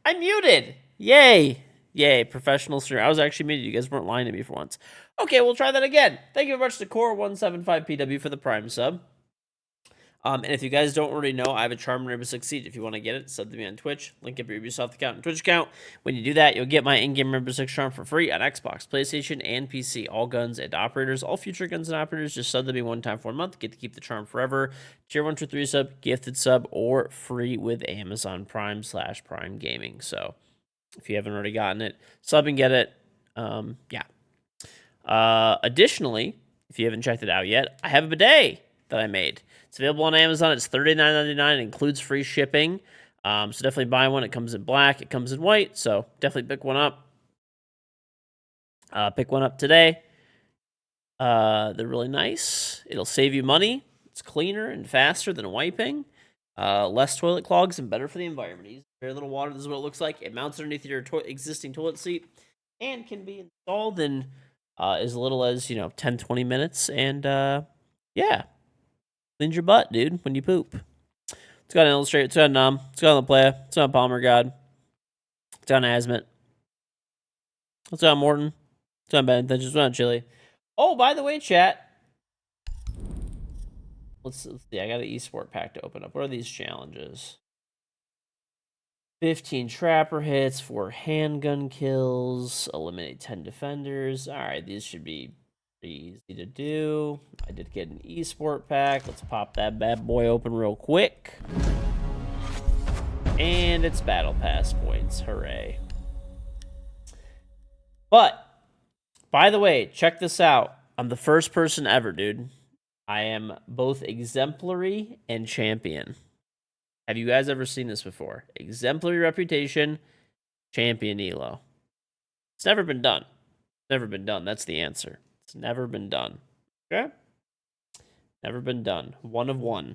I'm muted. Yay. Yay, professional streamer. I was actually muted. You guys weren't lying to me for once. Okay, we'll try that again. Thank you very much to Core175PW for the Prime sub. And if you guys don't already know, I have a Charm Rainbow Six Siege. If you want to get it, sub to me on Twitch. Link up your Ubisoft account and Twitch account. When you do that, you'll get my in-game Rainbow Six Charm for free on Xbox, PlayStation, and PC. All guns and operators, all future guns and operators, just sub to me one time for a month. Get to keep the charm forever. Tier 1 to 3 sub, gifted sub, or free with Amazon Prime / Prime Gaming. So if you haven't already gotten it, sub and get it. Yeah. Additionally, if you haven't checked it out yet, I have a bidet that I made. It's available on Amazon. It's $39.99. It includes free shipping. So definitely buy one. It comes in black. It comes in white. So definitely pick one up. Pick one up today. They're really nice. It'll save you money. It's cleaner and faster than wiping. Less toilet clogs and better for the environment. Use very little water. This is what it looks like. It mounts underneath your existing toilet seat and can be installed in as little as 10-20 minutes. And yeah. Cleans your butt, dude, when you poop. It's got an Illustrator, it's got an it's got an Playa, it's got a Palmer God, it's got an Asmit, it's got a Morton, it's got a Bad Intentions, it's got a Chili. Oh, by the way, chat. Let's see, I got an esport pack to open up. What are these challenges? 15 trapper hits, 4 handgun kills, eliminate 10 defenders. Alright, these should be easy to do. I did get an esport pack. Let's pop that bad boy open real quick. And it's battle pass points. Hooray. But, by the way, check this out. I'm the first person ever, dude. I am both exemplary and champion. Have you guys ever seen this before? Exemplary reputation, champion elo. It's never been done. Never been done. That's the answer. It's never been done. Okay? Never been done. 1 of 1.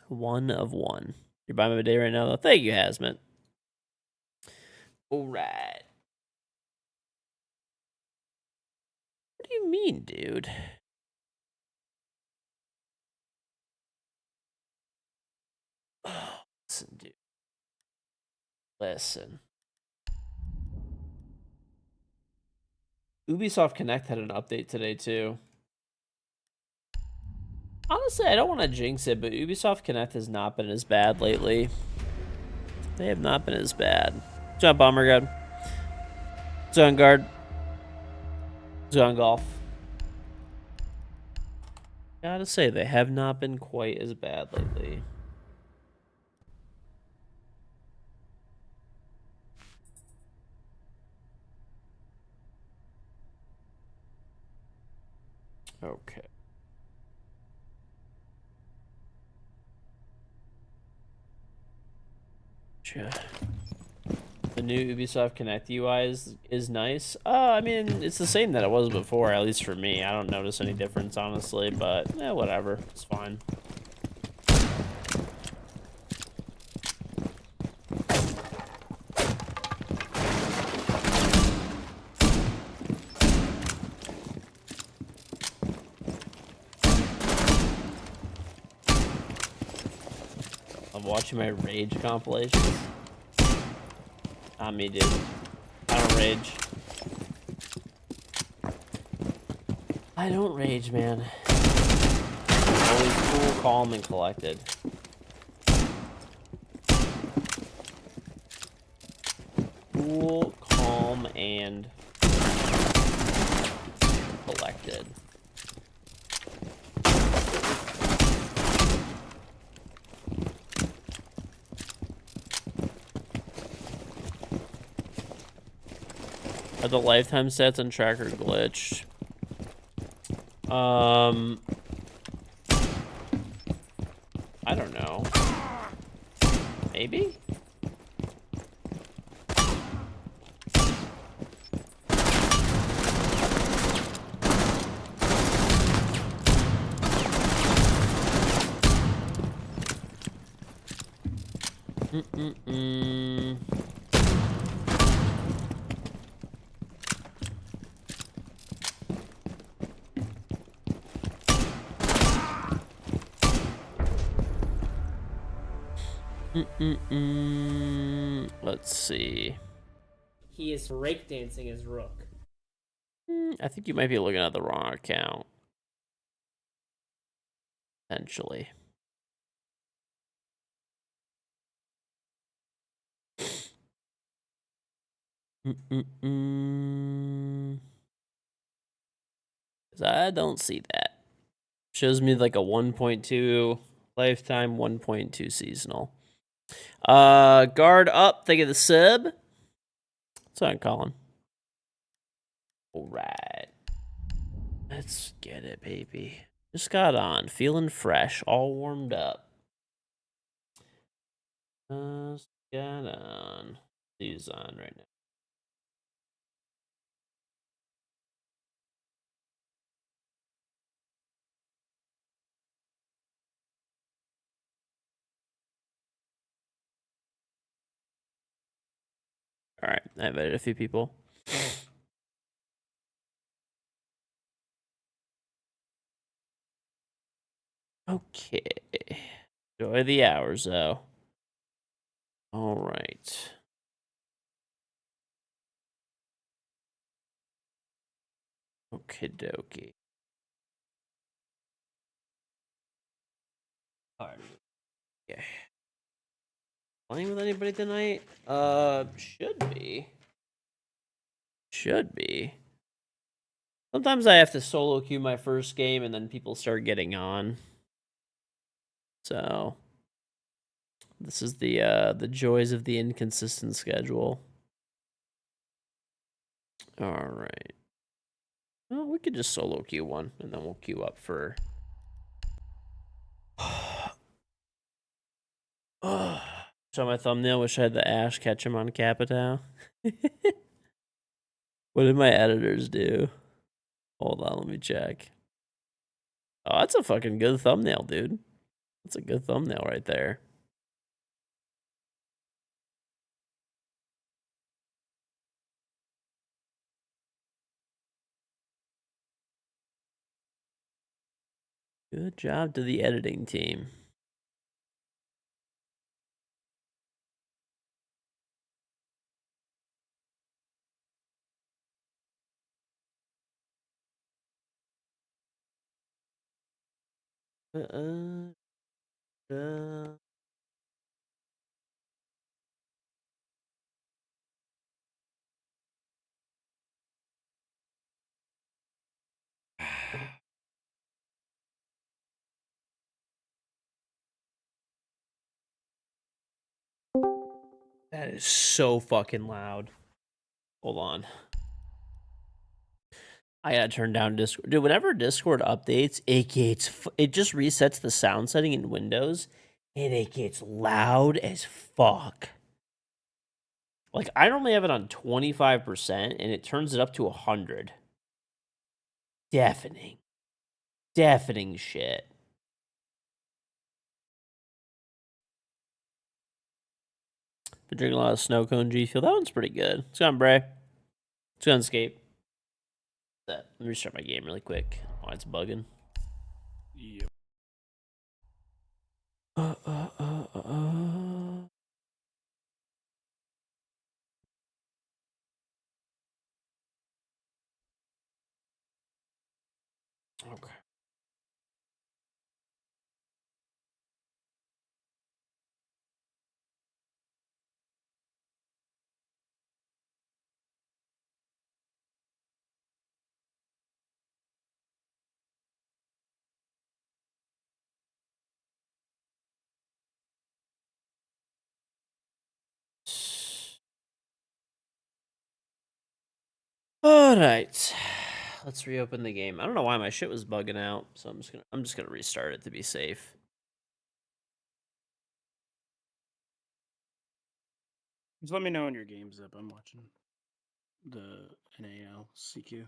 1 of 1. You're buying my day right now, though? Thank you, Hazmat. All right. What do you mean, dude? Oh, listen, dude. Listen. Ubisoft Connect had an update today, too. Honestly, I don't want to jinx it, but Ubisoft Connect has not been as bad lately. They have not been as bad. It's on Bomber God. It's on Guard. It's on Golf. Gotta say, they have not been quite as bad lately. Okay. The new Ubisoft Connect UI is nice. I mean, it's the same that it was before, at least for me. I don't notice any difference, honestly, but whatever. It's fine. I'm watching my Rage compilations. Not me, dude. I don't rage. I don't rage, man. I'm always cool, calm, and collected. Cool, calm, and collected. Are the lifetime stats on tracker glitched? I don't know. Maybe? Let's see. He is breakdancing his rook. I think you might be looking at the wrong account. Potentially. I don't see that. Shows me like a 1.2 lifetime, 1.2 seasonal. Guard up. Think of the sub. That's what I'm calling. All right. Let's get it, baby. Just got on. Feeling fresh. All warmed up. Just got on. He's on right now. All right. I invited a few people. Okay. Enjoy the hours, though. All right. Okie dokie. All right. Okay. Playing with anybody tonight? Should be. Should be. Sometimes I have to solo queue my first game and then people start getting on. So this is the joys of the inconsistent schedule. All right. Well, we could just solo queue one and then we'll queue up for show my thumbnail. Wish I had the Ash catch him on Capitao. What did my editors do? Hold on, let me check. Oh, that's a fucking good thumbnail, dude. That's a good thumbnail right there. Good job to the editing team. Uh, That is so fucking loud. Hold on. I gotta turn down Discord. Dude, whenever Discord updates, it just resets the sound setting in Windows and it gets loud as fuck. Like, I normally have it on 25% and it turns it up to 100. Deafening. Deafening shit. Been drinking a lot of Snow Cone GFuel. That one's pretty good. It's gone, Bray. It's gonna escape. Let me restart my game really quick. Oh, it's bugging. Yep. Okay. All right. Let's reopen the game. I don't know why my shit was bugging out, so I'm just gonna restart it to be safe. Just let me know when your game's up. I'm watching the NAL CQ.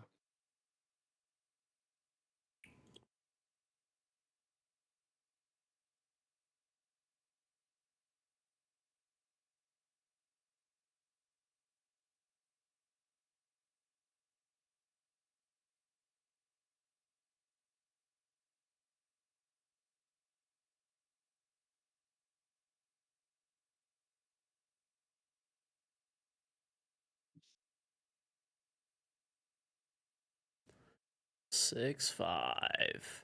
6-5.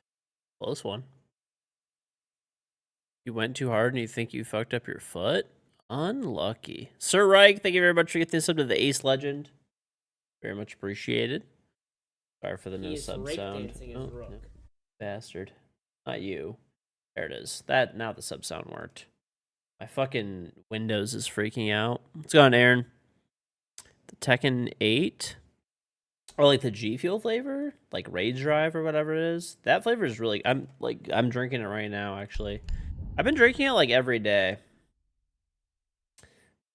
Close one. You went too hard and you think you fucked up your foot? Unlucky. Sir Reich, thank you very much for getting this up to the Ace Legend. Very much appreciated. Sorry for the no sub sound. Dancing his Oh, rook. no. Bastard. Not you. There it is. Now the sub sound worked. My fucking Windows is freaking out. What's going on, Aaron? The Tekken 8? Or like the GFuel flavor? Like Rage Drive or whatever it is. That flavor is really I'm drinking it right now, actually. I've been drinking it like every day.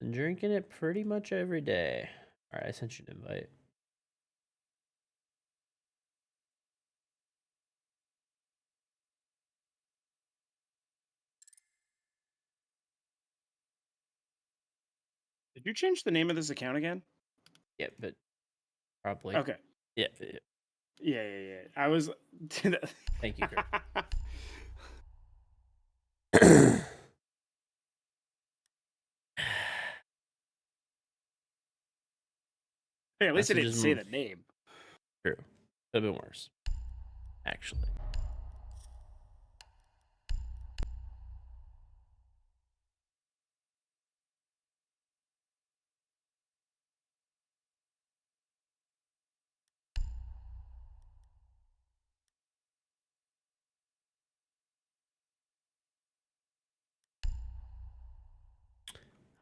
Been drinking it pretty much every day. Alright, I sent you an invite. Did you change the name of this account again? Yeah, but probably. Okay. Yeah. Yeah. I was. Thank you, Kurt. Hey, at least I didn't Messages say the name. True. Could have been worse. Actually.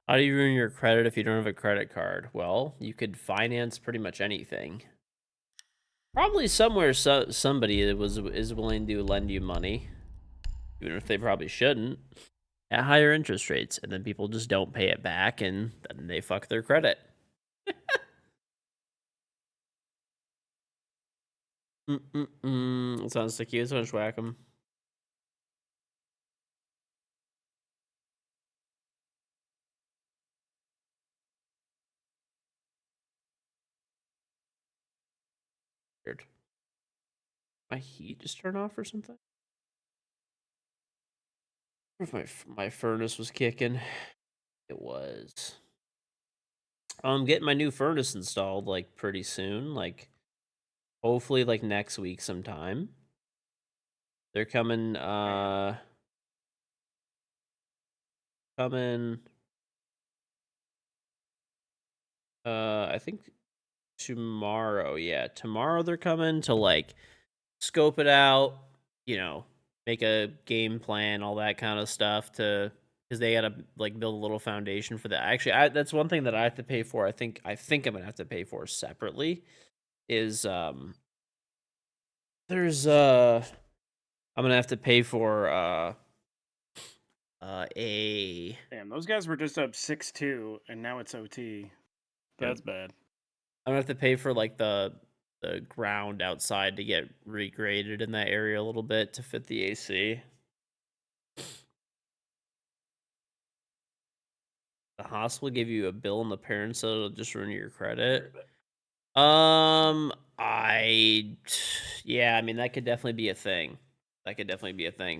How do you ruin your credit if you don't have a credit card? Well, you could finance pretty much anything. Probably somewhere somebody is willing to lend you money, even if they probably shouldn't, at higher interest rates, and then people just don't pay it back, and then they fuck their credit. That sounds sticky. Let's finish whack 'em. Weird. My heat just turned off or something? What if my furnace was kicking? It was. I'm getting my new furnace installed like pretty soon, like hopefully like next week sometime. They're coming I think tomorrow. Yeah, tomorrow they're coming to like scope it out, make a game plan, all that kind of stuff to because they gotta like build a little foundation for that. Actually, that's one thing that I have to pay for. I think I'm gonna have to pay for separately. Is there's I'm gonna have to pay for a Damn, those guys were just up 6-2, and now it's OT. That's bad. I'm gonna have to pay for like the ground outside to get regraded in that area a little bit to fit the AC. The hospital gave you a bill and the parents said it'll just ruin your credit. Yeah, I mean that could definitely be a thing.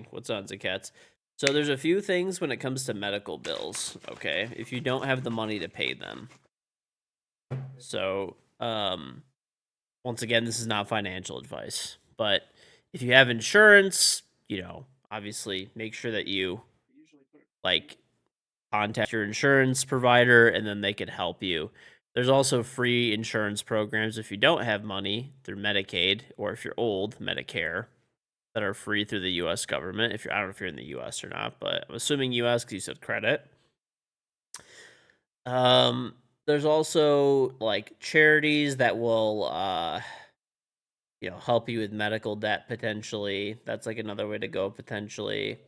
What's on Zakats? So there's a few things when it comes to medical bills, okay? If you don't have the money to pay them. So, once again, this is not financial advice, but if you have insurance, obviously make sure that you like contact your insurance provider and then they can help you. There's also free insurance programs if you don't have money through Medicaid or if you're old, Medicare, that are free through the US government. I don't know if you're in the US or not, but I'm assuming US because you said credit. There's also like charities that will help you with medical debt potentially. That's like another way to go potentially.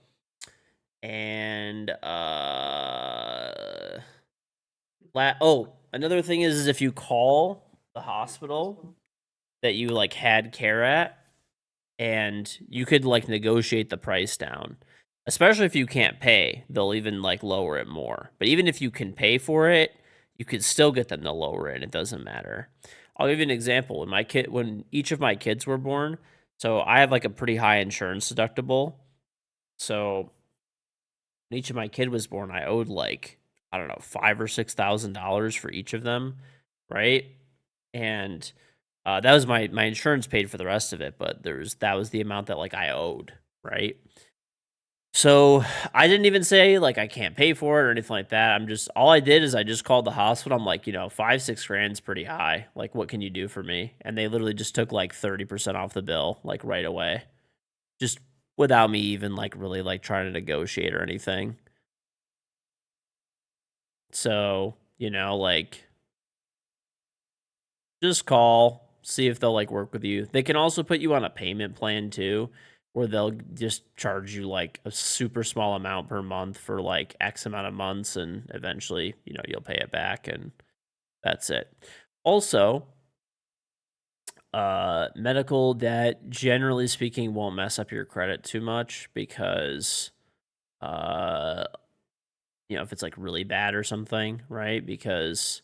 And another thing is if you call the hospital that you like had care at and you could like negotiate the price down. Especially if you can't pay, they'll even like lower it more. But even if you can pay for it, you could still get them to lower it. It doesn't matter. I'll give you an example. When each of my kids were born, so I have like a pretty high insurance deductible. So when each of my kid was born, I owed like, I don't know, $5,000 or $6,000 for each of them, right? And That was my insurance paid for the rest of it, but that was the amount that like I owed, right? So I didn't even say like I can't pay for it or anything like that. All I did is I just called the hospital. I'm like, 5-6 grand's pretty high. Like, what can you do for me? And they literally just took like 30% off the bill, like right away, just without me even like really like trying to negotiate or anything. So, like just call, see if they'll like work with you. They can also put you on a payment plan too, where they'll just charge you like a super small amount per month for like X amount of months, and eventually, you'll pay it back, and that's it. Also, medical debt, generally speaking, won't mess up your credit too much because, uh, if it's like really bad or something, right? Because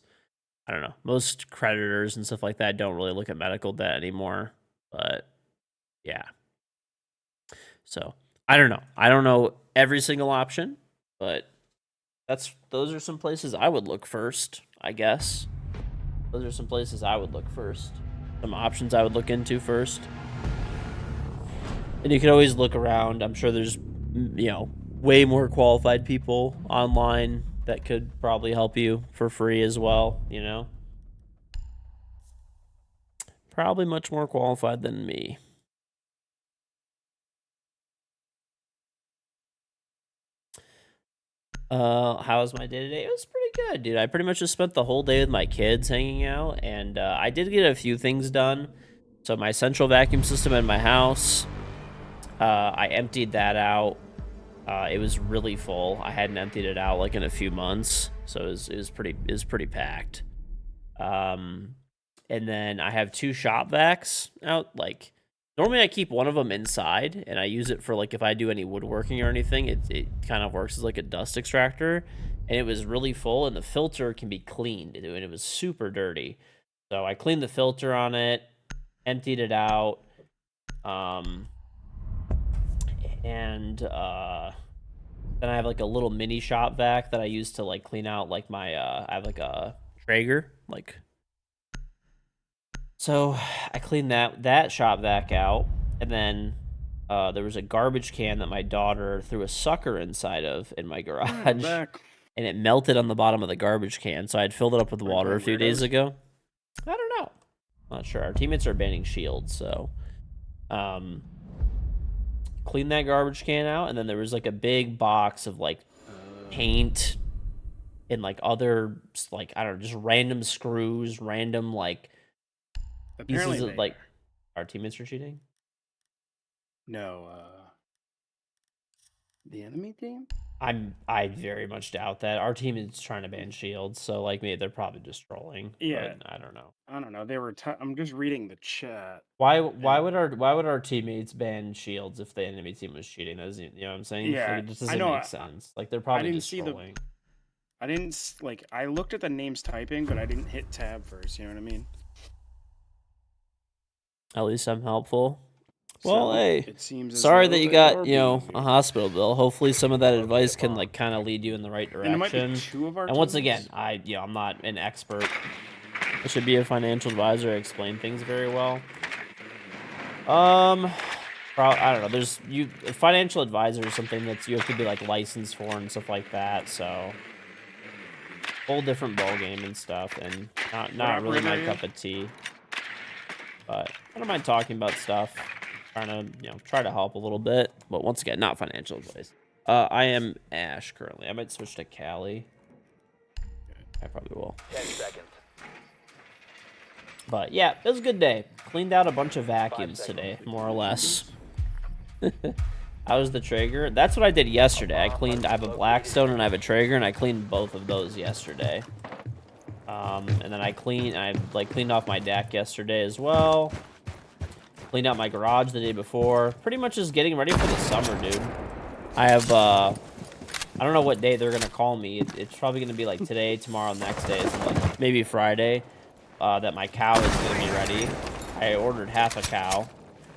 I don't know, most creditors and stuff like that don't really look at medical debt anymore. But yeah. So I don't know. I don't know every single option, but those are some places I would look first, I guess. Those are some places I would look first. Some options I would look into first. And you can always look around. I'm sure there's, way more qualified people online that could probably help you for free as well, Probably much more qualified than me. How was my day today? It was pretty good, dude. I pretty much just spent the whole day with my kids hanging out, and I did get a few things done. So my central vacuum system in my house, I emptied that out. It was really full. I hadn't emptied it out like in a few months, so it was pretty packed. And then I have 2 shop vacs out. Like, normally I keep one of them inside, and I use it for like if I do any woodworking or anything. It kind of works as like a dust extractor, and it was really full, and the filter can be cleaned, and it was super dirty. So I cleaned the filter on it, emptied it out, and then I have like a little mini shop vac that I use to like clean out like my I have like a Traeger like. So I cleaned that shop vac out, and then there was a garbage can that my daughter threw a sucker inside of in my garage, and it melted on the bottom of the garbage can. So I had filled it up with water a few days ago. I don't know, not sure. Our teammates are banning shields, so clean that garbage can out, and then there was like a big box of like paint and like other like I don't know, just random screws, random like pieces of like our teammates are cheating. No, the enemy team? I very much doubt that. Our team is trying to ban shields, so like maybe they're probably just trolling. Yeah. But I don't know. I don't know. They were. I'm just reading the chat. Why would our teammates ban shields if the enemy team was cheating? That doesn't, what I'm saying? Yeah, Like, it just I doesn't know. make sense. Like they're probably didn't just see trolling. I didn't like. I looked at the names typing, but I didn't hit tab first. You know what I mean? At least I'm helpful. So Well, hey, it seems sorry that you got, are being a hospital bill. Hopefully some of that advice can like kind of lead you in the right And it might be direction. 2 of our And once teammates? again, I'm not an expert. I should be a financial advisor. I explain things very well. I don't know. A financial advisor is something that you have to be like licensed for and stuff like that. So whole different ball game and stuff, and not really my cup of tea. But I don't mind talking about stuff, trying to try to help a little bit. But once again, not financial advice. I am Ash currently. I might switch to Callie. I probably will. 10 seconds. But yeah, it was a good day. Cleaned out a bunch of vacuums today, more or less. I was the Traeger. That's what I did yesterday. I have a Blackstone and I have a Traeger, and I cleaned both of those yesterday. And then I cleaned off my deck yesterday as well. Cleaned out my garage the day before. Pretty much just getting ready for the summer, dude. I have I don't know what day they're gonna call me. It's probably gonna be like today, tomorrow, next day, so like maybe Friday. That my cow is gonna be ready. I ordered half a cow.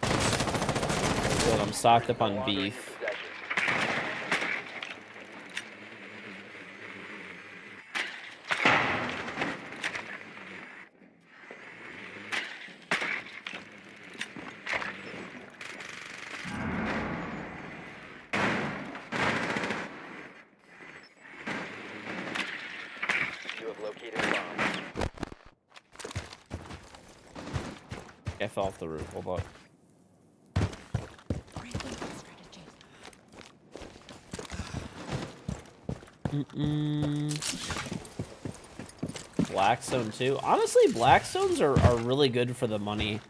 So I'm stocked up on beef. I fell off the roof. Hold on. Blackstone too. Honestly, Blackstones are really good for the money.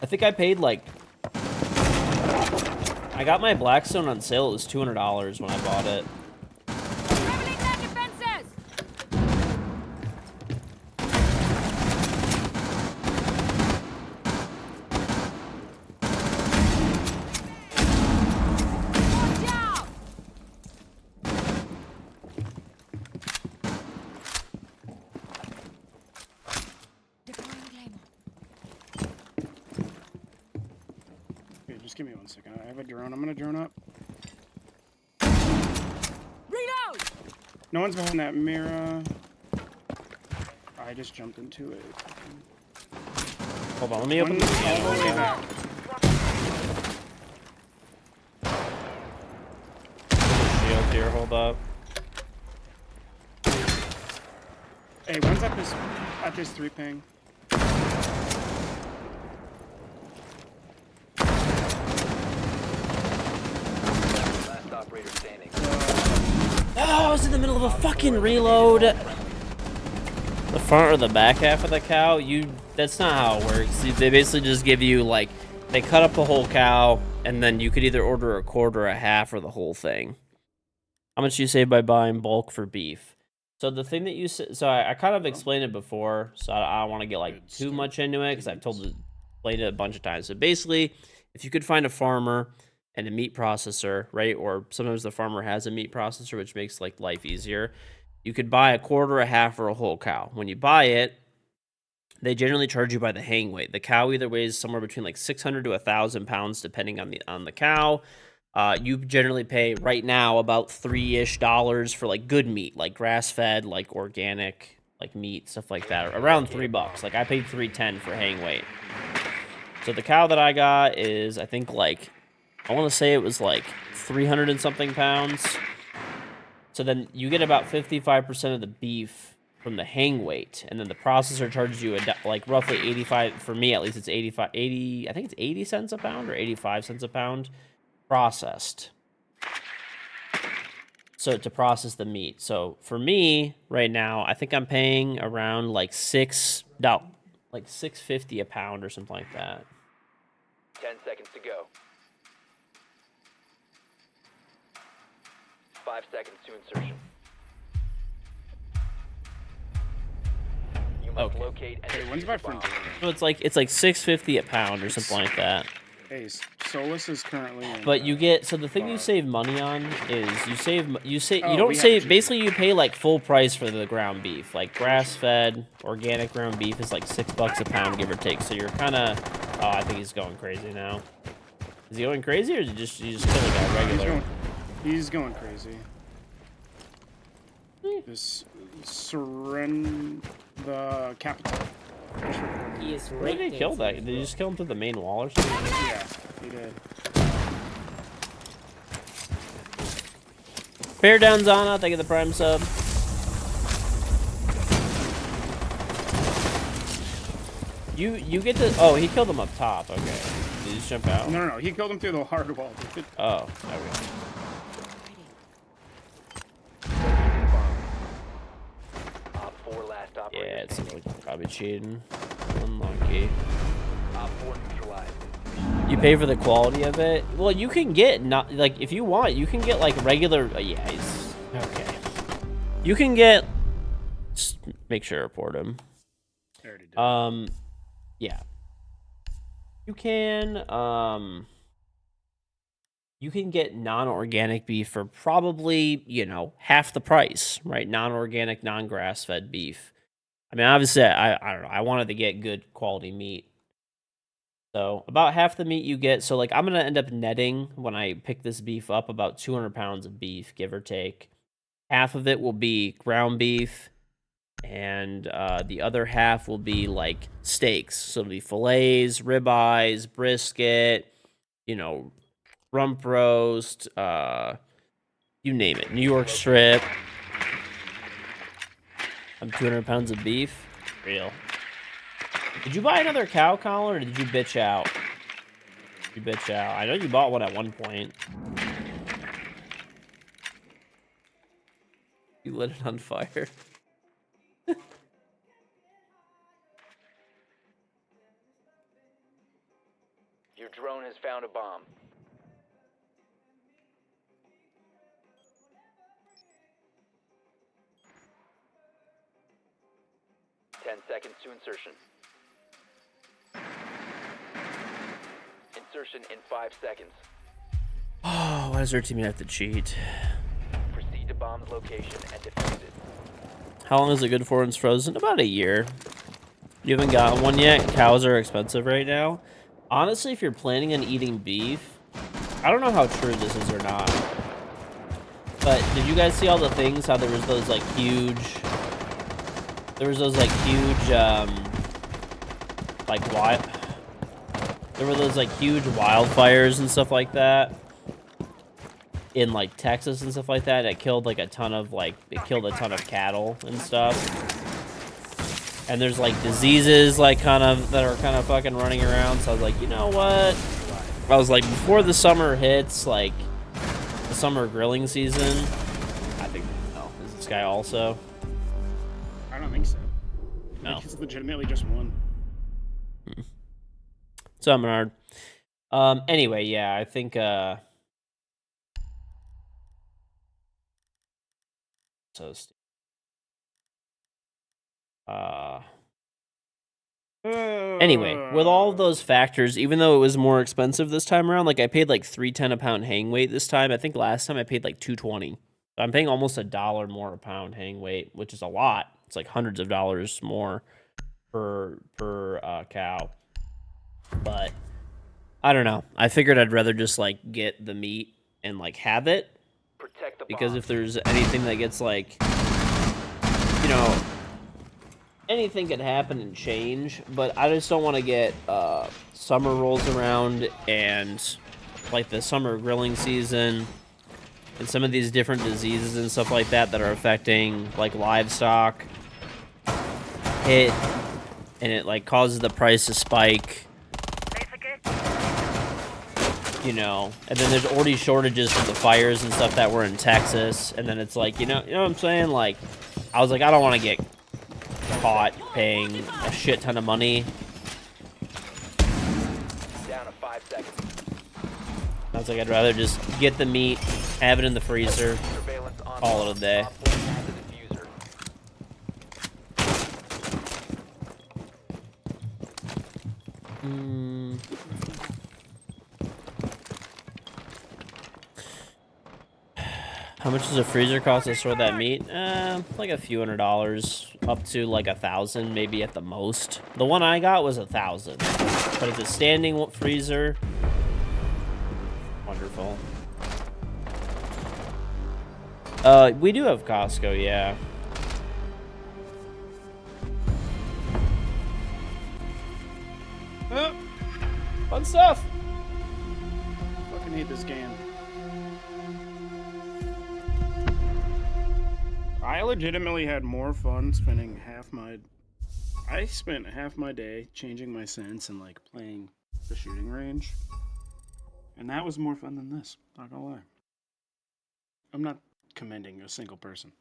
I think I paid like... I got my Blackstone on sale. It was $200 when I bought it. Okay, just give me 1 second. I have a drone. I'm gonna drone up. Reload! No one's behind that mirror. I just jumped into it. Hold on, let me open the All the scanner. way back. Shield here, hold up. Hey, one's at this 3 ping. Last operator standing. Oh, I was in the middle of a fucking reload. The front or the back half of the cow, that's not how it works. They basically just give you, like, they cut up the whole cow, and then you could either order a quarter, a half, or the whole thing. How much do you save by buying bulk for beef? So the thing that you said, so I kind of explained it before, so I don't want to get like too much into it because I've explained it a bunch of times. So basically, if you could find a farmer and a meat processor, right, or sometimes the farmer has a meat processor, which makes like life easier, you could buy a quarter, a half, or a whole cow. When you buy it, they generally charge you by the hang weight. The cow either weighs somewhere between like 600 to 1,000 pounds, depending on the cow. You generally pay right now about $3-ish for like good meat, like grass-fed, like organic, like meat, stuff like that. Around $3. Like I paid $3.10 for hang weight. So the cow that I got is, I think, like, I want to say it was like 300 and something pounds. So then you get about 55% of the beef from the hang weight, and then the processor charges you like roughly 85. For me, at least, it's 80. I think it's 80 cents a pound or 85 cents a pound. Processed. So to process the meat. So for me right now, I think I'm paying around like $6.50 a pound or something like that. 10 seconds to go. 5 seconds to insertion. You must Okay. locate and Hey, when's defuse my the bomb. friend? So it's like $6.50 a pound or something like that. Hey, Solus is currently in, But you get, so the thing you bar. save money on is you Oh, you we don't have save, to. basically you pay like full price for the ground beef. Like grass-fed organic ground beef is like $6 a pound, give or take. So you're kind of, oh, I think he's going crazy now. Is he going crazy, or is he just kill a guy regular? He's going crazy. This the capital. He is Where did he kill that? Did he just kill him through the main wall or something? Yeah, he did. Bear down Zana, thank you for the prime sub. You get to, oh, he killed him up top, okay. Did he just jump out? No. He killed him through the hard wall. Oh, there we go. Op 4 last operator Yeah, it seems standing. like he's probably cheating. Unlucky. Op 4 neutralized. You pay for the quality of it? Well, you can get, not like, if you want, you can get like regular, yeah, he's, okay. You can get, just make sure to report him. I already did. Yeah. You can get non-organic beef for probably, half the price, right? Non-organic, non-grass-fed beef. I mean, obviously, I don't know. I wanted to get good quality meat. So about half the meat you get. So like I'm going to end up netting when I pick this beef up about 200 pounds of beef, give or take. Half of it will be ground beef. And the other half will be like steaks. So it'll be fillets, ribeyes, brisket, rump roast, you name it. New York strip. 200 pounds of beef. Real. Did you buy another cow, Colin, or did you bitch out? You bitch out. I know you bought one at one point. You lit it on fire. Your drone has found a bomb. Ten seconds to insertion. Insertion in 5 seconds. Oh, why does their team have to cheat? Proceed to bomb's location and defuse it. How long is it good for when it's frozen? About a year. You haven't gotten one yet? Cows are expensive right now. Honestly, if you're planning on eating beef, I don't know how true this is or not. But did you guys see all the things? How there was those like huge... There was those like huge, like what? There were those like huge wildfires and stuff like that in like Texas and stuff like that. It killed like a ton of cattle and stuff. And there's like diseases like that are kind of fucking running around. So I was like, you know what? I was like, before the summer hits, like the summer grilling season. I think is this guy also? I don't think so. I No. think it's legitimately just one. So Menard. Anyway, yeah, I think so anyway, with all of those factors, even though it was more expensive this time around, like I paid like $3.10 a pound hang weight this time. I think last time I paid like $2.20. I'm paying almost $1 more a pound hang weight, which is a lot. It's like hundreds of dollars more per cow. But I don't know. I figured I'd rather just like get the meat and like have it, Protect the because bomb. if there's anything that gets like, you know, anything could happen and change, but I just don't want to get summer rolls around and like the summer grilling season and some of these different diseases and stuff like that that are affecting like livestock hit, and it like causes the price to spike, you know, and then there's already shortages from the fires and stuff that were in Texas, and then it's like, you know what I'm saying? Like, I was like, I don't want to get caught paying a shit ton of money. Down to 5 seconds. I was like, I'd rather just get the meat, have it in the freezer, Surveillance on call it a day. Op 4 has the diffuser. How much does a freezer cost to store that meat? Like a few $100s, up to like 1,000, maybe at the most. The one I got was 1,000, but it's a standing freezer. Wonderful. We do have Costco, yeah. Fun stuff. Fucking hate this game. I legitimately had more fun spending I spent half my day changing my sense and like playing the shooting range. And that was more fun than this, not gonna lie. I'm not commending a single person.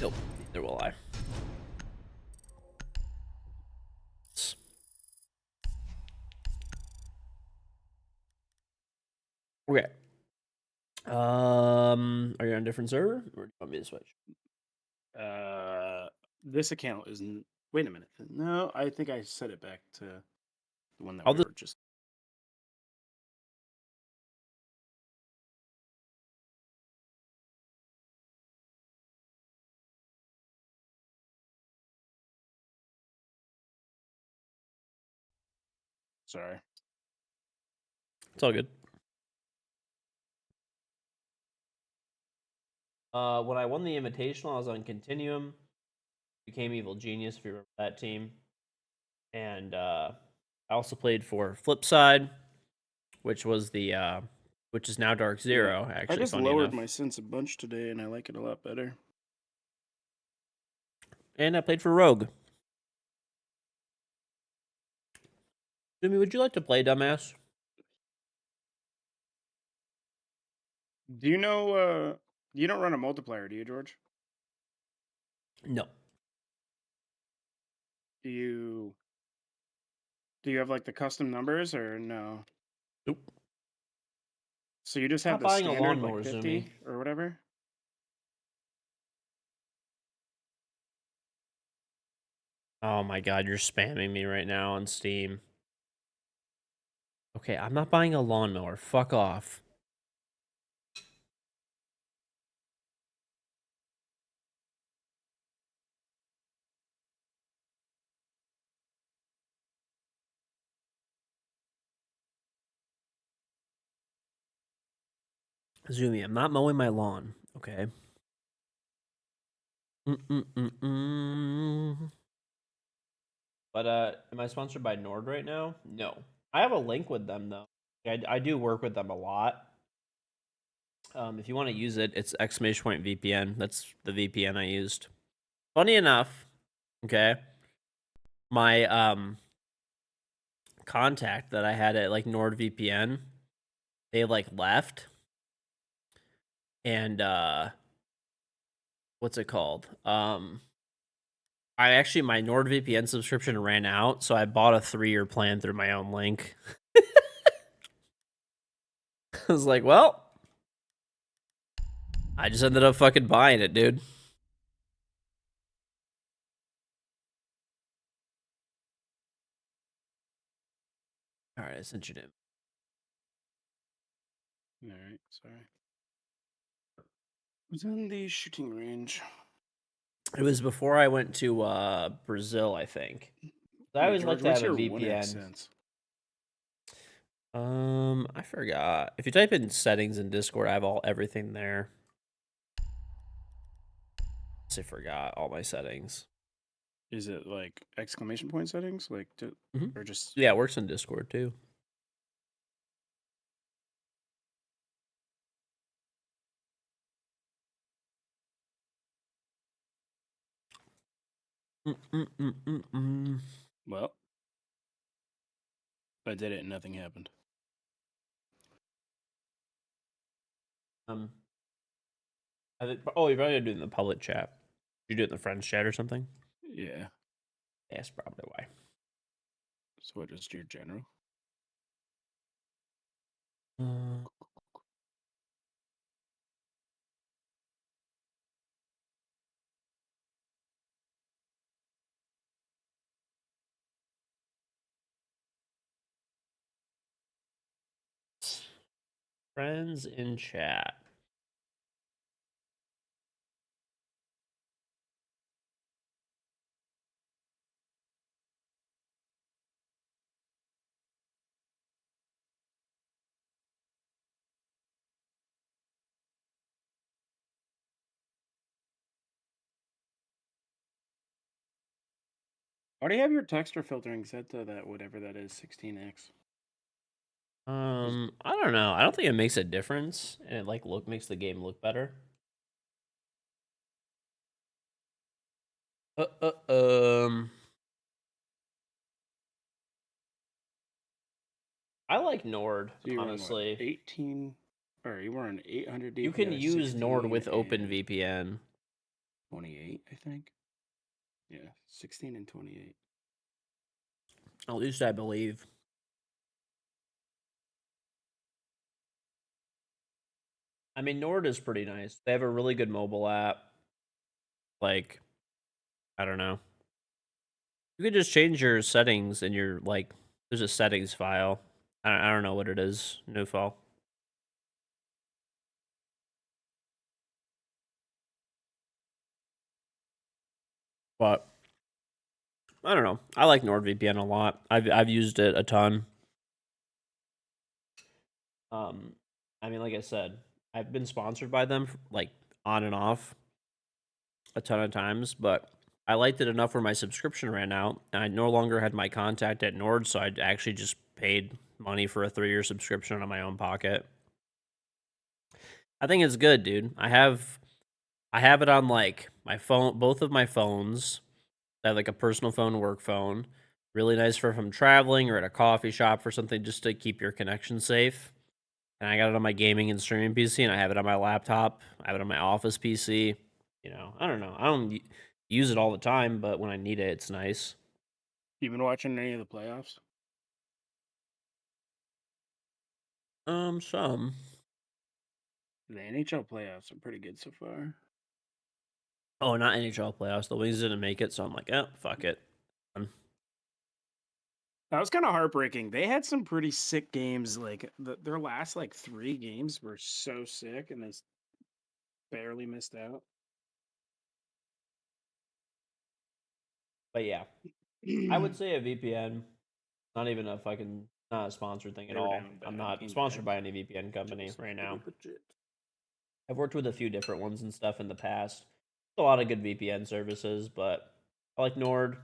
Nope, neither will I. Okay. Are you on a different server, or do you want me to switch? This account isn't. Wait a minute. No, I think I set it back to the one that I'll we just- were just. Sorry. It's all good. When I won the Invitational, I was on Continuum. Became Evil Genius, if you remember that team. And I also played for Flipside, which was which is now Dark Zero. Yeah, Actually, I just funny lowered enough. my sense a bunch today, and I like it a lot better. And I played for Rogue. Jimmy, would you like to play, dumbass? Do you know? You don't run a multiplayer, do you, George? No. Do you? Do you have like the custom numbers or no? Nope. So you just have Not the buying a standard like lawnmower, 50 Zumi. or whatever? Oh my god, you're spamming me right now on Steam. Okay, I'm not buying a lawnmower. Fuck off. Zumi, I'm not mowing my lawn, okay? Mm-mm-mm-mm. But am I sponsored by Nord right now? No. I have a link with them though. I do work with them a lot. If you want to use it, it's exclamation point VPN. That's the VPN I used. Funny enough, okay, my contact that I had at like NordVPN, they like left, and what's it called? I actually my NordVPN subscription ran out, so I bought a 3-year plan through my own link. I was like, well, I just ended up fucking buying it, dude. All right, I sent you to. All right, sorry. Was in the shooting range. It was before I went to Brazil, I think. I Wait, always like George, to what's have a your one VPN. accent? I forgot. If you type in settings in Discord, I have everything there. I forgot all my settings. Is it like exclamation point settings, like or just? Yeah, it works in Discord too. Well, I did it and nothing happened. I think. Oh, you're probably doing the public chat. You do it in the friends chat or something. Yeah. That's probably why. So what? Just your general? Friends in chat. Why do you have your texture filtering set to that whatever that is, 16x? I don't know. I don't think it makes a difference, and it like makes the game look better. Uh, uh, um, I like Nord, So you run what, honestly. 18, or you were on 800 DPI, You can use Nord 16 with and OpenVPN. 28, I think. Yeah, 16 and 28. At least I believe. I mean, Nord is pretty nice. They have a really good mobile app. Like, I don't know. You could just change your settings in your, like, there's a settings file. I don't know what it is. New file. But I don't know. I like NordVPN a lot. I've used it a ton. I mean, like I said, I've been sponsored by them like on and off a ton of times, but I liked it enough where my subscription ran out, and I no longer had my contact at Nord, so I actually just paid money for a 3-year subscription out of my own pocket. I think it's good, dude. I have it on like my phone, both of my phones. I have like a personal phone, work phone. Really nice for if I'm traveling or at a coffee shop for something just to keep your connection safe. And I got it on my gaming and streaming PC, and I have it on my laptop. I have it on my office PC. You know, I don't know. I don't use it all the time, but when I need it, it's nice. You been watching any of the playoffs? Some. The NHL playoffs are pretty good so far. Oh, not NHL playoffs. The Wings didn't make it, so I'm like, oh, fuck it. That was kind of heartbreaking. They had some pretty sick games. Like their last like 3 games were so sick, and they barely missed out. But yeah, I would say a VPN. Not even a fucking not a sponsored thing at They were all. down bad, I'm not came sponsored back. by any VPN company Just right now. legit. I've worked with a few different ones and stuff in the past. A lot of good VPN services, but I like Nord.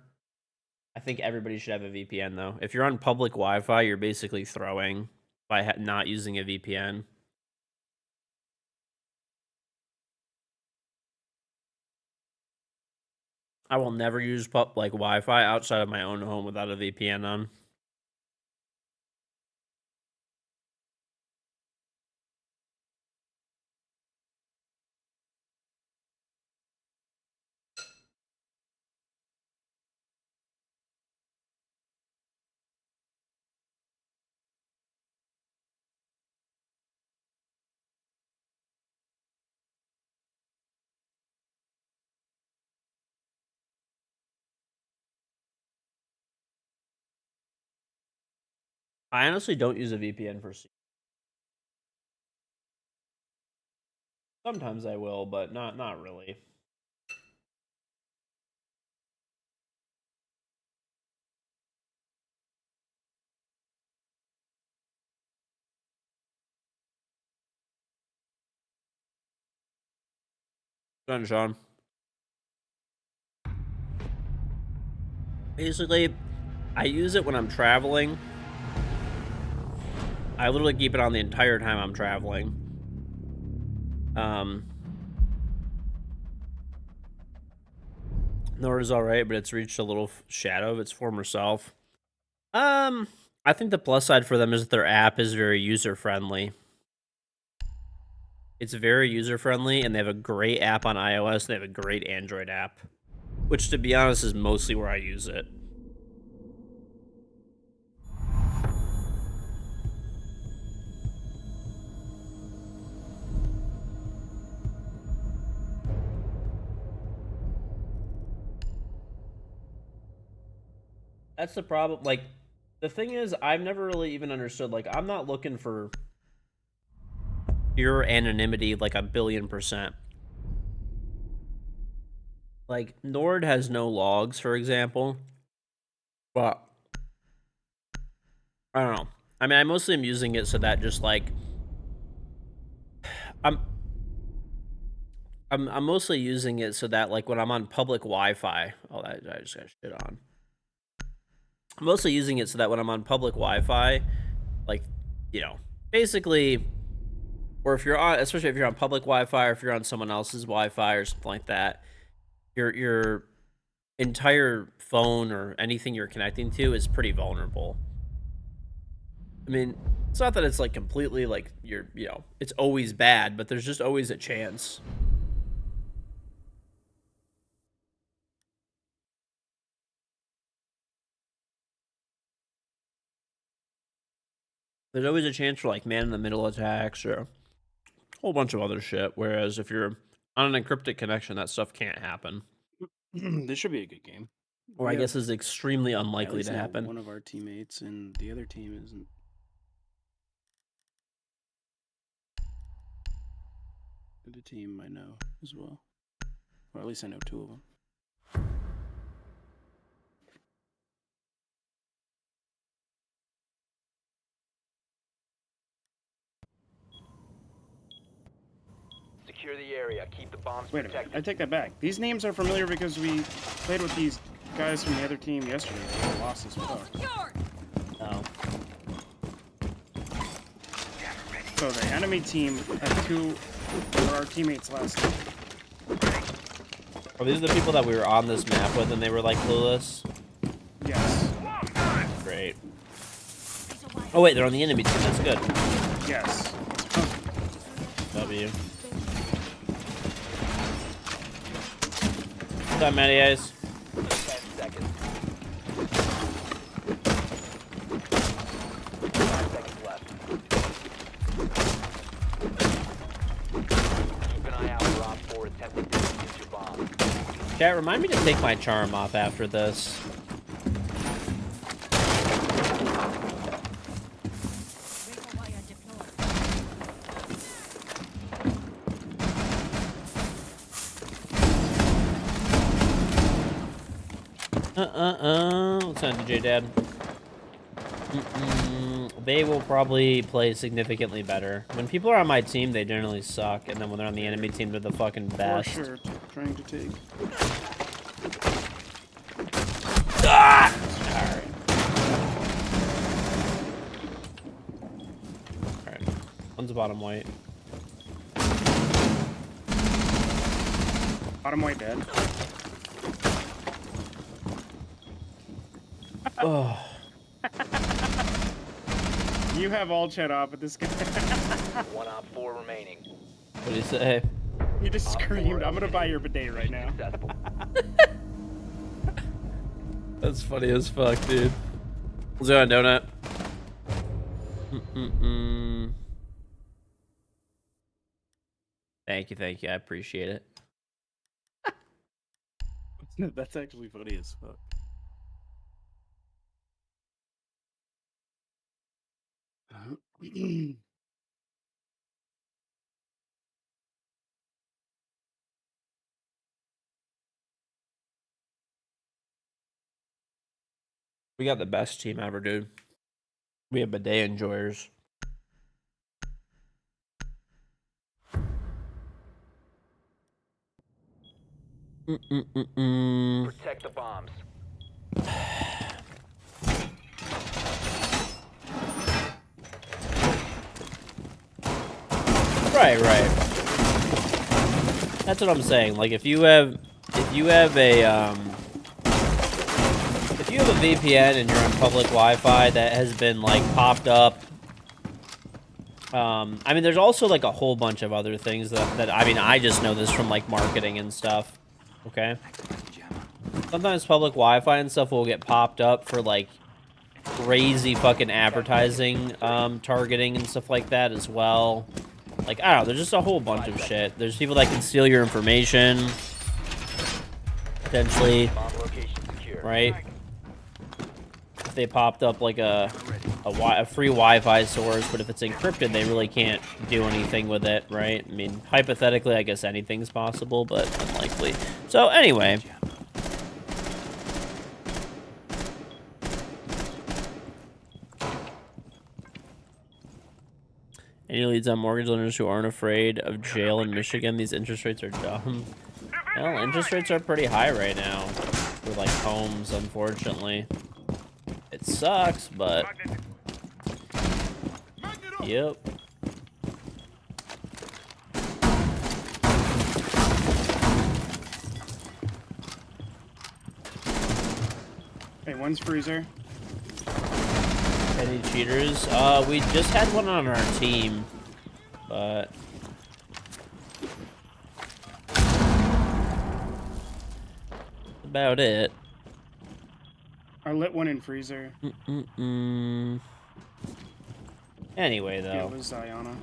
I think everybody should have a VPN though. If you're on public Wi-Fi, you're basically throwing by not using a VPN. I will never use like Wi-Fi outside of my own home without a VPN on. I honestly don't use a VPN for. Sometimes I will, but not really. Done, Sean. Basically, I use it when I'm traveling. I literally keep it on the entire time I'm traveling. Nord is alright, but it's reached a little shadow of its former self. I think the plus side for them is that their app is very user-friendly. It's very user-friendly, and they have a great app on iOS, and they have a great Android app. Which, to be honest, is mostly where I use it. That's the problem. Like, the thing is, I've never really even understood. Like, I'm not looking for pure anonymity, like 1,000,000,000%. Like, Nord has no logs, for example. But I don't know. I mean, I mostly am using it so that just like I'm I'm mostly using it so that like when I'm on public Wi-Fi, oh, I just got shit on. I'm mostly using it so that when I'm on public Wi-Fi, like, you know, basically, or if you're on, especially if you're on public Wi-Fi or if you're on someone else's Wi-Fi or something like that, your entire phone or anything you're connecting to is pretty vulnerable. I mean, it's not that it's like completely like it's always bad, but there's just always a chance. There's always a chance for like man in the middle attacks or a whole bunch of other shit. Whereas if you're on an encrypted connection, that stuff can't happen. This should be a good game. Or I guess is extremely At unlikely least to happen. one of our teammates and the other team isn't. The team I know as well. Or at least I know 2 of them. Secure the area. Keep the bombs Wait a minute, protected. I take that back. These names are familiar because we played with these guys from the other team yesterday. They lost as well. Oh. So the enemy team had 2 were our teammates last time. Are these the people that we were on this map with and they were like clueless? Yes. Oh wait, they're on the enemy team. That's good. Yes. W. What's up, Matty Eyes? 10 seconds. 5 seconds left. Keep an eye out for Op 4 attempting to defuse your bomb. Chat, remind me to take my charm off after this. What's on, DJ Dad? They will probably play significantly better. When people are on my team, they generally suck, and then when they're on the enemy team, they're the fucking For best. sure, trying to take. Ah! Alright. One's bottom white. Bottom white dead. Oh. You have all chat off at this guy. One Op 4 remaining. What do you say? You just screamed, I'm gonna buy your bidet right now. Successful. That's funny as fuck, dude. What's going on, Donut? Thank you. I appreciate it. That's actually funny as fuck. We got the best team ever, dude. We have bidet enjoyers. Protect the bombs. Right. That's what I'm saying. Like, if you have a VPN and you're on public Wi-Fi that has been like popped up. I mean, there's also like a whole bunch of other things that I mean, I just know this from like marketing and stuff. Okay. Sometimes public Wi-Fi and stuff will get popped up for like crazy fucking advertising, targeting and stuff like that as well. Like, I don't know, there's just a whole bunch of shit. There's people that can steal your information, potentially, Bomb location secure. right? If they popped up like a free Wi-Fi source, but if it's encrypted, they really can't do anything with it, right? I mean, hypothetically, I guess anything's possible, but unlikely. So, anyway. Any leads on mortgage lenders who aren't afraid of jail in Michigan? These interest rates are dumb. Well, interest rates are pretty high right now for like homes, unfortunately. It sucks, but yep. Hey, one's freezer. Any cheaters? We just had one on our team, but about it. I lit one in freezer. Anyway, Yeah, though. it was Ziana.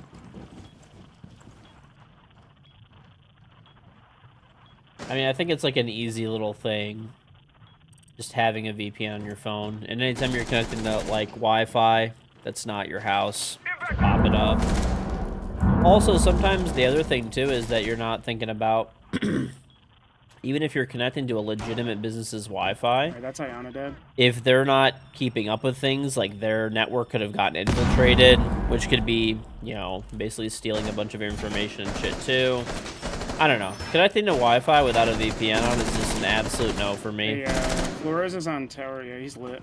I mean, I think it's like an easy little thing. Just having a VPN on your phone. And anytime you're connecting to, like, Wi-Fi that's not your house, just pop it up. Also, sometimes the other thing, too, is that you're not thinking about... even if you're connecting to a legitimate business's Wi-Fi... Alright, that's Ayana dead. If they're not keeping up with things, like, their network could have gotten infiltrated, which could be, you know, basically stealing a bunch of information and shit, too. I don't know. Connecting to Wi-Fi without a VPN on is just an absolute no for me. Hey, Flores is on tower. Yeah, he's lit.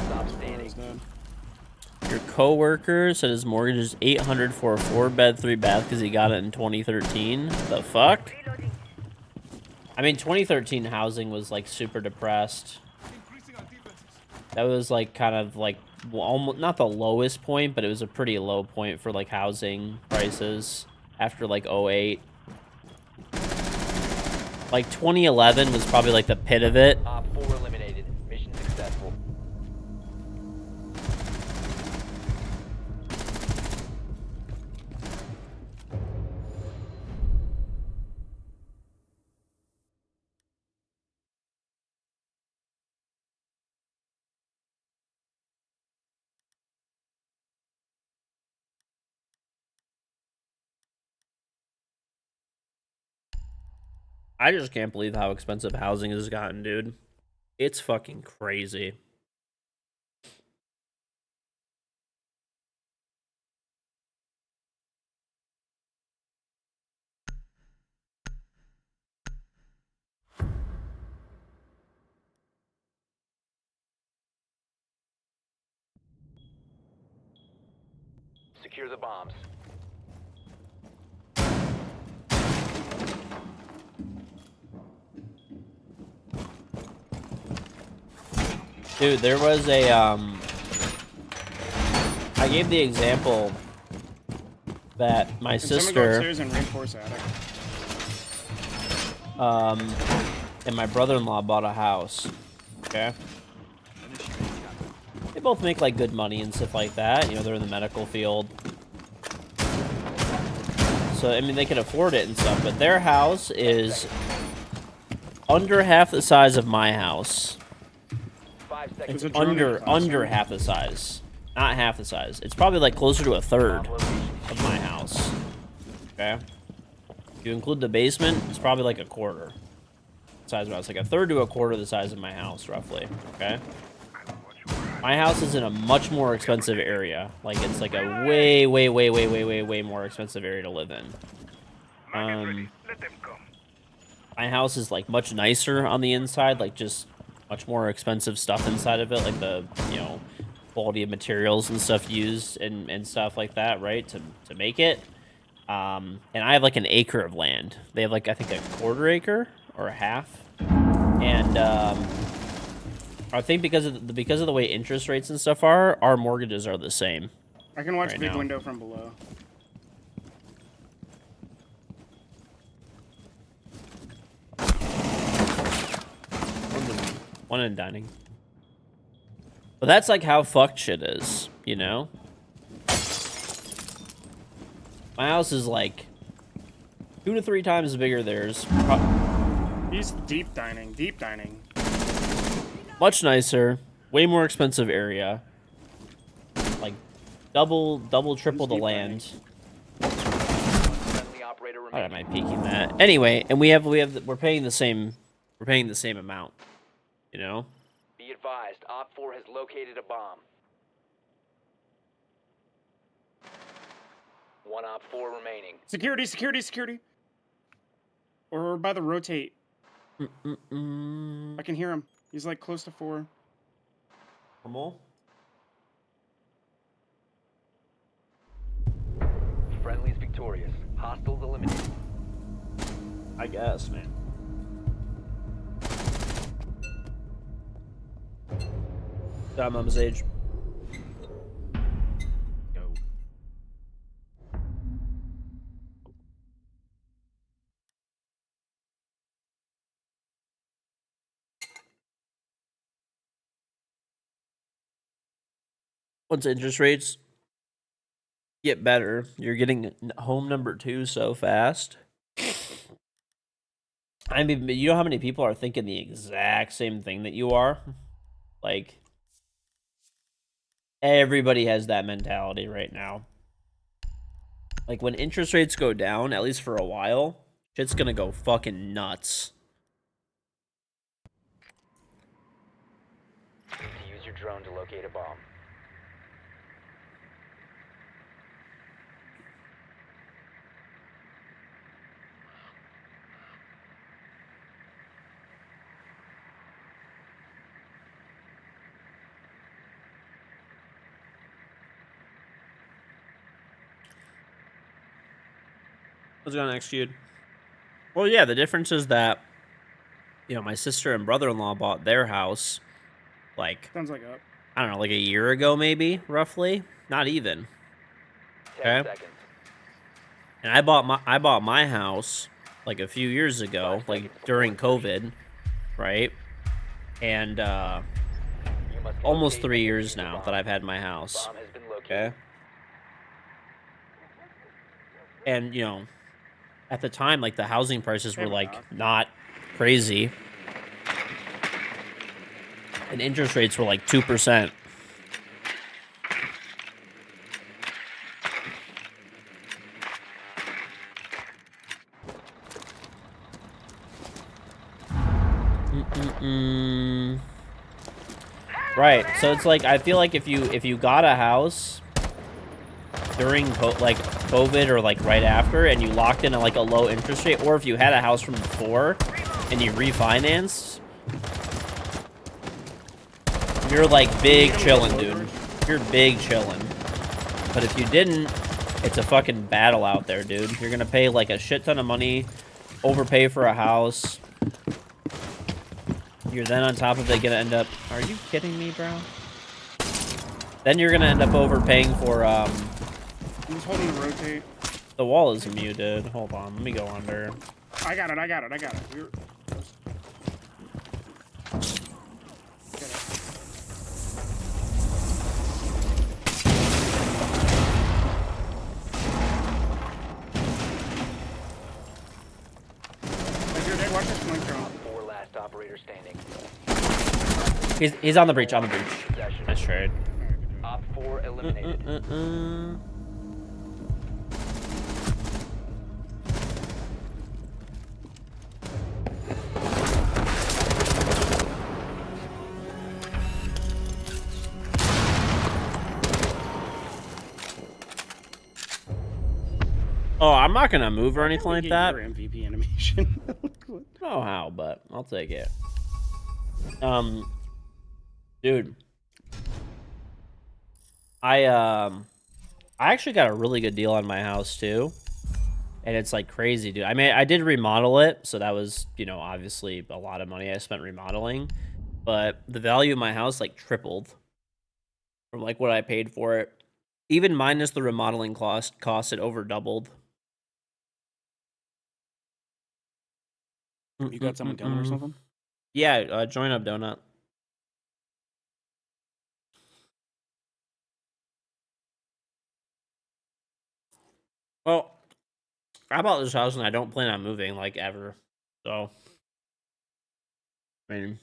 Stop standing. Flores dead. Your coworker said his mortgage is $800 for a 4-bed, 3-bath because he got it in 2013. The fuck? I mean, 2013 housing was like super depressed. That was like kind of like almost not the lowest point, but it was a pretty low point for like housing prices after like '08. Like 2011 was probably like the pit of it. Op 4 eliminated. Mission successful. I just can't believe how expensive housing has gotten, dude. It's fucking crazy. Secure the bombs. Dude, there was a I gave the example that my Can someone go sister upstairs and reinforce attic? and my brother-in-law bought a house. Okay. They both make like good money and stuff like that. You know, they're in the medical field. So, I mean, they can afford it and stuff, but their house is under half the size of my house. 5 seconds. It's There's a drone in the under classroom. half the size. Not half the size. It's probably like closer to a third Bomb location. of my house. Okay? If you include the basement, it's probably like a quarter size of my house. Like a third to a quarter the size of my house, roughly. Okay? My house is in a much more expensive area. Like, it's like a way more expensive area to live in. My house is, like, much nicer on the inside. Like, just much more expensive stuff inside of it. Like, the, you know, quality of materials and stuff used and stuff like that, right? To make it. And I have, like, an acre of land. They have, like, I think a quarter acre or a half. And, I think because of the way interest rates and stuff are, our mortgages are the same. I can watch Right big now. window from below. One in dining. But that's like how fucked shit is, you know? My house is like 2 to 3 times bigger theirs. He's deep dining. Deep dining. Much nicer, way more expensive area. Like double, triple the deep land. Friendly operator Why am remaining. I peeking that? Anyway, and we're paying the same amount, you know? Be advised, Op 4 has located a bomb. One Op 4 remaining. Security, security, security. Or by the rotate. I can hear him. He's like close to 4. Normal. Friendly's victorious. Hostiles eliminated. I guess, man. Got Mama's age. Go. Once interest rates get better, you're getting home number 2 so fast. I mean, you know how many people are thinking the exact same thing that you are? Like, everybody has that mentality right now. Like, when interest rates go down, at least for a while, shit's gonna go fucking nuts. Need to use your drone to locate a bomb. What's going on next, dude? Well, yeah, the difference is that, you know, my sister and brother-in-law bought their house, like, Sounds like up. I don't know, like a year ago, maybe, roughly. Not even. 10 Okay. seconds. And I bought my house like a few years ago, 5 like seconds before during insertion. COVID, right? And You must almost locate 3 and years defuse the now that bomb. I've had my house. Bomb has been located. Okay. And you know, at the time, like the housing prices were Damn it, like Doc. not crazy, and interest rates were like 2%. Right. So it's like I feel like if you got a house during like COVID or like right after, and you locked in at like a low interest rate, or if you had a house from before and you refinanced, you're like big chilling, dude. You're big chilling. But if you didn't, it's a fucking battle out there, dude. You're gonna pay like a shit ton of money, overpay for a house. You're then on top of it gonna end up. Are you kidding me, bro? Then you're gonna end up overpaying for I'm just holding to rotate. The wall is muted. Hold on, let me go under. I got it. We're... Get it. If you're dead, watch this flank drone. 4 last operator standing. He's on the breach. On the breach. Possession. Nice trade. Op 4 eliminated. Oh, I'm not gonna move or anything like Get that. your MVP animation. I don't know how, but I'll take it. Dude, I actually got a really good deal on my house too, and it's like crazy, dude. I mean, I did remodel it, so that was, you know, obviously a lot of money I spent remodeling, but the value of my house like tripled from like what I paid for it. Even minus the remodeling cost, it over doubled. You got someone coming or something? Yeah, join up, Donut. Well, I bought this house and I don't plan on moving like ever. So, I mean,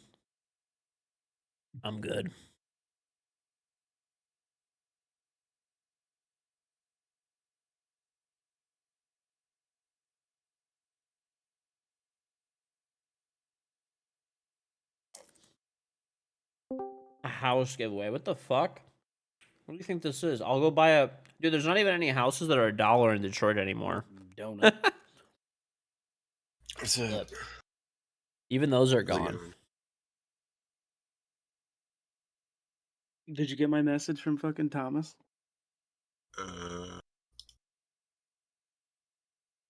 I'm good. A house giveaway. What the fuck? What do you think this is? I'll go buy a... Dude, there's not even any houses that are $1 in Detroit anymore. Donut. What's up? But even those are How's it gone. going? Did you get my message from fucking Thomas?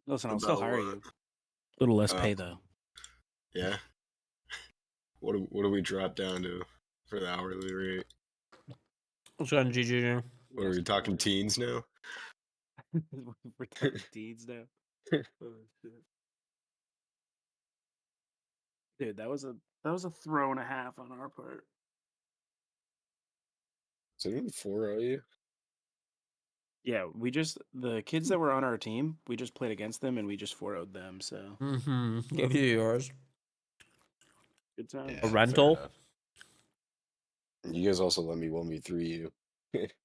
Listen, I'll still About hire what? you. A little less pay Oh. though. Yeah. What do we drop down to for the hourly rate? What's going on, GG? What are we talking teens now? We're talking teens now. Oh, shit. Dude, that was a throw and a half on our part. So you 4 you? Yeah, the kids that were on our team, we just played against them and we just 4-0'd them, so Mm-hmm. Give you yours. good times. A fair rental? enough. You guys also let me 1v3 you.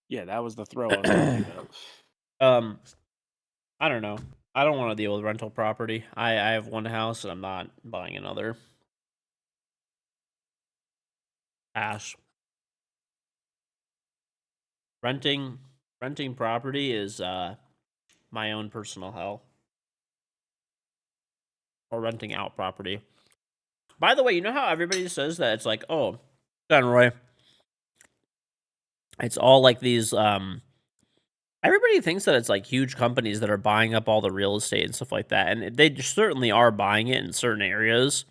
Yeah, that was the throw I was talking about. I don't know. I don't want to deal with rental property. I have one house and I'm not buying another. Ash. Renting property is my own personal hell. Or renting out property. By the way, you know how everybody says that it's like, oh, John Roy, it's all like these Everybody thinks that it's like huge companies that are buying up all the real estate and stuff like that, and they certainly are buying it in certain areas.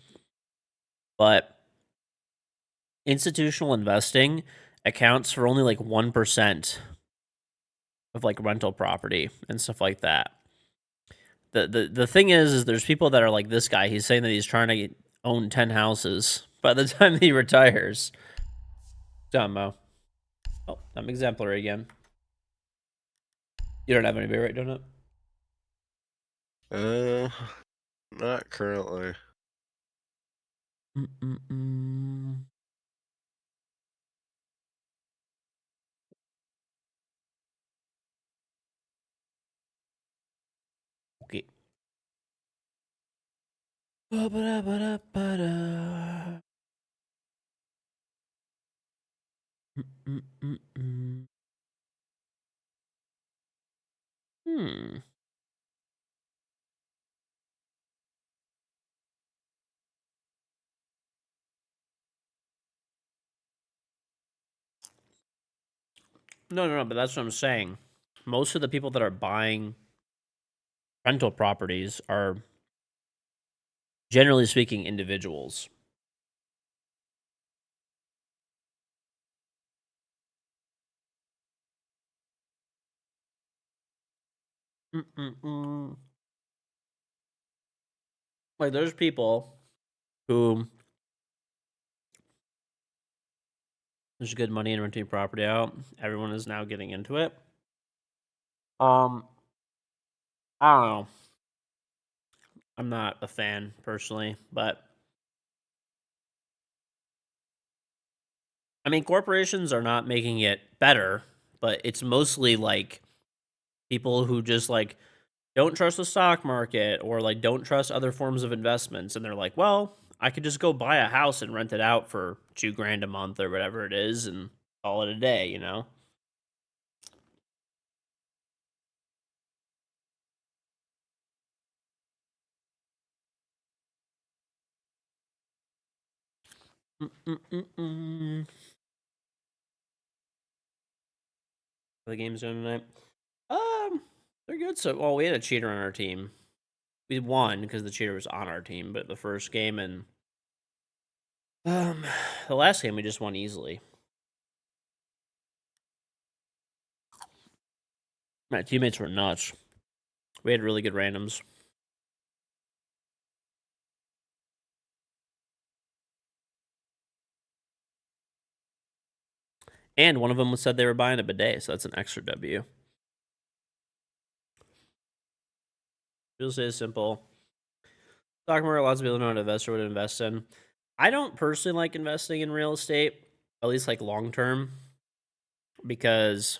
But institutional investing accounts for only like 1% of like rental property and stuff like that. The thing is there's people that are like this guy. He's saying that he's trying to own 10 houses by the time he retires. Dumbo. Oh, I'm exemplary again. You don't have any beer, right, Donut? Not currently. Okay. Ba-ba-da-ba-da-ba-da. Hmm. No, but that's what I'm saying. Most of the people that are buying rental properties are, generally speaking, individuals. Like, there's people who there's good money in renting property out. Everyone is now getting into it. I don't know. I'm not a fan personally, but I mean, corporations are not making it better, but it's mostly like people who just like don't trust the stock market or like don't trust other forms of investments, and they're like, well, I could just go buy a house and rent it out for $2,000 a month or whatever it is and call it a day, you know? The game's doing tonight. They're good. So, well, we had a cheater on our team. We won because the cheater was on our team, but the first game and the last game we just won easily. My teammates were nuts. We had really good randoms. And one of them said they were buying a bidet, so that's an extra W. Real estate is simple. Stock market, lots of people know how to invest or what to invest in. I don't personally like investing in real estate, at least like long term, because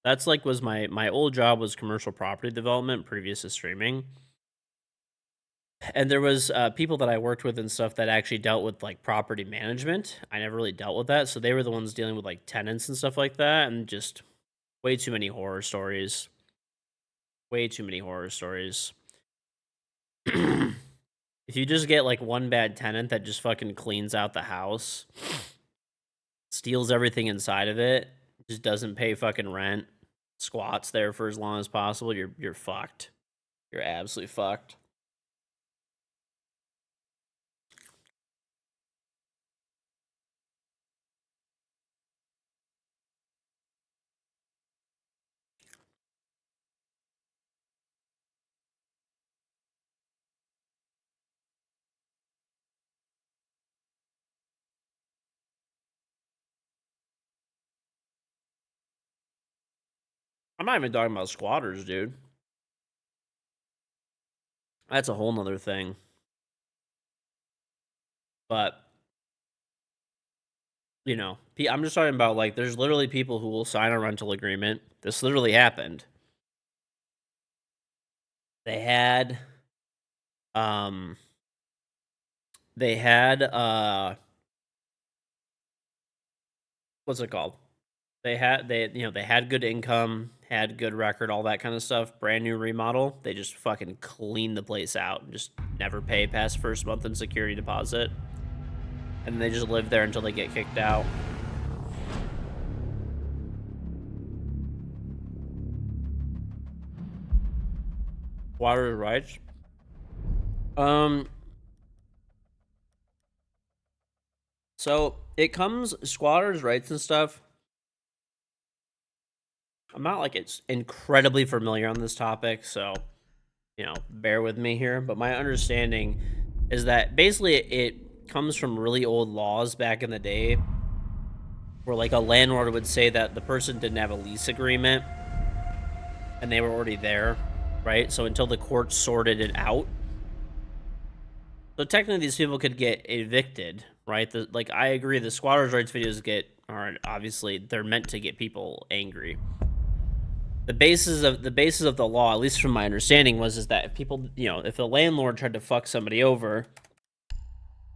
that's like was my old job was commercial property development previous to streaming. And there was people that I worked with and stuff that actually dealt with like property management. I never really dealt with that, so they were the ones dealing with like tenants and stuff like that, and just way too many horror stories. Way too many horror stories. If you just get like one bad tenant that just fucking cleans out the house, steals everything inside of it, just doesn't pay fucking rent, squats there for as long as possible, you're fucked. You're absolutely fucked. I'm not even talking about squatters, dude. That's a whole nother thing. But, you know, I'm just talking about like there's literally people who will sign a rental agreement. This literally happened. They had they had what's it called? They had good income, had good record, all that kind of stuff. Brand new remodel. They just fucking clean the place out and just never pay past first month in security deposit. And they just live there until they get kicked out. Squatters' rights. So it comes squatters' rights and stuff. I'm not like it's incredibly familiar on this topic, so bear with me here. But my understanding is that basically it comes from really old laws back in the day, where like a landlord would say that the person didn't have a lease agreement, and they were already there, right? So until the courts sorted it out. So technically, these people could get evicted, right? Like I agree, the squatters' rights videos are obviously they're meant to get people angry. The basis of the law, at least from my understanding, is that if people, if the landlord tried to fuck somebody over,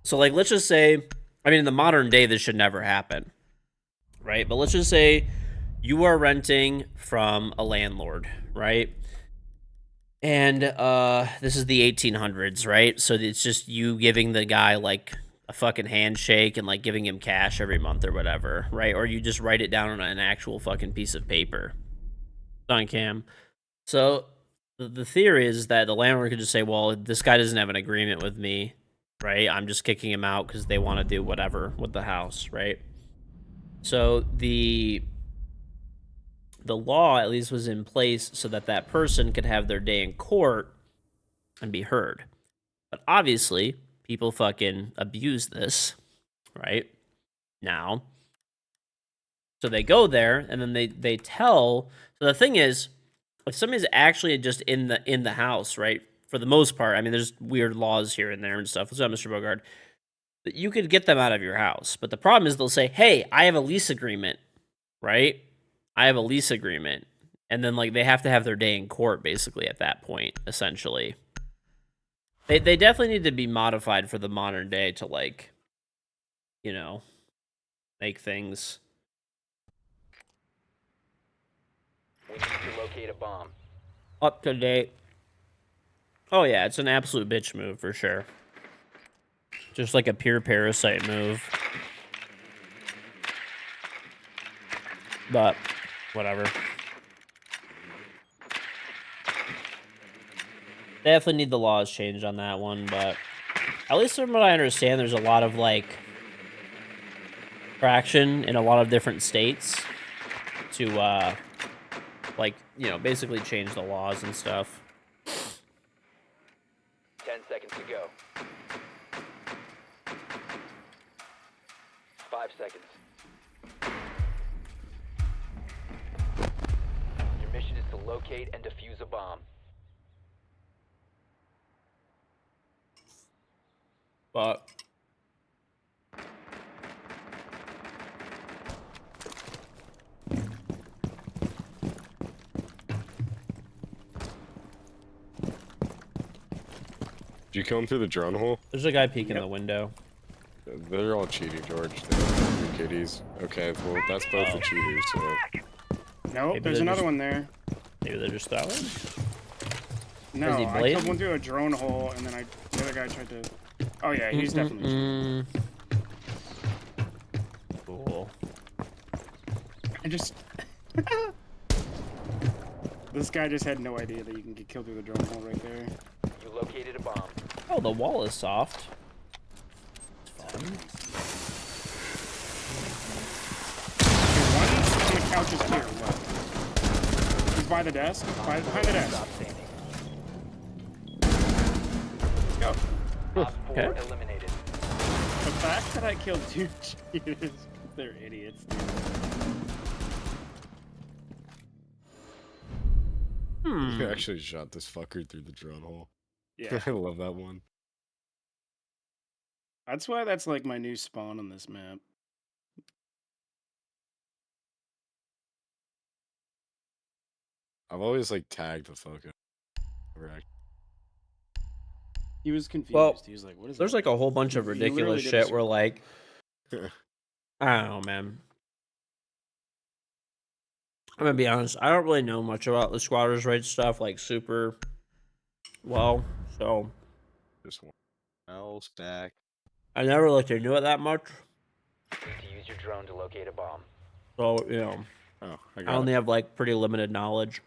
so like let's just say, I mean, in the modern day, this should never happen, right? But let's just say you are renting from a landlord, right? And this is the 1800s, right? So it's just you giving the guy like a fucking handshake and like giving him cash every month or whatever, right? Or you just write it down on an actual fucking piece of paper. On cam. So the theory is that the landlord could just say, well, this guy doesn't have an agreement with me, right? I'm just kicking him out because they want to do whatever with the house, right? So the law at least was in place so that that person could have their day in court and be heard. But obviously, people fucking abuse this, right? Now. So they go there and then they tell. So the thing is, if somebody's actually just in the house, right? For the most part, I mean, there's weird laws here and there and stuff. What's up, Mr. Bogard? You could get them out of your house, but the problem is they'll say, "Hey, I have a lease agreement, right? I have a lease agreement," and then like they have to have their day in court, basically at that point. Essentially, they definitely need to be modified for the modern day to like, make things. We need to locate a bomb. Up to date. Oh yeah, it's an absolute bitch move for sure. Just like a pure parasite move. But whatever. Definitely need the laws changed on that one, but at least from what I understand, there's a lot of like traction in a lot of different states to like, basically change the laws and stuff. 10 seconds to go. 5 seconds. Your mission is to locate and defuse a bomb. But Did you kill him through the drone hole? there's a guy peeking the window. They're all cheating, George. They're kitties. Okay, well, that's both the cheaters, so... Nope, Maybe there's they're another just- one there. Maybe they're just throwing. No, he I blade? killed one through a drone hole, and then the other guy tried to... Oh yeah, he's definitely cheating. Cool. I just... This guy just had no idea that you can get killed through the drone hole right there. You located a bomb. Oh, the wall is soft. It's fun. Okay, one's on the couches here, look. He's by the desk, behind the desk. Stop standing. Let's go. Op 4 Okay. eliminated. The fact that I killed two cheaters, they're idiots, dude. You actually shot this fucker through the drone hole. Yeah. I love that one. That's why that's like my new spawn on this map. I've always, like, tagged the fucker. He was confused. Well, he was like, what is There's that? like a whole bunch of He literally ridiculous did a shit where circle. like, I don't know, man. I'm gonna be honest. I don't really know much about the squatters' rights stuff like super well, so Just one. L stack. I never looked into it that much. Need to use your drone to locate a bomb. So Oh, I I got only it. have like pretty limited knowledge.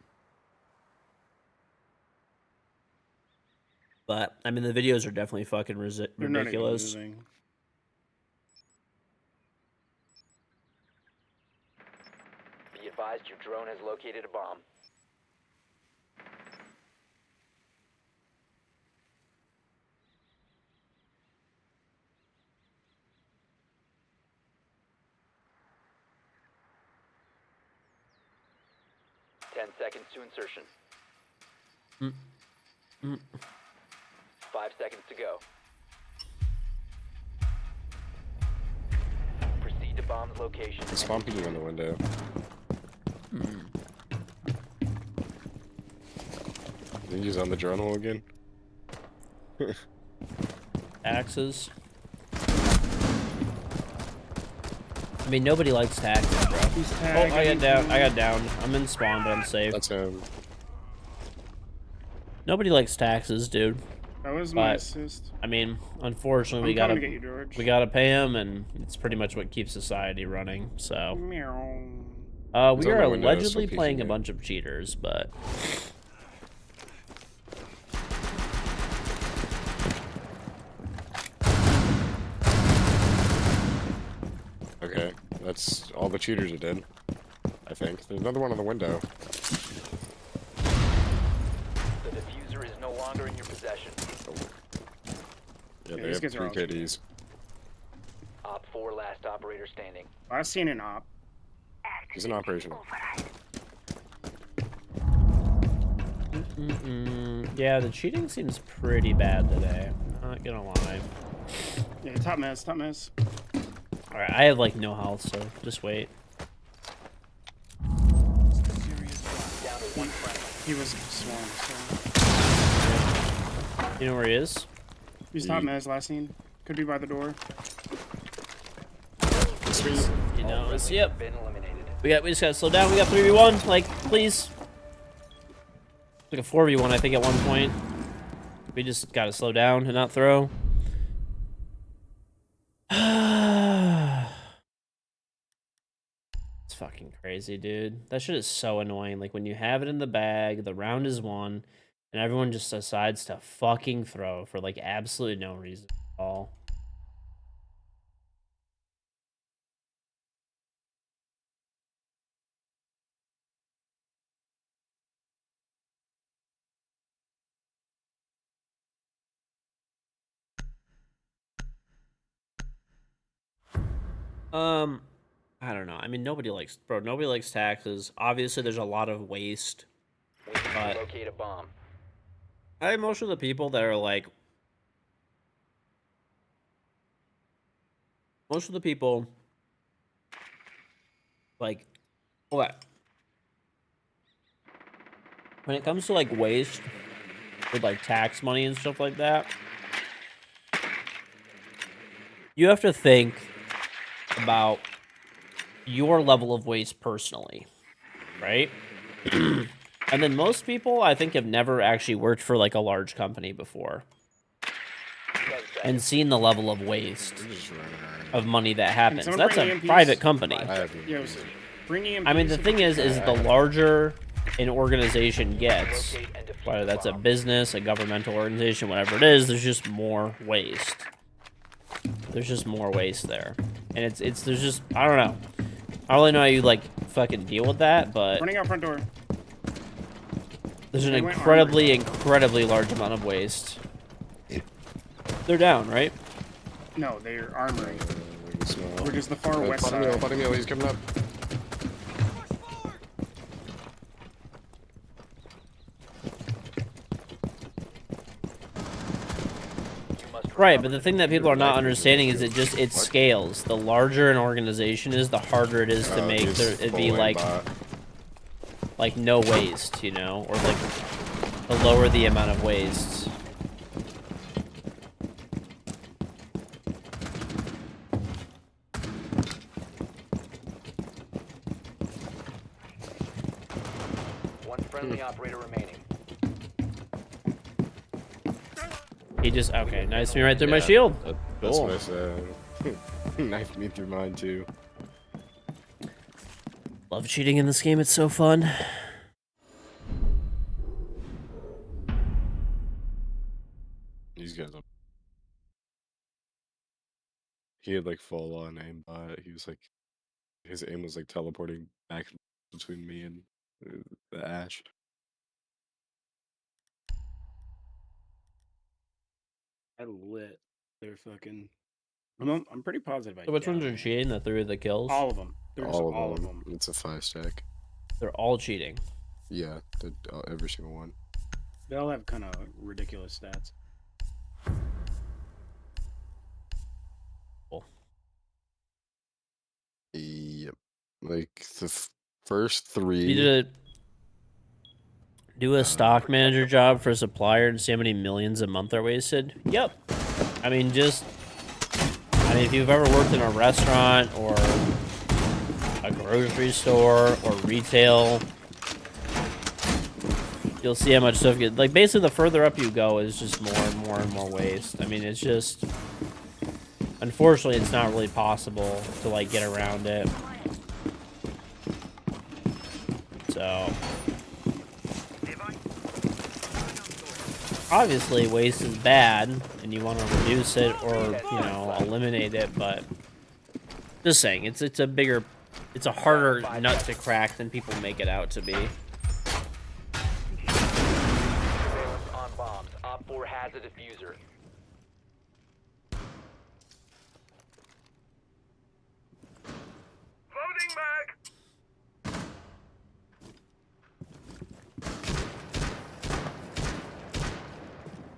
But I mean, the videos are definitely fucking They're not even ridiculous. moving. Be advised your drone has located a bomb. Ten seconds to insertion. Mm. Mm. 5 seconds to go. Proceed to bomb's location. It's bumping you in the window. Mm. I think he's on the drone hole again. Taxes. I mean, nobody likes taxes, bro. He's Oh, I tagging. got down. I got down. I'm in spawn, but I'm safe. That's him. Nobody likes taxes, dude. That was my But- assist. I mean, unfortunately, I'm coming to get you, George. we gotta pay him, and it's pretty much what keeps society running. So, Meow. we It's are on the window, allegedly so playing a peeking bunch of cheaters, but Okay, that's all the cheaters are dead. I think. There's another one on the window. The diffuser is no longer in your possession. Yeah, Yeah, they these have guys are 3 all KDs. Op 4 last operator standing. Last seen an op. He's in operation. yeah, the cheating seems pretty bad today. Not gonna lie. Yeah, top mess, top mess. All right, I have like no health, so just wait. Down to one friendly. He was swarmed, so. You know where he is? He's top mess, last seen. Could be by the door. Sweet. You know, Friendlies yep. have been eliminated. We just gotta slow down. We got 3v1. Like, please. Like a 4v1, I think, at one point. We just gotta slow down and not throw. It's fucking crazy, dude. That shit is so annoying. Like, when you have it in the bag, the round is won, and everyone just decides to fucking throw for, like, absolutely no reason at all. I don't know. I mean, nobody likes taxes. Obviously, there's a lot of waste. We need But- to locate a bomb. I think most of the people that are like, most of the people, like, what? When it comes to like waste with like tax money and stuff like that, you have to think about your level of waste personally, right? And then most people, I think, have never actually worked for like a large company before 10 seconds. and seen the level of waste We're just running around. of money that happens. someone That's bring a EMPs? private company. I have Yeah, it was bring EMPs. I mean, the thing is the larger an organization gets, Locate and defuse whether the that's a bomb. business, a governmental organization, whatever it is, there's just more waste. There's just more waste there, and it's there's just I don't know. I don't really know how you like fucking deal with that, but Running out front door. there's an They went incredibly large amount of waste. They're down, right? No, they're armoring. We can smell. Which is the far west Bottom side. mill, bottom mill, he's coming up. You must Right, recover but the the thing that people are not understanding is it scales. The larger an organization is, the harder it is to make He's there it be full like aimbot. no waste, you know, or like the lower the amount of waste. one friendly operator remaining. He just okay, knifes me right through my Yeah, shield. That's Cool. what I said. Knifed me through mine too. Love cheating in this game. It's so fun. These guys up. He had like full on aim bot. He was like, his aim was like teleporting back between me and the Ash. I lit their fucking. I'm pretty positive I So which ones are downed cheating? The 3 of the kills? all of them. They're just All of them. It's a 5-stack. They're all cheating. Yeah, every single one. They all have kind of ridiculous stats. Cool. Yep. Like the first 3. You did do a stock manager job for a supplier and see how many millions a month are wasted? Yep. I mean, if you've ever worked in a restaurant or a grocery store or retail, you'll see how much stuff gets. Like, basically, the further up you go is just more and more and more waste. I mean, it's just. Unfortunately, it's not really possible to, like, get around it. So. Obviously, waste is bad, and you want to reduce it or, eliminate it, but. Just saying, it's a harder nut to crack than people make it out to be. Surveillance on bombs. Op 4 has a diffuser. Loading mag.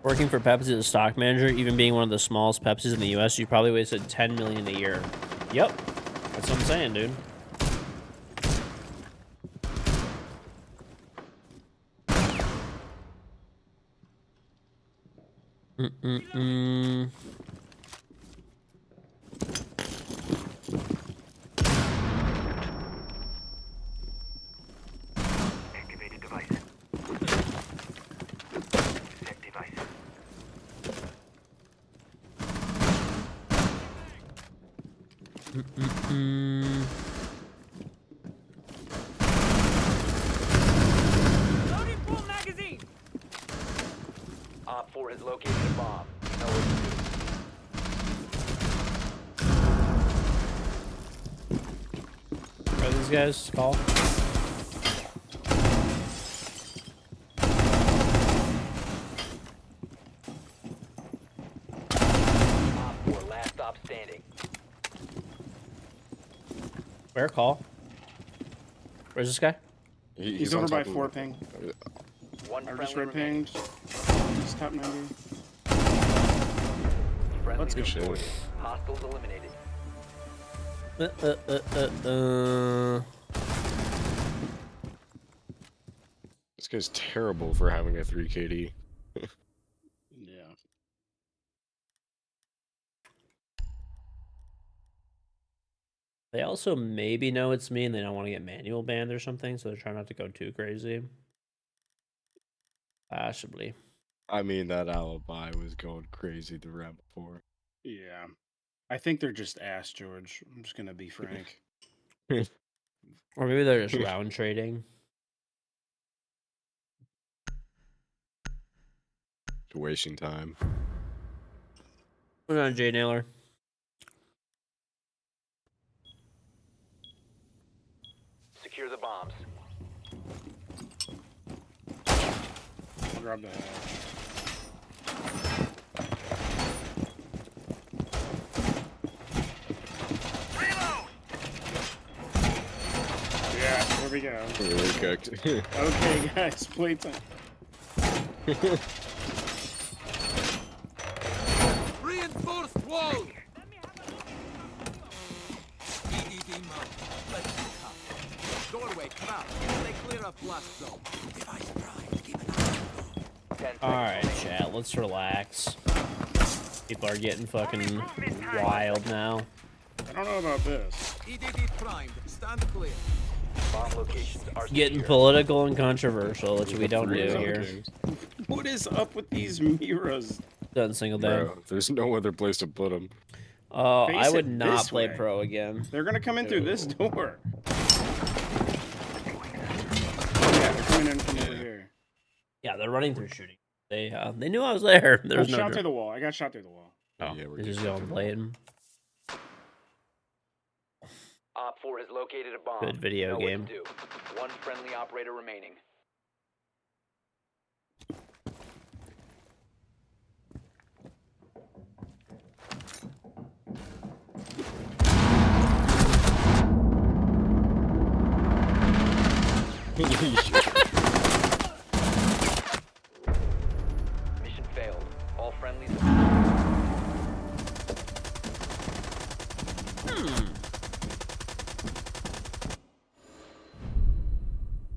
Working for Pepsi as a stock manager, even being one of the smallest Pepsis in the U.S., you probably wasted $10 million a year. Yep, that's what I'm saying, dude. Activated device. Set device. Loading full magazine. Op 4 has located a bomb. No one Are these guys call? Op 4 last stop standing. Where call? Where's this guy? He's on over by top of 4 it. ping. One I just friendly red remaining. pinged. He's top 90. Friendly Let's go. victorious. Hostiles eliminated. This guy's terrible for having a 3 KD. Yeah. They also maybe know it's me and they don't want to get manual banned or something, so they're trying not to go too crazy. Possibly. I mean, that alibi was going crazy the round before. Yeah. I think they're just ass, George. I'm just gonna be frank. Or maybe they're just round trading. Wasting time. What's on, Jay Naylor? Secure the bombs. I'll grab the hatch. Yeah, here we go. Really cooked. Okay, guys, playtime. Reinforced wall! EDD mode. Let's pick up. Doorway, crowd. Stay clear of blast zone. Device prime. Keep an eye on 10 seconds Alright, remaining. chat, let's relax. People are getting fucking wild now. I don't know about this. EDD primed. Stand clear. Bomb locations are Getting secure. political and controversial, which we don't do here. What is up with these mirrors? Done single day. Bro, there's no other place to put them. Oh, I Face would it not this play way. pro again. They're gonna come in through this door. Yeah, they're coming in from over here. Yeah, they're running through shooting. They knew I was there. There was no shot dr- through the wall. I got shot through the wall. Oh, Yeah, we're he's getting just shot going through the wall. blatant. Op 4 has located a bomb. Good video You know game. What to do. One friendly operator remaining. Mission failed. All friendlies.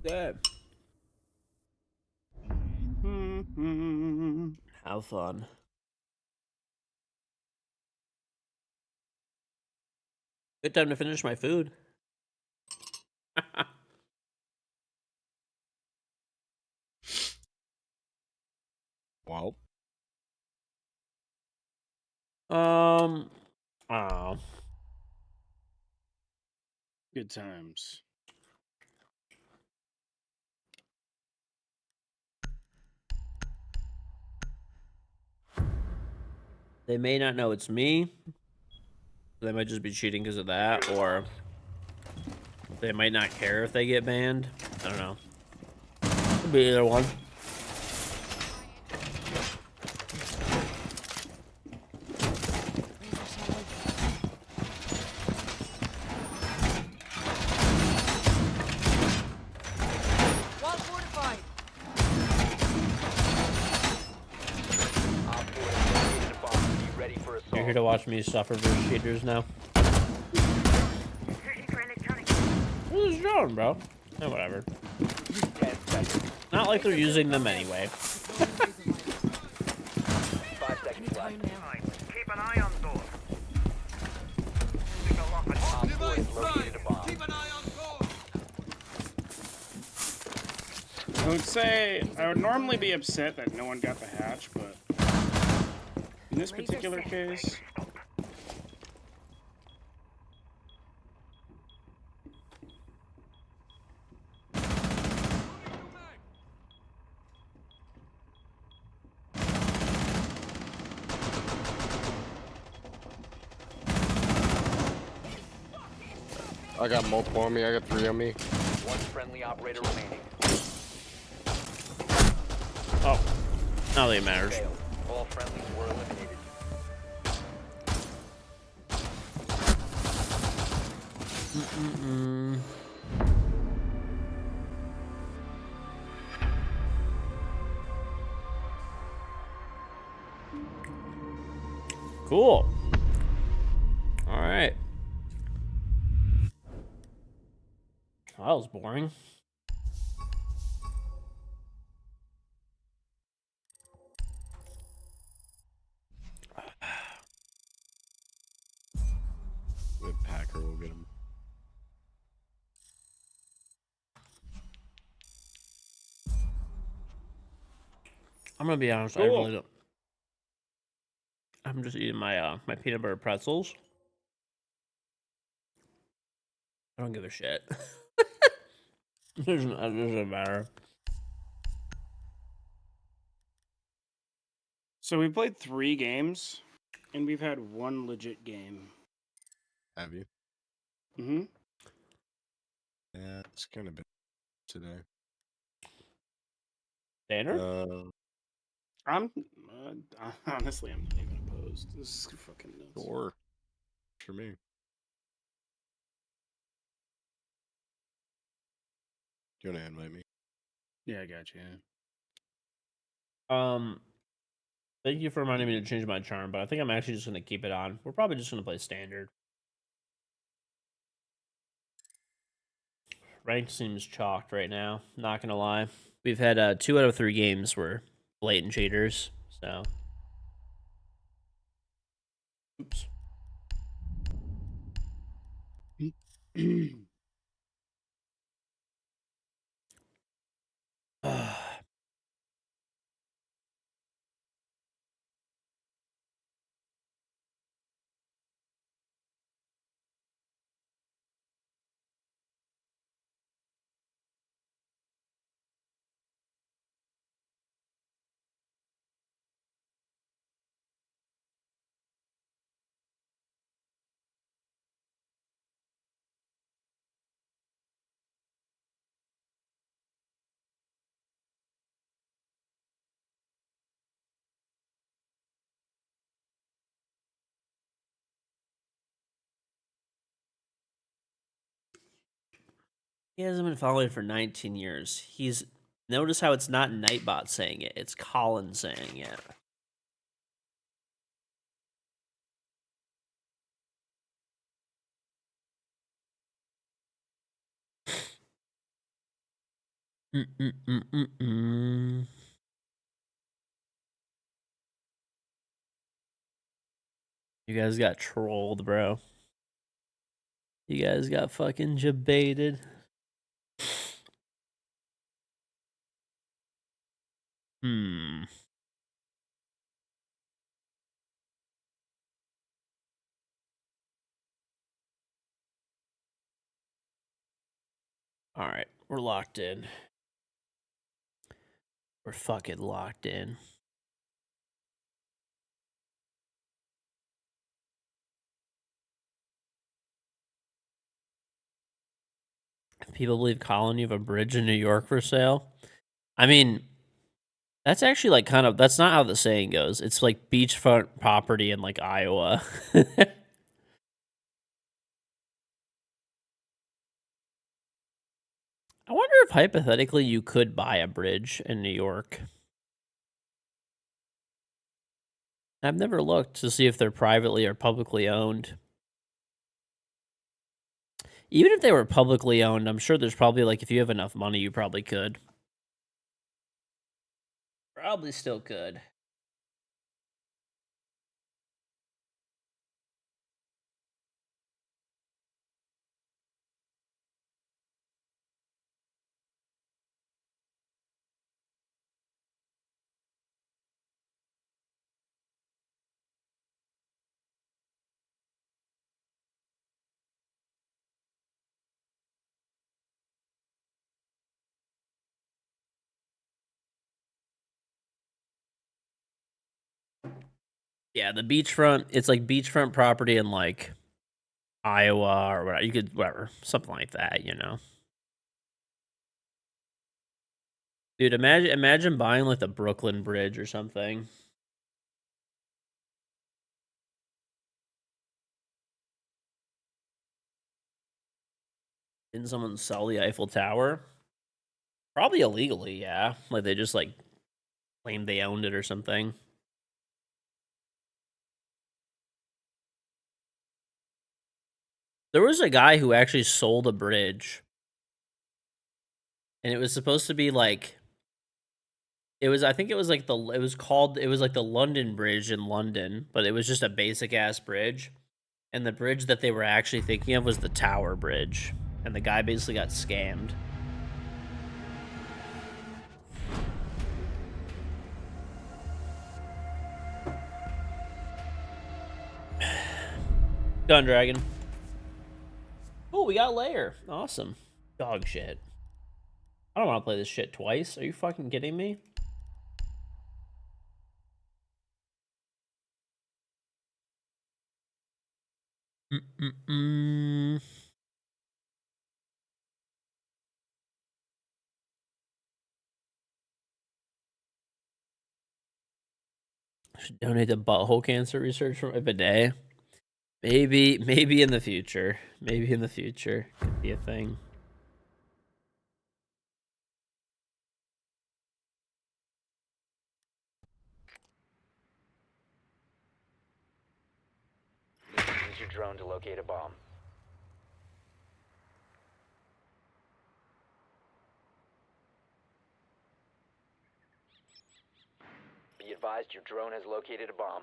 Good. Mm-hmm. How fun. Good time to finish my food. Wow. Oh. Good times. They may not know it's me. They might just be cheating because of that, or they might not care if they get banned. I don't know. Could be either one. Wall fortified. Op 4 has located a bomb. Be ready for assault. You're here to watch me suffer versus cheaters now. Who's this drone, bro? Eh, whatever. 10 seconds. Not like they're using them anyway. 5 seconds left. Time now. Keep an eye on door. Op 4 has located a bomb. Keep an eye on door. I would say I would normally be upset that no one got the hatch, but in this particular case, I got multiple on me. I got 3 on me. One friendly operator remaining. Oh, not that it matters. Failed. All friendlies were eliminated. Cool. All right. That was boring. The Packer will get him. I'm gonna be honest. I Cool. really don't. I'm just eating my my peanut butter pretzels. I don't give a shit. It doesn't matter. so we played 3 games, and we've had 1 legit game. Have you? Mm-hmm. Yeah, it's kind of been today. Standard? I'm honestly, I'm not even opposed. This is fucking nuts. Sure. For me. Do you want to invite me? Yeah, I got you. Thank you for reminding me to change my charm, but I think I'm actually just gonna keep it on. We're probably just gonna play standard. Rank seems chalked right now. Not gonna lie. We've had 2 out of 3 games were blatant cheaters. So, oops. He hasn't been following for 19 years. He's notice how it's not Nightbot saying it; it's Colin saying it. Mm-mm-mm-mm-mm. You guys got trolled, bro. You guys got fucking jebaited. Hmm. All right, we're locked in. We're fucking locked in. People believe Colin, you have a bridge in New York for sale. I mean, that's actually like kind of that's not how the saying goes. It's like beachfront property in like Iowa. I wonder if hypothetically you could buy a bridge in New York. I've never looked to see if they're privately or publicly owned. Even if they were publicly owned, I'm sure there's probably like if you have enough money, you probably could. Probably still could. Yeah, the beachfront, it's like beachfront property in like Iowa or whatever. You could whatever, something like that, you know. Dude, imagine buying like the Brooklyn Bridge or something. Didn't someone sell the Eiffel Tower? Probably illegally, yeah. Like they just like claimed they owned it or something. There was a guy who actually sold a bridge. And it was supposed to be like I think it was like it was like the London Bridge in London, but it was just a basic ass bridge. And the bridge that they were actually thinking of was the Tower Bridge. And the guy basically got scammed. Gun Dragon. Oh, we got Lair. Awesome. Dog shit. I don't want to play this shit twice. Are you fucking kidding me? Mm-mm-mm. I should donate to butthole cancer research from a bidet. Maybe in the future. Maybe in the future. Could be a thing. Use your drone to locate a bomb. Be advised your drone has located a bomb.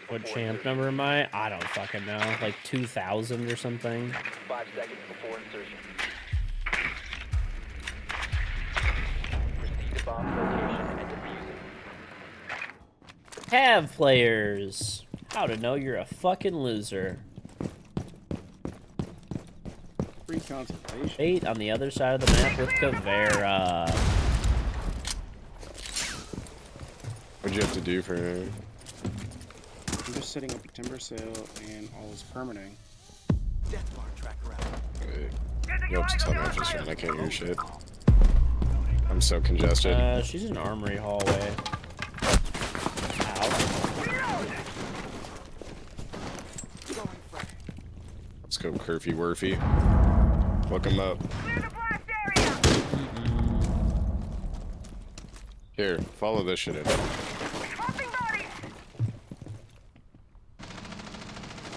What champ number am I? I don't fucking know. Like 2,000 or something. 5 seconds before insertion. Proceed to bomb location and defuse it. Have players. How to know you're a fucking loser. Free consultation. Fate on the other side of the map with Caveira. What'd you have to do for I'm just setting up a timber sale and all this permitting. Death bar tracker out. Wait. You'll have to tell me if it's fine. I can't hear shit. I'm so congested. She's in armory hallway. Ow. Let's go, Curfy Worfy. Look him up. Here, follow this shit in.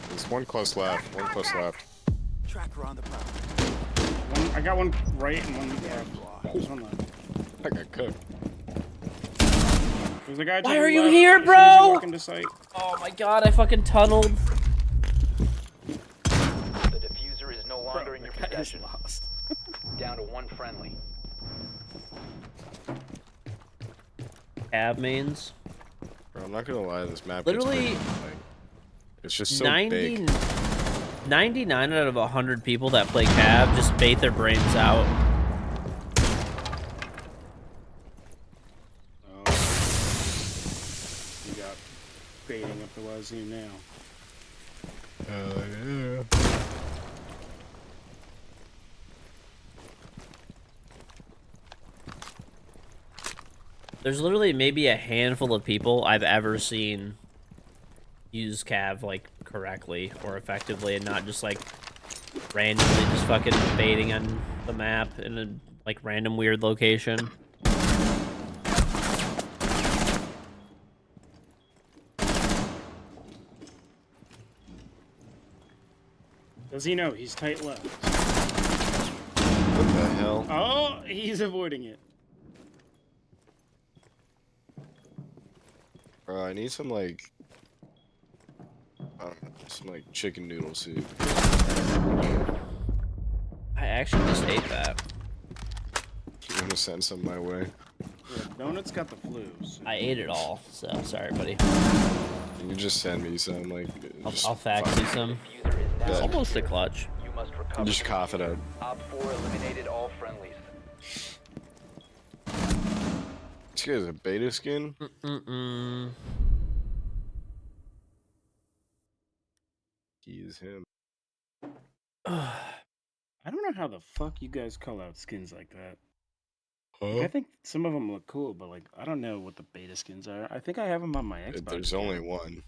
There's one close left. One close left. Tracker on the prowl. I got one right and one left. There's one left. I got cooked. There's a guy. to Why the are you left here, as soon as you bro? walk into sight. Oh my god, I fucking tunneled. The diffuser is no longer in your That guy's possession. lost. Down to one friendly. Cab mains. Bro, I'm not gonna lie, this map Literally, gets pretty, like, it's just so 90, big. 99 out of 100 people that play cab just bait their brains out. Oh. You got baiting up the wazoo now. Yeah. There's literally maybe a handful of people I've ever seen use cav like correctly or effectively and not just like randomly just fucking baiting on the map in a like random weird location. Does he know? He's tight left. What the hell? Oh, he's avoiding it. Bro, I need some like, I don't know, some like chicken noodle soup. I actually just ate that. You wanna send some my way? Yeah, Donut's got the flu. So. I ate it all, so sorry, buddy. You can just send me some, like, I'll fax you some. Diffuser is now It's Yeah. almost a clutch. You must recover. just cough it out. Op 4 eliminated all friendlies. This guy's a beta skin? Mm-mm. He is him. I don't know how the fuck you guys call out skins like that. Huh? Like, I think some of them look cool, but like I don't know what the beta skins are. I think I have them on my Xbox. There's account. only one.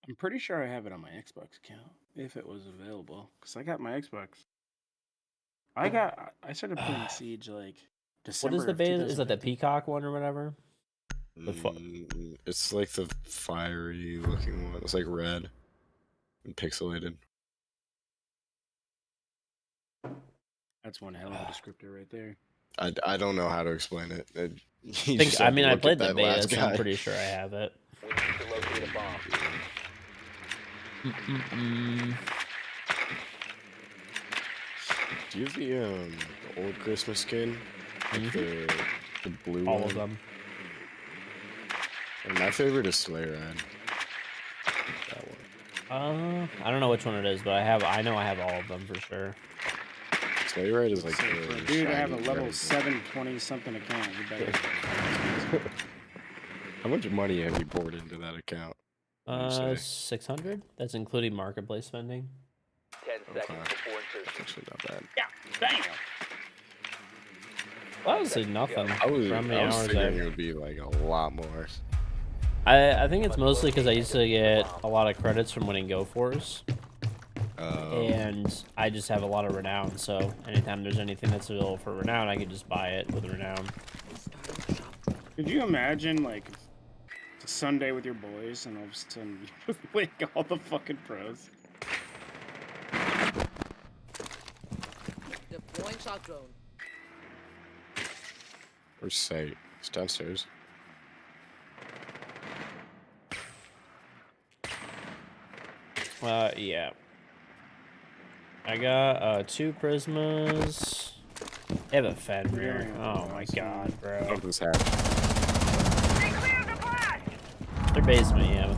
I'm pretty sure I have it on my Xbox account if it was available, because I got my Xbox. I started playing Siege like December. What is the of beta? Is that the 2015. peacock one or whatever? The fu- It's like the fiery looking one. It's like red and pixelated. That's one hell of a descriptor right there. I don't know how to explain it. You I think, just I have to mean, I look at played the that beta, last so I'm guy. pretty sure I have it. We need to locate a bomb. Mm-mm-mm. Do you have the old Christmas skin? Like the blue All one? of them. And my favorite is Slayer Ride. That one. I don't know which one it is, but I know I have all of them for sure. Slayer Ride is like So the for a dude to have a shiny level red. 720 something account, you better. How much money have you poured into that account? would you say? 600. That's including marketplace spending. 10 seconds Okay. before That's insertion. actually not bad. Bam! Well, honestly, nothing. I was, for how many I was hours figuring I've- it would be like a lot more. I think it's mostly because I used to get a lot of credits from winning Go Force, and I just have a lot of renown. So anytime there's anything that's available for renown, I can just buy it with renown. Could you imagine like it's a Sunday with your boys and all of a sudden you just like all the fucking pros? Deploying shock drone. Or say it's downstairs. Yeah. I got 2 Prismas. They have a Fenrir. Oh my god, bro. What this happened? Their basement, yeah.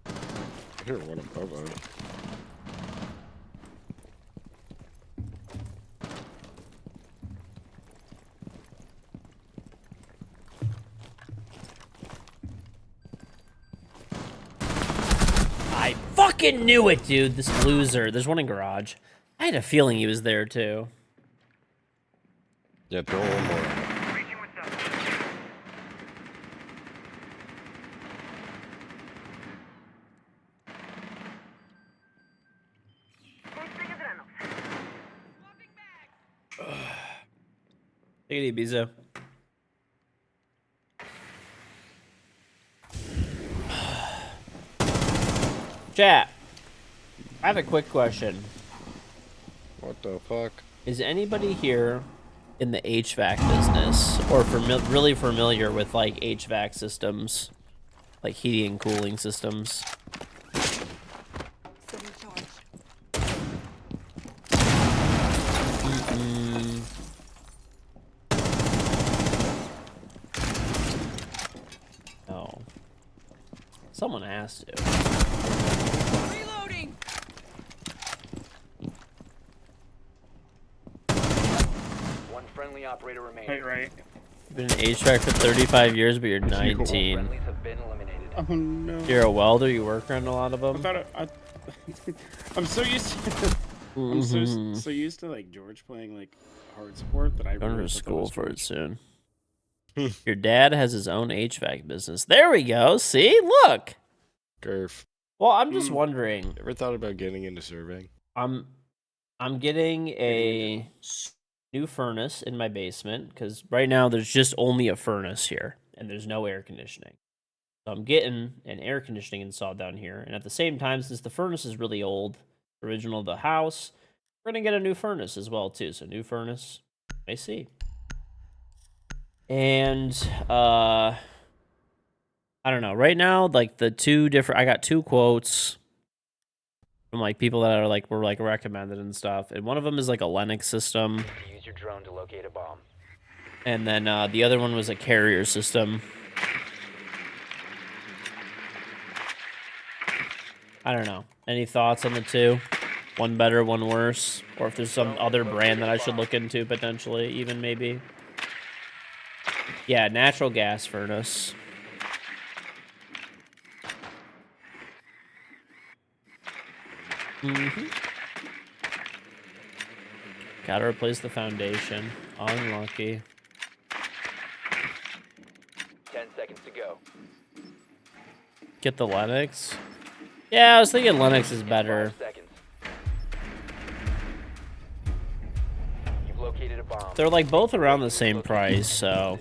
I hear one above us. fucking knew it, dude. This loser. There's one in garage. I had a feeling he was there, too. Yeah, throw one more. Take it easy, Bizo. Chat. I have a quick question. What the fuck? Is anybody here in the HVAC business or really familiar with like HVAC systems, like heating and cooling systems? No. Someone has to. Reloading. One friendly operator remaining. Wait, right. You've been in HVAC for 35 years, but you're 19. Friendlies have been eliminated. Oh no. You're a welder. You work around a lot of I them. thought I'm so used to. I'm so used to like George playing like hard support that I Going really to thought that school was for it George. soon. Your dad has his own HVAC business. There we go. See, look. Gerf. Well, I'm just wondering. Ever thought about getting into surveying? I'm getting a new furnace in my basement because right now there's just only a furnace here and there's no air conditioning. So I'm getting an air conditioning installed down here, and at the same time, since the furnace is really old, original to the house, we're gonna get a new furnace as well too. So new furnace, I see. And I don't know. Right now, like the two different, I got two quotes from like people that are like were like recommended and stuff, and one of them is like a Linux system, Use your drone to locate a bomb. and then the other one was a carrier system. I don't know. Any thoughts on the two? One better, one worse, or if there's some other brand that I should look into potentially, even maybe. Yeah, natural gas furnace. Gotta replace the foundation. Unlucky. 10 seconds to go. Get the Linux. Yeah, I was thinking Linux is better. 5 seconds. You've located a bomb. They're like both around the same price, so.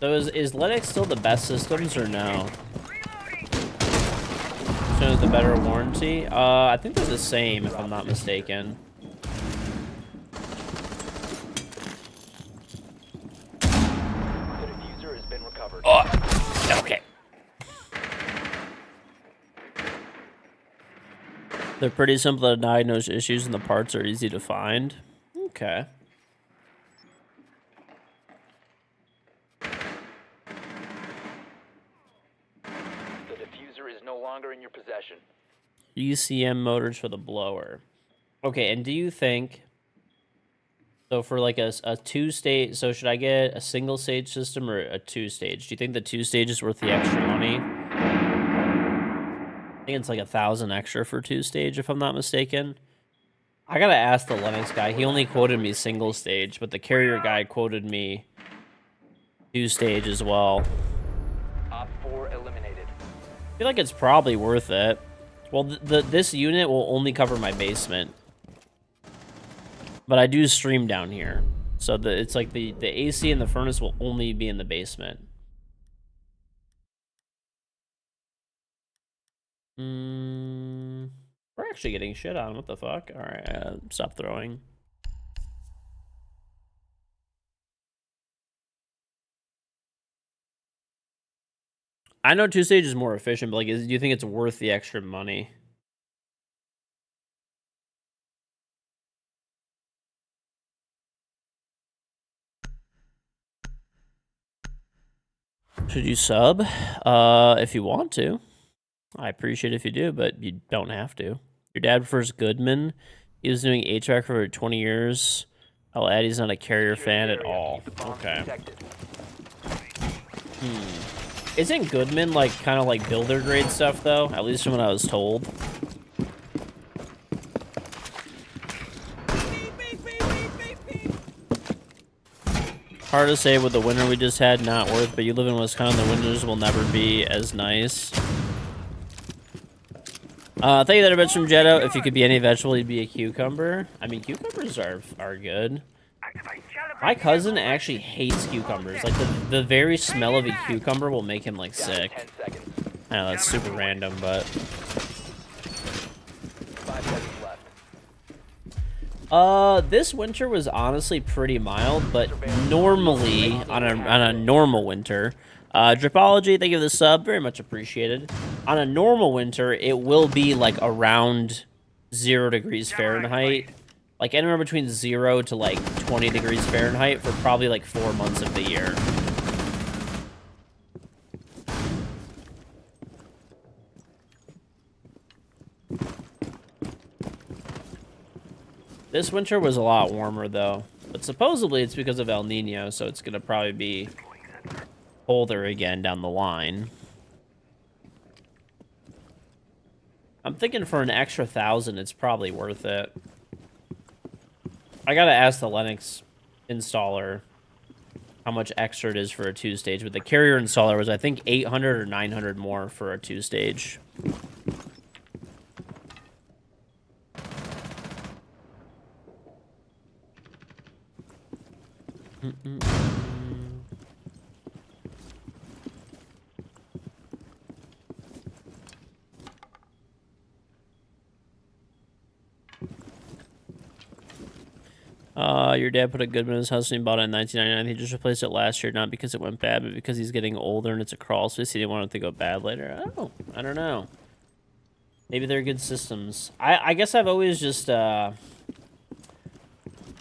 So is Linux still the best systems or no? So is the better warranty? I think they're the same if I'm not mistaken. The diffuser has been recovered. Oh, okay. They're pretty simple to diagnose issues and the parts are easy to find. Okay. The diffuser is no longer in your possession. ECM motors for the blower. Okay, and do you think... So for like a two-stage... So should I get a single-stage system or a two-stage? Do you think the two-stage is worth the extra money? I think it's like 1,000 extra for two-stage, if I'm not mistaken. I gotta ask the Linux guy. He only quoted me single-stage, but the carrier guy quoted me two-stage as well. Op 4 eliminated. I feel like it's probably worth it. Well, this unit will only cover my basement. But I do stream down here. So it's like the AC and the furnace will only be in the basement. We're actually getting shit on. What the fuck? Alright, stop throwing. I know two-stage is more efficient, but like, do you think it's worth the extra money? Should you sub? If you want to. I appreciate if you do, but you don't have to. Your dad prefers Goodman. He was doing HVAC for over 20 years. I'll add he's not a carrier Secure fan the at area. all. Keep the bombs Okay. protected. Isn't Goodman like kind of like builder grade stuff though? At least from what I was told. Hard to say with the winter we just had, not worth, but you live in Wisconsin, the winters will never be as nice. Thank you, that much from Jetto. If you could be any vegetable, you'd be a cucumber. I mean, cucumbers are good. My cousin actually hates cucumbers. Like, the very smell of a cucumber will make him, like, Down to sick. 10 seconds. I know, that's super random, but... 5 seconds left. This winter was honestly pretty mild, but normally, on a normal winter... Dripology, thank you for the sub, very much appreciated. On a normal winter, it will be, like, around 0 degrees Fahrenheit. Like, anywhere between 0 to, like, 20 degrees Fahrenheit for probably, like, 4 months of the year. This winter was a lot warmer, though. But supposedly it's because of El Nino, so it's going to probably be colder again down the line. I'm thinking for an extra 1,000, it's probably worth it. I gotta ask the Linux installer how much extra it is for a 2-stage, but the carrier installer was, I think, 800 or 900 more for a 2-stage. Your dad put a Goodman in his house and he bought it in 1999. He just replaced it last year, not because it went bad, but because he's getting older and it's a crawl space. He didn't want it to go bad later. Oh, I don't know. Maybe they're good systems. I guess I've always just, at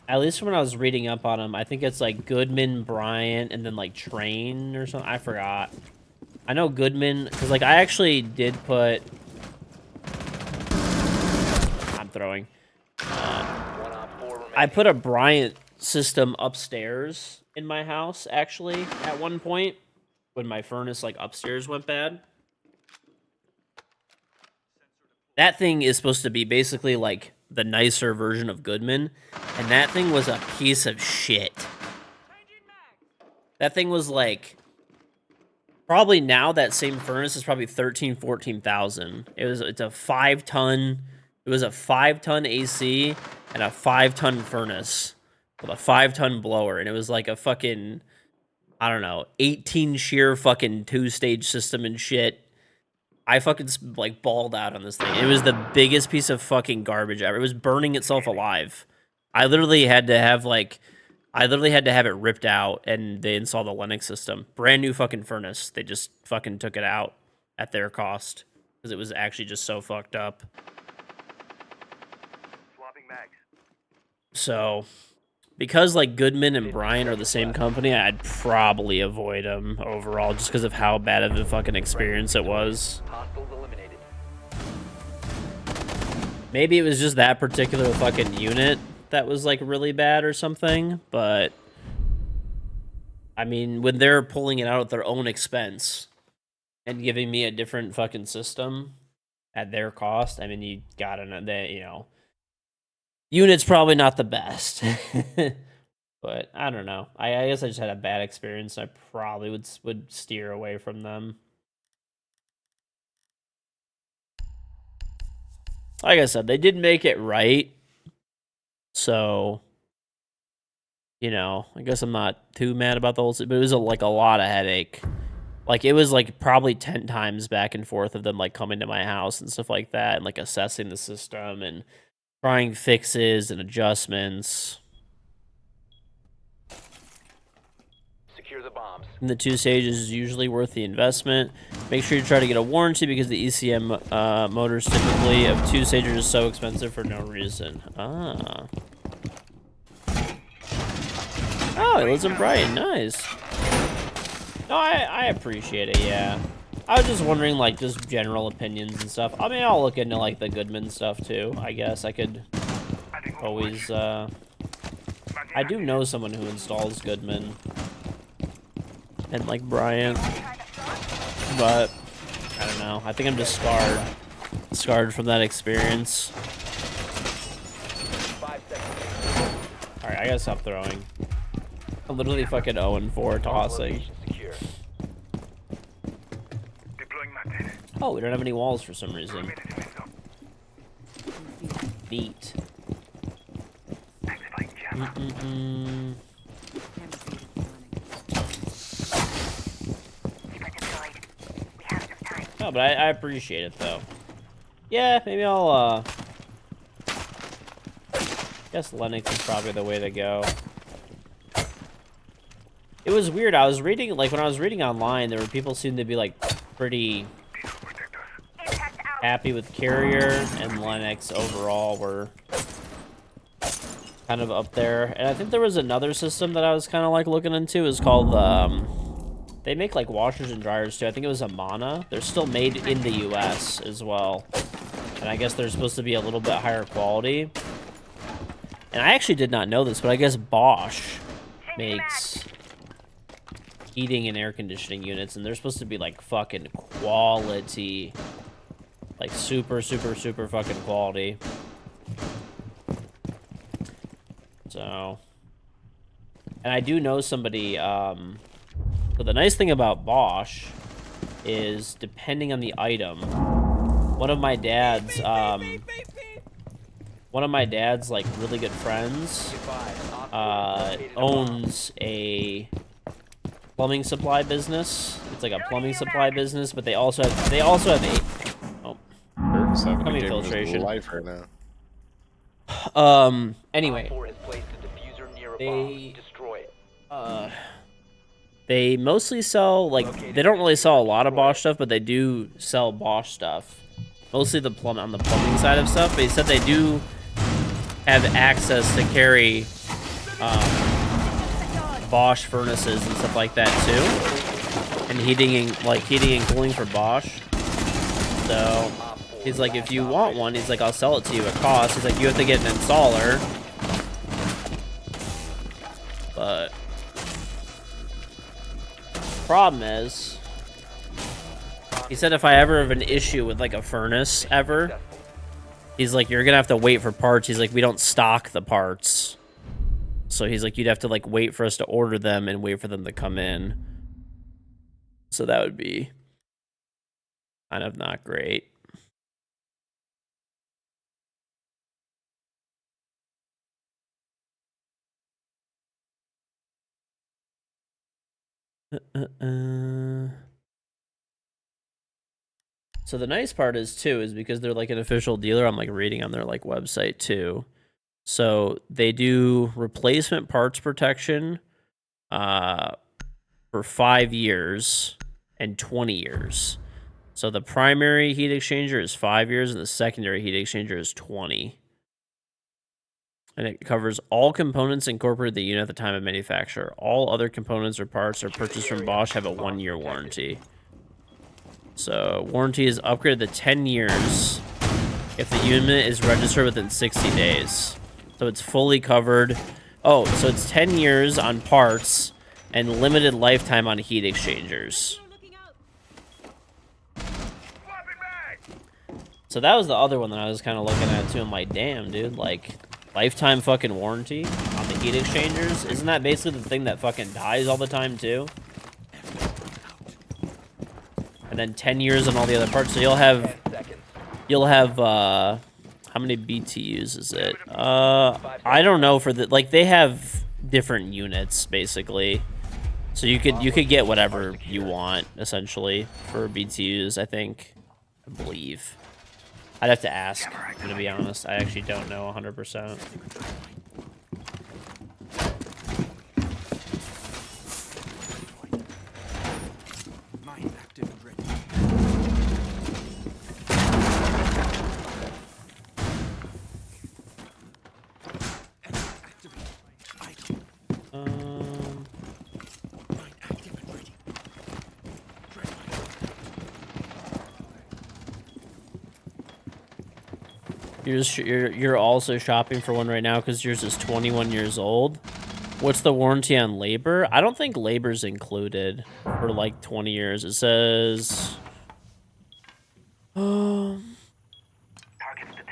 least when I was reading up on them, I think it's like Goodman, Bryant, and then like Train or something. I forgot. I know Goodman, because like I actually did put... I'm throwing. I put a Bryant system upstairs in my house, actually, at one point, when my furnace, like, upstairs went bad. That thing is supposed to be basically, like, the nicer version of Goodman, and that thing was a piece of shit. That thing was, like, probably now that same furnace is probably 13, 14,000. It's a 5-ton... It was a 5-ton AC and a 5-ton furnace with a 5-ton blower, and it was like a fucking, I don't know, 18 shear fucking 2-stage system and shit. I fucking like balled out on this thing. It was the biggest piece of fucking garbage ever. It was burning itself alive. I literally had to have it ripped out, and they installed the Linux system. Brand new fucking furnace. They just fucking took it out at their cost because it was actually just so fucked up. So, because like Goodman and Bryant are the same company, I'd probably avoid them overall just because of how bad of a fucking experience it was. Hostiles eliminated. Maybe it was just that particular fucking unit that was like really bad or something, but I mean, when they're pulling it out at their own expense and giving me a different fucking system at their cost, I mean, you gotta know that, you know. Unit's probably not the best, but I don't know. I guess I just had a bad experience. I probably would steer away from them. Like I said, they did make it right, so you know, I guess I'm not too mad about the whole. But it was like a lot of headache. Like it was like probably 10 times back and forth of them like coming to my house and stuff like that, and like assessing the system and trying fixes and adjustments. Secure the bombs. And the 2 stages is usually worth the investment. Make sure you try to get a warranty because the ECM motors typically of 2 stages are so expensive for no reason. Ah. Oh, it lives in Brighton. Nice. No, I appreciate it, yeah. I was just wondering, like, just general opinions and stuff. I mean, I'll look into, like, the Goodman stuff, too. I guess I could always, I do know someone who installs Goodman. And, like, Bryant. But, I don't know. I think I'm just scarred. Scarred from that experience. 5 seconds. Alright, I gotta stop throwing. I'm literally fucking 0-4 tossing. Location secure. Oh, we don't have any walls for some reason. Neat. No, but I appreciate it, though. Yeah, maybe I'll, guess Linux is probably the way to go. It was weird. I was reading, like, when I was reading online, there were people seemed to be, like, pretty happy with Carrier, and Linux overall were kind of up there. And I think there was another system that I was kind of, like, looking into. It was called, they make, like, washers and dryers, too. I think it was Amana. They're still made in the US as well. And I guess they're supposed to be a little bit higher quality. And I actually did not know this, but I guess Bosch makes heating and air conditioning units, and they're supposed to be, like, fucking quality. Like, super, super, super fucking quality. So. And I do know somebody, so the nice thing about Bosch is, depending on the item, one of my dad's, like, really good friends, owns a plumbing supply business. It's like a plumbing supply business, but they also have a, Eric's having a Plumbing game of his filtration. life right now. Anyway, 4 has placed a diffuser near a They- bomb. Destroy it. they mostly sell, like, they don't really sell a lot of Bosch stuff, but they do sell Bosch stuff. Mostly on the plumbing side of stuff, but he said they do have access to carry Bosch furnaces and stuff like that too, and heating and cooling for Bosch. So he's like, if you want one, he's like, I'll sell it to you at cost. He's like, you have to get an installer, but problem is, he said if I ever have an issue with, like, a furnace ever, he's like, you're gonna have to wait for parts. He's like, we don't stock the parts. So he's like, you'd have to, like, wait for us to order them and wait for them to come in. So that would be kind of not great. So the nice part is, too, is because they're, like, an official dealer, I'm, like, reading on their, like, website, too. So they do replacement parts protection for 5 years and 20 years. So the primary heat exchanger is 5 years, and the secondary heat exchanger is 20. And it covers all components incorporated in the unit at the time of manufacture. All other components or parts are purchased from Bosch have a 1-year warranty. So warranty is upgraded to 10 years if the unit is registered within 60 days. So it's fully covered. Oh, so it's 10 years on parts and limited lifetime on heat exchangers. So that was the other one that I was kind of looking at too. I'm like, damn, dude, like, lifetime fucking warranty on the heat exchangers? Isn't that basically the thing that fucking dies all the time too? And then 10 years on all the other parts. So you'll have, 10 seconds. how many BTUs is it? I don't know for the, like, they have different units basically. So you could get whatever you want essentially for BTUs, I believe. I'd have to ask, to be honest. I actually don't know 100%. Mine active and ready. Activate. Idle. Mine active and ready. Dread mine. You're also shopping for one right now because yours is 21 years old. What's the warranty on labor? I don't think labor's included for like 20 years. It says,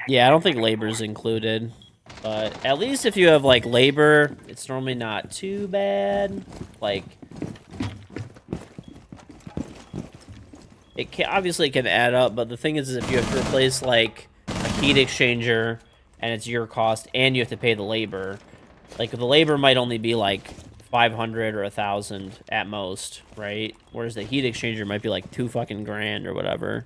yeah, I don't think labor's included. But at least if you have like labor, it's normally not too bad. Like, it can obviously it can add up, but the thing is if you have to replace like a heat exchanger and it's your cost and you have to pay the labor, like the labor might only be like 500 or 1,000 at most, right? Whereas the heat exchanger might be like $2 fucking grand or whatever.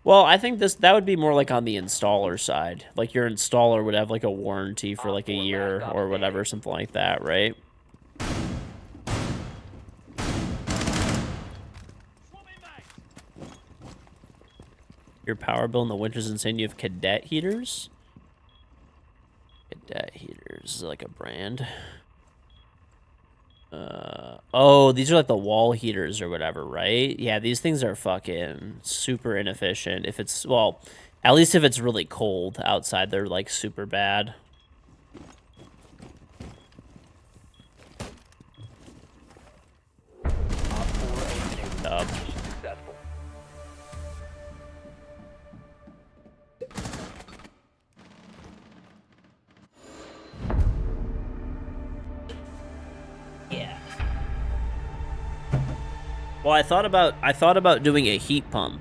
Well, I think that would be more like on the installer side. Like your installer would have like a warranty for like a year or whatever, something like that, right? Your power bill in the winter's insane. You have cadet heaters? Cadet heaters is like a brand. Oh, these are like the wall heaters or whatever, right? Yeah, these things are fucking super inefficient. If it's, well, at least if it's really cold outside, they're like super bad. Dub. Successful. Yeah. Well, I thought about doing a heat pump.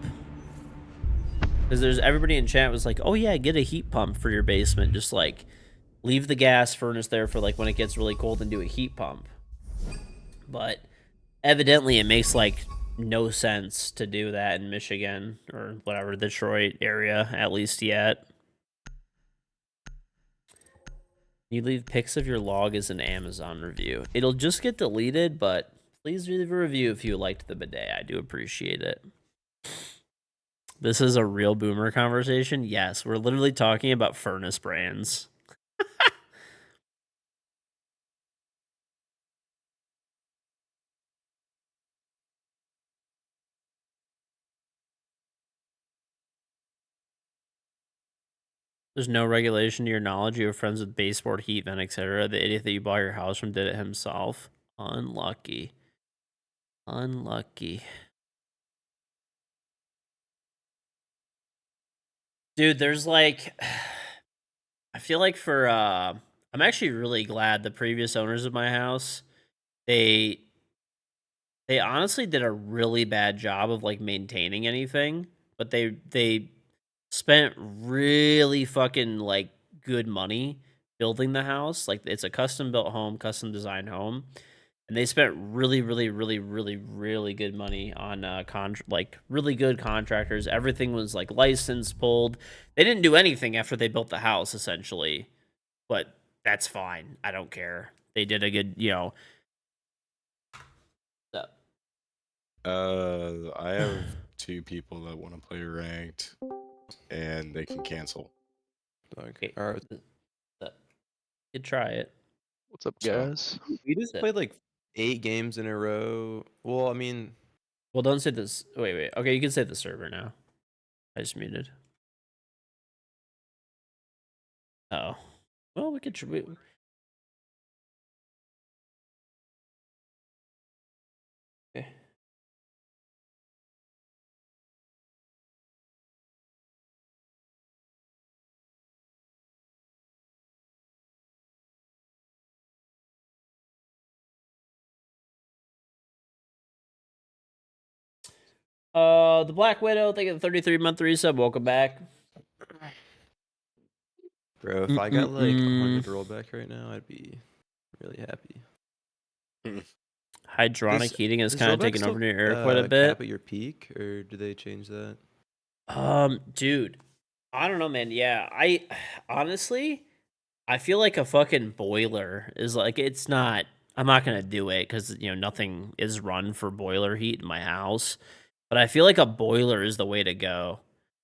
Because there's everybody in chat was like, "Oh yeah, get a heat pump for your basement. Just like leave the gas furnace there for like when it gets really cold and do a heat pump." But evidently it makes like no sense to do that in Michigan or whatever, Detroit area, at least yet. You leave pics of your log as an Amazon review. It'll just get deleted, but please leave a review if you liked the bidet. I do appreciate it. This is a real boomer conversation. Yes, we're literally talking about furnace brands. There's no regulation to your knowledge. You have friends with baseboard, heat vent, etc. The idiot that you bought your house from did it himself. Unlucky. Unlucky. Dude, there's like... I feel like for... I'm actually really glad the previous owners of my house, they honestly did a really bad job of like maintaining anything, but they spent really fucking like good money building the house. Like it's a custom built home, custom designed home, and they spent really good money on like really good contractors. Everything was like licensed, pulled. They didn't do anything after they built the house essentially, but that's fine. I don't care. They did a good, you know. I have 2 people that want to play ranked, and they can cancel. Okay. All right. You try it. What's up, So- guys? We just Yeah. played like 8 games in a row. Well, I mean, Well, don't say this. Wait. Okay, you can say the server now. I just muted. Oh. Well, we could. Okay. The Black Widow, thank you for the 33-month resub. Welcome back. bro, if I got like 100 rollback right now, I'd be really happy. Hydronic heating is Does kind of rollback taking still, over your air quite a bit. Cap at your peak, or do they change that? Dude, I don't know, man. Yeah, I honestly, I feel like a fucking boiler is like it's not. I'm not gonna do it because nothing is run for boiler heat in my house. But I feel like a boiler is the way to go.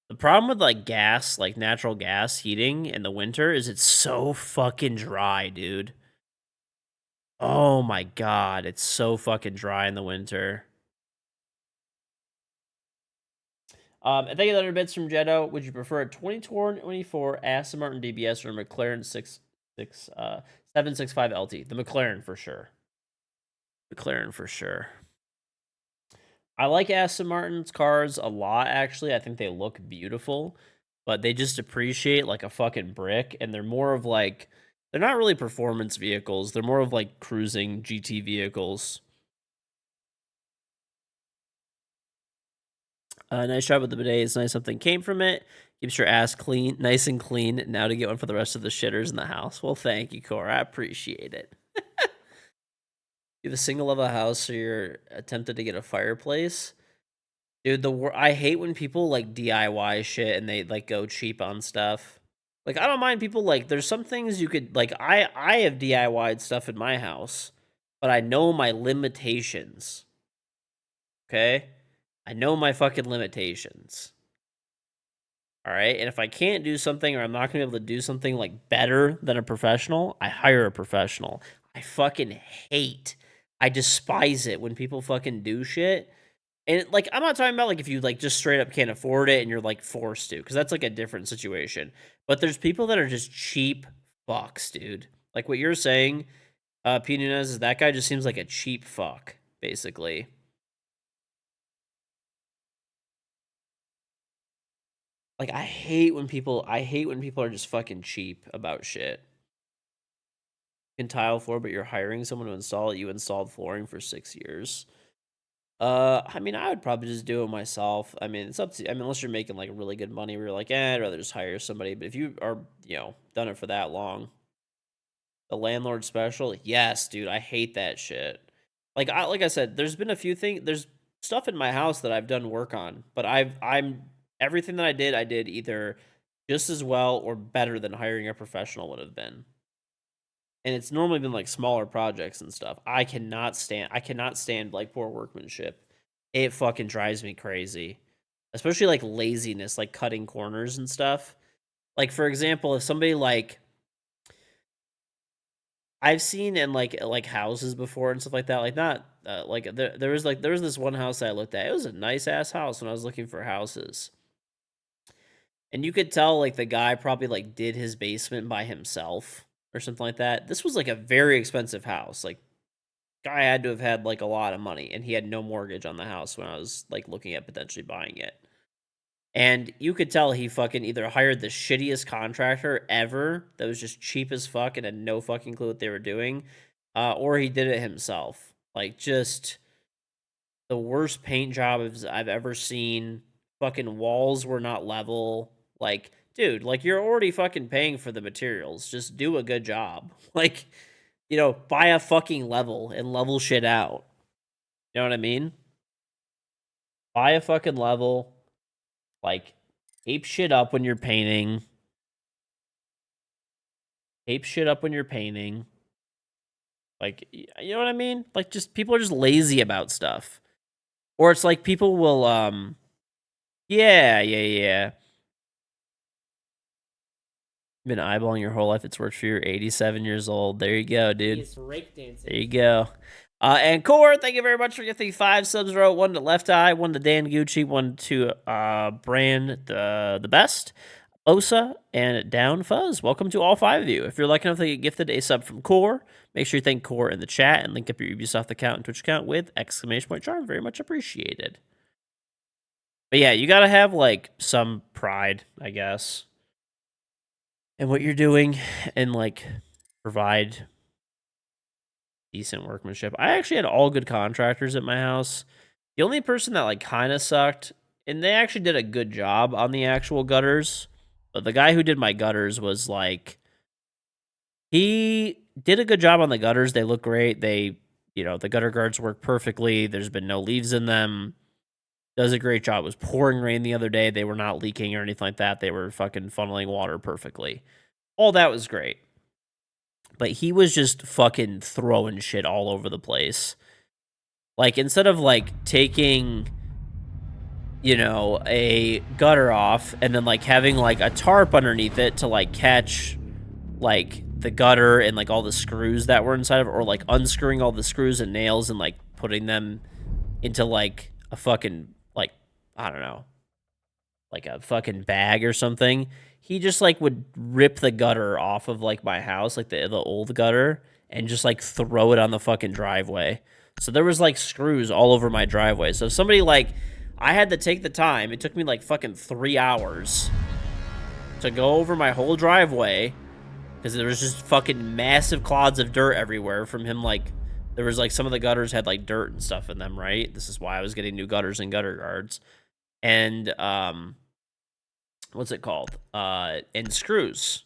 The problem with like gas, like natural gas heating in the winter is it's so fucking dry, dude. Oh my god, it's so fucking dry in the winter. And thank you, 100 bits from Jetto. Would you prefer a 2024 Aston Martin DBS or a McLaren 765 LT? The McLaren for sure. McLaren for sure. I like Aston Martin's cars a lot, actually. I think they look beautiful, but they just appreciate like a fucking brick, and they're more of like, they're not really performance vehicles. They're more of like cruising GT vehicles. Nice job with the bidet. It's nice something came from it. Keeps your ass clean, nice and clean. Now to get one for the rest of the shitters in the house. Well, thank you, Cora. I appreciate it. You have a single level house, so you're attempted to get a fireplace. Dude, I hate when people like DIY shit and they like go cheap on stuff. Like, I don't mind people, like, there's some things you could, like, I have DIY'd stuff in my house, but I know my limitations. Okay? I know my fucking limitations. All right? And if I can't do something, or I'm not going to be able to do something like better than a professional, I hire a professional. I fucking hate, I despise it when people fucking do shit. And like, I'm not talking about like if you like just straight up can't afford it and you're like forced to, because that's like a different situation. But there's people that are just cheap fucks, dude. Like what you're saying, P. Nunez, is that guy just seems like a cheap fuck, basically. Like, I hate when people are just fucking cheap about shit. You can tile floor, but you're hiring someone to install it. You installed flooring for 6 years. I mean, I would probably just do it myself. I mean, it's up to, I mean, unless you're making like really good money where you're like, I'd rather just hire somebody. But if you are, done it for that long, the landlord special, yes, dude, I hate that shit. Like I said, there's been a few things, there's stuff in my house that I've done work on, but everything that I did either just as well or better than hiring a professional would have been. And it's normally been like smaller projects and stuff. I cannot stand like poor workmanship. It fucking drives me crazy. Especially like laziness, like cutting corners and stuff. Like for example, if somebody like I've seen in like houses before and stuff like that, like not like there was this one house that I looked at. It was a nice ass house when I was looking for houses. And you could tell like the guy probably like did his basement by himself or something like that. This was like a very expensive house. Like, guy had to have had like a lot of money, and he had no mortgage on the house when I was like looking at potentially buying it. And you could tell he fucking either hired the shittiest contractor ever that was just cheap as fuck and had no fucking clue what they were doing, or he did it himself. Like, just the worst paint jobs I've ever seen. Fucking walls were not level. Like, dude, like you're already fucking paying for the materials. Just do a good job. Like, buy a fucking level and level shit out. You know what I mean? Buy a fucking level. Like, ape shit up when you're painting. Ape shit up when you're painting. Like, you know what I mean? Like, just people are just lazy about stuff. Or it's like people will, yeah. Been eyeballing your whole life. It's worked for you. 87 years old. There you go, dude. He's breakdancing. There you go. And Core, thank you very much for getting 5 subs in a row. 1 to Left Eye, 1 to Dan Gucci, 1 to Brand the Best, Osa, and Down Fuzz. Welcome to all 5 of you. If you're lucky enough to get gifted a sub from Core, make sure you thank Core in the chat and link up your Ubisoft account and Twitch account with !charm. Very much appreciated. But yeah, you gotta have like some pride, I guess, in what you're doing, and like provide decent workmanship. I actually had all good contractors at my house. The only person that like kind of sucked, and they actually did a good job on the actual gutters, but the guy who did my gutters was like, he did a good job on the gutters. They look great. They, the gutter guards work perfectly. There's been no leaves in them. Does a great job. It was pouring rain the other day. They were not leaking or anything like that. They were fucking funneling water perfectly. All that was great. But he was just fucking throwing shit all over the place. Like, instead of, like, taking, a gutter off and then, like, having, like, a tarp underneath it to, like, catch, like, the gutter and, like, all the screws that were inside of it, or, like, unscrewing all the screws and nails and, like, putting them into, like, a fucking, like, I don't know, like a fucking bag or something. He just like would rip the gutter off of like my house, like the old gutter, and just like throw it on the fucking driveway. So there was like screws all over my driveway. So if somebody like, I had to take the time. It took me like fucking 3 hours to go over my whole driveway because there was just fucking massive clods of dirt everywhere from him. Like there was like some of the gutters had like dirt and stuff in them, right? This is why I was getting new gutters and gutter guards. And what's it called? And screws.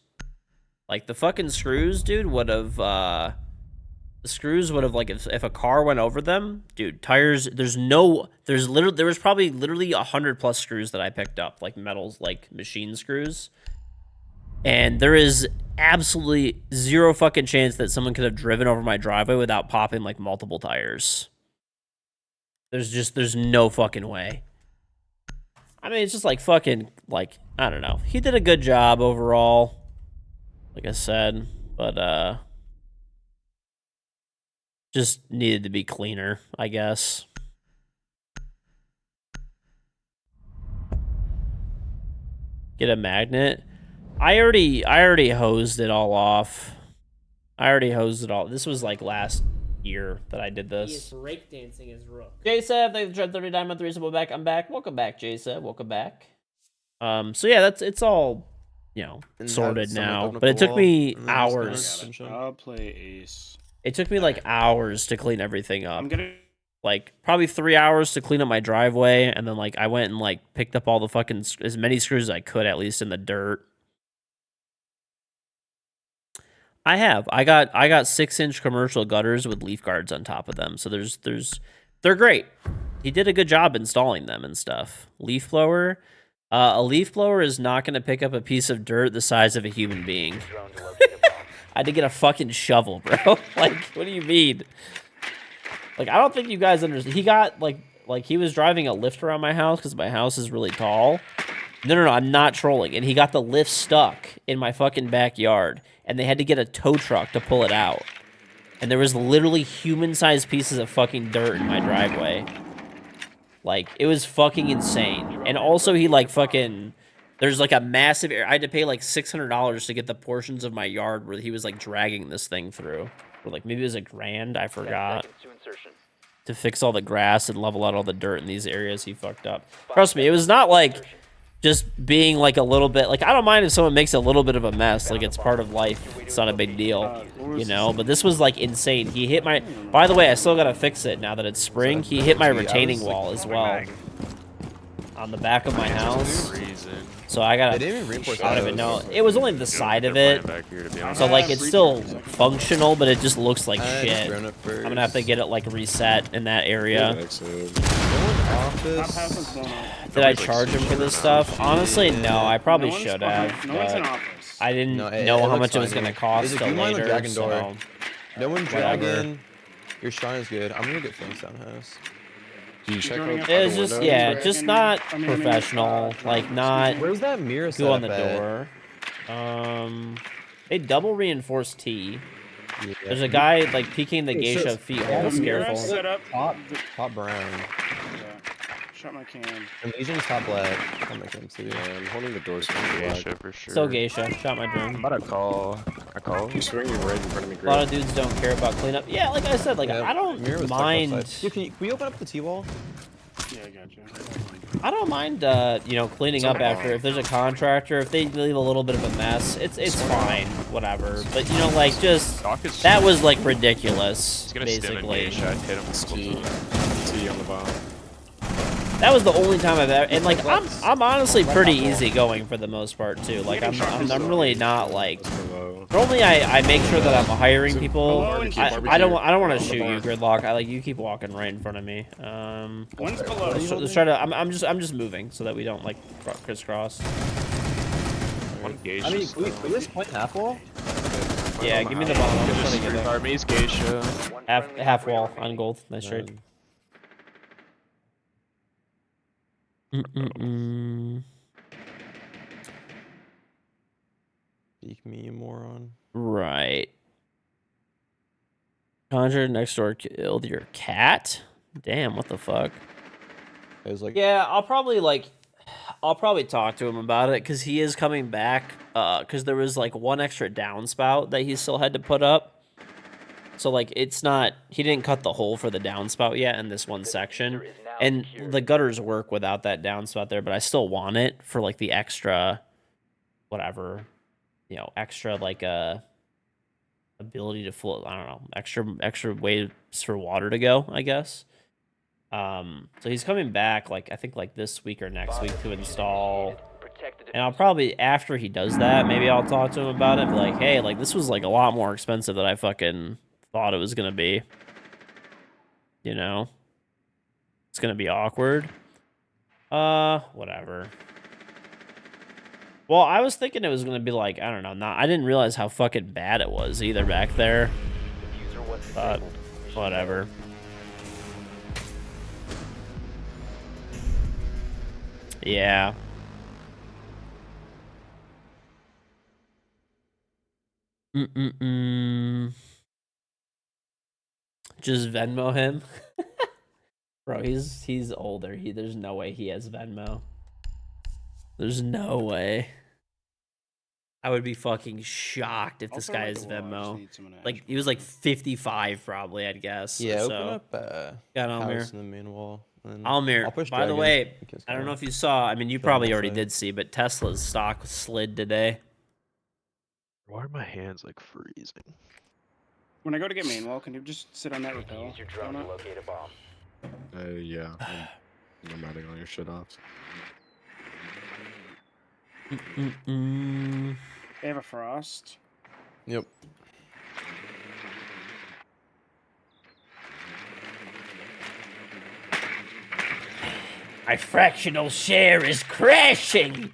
Like the fucking screws, dude, would have the screws would have like if a car went over them, dude, tires, there was probably literally 100+ screws that I picked up, like metals, like machine screws. And there is absolutely zero fucking chance that someone could have driven over my driveway without popping like multiple tires. There's no fucking way. I mean, it's just like fucking, like, I don't know. He did a good job overall, like I said, but just needed to be cleaner, I guess. Get a magnet. I already hosed it all off. This was like last year that I did this. He is breakdancing his rook. J-Seb, thank you for 30 diamond 3 simple back. I'm back. Welcome back, J-Seb. Welcome back. So yeah, it's all, you know, And sorted have someone now. open up But the it took wall, me and then just kinda hours. finish them. I'll play Ace. It took me like hours to clean everything up. I'm gonna. Like probably 3 hours to clean up my driveway, and then like I went and like picked up all the fucking as many screws as I could, at least in the dirt. I got 6-inch commercial gutters with leaf guards on top of them, so they're great. He did a good job installing them and stuff. Leaf blower, a leaf blower is not going to pick up a piece of dirt the size of a human being. I had to get a fucking shovel, bro. Like, what do you mean? Like, I don't think you guys understand. He got, like he was driving a lift around my house because my house is really tall. No, I'm not trolling. And he got the lift stuck in my fucking backyard, and they had to get a tow truck to pull it out. And there was literally human-sized pieces of fucking dirt in my driveway. Like, it was fucking insane. And also, he, like, fucking... There's, like, a massive... I had to pay, like, $600 to get the portions of my yard where he was, like, dragging this thing through. Or, like, maybe it was $1,000, I forgot. To fix all the grass and level out all the dirt in these areas he fucked up. Trust me, it was not, like, just being, like, a little bit... Like, I don't mind if someone makes a little bit of a mess. Like, it's part of life. It's not a big deal. You know? But this was, like, insane. He hit my... By the way, I still gotta fix it now that it's spring. He hit my retaining wall as well. On the back of my house. So I gotta... They didn't even reinforce I don't even those. know. It was only the side of it. So, like, it's still functional, but it just looks like shit. I'm gonna have to get it, like, reset in that area. Did I charge him for this stuff? Honestly, no. I probably should have. No one's in But office. I didn't No, know how looks much it was fine, gonna dude. cost He's like, till "You mind the later. dragon door?" So No one whatever. dragon. Your shrine is good. I'm gonna get things down house. Did you check Joining out up it was the just, window? yeah, Dragon- just not I mean, professional. Like, not Where's that mirror set go on the up at? door. A double reinforced T. Yeah. There's a guy like peeking the Hey, so- geisha feet yeah, hole. The mirror Careful. set up. Top brown. Yeah. Shut my can. And Legion's top black. I'll make them too. Yeah, I'm holding the doors from the Geisha for sure. Still geisha. Shot my drone. I'm about to call. I call. He's swinging right in front of me. A lot of dudes don't care about cleanup. Yeah, like I said, like Yeah, I don't mirror was tucked mind. outside. Dude, can we open up the T-wall? Yeah, I got you. I don't mind, you know, cleaning up after. If there's a contractor, if they leave a little bit of a mess, it's fine, whatever. But you know, like just Doc is. that was like ridiculous, He's gonna stim and basically. geisha. I'd hit him with T on the bottom. That was the only time I've ever, and like I'm honestly pretty easygoing for the most part too. Like I'm really not like. Below. Normally I make sure that I'm hiring So, people. barbecue, I don't want to shoot you, Gridlock. I like you keep walking right in front of me. One's below. Let's try to. I'm just moving so that we don't like crisscross. one geisha. I mean, can we just point half wall? Yeah, give me the bomb. I'm just trying to get it. Army's geisha. Half wall on gold. Nice trade. Peek me, you moron. Right. Conjure next door killed your cat. Damn, what the fuck? It was like, Yeah, I'll probably like. I'll probably talk to him about it because he is coming back. Because there was like one extra downspout that he still had to put up. So like it's not, he didn't cut the hole for the downspout yet in this one section, and the gutters work without that downspout there. But I still want it for like the extra, whatever, extra like ability to flow. I don't know, extra ways for water to go, I guess. So he's coming back like I think like this week or next week to install. And I'll probably, after he does that, maybe I'll talk to him about it. Be like, hey, like this was like a lot more expensive than I fucking thought it was gonna be. It's gonna be awkward. Whatever. Well, I was thinking it was gonna be like, I don't know, I didn't realize how fucking bad it was either back there. But whatever. Yeah. Just Venmo him. Bro, he's older. There's no way he has Venmo. There's no way. I would be fucking shocked if this guy has Venmo. Like he was like 55 probably, I'd guess. Yeah, so. open up Got house Almir. in the main wall. Almir, by the way, I don't know if you saw, I mean, you probably already outside. did see, but Tesla's stock slid today. Why are my hands like freezing? When I go to get main wall, can you just sit on that rappel? Use your drone to locate a bomb. Yeah. I'm adding all your shit off. They have a frost. Yep. My fractional share is crashing.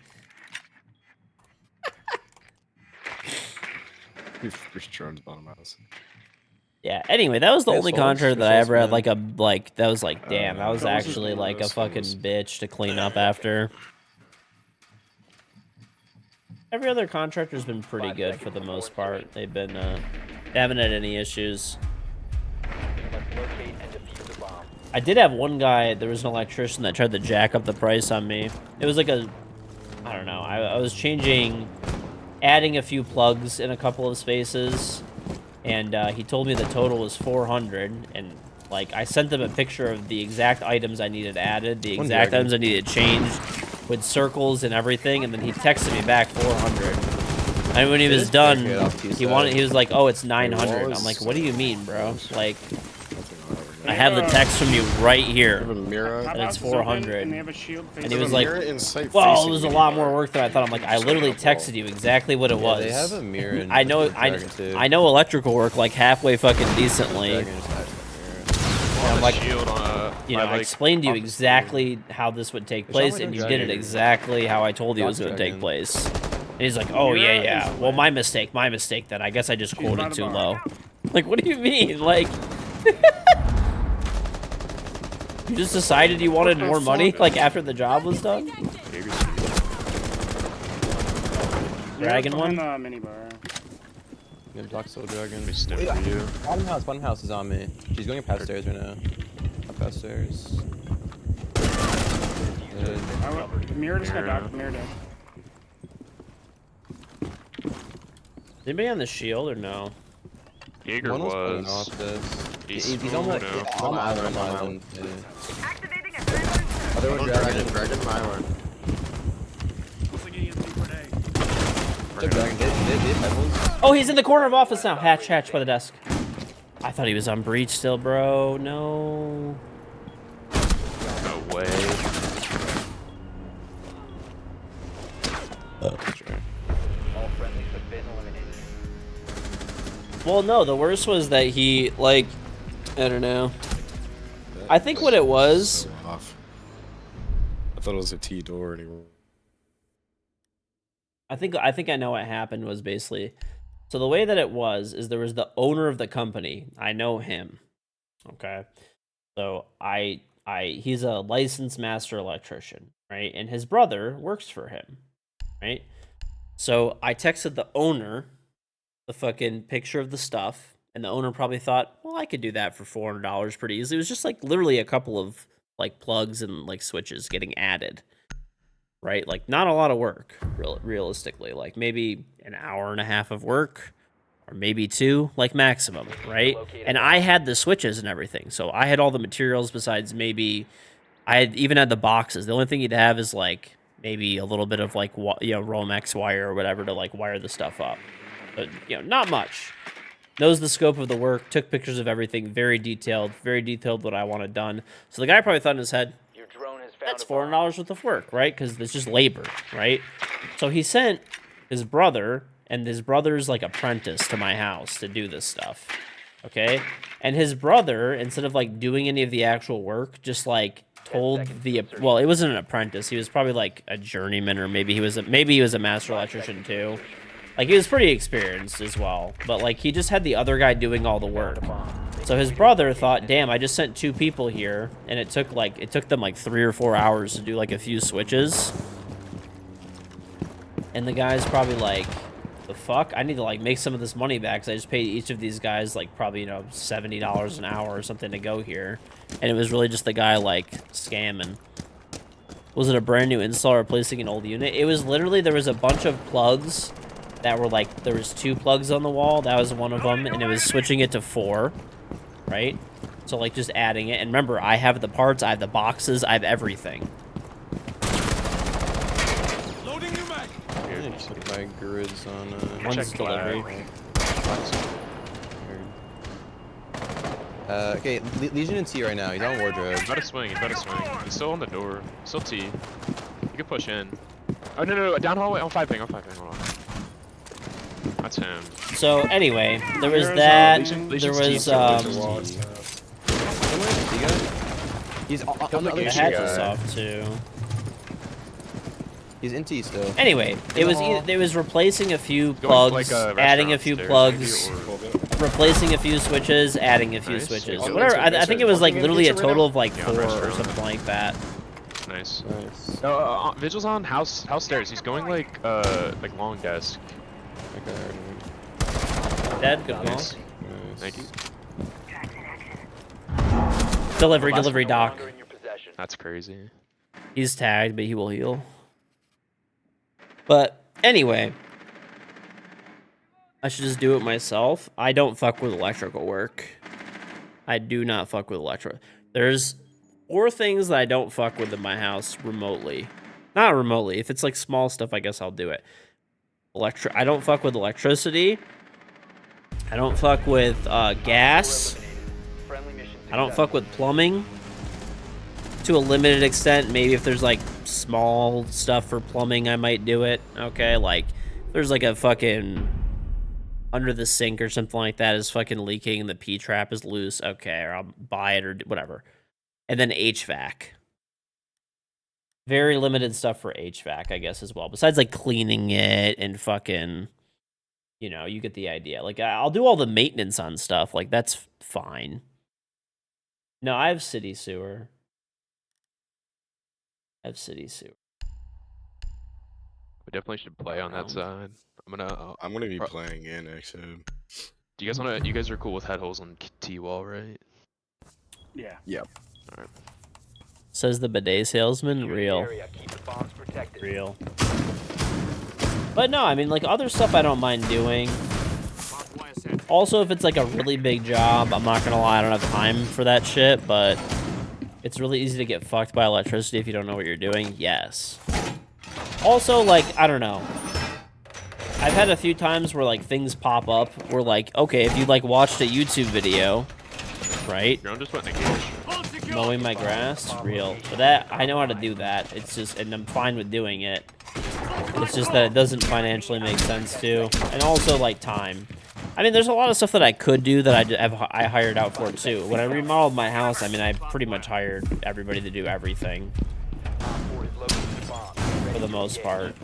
First drone's bottom house. Yeah, anyway, that was the Yeah, only so contract that I just ever had man. that was like, damn, that was That was his actually like a worst. fucking bitch to clean up after. Every other contractor's been pretty good for the most part. They've been, they haven't had any issues. Locate and defuse the bomb. I did have one guy, there was an electrician that tried to jack up the price on me. It was like I don't know, I was adding a few plugs in a couple of spaces, and he told me the total was 400, and like I sent him a picture of the exact items I needed added, the exact items I needed changed, with circles and everything, and then he texted me back 400. And when he was done, he was like, "Oh, it's 900." I'm like, "What do you mean, bro? Like, I have the text from you right here." Have a mirror. Top And it's house is open, 400. And they have a shield And he facing was the like, mirror in sight "Well, it facing was a you. lot more work than I thought." I'm like, "I literally texted you exactly what it was." They have a mirror in I know, Dragon too. I know electrical work like halfway fucking decently. Dragon just has a mirror. And I'm like, Shield on I explained to you exactly how this would take place, like and a you did it dragon. exactly how I told you it was Dodge going to take dragon. place. And he's like, "Oh Mirror yeah. is Well, lit. my mistake then. I guess I just She's by quoted the too bar. low." Like, what do you mean? Like, you just decided you wanted more money, like after the job was done? Dragon behind one? the minibar. Yeah, Black Soul Dragon. me stim for you. Bottom house is on me. She's going up past stairs right now. Up past stairs. Mirror just got knocked. Mirror dead. Is anybody on the shield or no? Jaeger One was pulling was. off this. He's He's on the no. on island. Yeah. Activating adrenaline. Other one dragon. Dragon island. Check dragon. They have pebbles. Oh, he's in the corner of office now. Hatch by the desk. I thought he was on breach still, bro. No. No way. All friendlies have been eliminated. Well, no, the worst was that he, like, I don't know. I think what it was, So off. I thought it was a T door and he I think I know what happened was basically, so the way that it was is there was the owner of the company. I know him. Okay. So he's a licensed master electrician, right? And his brother works for him, right? So I texted the owner the fucking picture of the stuff, and the owner probably thought, well, I could do that for $400 pretty easily. It was just like literally a couple of like plugs and like switches getting added, right? Like not a lot of work, realistically. Like maybe an hour and a half of work, or maybe 2, like maximum, right? And I had the switches and everything, so I had all the materials. Besides, maybe I had even had the boxes. The only thing you'd have is like maybe a little bit of like Romex wire or whatever to like wire the stuff up, but not much. Knows the scope of the work, took pictures of everything, very detailed what I wanted done. So the guy probably thought in his head, Your drone has found that's a bomb. $400 worth of work, right? Because it's just labor, right? So he sent his brother and his brother's like apprentice to my house to do this stuff, okay? And his brother, instead of like doing any of the actual work, just like told well, it wasn't an apprentice. He was probably like a journeyman, or maybe he was a master electrician too. Like, he was pretty experienced as well, but, like, he just had the other guy doing all the work. So his brother thought, damn, I just sent 2 people here, and it took them, like, 3 or 4 hours to do, like, a few switches. And the guy's probably like, the fuck? I need to, like, make some of this money back, because I just paid each of these guys, like, probably, $70 an hour or something to go here. And it was really just the guy, like, scamming. Was it a brand new install replacing an old unit? It was literally, there was a bunch of plugs that were like, there was 2 plugs on the wall, that was one of them, and it was switching it to 4, right? So like just adding it, and remember, I have the parts, I have the boxes, I have everything. Loading new mag. Yeah, just like my grids on One's delivery. Okay, Legion in T right now. He's on wardrobe. He's about to swing. He's still on the door. Still T. You can push in. Oh, no. Down hallway. On 5 ping. Hold on. That's him. So anyway, there was that. Legion's There was He's on Killed the the Geisha the hatch is guy. off too. He's in T still. Anyway, it was replacing a few Going plugs, to, like, a adding a restaurant few upstairs, plugs, maybe, or- replacing a few switches, adding a few Nice. switches. Oh, Whatever. I think it was like Walking in literally a kitchen right total now? of like Yeah, 4 or restaurant. something like that. Nice. Nice. Vigil's on house stairs. He's going like long desk. Okay, Dead. Good call. Nice. Thank you. Delivery, No doc. longer in your possession. That's crazy. He's tagged, but he will heal. But anyway, I should just do it myself. I don't fuck with electrical work. I do not fuck with electrical. There's 4 things that I don't fuck with in my house remotely. Not remotely. If it's like small stuff, I guess I'll do it. I don't fuck with electricity. I don't fuck with gas. Friendly mission I don't fuck with plumbing. To a limited extent, maybe if there's like small stuff for plumbing, I might do it. Okay, like there's like a fucking under the sink or something like that is fucking leaking and the P-trap is loose. Okay, or I'll buy it or whatever. And then HVAC. Very limited stuff for HVAC, I guess, as well. Besides like cleaning it and fucking, you get the idea. Like I'll do all the maintenance on stuff. Like that's fine. No, I have city sewer. We definitely should play on that side. I'm gonna be playing in actually. Do you guys wanna? You guys are cool with head holes on T wall, right? Yeah. Yep. All right. Says the bidet salesman. Real. area. Keep the bombs protected. Real. But no, I mean, like, other stuff I don't mind doing. Also, if it's, like, a really big job, I'm not gonna lie, I don't have time for that shit, but it's really easy to get fucked by electricity if you don't know what you're doing. Yes. Also, like, I don't know. I've had a few times where, like, things pop up where, like, okay, if you, like, watched a YouTube video, right? Drone just went negation. Mowing my grass, real. But that, I know how to do that. It's just, and I'm fine with doing it. It's just that it doesn't financially make sense to. And also, like, time. I mean, there's a lot of stuff that I could do that I hired out for, too. When I remodeled my house, I mean, I pretty much hired everybody to do everything. For the most part.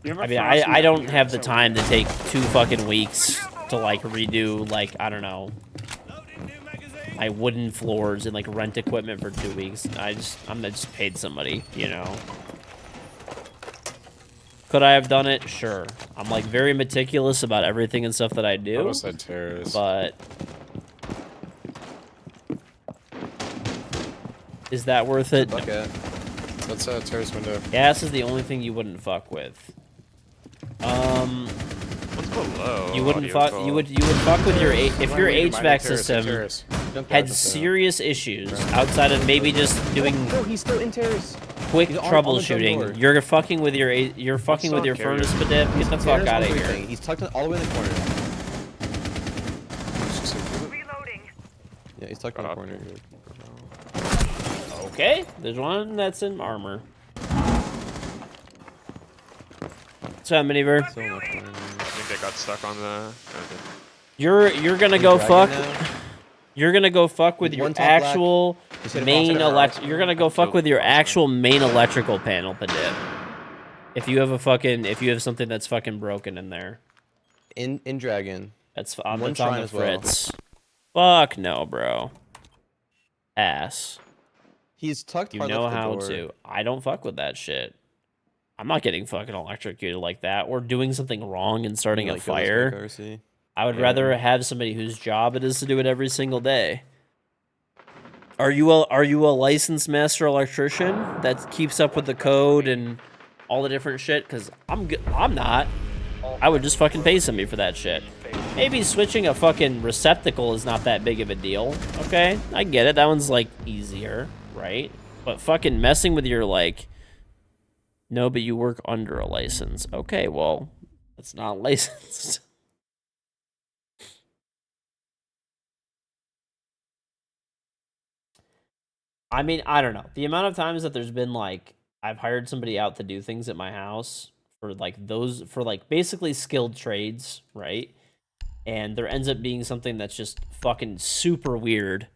I mean, I don't have the time to take 2 fucking weeks to, like, redo, like, I don't know, my wooden floors and, like, rent equipment for 2 weeks. I'm just paid somebody, Could I have done it? Sure. I'm, like, very meticulous about everything and stuff that I do. Almost said terrorist. But is that worth it? Okay. That's a terrace window. Gas is the only thing you wouldn't fuck with. What's below? You wouldn't audio fuck. call? You would fuck with your if your Minor HVAC terrace, system terrace. had serious issues outside of maybe just doing No, he's still in terrace. quick He's on the drum door. troubleshooting. You're fucking with your fucking with your carrier. furnace, Padip. Get the fuck out of here. He's tucked all the way in the corner. Reloading. Yeah, he's tucked in the corner. Okay, there's one that's in armor. What's up, Miniver? So much money. I think they got stuck on the. You're gonna go fuck. You're gonna go fuck with There's your one top black. actual He's hit main across elect. You're gonna go fuck with your actual main electrical panel, Padip. If you have something that's fucking broken in there, In dragon. that's on One the shrine as well. fritz. Fuck no, bro. Ass. He's tucked. You hard know left the how door. to. I don't fuck with that shit. I'm not getting fucking electrocuted like that or doing something wrong and starting a Like, kill this fire. big RC. I would rather have somebody whose job it is to do it every single day. Are you a licensed master electrician that keeps up with the code and all the different shit? Because I'm not. I would just fucking pay somebody for that shit. Maybe switching a fucking receptacle is not that big of a deal. Okay, I get it. That one's like easier, right? But fucking messing with your like, no, but you work under a license. Okay, well, it's not licensed. I mean, I don't know. The amount of times that there's been like I've hired somebody out to do things at my house for like basically skilled trades, right? And there ends up being something that's just fucking super weird.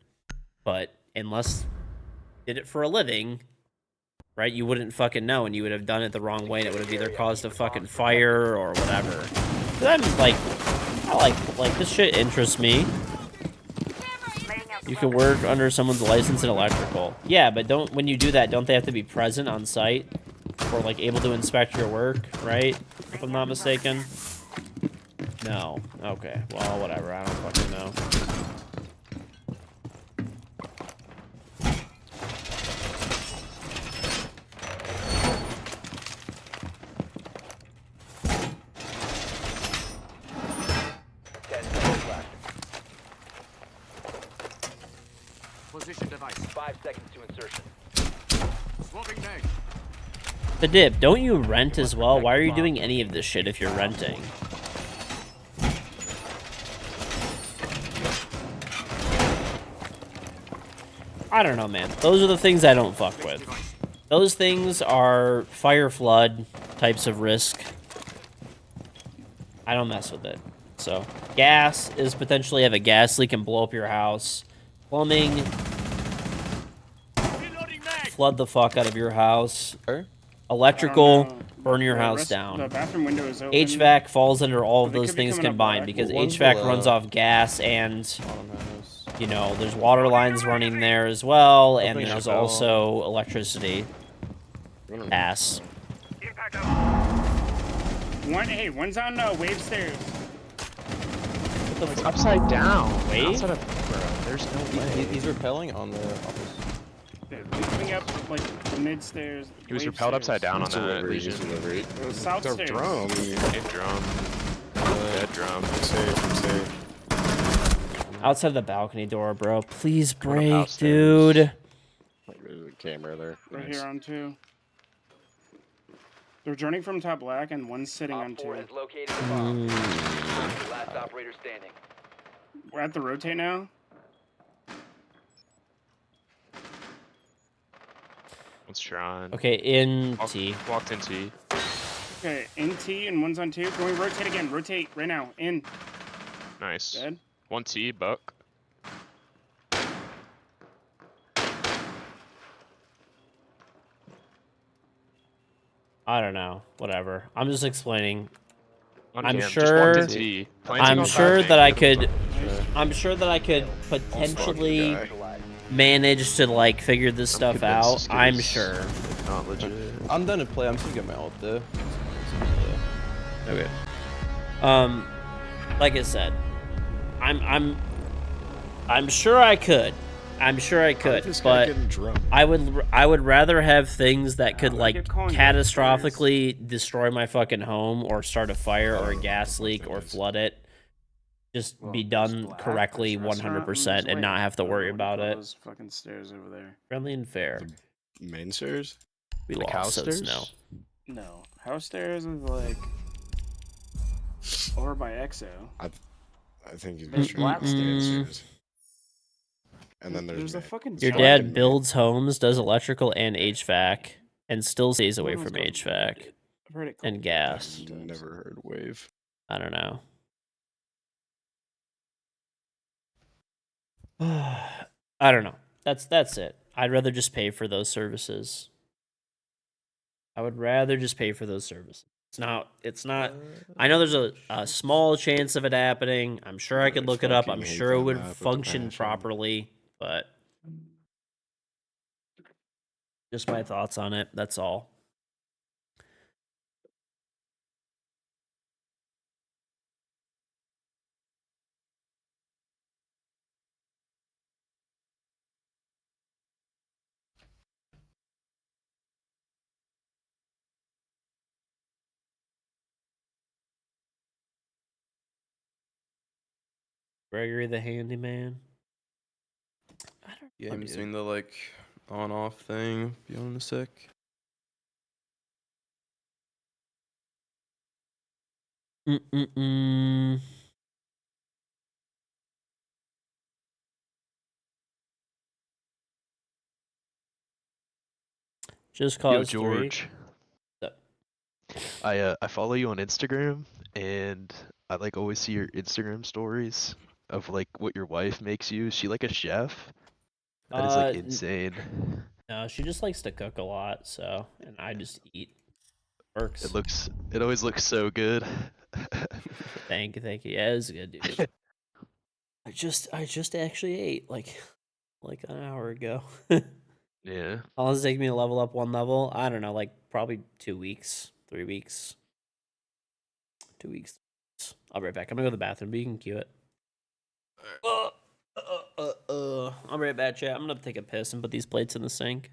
But unless you did it for a living, right? You wouldn't fucking know, and you would have done it the wrong way, and it would have either caused a fucking fire or whatever. 'Cause I'm like, I like this shit interests me. You can work under someone's license in electrical. Yeah, but when you do that, don't they have to be present on site or like able to inspect your work, right? If I'm not mistaken. No. Okay. Well, whatever. I don't fucking know. Position device. 5 seconds to insertion. Swapping mag. The dip, don't you rent as well? Why are you doing any of this shit if you're renting? I don't know, man. Those are the things I don't fuck with. Those things are fire flood types of risk. I don't mess with it. So, gas is potentially have a gas leak and blow up your house. Plumbing, flood the fuck out of your house. Electrical, burn your house down. The bathroom window is open. HVAC falls under all of They those could be things coming up combined black. because Well, one's HVAC below. runs off gas and, Bottom house. you know, there's water lines running there as well, and Opening there's shell. also electricity. Ass. Impact out. One's on wave stairs. It's upside down. Wait. Outside of, bro, there's no way. He's repelling on the office. They're coming up like mid stairs. He was wave repelled upside stairs. down on that Delivery, Legion. delivery. It was south The stairs. drum. Dead drum. Dead drum. I'm safe, I'm safe. Outside the balcony door, bro. Please Going up break, house dude. stairs. Like, there's a camera there. Right Nice. here on 2. They're joining from top black and one's sitting on Op 4 2. has located the bomb. Last operator standing. We're at the rotate now. One's shrine. Okay, in T. Walked in T. Okay, in T and one's on 2. Can we rotate again? Rotate right now. In. Nice. Dead. One T, buck. I don't know. Whatever. I'm just explaining. I'm Just sure- walked in T. Planting I'm on sure top that I bank. could. I'm sure that I could potentially manage to like figure this stuff convinced out. this I'm is- sure. Not legit. I'm done to play. I'm just gonna get my ult though. Okay. Like I said, I'm sure I could. I'm sure I How did could, this guy but getting drunk? I would rather have things that could I'm gonna like get calling catastrophically destroy my fucking home or start a fire I or don't a know what the gas fuck leak that or is. flood it. Just Well, be there's done Black, correctly there's restaurant, and there's 100% and not Wave. have to I don't know worry what you about call it. those fucking stairs over there. Friendly and fair. The main stairs? We Like lost, house says no. stairs? No, house stairs is like over by EXO. I think he's There's just trying to black stairs. stairs. And then There's a man. fucking Your giant- dad builds homes, does electrical and HVAC, and still stays away Someone from else goes, HVAC I've heard it and called gas. I've sometimes. never heard wave. I don't know. I don't know. That's it. I'd rather just pay for those services. I would rather just pay for those services. It's not I know there's a small chance of it happening. I'm sure I could I look it up. fucking I'm hate sure it that would map with a function passion. properly, but just my thoughts on it. That's all. Gregory the handyman. I don't Yeah, know, I'm dude. doing the like on-off thing. Be on in a sec. Mm-mm-mm. Just Yo, cause 3. George. Yep. I follow you on Instagram, and I like always see your Instagram stories of like what your wife makes you. Is she like a chef? That is like insane. No, she just likes to cook a lot, so and I just eat. Works. It always looks so good. Thank you. Yeah, it was good, dude. I just actually ate like an hour ago. Yeah. How long does it take me to level up one level? I don't know, like probably 2 weeks, 3 weeks. 2 weeks. I'll be right back. I'm gonna go to the bathroom, but you can cue it. I'll be right back, chat. I'm gonna take a piss and put these plates in the sink.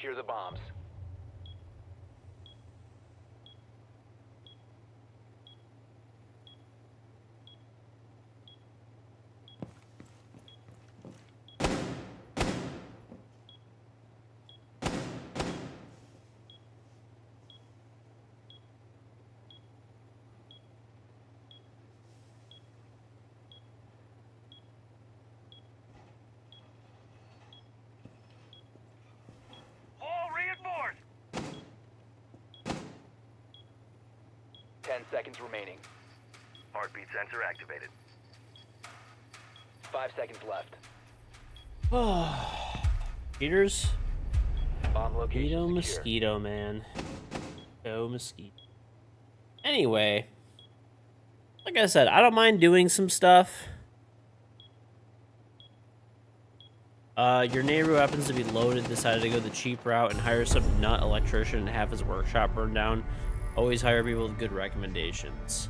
secure the bombs. All reinforced. 10 seconds remaining. Heartbeat sensor activated. 5 seconds left. Peters? Bomb location Mosquito, secure. man. Go mosquito. Anyway, like I said, I don't mind doing some stuff. Your neighbor who happens to be loaded decided to go the cheap route and hire some nut electrician and have his workshop burned down. Always hire people with good recommendations.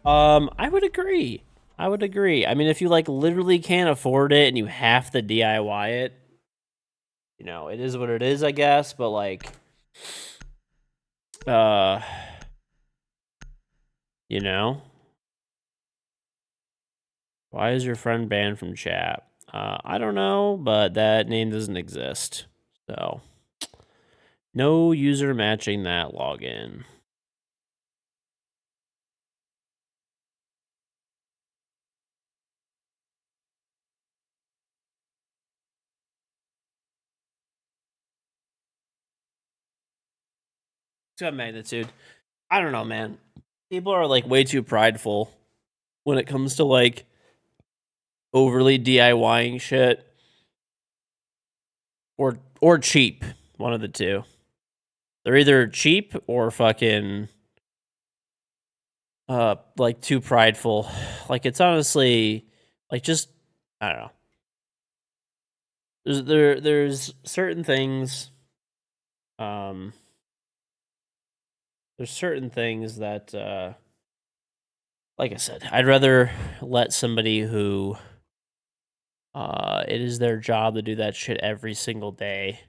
I would agree. I would agree. I mean, if you like literally can't afford it and you have to DIY it, you know, it is what it is, I guess, but like you know, why is your friend banned from chat? I don't know, but that name doesn't exist. So, no user matching that login. It's got magnitude. I don't know, man. People are like way too prideful when it comes to like overly DIYing shit or cheap. One of the two. They're either cheap or fucking like too prideful. Like it's honestly like just I don't know. There's certain things there's certain things that like I said, I'd rather let somebody who it is their job to do that shit every single day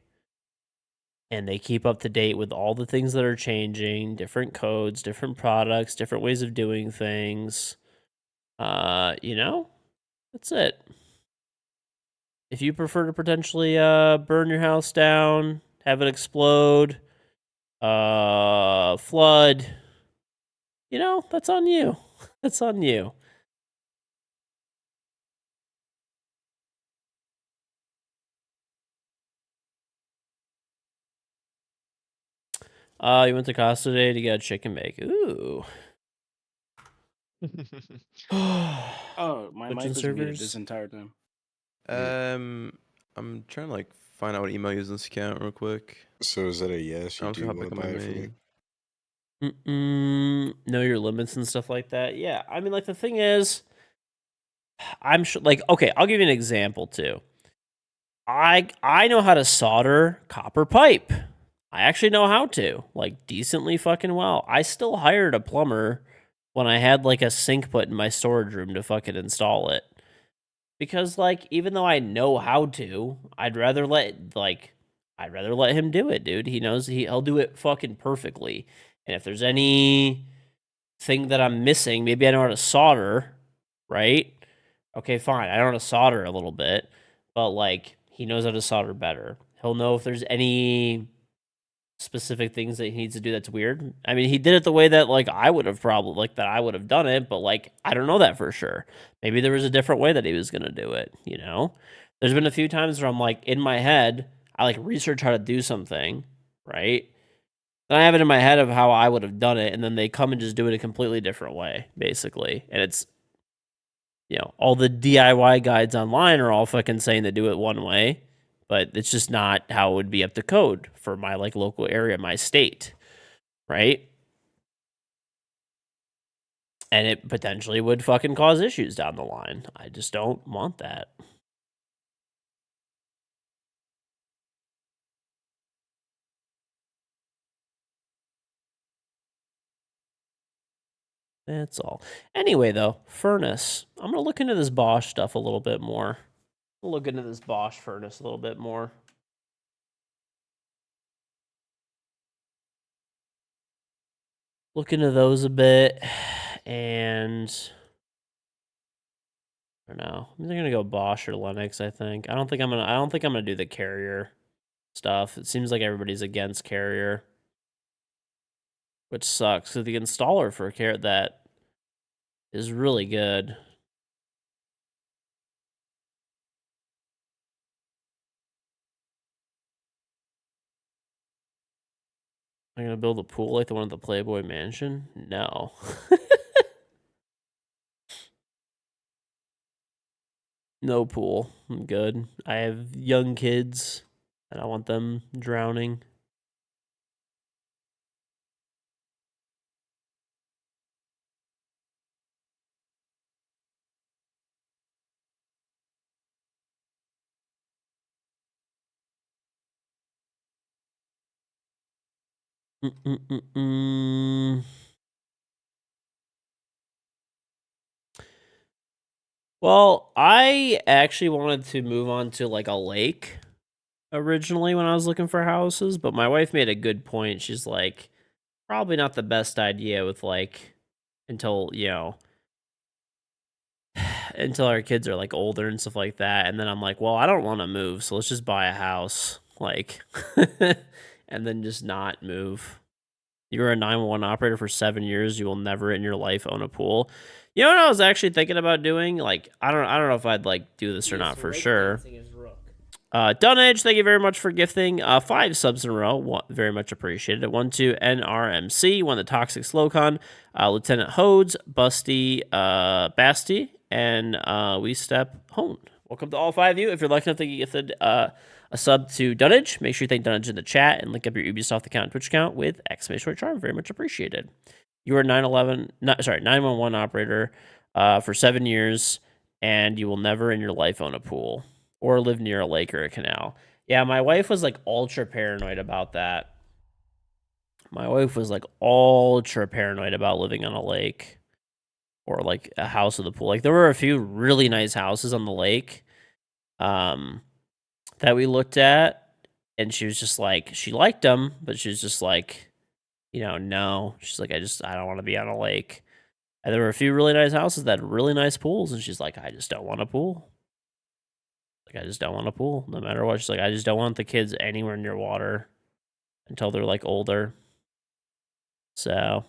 and they keep up to date with all the things that are changing, different codes, different products, different ways of doing things. You know, that's it. If you prefer to potentially burn your house down, have it explode, flood, you know, that's on you. That's on you. You went to Costa today to get a chicken bake. Ooh. Oh, my Switching mic was muted servers? this entire time. I'm trying to like find out what email I use in this account real quick. So is that a yes? You I'm just do gonna hop want back to on my buy it for me? main. Know your limits and stuff like that. Yeah, I mean, like the thing is, I'm sure. Like, okay, I'll give you an example too. I know how to solder copper pipe. I actually know how to, like, decently fucking well. I still hired a plumber when I had like a sink put in my storage room to fucking install it. Because like even though I know how to, I'd rather let him do it, dude. He knows he'll do it fucking perfectly. And if there's any thing that I'm missing, maybe I know how to solder, right? Okay, fine. I know how to solder a little bit, but like he knows how to solder better. He'll know if there's any specific things that he needs to do that's weird. I mean, he did it the way that like I would have probably like that I would have done it, but like I don't know that for sure. Maybe there was a different way that he was going to do it, you know? There's been a few times where I'm like in my head, I like research how to do something, right? Then I have it in my head of how I would have done it and then they come and just do it a completely different way, basically. And it's you know, all the DIY guides online are all fucking saying to do it one way, but it's just not how it would be up to code for my like local area, my state, right? And it potentially would fucking cause issues down the line. I just don't want that. That's all. Anyway, though, furnace. I'm gonna look into this Bosch stuff a little bit more. I'll look into this Bosch furnace a little bit more. look into those a bit, and I don't know. I'm either gonna go Bosch or Lennox. I think. I don't think I'm gonna do the Carrier stuff. It seems like everybody's against Carrier, which sucks. So the installer for that is really good. Am I gonna build a pool like the one at the Playboy Mansion? No. No pool. I'm good. I have young kids, and I want them drowning. Mm-mm-mm-mm. Well, I actually wanted to move on to like a lake originally when I was looking for houses, but my wife made a good point. She's like, probably not the best idea with like until, until our kids are like older and stuff like that. And then I'm like, well, I don't want to move, so let's just buy a house, like, and then just not move. You were a 911 operator for 7 years. You will never in your life own a pool. You know what I was actually thinking about doing? Like, I don't know if I'd like do this or not for sure. Dunnage, thank you very much for gifting 5 subs in a row. Very much appreciated. 1-2 NRMC, won the Toxic Slowcon, Lieutenant Hodes, Busty, Basti, and We Step Hone. Welcome to all 5 of you. If you're lucky enough to get gifted a sub to Dunnage, make sure you thank Dunnage in the chat and link up your Ubisoft account and Twitch account with !charm. Very much appreciated. You were a 911 operator for 7 years, and you will never in your life own a pool or live near a lake or a canal. Yeah, my wife was like ultra paranoid about that. My wife was like ultra paranoid about living on a lake or like a house with a pool. Like there were a few really nice houses on the lake that we looked at, and she was just like, she liked them, but she was just like, no. She's like, I don't want to be on a lake. And there were a few really nice houses that had really nice pools, and she's like, I just don't want a pool. Like, I just don't want a pool, no matter what. She's like, I just don't want the kids anywhere near water until they're like older. So,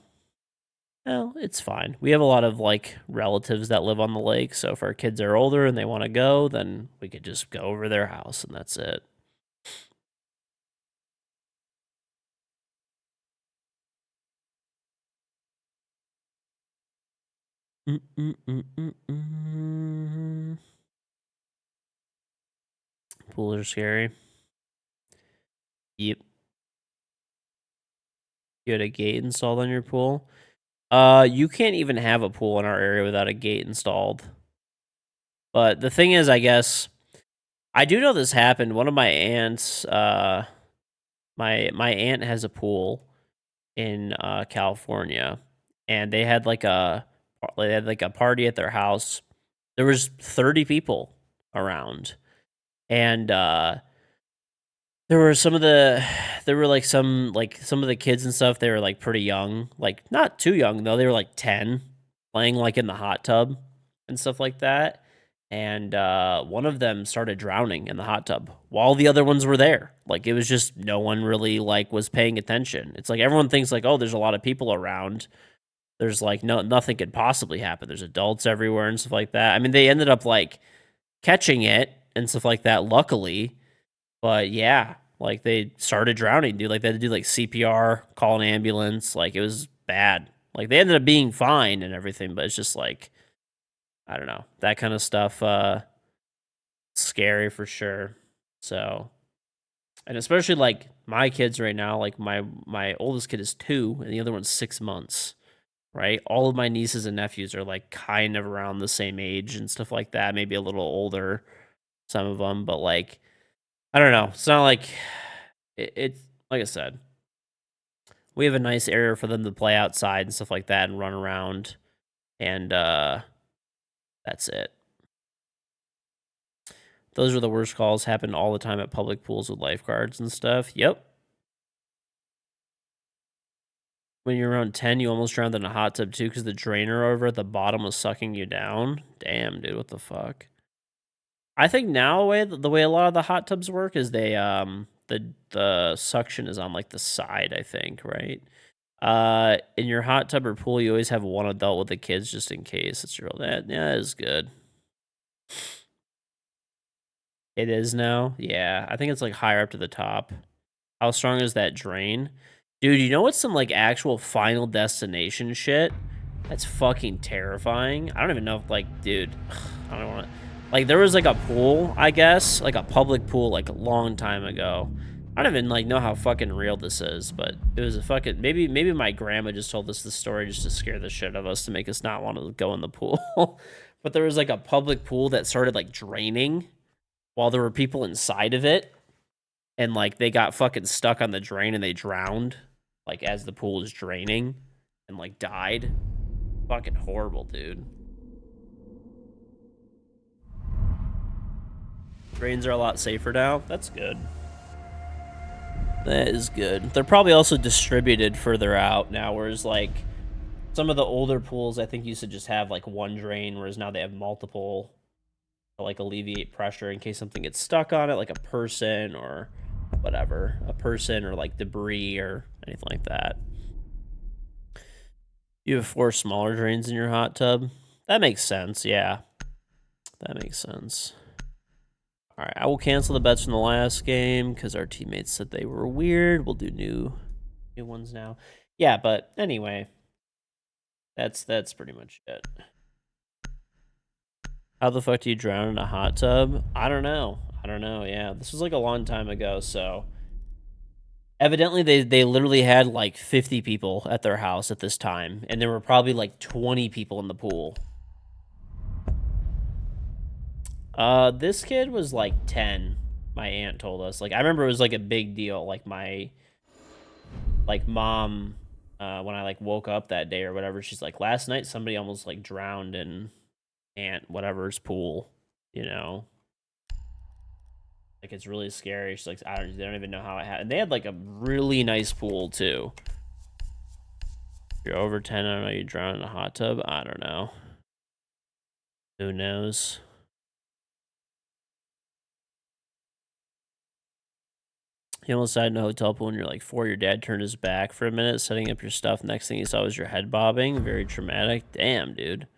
well, it's fine. We have a lot of like relatives that live on the lake. So if our kids are older and they want to go, then we could just go over their house and that's it. Pools are scary. Yep. You had a gate installed on your pool? You can't even have a pool in our area without a gate installed. But the thing is, I guess I do know this happened. One of my aunts, my aunt has a pool in California, and they had like a party at their house. There was 30 people around, and there were some of the some of the kids and stuff. They were like pretty young, like not too young though. They were like 10, playing like in the hot tub and stuff like that. And one of them started drowning in the hot tub while the other ones were there. Like it was just no one really like was paying attention. It's like everyone thinks like, oh, there's a lot of people around. There's like nothing could possibly happen. There's adults everywhere and stuff like that. I mean, they ended up like catching it and stuff like that, luckily. But yeah, like they started drowning, dude. Like they had to do like CPR, call an ambulance. Like it was bad. Like they ended up being fine and everything, but it's just like, I don't know, that kind of stuff. Scary for sure. So, and especially like my kids right now, like my oldest kid is 2 and the other one's 6 months. Right? All of my nieces and nephews are like kind of around the same age and stuff like that, maybe a little older, some of them, but like I don't know. It's not like it's like I said, we have a nice area for them to play outside and stuff like that and run around, and that's it. Those are the worst calls. Happen all the time at public pools with lifeguards and stuff. Yep. when you're around 10, you almost drowned in a hot tub too because the drainer over at the bottom was sucking you down. Damn, dude, what the fuck? I think now the way a lot of the hot tubs work is they the suction is on like the side, I think, right? In your hot tub or pool, you always have one adult with the kids just in case. It's real that is good. It is now? Yeah, I think it's like higher up to the top. How strong is that drain? Dude, you know what's some like actual Final Destination shit? That's fucking terrifying. I don't even know if like, dude, I don't want to. Like there was like a pool, I guess, like a public pool like a long time ago. I don't even like know how fucking real this is, but it was a fucking maybe my grandma just told us the story just to scare the shit out of us to make us not want to go in the pool. But there was like a public pool that started like draining while there were people inside of it, and like they got fucking stuck on the drain and they drowned like as the pool was draining and like died. Fucking horrible, dude. Drains are a lot safer now. That's good. That is good. They're probably also distributed further out now, whereas like some of the older pools I think used to just have like one drain, whereas now they have multiple to like alleviate pressure in case something gets stuck on it, like a person or whatever. A person or like debris or anything like that. You have 4 smaller drains in your hot tub? That makes sense, yeah. That makes sense. Alright, I will cancel the bets from the last game because our teammates said they were weird. We'll do new ones now. Yeah, but anyway. That's pretty much it. How the fuck do you drown in a hot tub? I don't know, yeah. This was like a long time ago, so... Evidently, they literally had like 50 people at their house at this time, and there were probably like 20 people in the pool. This kid was like 10, my aunt told us. Like, I remember it was like a big deal. Like, my, like, mom, when I like woke up that day or whatever, she's like, last night somebody almost like drowned in aunt whatever's pool, you know? Like, it's really scary. She's like, they don't even know how it happened. And they had, like, a really nice pool, too. If you're over 10, I don't know, you drown in a hot tub? I don't know. Who knows? You almost died in a hotel pool when you're, like, 4. Your dad turned his back for a minute, setting up your stuff. Next thing he saw was your head bobbing. Very traumatic. Damn, dude.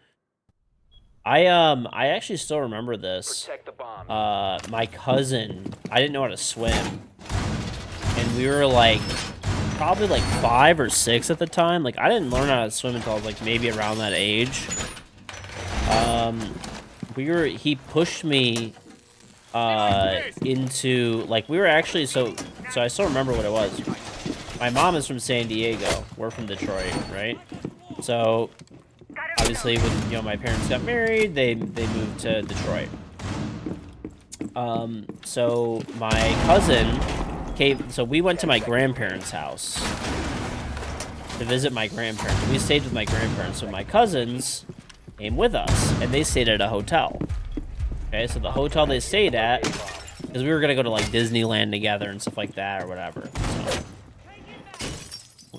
I actually still remember this. Protect the bomb. My cousin, I didn't know how to swim, and we were like probably like 5 or 6 at the time. Like I didn't learn how to swim until I was like maybe around that age. He pushed me into like we were actually so I still remember what it was. My mom is from San Diego. We're from Detroit, right? So obviously, when my parents got married, they moved to Detroit. So my cousin came. So we went to my grandparents' house to visit my grandparents. We stayed with my grandparents. So my cousins came with us, and they stayed at a hotel. Okay, so the hotel they stayed at, because we were gonna go to like Disneyland together and stuff like that or whatever. So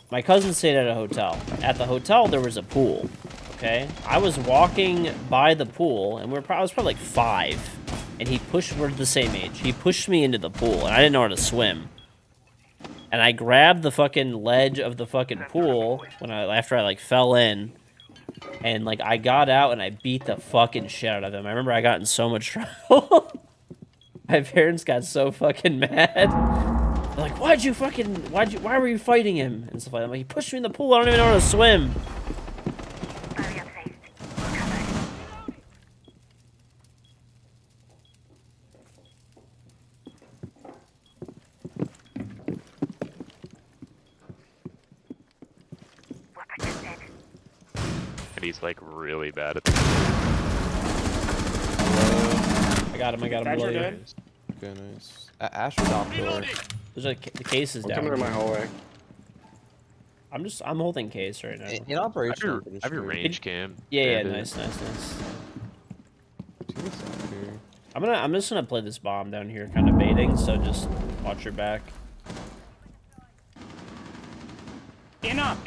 my cousin stayed at a hotel. At the hotel, there was a pool. Okay, I was walking by the pool, and I was probably like 5, and we're the same age. He pushed me into the pool, and I didn't know how to swim. And I grabbed the fucking ledge of the fucking pool after I like fell in, and like I got out and I beat the fucking shit out of him. I remember I got in so much trouble. My parents got so fucking mad. They're like, why were you fighting him? And stuff like that. I'm like, he pushed me in the pool. I don't even know how to swim. And he's like really bad at this. I got him Guys below are you. dead. Okay, nice. Ash or top door. There's like the cases I'm down. coming in my hallway. I'm holding case right now. In operation, I'm pretty I have your sure. range cam. Yeah, Bandit. nice. Two is out here. I'm just gonna play this bomb down here, kind of baiting. So just watch your back. In up.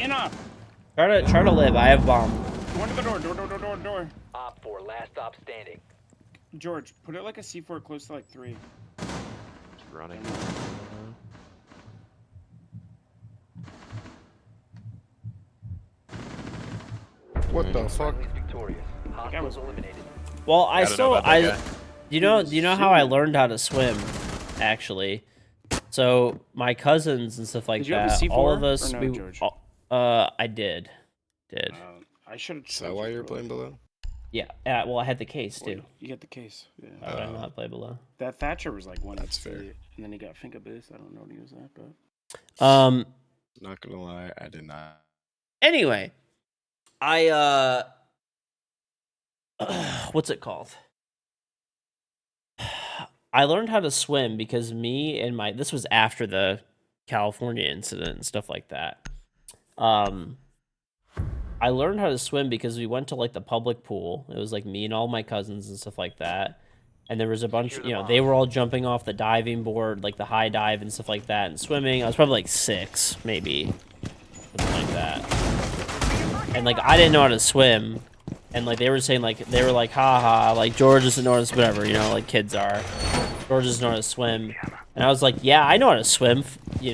Try to live. I have bomb. Go to the door. Op 4, last stop standing. George, put it like a C4 close to like 3. Just running. What the fuck? Friendly's victorious. guy was- Hostiles eliminated. Well, I don't know about that guy. you know how I learned how to swim, actually. So my cousins and stuff like Did you have a that, C4 all of us, or no, George? I did. I should have. Is that why you're playing below? Yeah. Well, I had the case too. You get the case. Yeah. Why would I not play below? That Thatcher was like one. That's fair. And then he got Finka boost. I don't know what he was at, but. Not gonna lie, I did not. Anyway, what's it called? I learned how to swim because me and this was after the California incident and stuff like that. I learned how to swim because we went to like the public pool. It was like me and all my cousins and stuff like that. And there was a bunch, they were all jumping off the diving board, like the high dive and stuff like that, and swimming. I was probably like 6, maybe, something like that. And like I didn't know how to swim, and like they were saying like haha, like George doesn't know how to swim, whatever, like kids are. George doesn't know how to swim, and I was like, yeah, I know how to swim, I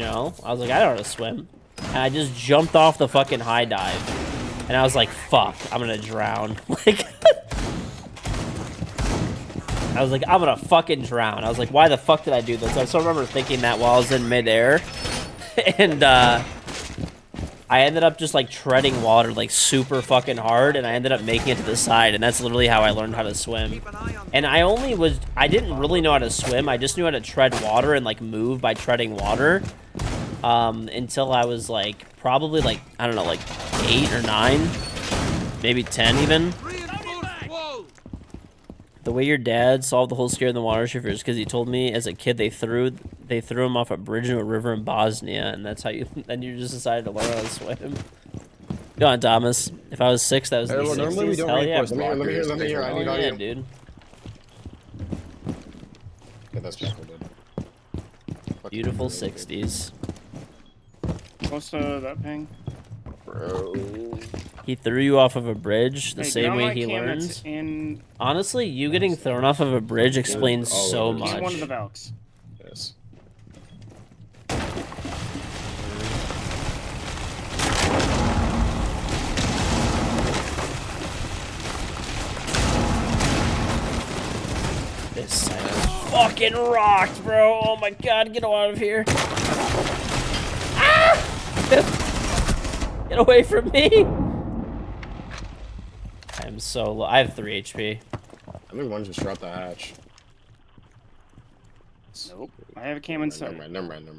was like, I know how to swim, and I just jumped off the fucking high dive. And I was like, fuck, I'm gonna drown. Like, I was like, I'm gonna fucking drown. I was like, why the fuck did I do this? I still remember thinking that while I was in midair. And, I ended up just, like, treading water, like, super fucking hard. And I ended up making it to the side. And that's literally how I learned how to swim. And I didn't really know how to swim. I just knew how to tread water and, like, move by treading water. Until I was, like, probably, like, I don't know, like, 8 or 9, maybe 10 even. The way your dad solved the whole scare in the water shifter is because he told me as a kid they threw him off a bridge into a river in Bosnia, and that's how you just decided to learn how to swim. Go on, Thomas. If I was 6, that was the 60s. Normally we don't Hell yeah, reinforce lockers. Let me hear. I need yeah, audio. dude. Okay, that's Jackal, dude. Beautiful 60s. Close to that ping. Bro. He threw you off of a bridge the Hey, same get on way my he cam that's learns. In... Honestly, you getting thrown off of a bridge explains so He's one of the much. Valks. Yes. This side is fucking rocked, bro. Oh my god, get out of here. Ah! Get away from me. I am so low. I have 3 HP. I think one just dropped the hatch. Nope. I have a cam inside. Never mind.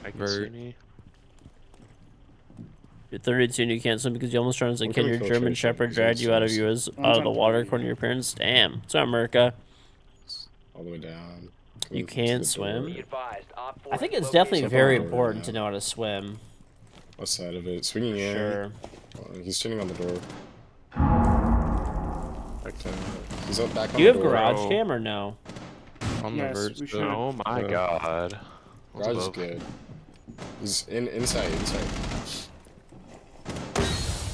I can see me. You're 32 and you can't swim because you almost drowned as a What kid. kind Your of German filtration Shepherd is dragged this? you out of the water according to your parents. Damn. It's not America. All the way down. You Close to can't the swim? door. Be advised, Op 4 I think has it's definitely located very a bomb. important to know how to swim. What side of it? Swinging in. Sure. He's turning on the door. Back to. He's up back on Do you the have door. garage cam or no? On Yes, the verge. we should. Oh my god. What's Garage is above? good. He's inside.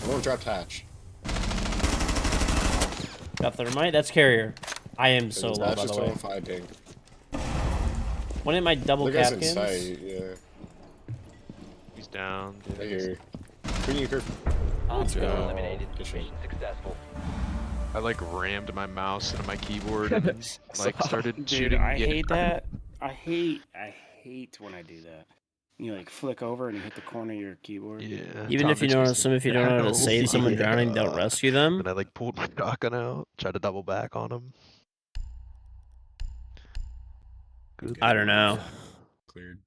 I won't drop hatch. Got thermite? That's carrier. I am so His low, hatch by is the way. 25 ping. One of my double The guy's cap in cams. sight, yeah. He's down. Dude. Right here. Swinging curve. Op 4 job. eliminated. Good shit. Mission successful. I like rammed my mouse into my keyboard and like started Dude, shooting. I yeah. hate that. I hate when I do that. You like flick over and you hit the corner of your keyboard. Yeah. Even if you know how to swim, if you don't know how to save someone drowning, don't rescue them. And I like pulled my shotgun out, tried to double back on him. Good. I don't know. Cleared.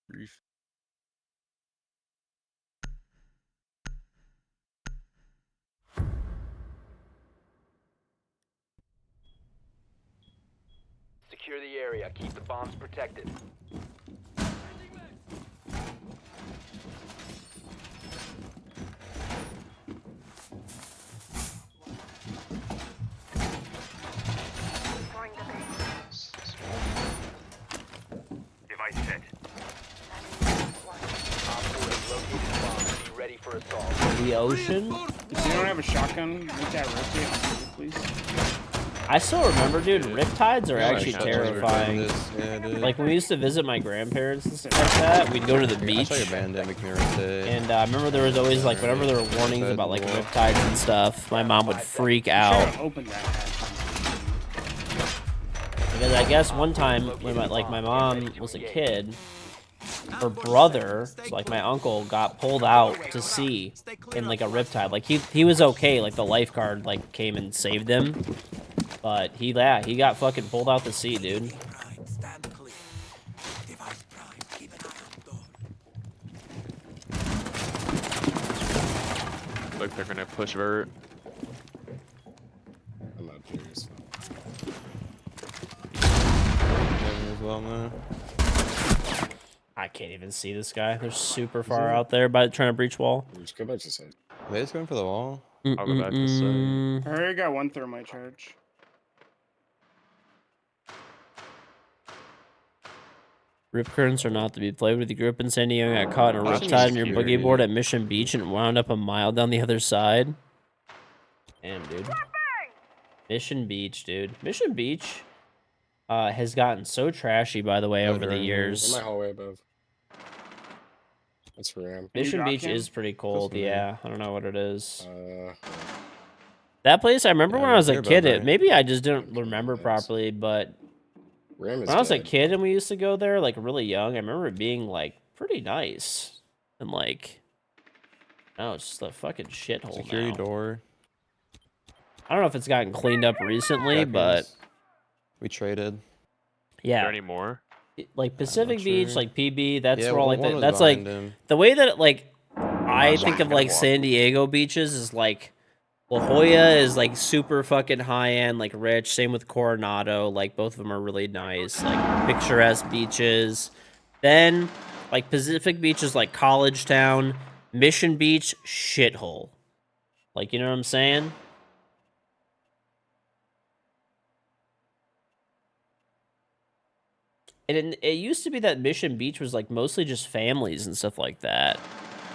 Brief. Secure the area. Keep the bombs protected. for assault. The ocean. If you don't have a shotgun, make that rotate, please. I still remember, dude. Riptides are Yeah, actually I saw you were doing terrifying. this. Yeah, dude. Like when we used to visit my grandparents and stuff like that, we'd go to the I beach. saw your bandemic mirror today. And I remember there was always like whenever there were warnings about like riptides and stuff, my mom would freak out. Open that hatch. Because I guess one time when my mom was a kid, her brother, so like my uncle, got pulled out to sea in like a riptide. Like he was okay. Like the lifeguard like came and saved him, but he got fucking pulled out to sea, dude. Stand clear. Device prime. Keep an eye on door. Like they're gonna push vert. I'm not curious. As well, man. I can't even see this guy. They're super far out there by trying to breach wall. Just go back to side. Are they just going for the wall? I'll go back to site. I already got one thermite charge. Rip currents are not to be played with. You grew up in San Diego, got caught in a Watch riptide in your security. boogie board at Mission Beach and wound up a mile down the other side. Damn, dude. Mission Beach, dude. Mission Beach has gotten so trashy, by the way, over the In years. my hallway above. That's Ram. Mission drop Beach him? is pretty cold, to me. yeah. I don't know what it is. Uh, That place, I remember Yeah, when I was a you're above, kid, right? maybe I just didn't remember properly, but Ram is when I was a dead. kid and we used to go there, like really young, I remember it being like pretty nice. And like, oh, it's just a fucking shithole Security now. door. I don't know if it's gotten cleaned up recently, but Shotguns. We traded. Is there yeah, any more? like Pacific Beach, sure. like PB, that's Yeah, where all like one was that's like behind him. the way that like I I'm think gonna of like walk. San Diego beaches is like La Jolla is like super fucking high end, like rich. Same with Coronado, like both of them are really nice, like picturesque beaches. Then like Pacific Beach is like college town. Mission Beach, shithole. Like, you know what I'm saying? And it used to be that Mission Beach was like mostly just families and stuff like that.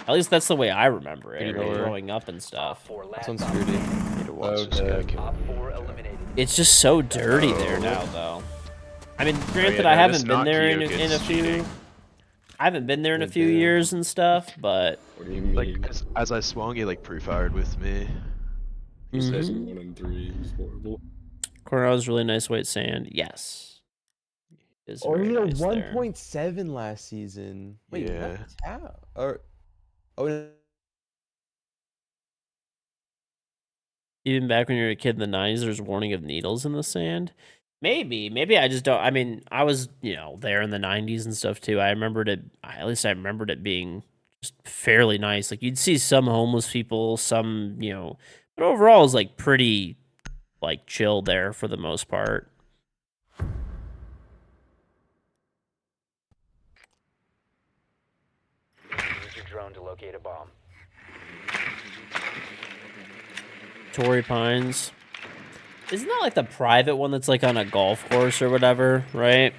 At least that's the way I remember it, like, Lower. growing up and Op stuff. 4 It's last on op security. standing. Need to watch this Okay. guy. Op 4 eliminated. It's just so dirty there now, though. I mean, granted, yeah, I no, haven't this been not there in Keo a gets few. cheating. I haven't been there in a They few do. years and stuff, but What do you mean? Like, as I swung, he like pre-fired with me. He's Mhm. facing 1 and 3. He's horrible. Coronado's really nice white sand. Yes. It is Oh, very he had nice there. 1.7 last season. Wait, Yeah. what? How? Or, oh, no. Even back when you were a kid in the 90s, there's warning of needles in the sand. Maybe I just don't. I mean, I was, there in the 90s and stuff too. I remembered it, at least I remembered it being just fairly nice. Like, you'd see some homeless people, some, but overall, it was like pretty, like, chill there for the most part. Use your drone to locate a bomb. Torrey Pines. Isn't that like the private one that's like on a golf course or whatever, right?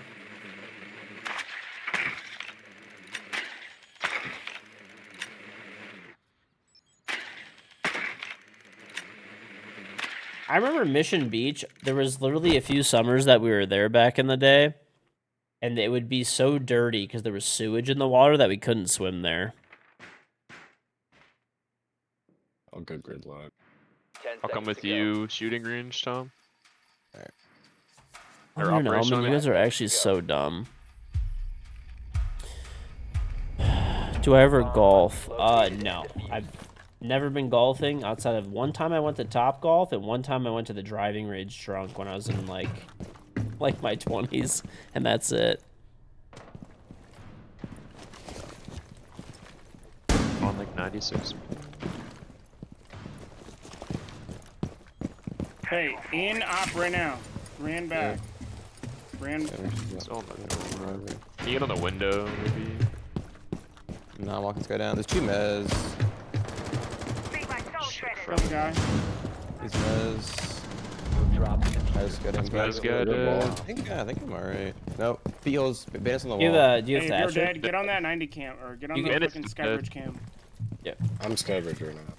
I remember Mission Beach. There was literally a few summers that we were there back in the day, and it would be so dirty because there was sewage in the water that we couldn't swim there. I'll go gridlock. 10 I'll come seconds with to go. you, shooting range, Tom. I Or don't know, operational, man, I you mean. guys are actually so dumb. Do I ever golf? No. I've never been golfing outside of one time I went to Top Golf and one time I went to the driving range drunk when I was in like my 20s, and that's it. On like 96. Hey, in op right now. Ran back. Ran. Still on the door. Can you get on the window, maybe? Nah, I'm walking this guy down. There's two mez. First guy. He's mez. Drop. I just got him. Mez guy I dead. think I'm alright. Nope. Feels bandits on the Do you wall. have, do you Hey, have if you're Thatcher? dead, get on that 90 cam or get on You the get it, fucking it's Skybridge cam. I'm Skybridge right now.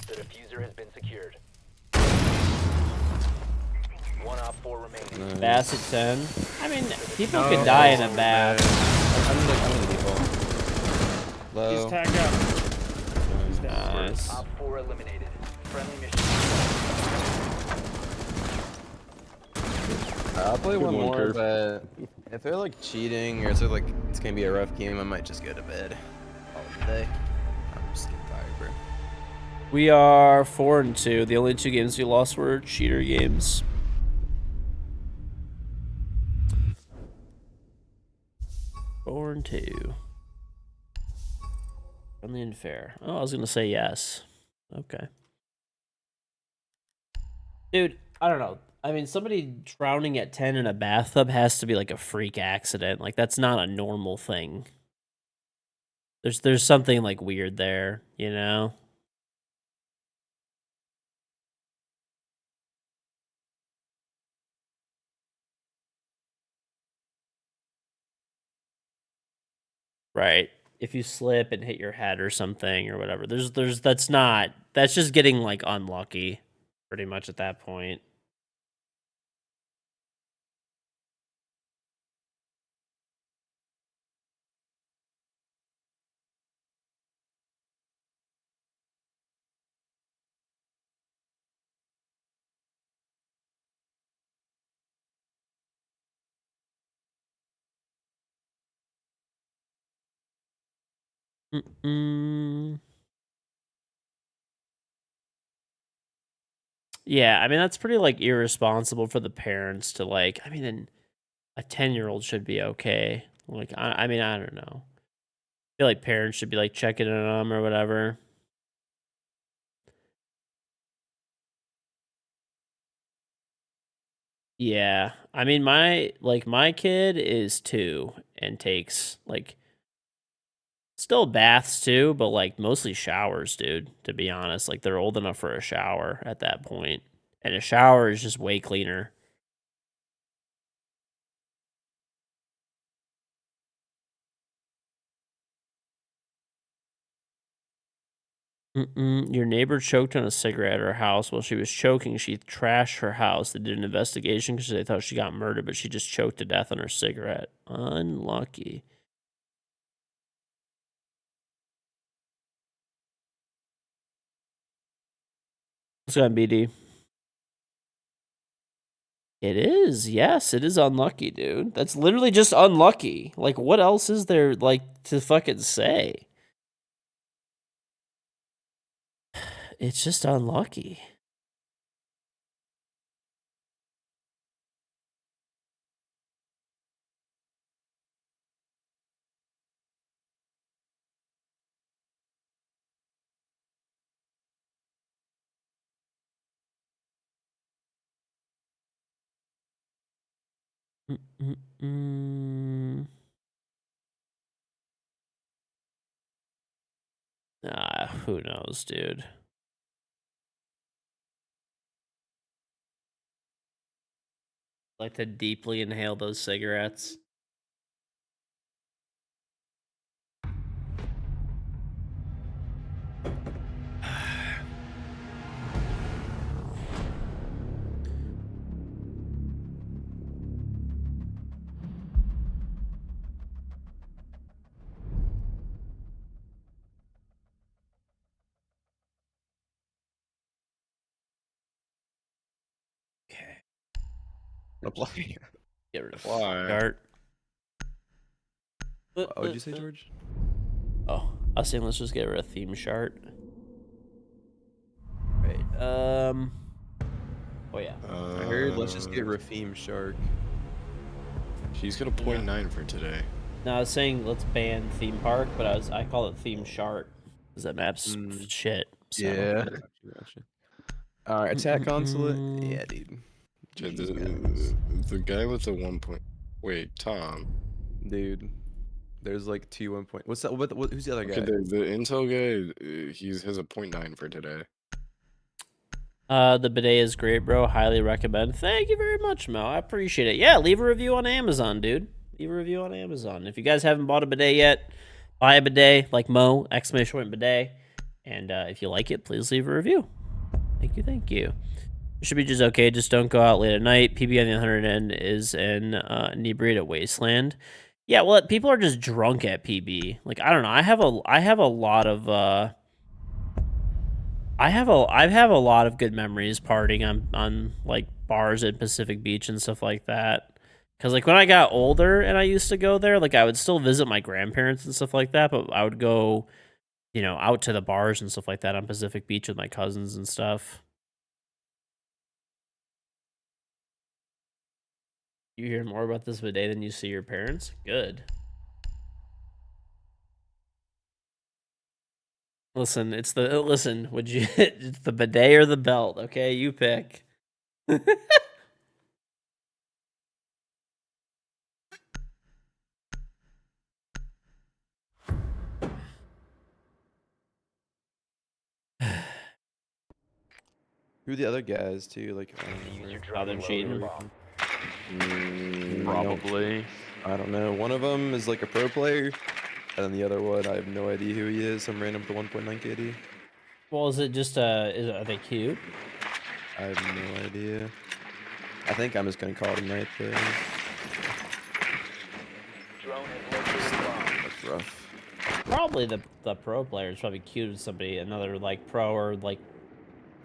The diffuser has been secured. 1 op 4 remaining. Bass at 10. I mean, people can die in a bath. I'm in the default. Low. He's tagged out. He's down. Nice. Op 4 eliminated. Friendly mission. I'll play Good one one, more, Curve. but if they're like cheating or if they're like it's gonna be a rough game, I might just go to bed. All day. I'm just getting tired, bro. We are 4-2. The only 2 games we lost were cheater games. Four and 2. Friendly and fair. Oh, I was gonna say yes. Okay. Dude, I don't know. I mean, somebody drowning at 10 in a bathtub has to be like a freak accident. Like, that's not a normal thing. There's something like weird there, you know? Right. If you slip and hit your head or something or whatever. That's just getting like unlucky pretty much at that point. Yeah, I mean that's pretty like irresponsible for the parents to like. I mean, a 10-year-old should be okay. Like, I mean, I don't know. I feel like parents should be like checking on them or whatever. Yeah, I mean my kid is 2 and takes like still baths too, but like mostly showers, dude. To be honest, like they're old enough for a shower at that point, and a shower is just way cleaner. Your neighbor choked on a cigarette at her house. While she was choking, she trashed her house. They did an investigation because they thought she got murdered, but she just choked to death on her cigarette. Unlucky. What's going on, BD? It is. Yes, it is unlucky, dude. That's literally just unlucky. Like, what else is there, like, to fucking say? It's just unlucky. Who knows, dude? Like to deeply inhale those cigarettes. Okay. Apply. Get rid of Why? start. What would you say, George? Oh, I was saying let's just get rid of theme chart. Right. Oh yeah. I heard let's just get Rafim Shark. He's got a 0.9 for today. No, I was saying let's ban theme park, but I call it theme chart because that map's shit. So. Yeah. Gotcha. All right, attack consulate. Yeah, dude. Dude, GG's, the guy with the 1 point. Wait, Tom. Dude, there's like 2 1 point. What's that? Who's the other guy? Okay, the intel guy, he has a 0.9 for today. The bidet is great, bro. Highly recommend. Thank you very much, Mel. I appreciate it. Yeah, leave a review on Amazon, dude. Leave a review on Amazon. If you guys haven't bought a bidet yet, buy a bidet like Mo, exclamation point bidet. And if you like it, please leave a review. Thank you, thank you. It should be just okay. Just don't go out late at night. PB on the other end is an inebriated wasteland. Yeah, well, people are just drunk at PB. Like, I don't know. I have a lot of I have a lot of good memories partying on like bars at Pacific Beach and stuff like that. Cause like when I got older and I used to go there, like I would still visit my grandparents and stuff like that, but I would go, out to the bars and stuff like that on Pacific Beach with my cousins and stuff. You hear more about this bidet than you see your parents? Good. Listen, would you it's the bidet or the belt, okay? You pick. Who are the other guys too? Like, I don't Use your remember. drone they're to locate cheating. a bomb. Nope. Probably. I don't know. One of them is like a pro player, and then the other one, I have no idea who he is. Some random with a 1.9 KD. Well, is it just are they cute? I have no idea. I think I'm just gonna call it a night though. Drone has located a bomb. That's rough. Probably the pro player is probably cute as somebody, another like pro or like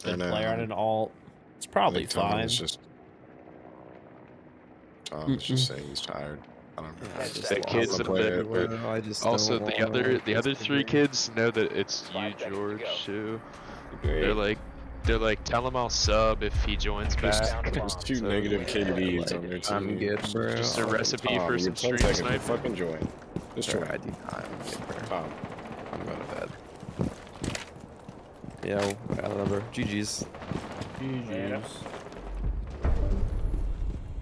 good player on an alt. It's probably fine. Tom is just saying he's tired. I don't know. I just The lost kids it have been. bro. I just Also, don't the other three kids know that it's 5 you, seconds to George, go. too. Great. They're like, tell him I'll sub if he joins There's, back. there's two So, negative KDs like, on their team. I'm good, bro. Just a recipe Tom, for you some have 10 stream seconds to sniping. fucking join. Just Bro, join. I do not. I'm good, bro. Tom. I'm going to bed. Yeah, I don't remember. GG's. GG's.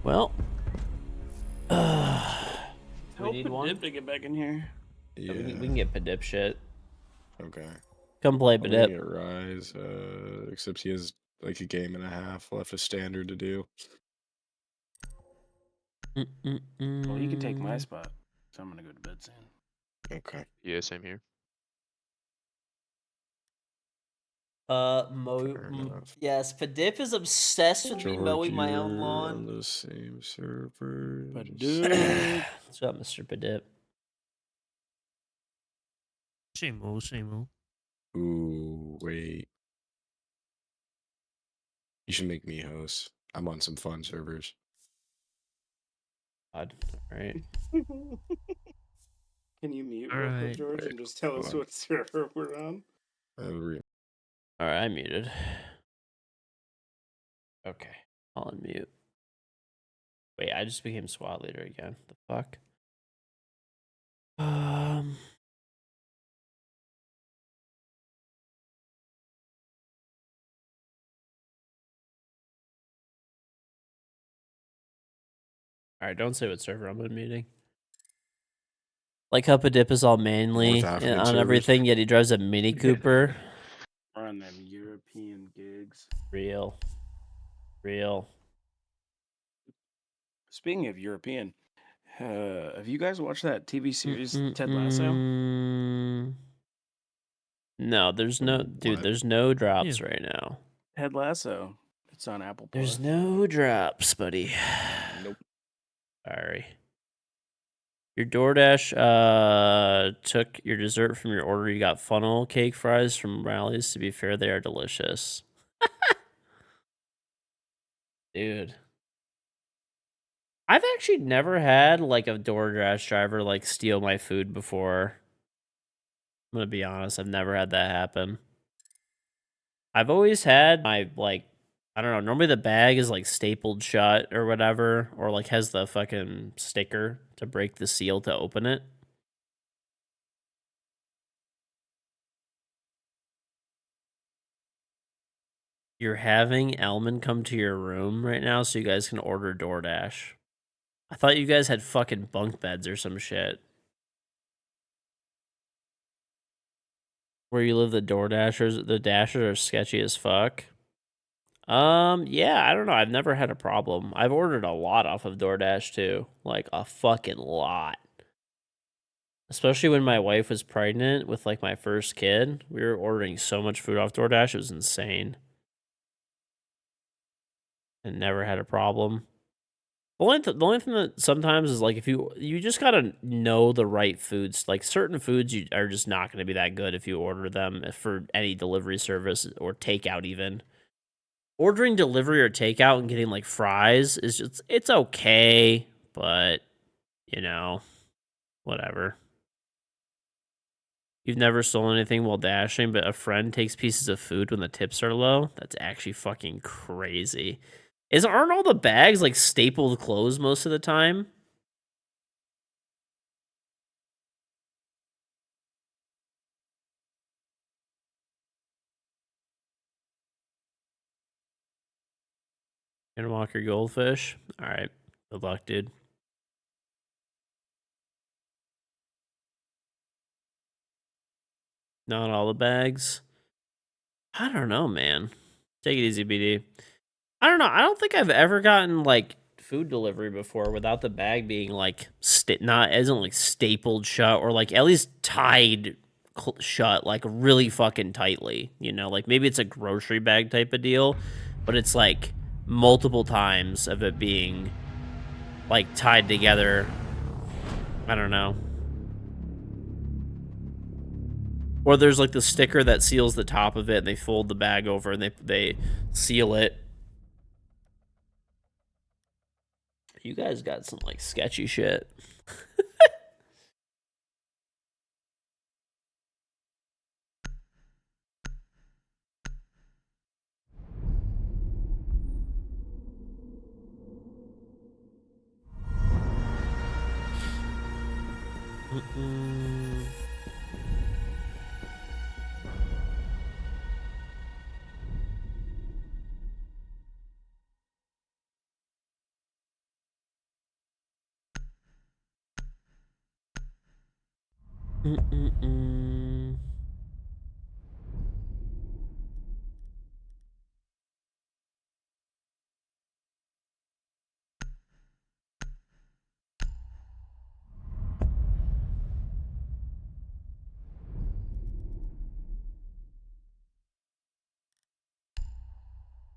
Well, we Help need Dip one. to get back in here. Yeah, we can get Padip shit. Okay. Come play I'm gonna Padip. get Rise, except he has like a game and a half left of standard to do. Well, he can take my spot, so I'm gonna go to bed soon. Okay. Yeah, same here. Yes, Padip is obsessed with me George, mowing my own you're lawn. on the same server. What's up, Mr. Padip? Same old. Ooh, wait. You should make me host. I'm on some fun servers. God, all right. Can you mute All real quick, right. George, Wait, and just tell us hold on. what server we're on? All right, I'm muted. Okay, I'll unmute. Wait, I just became squad leader again. The fuck? All right, don't say what server I'm unmuting. Like how Padip is all manly North African on servers. everything, yet he drives a Mini Cooper. We're on them European gigs. Real. Speaking of European, have you guys watched that TV series Ted Lasso? No, there's no dude. What? There's no drops right now. Ted Lasso. It's on Apple Plus. There's no drops, buddy. Nope. Sorry. Your DoorDash took your dessert from your order. You got funnel cake fries from Rallies. To be fair, they are delicious. Dude. I've actually never had like a DoorDash driver like steal my food before. I'm gonna be honest, I've never had that happen. I've always had my like, I don't know, normally the bag is like stapled shut or whatever, or like has the fucking sticker to break the seal to open it. You're having Elman come to your room right now so you guys can order DoorDash. I thought you guys had fucking bunk beds or some shit. Where you live, the Dashers are sketchy as fuck. Yeah, I don't know. I've never had a problem. I've ordered a lot off of DoorDash too. Like a fucking lot. Especially when my wife was pregnant with like my first kid. We were ordering so much food off DoorDash, it was insane. And never had a problem. The only thing that sometimes is like if you just gotta know the right foods. Like certain foods you are just not gonna be that good if you order them for any delivery service or takeout even. Ordering delivery or takeout and getting like fries is just it's okay, but you know, whatever. You've never stolen anything while dashing, but a friend takes pieces of food when the tips are low? That's actually fucking crazy. Aren't all the bags like stapled closed most of the time? Gonna walk your goldfish? Alright. Good luck, dude. Not all the bags. I don't know, man. Take it easy, BD. I don't know. I don't think I've ever gotten like food delivery before without the bag being like not isn't like stapled shut or like at least tied shut like really fucking tightly. You know, like maybe it's a grocery bag type of deal, but it's like multiple times of it being like tied together. I don't know. Or there's like the sticker that seals the top of it and they fold the bag over and they seal it. You guys got some like sketchy shit.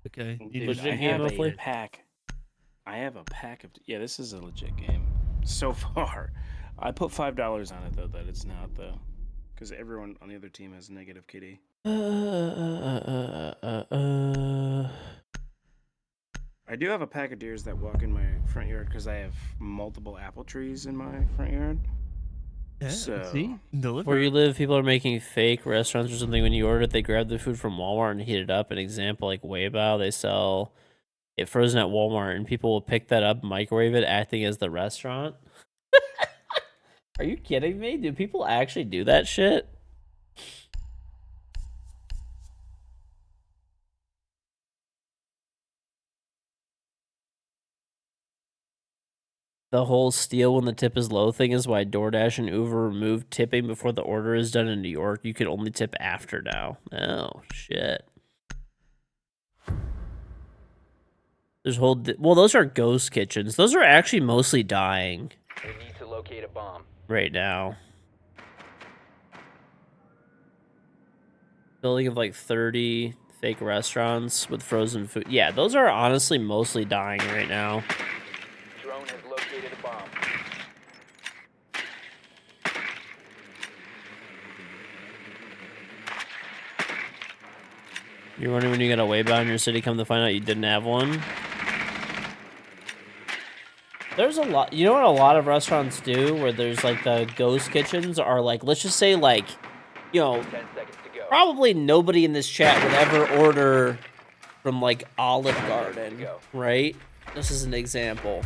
Okay. Dude, Legit I game, have hopefully? a pack. I have a pack of. Yeah, this is a legit game. So far, I put $5 on it though. That it's not though, because everyone on the other team has negative KD. I do have a pack of deers that walk in my front yard because I have multiple apple trees in my front yard. Yeah, So see? Deliver. Where you live, people are making fake restaurants or something. When you order it, they grab the food from Walmart and heat it up. An example, like Weibao, they sell it frozen at Walmart, and people will pick that up, microwave it, acting as the restaurant. Are you kidding me? Do people actually do that shit? The whole steal when the tip is low thing is why DoorDash and Uber removed tipping before the order is done in New York. You can only tip after now. Oh, shit. There's well, those are ghost kitchens. Those are actually mostly dying. We need to locate a bomb. Right now. Building of like 30 fake restaurants with frozen food. Yeah, those are honestly mostly dying right now. Drone has located a bomb. You're wondering when you got a Weibao in your city, come to find out you didn't have one? There's a lot, you know what a lot of restaurants do where there's like the ghost kitchens are like, let's just say like, you know, 10 seconds to go. probably nobody in this chat would ever order from like Olive Garden, right? This is an example.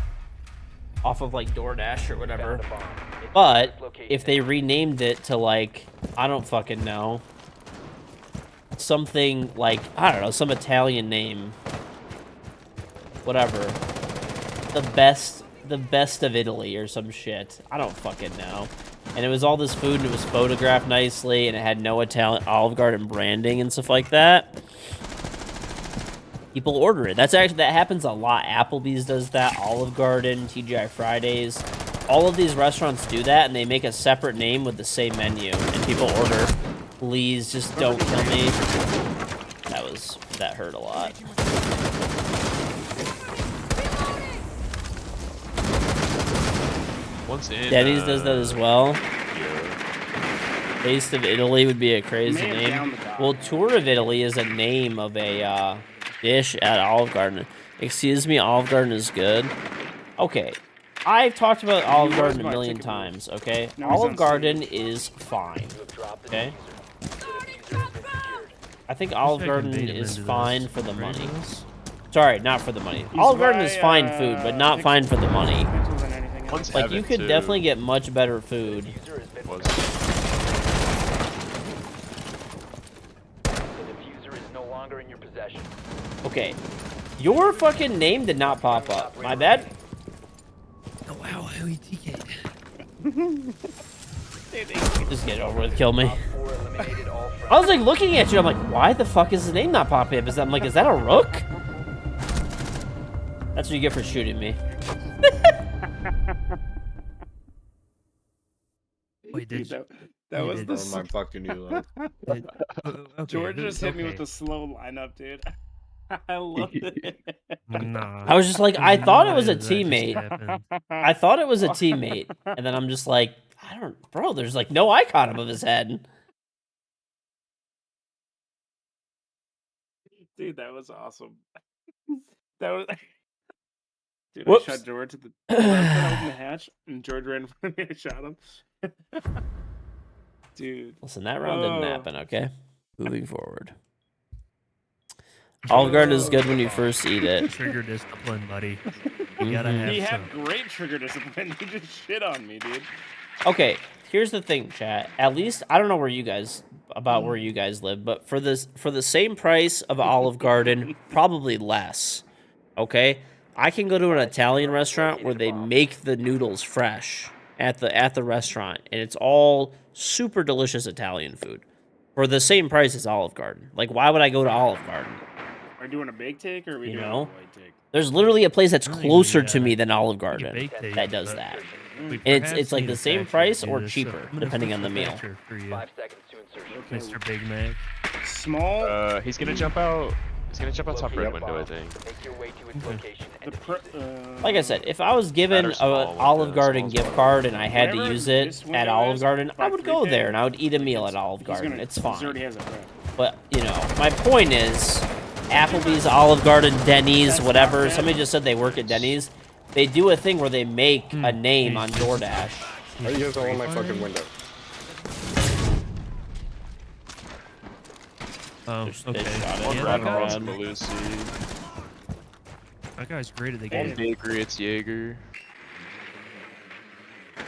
Off of like DoorDash or whatever. Found a bomb. It's But located if they renamed it to like, I don't fucking know, something like, I don't know, some Italian name, whatever, the best of Italy or some shit, I don't fucking know, and it was all this food and it was photographed nicely and it had no Italian Olive Garden branding and stuff like that, people order it. That happens a lot. Applebee's does that, Olive Garden, TGI Fridays. all of these restaurants do that, and they make a separate name with the same menu, and people order, please just don't kill me. That hurt a lot. Once in, Denny's does that as well. Yeah. Taste of Italy would be a crazy name. Well, Tour of Italy is a name of a dish at Olive Garden. Excuse me, Olive Garden is good. Okay, I've talked about Olive Garden a million times, okay? Olive Garden is fine, okay? I think Olive Garden is fine for the money. Sorry, not for the money. Olive Garden is fine food, but not fine for the money. Like, you could definitely get much better food. The diffuser is no longer in your possession. Okay, your fucking name did not pop up. My bad. Oh, wow, TK. Just get it over with, kill me. Op 4 eliminated all friendly. I was like looking at you, I'm like, why the fuck is his name not popping up? I'm like, is that a rook? That's what you get for shooting me. Wait, did you? That was did. the Oh my fucking you. Okay, George just hit me with okay. the slow lineup, dude. I loved it. Nah. I was just like, I thought it was a That just teammate. happened. I thought it was a teammate. And then I'm just like, bro, there's like no icon above his head. Dude, that was awesome. That was. Dude, Whoops. I shot George at the. I was gonna open the hatch, and George ran in front of me. I shot him. Dude. Listen, that round didn't Oh. happen, okay? Moving forward. Olive Garden is good when you first eat it. Trigger discipline, buddy. You gotta Mhm. have He some. had great trigger discipline. He just shit on me, dude. Okay, here's the thing, chat. At least I don't know where you guys live, but for the same price of Olive Garden, probably less. Okay? I can go to an Italian restaurant where they make the noodles fresh at the restaurant, and it's all super delicious Italian food for the same price as Olive Garden. Like, why would I go to Olive Garden? Are we doing a bake take or are we You doing know? a white take? There's literally a place that's I think closer we, to me than Olive we Garden bake tape, that does but that. we And perhaps it's like need the a same factory price to or do this, cheaper, I'm gonna depending fix on the meal. factory For you, 5 seconds to insertion. Okay. Mr. Big Mac. Small. He's gonna jump out. He's gonna jump out top red Locate a window, I bomb. think. Make your way to its location and The defuse it. Like I said, if I was given Better an small Olive windows, Garden small gift card and I had to Whatever use it this at window Olive is, Garden, I by would go free there take, and I would eat a meal it's- at Olive he's Garden. gonna- It's He fine. already has a prep. But, you know, my point is, Applebee's, Olive Garden, Denny's, That's whatever. not bad. Somebody just said they work at Denny's. They do a thing where they make a name on DoorDash. Why are you guys all in my fucking window? Oh, They okay. shot it. One Yeah, red, that one's guy's- Malusi. That guy's great at the One game. bakery, it's Jaeger.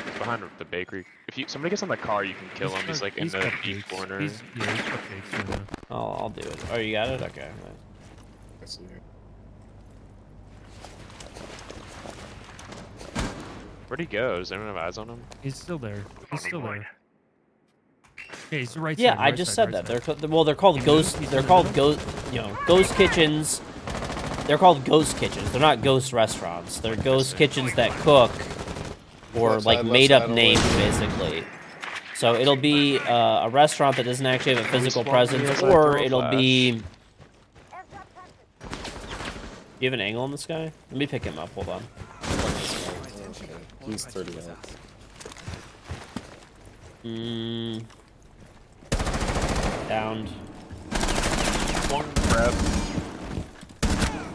It's behind the bakery. If somebody gets on the car, you can kill him. He's like in the deep cupcakes. corner. He's cupcakes right now. I'll do it. Oh, you got it? Okay. I see you. Where'd he go? Does anyone have eyes on him? He's still there. He's still there. Yeah, he's the right Yeah, side. I right just side, said right that. side. They're called ghost. He's They're in the called middle? ghost kitchens. They're called ghost kitchens. They're not ghost restaurants. They're ghost kitchens that cook, or Left like side, left made up side, names left. basically. So it'll be a restaurant that doesn't actually have a physical spawned on the presence, other side, or throw a it'll flash. be. You have an angle on this guy? Let me pick him up. Hold on. Okay. He's 30 out. Downed. One grab.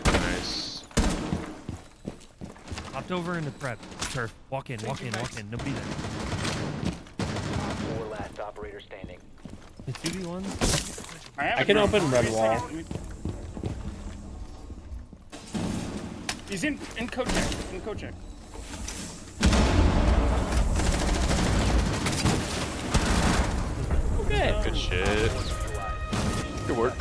Nice. Hopped over in the prep. Turf. Walk in. Nobody there. Op 4 last operator standing. The 2v1? have I a can drone. open red Wait a wall. second. He's in code check. In code check. Okay. Good shit. Good work.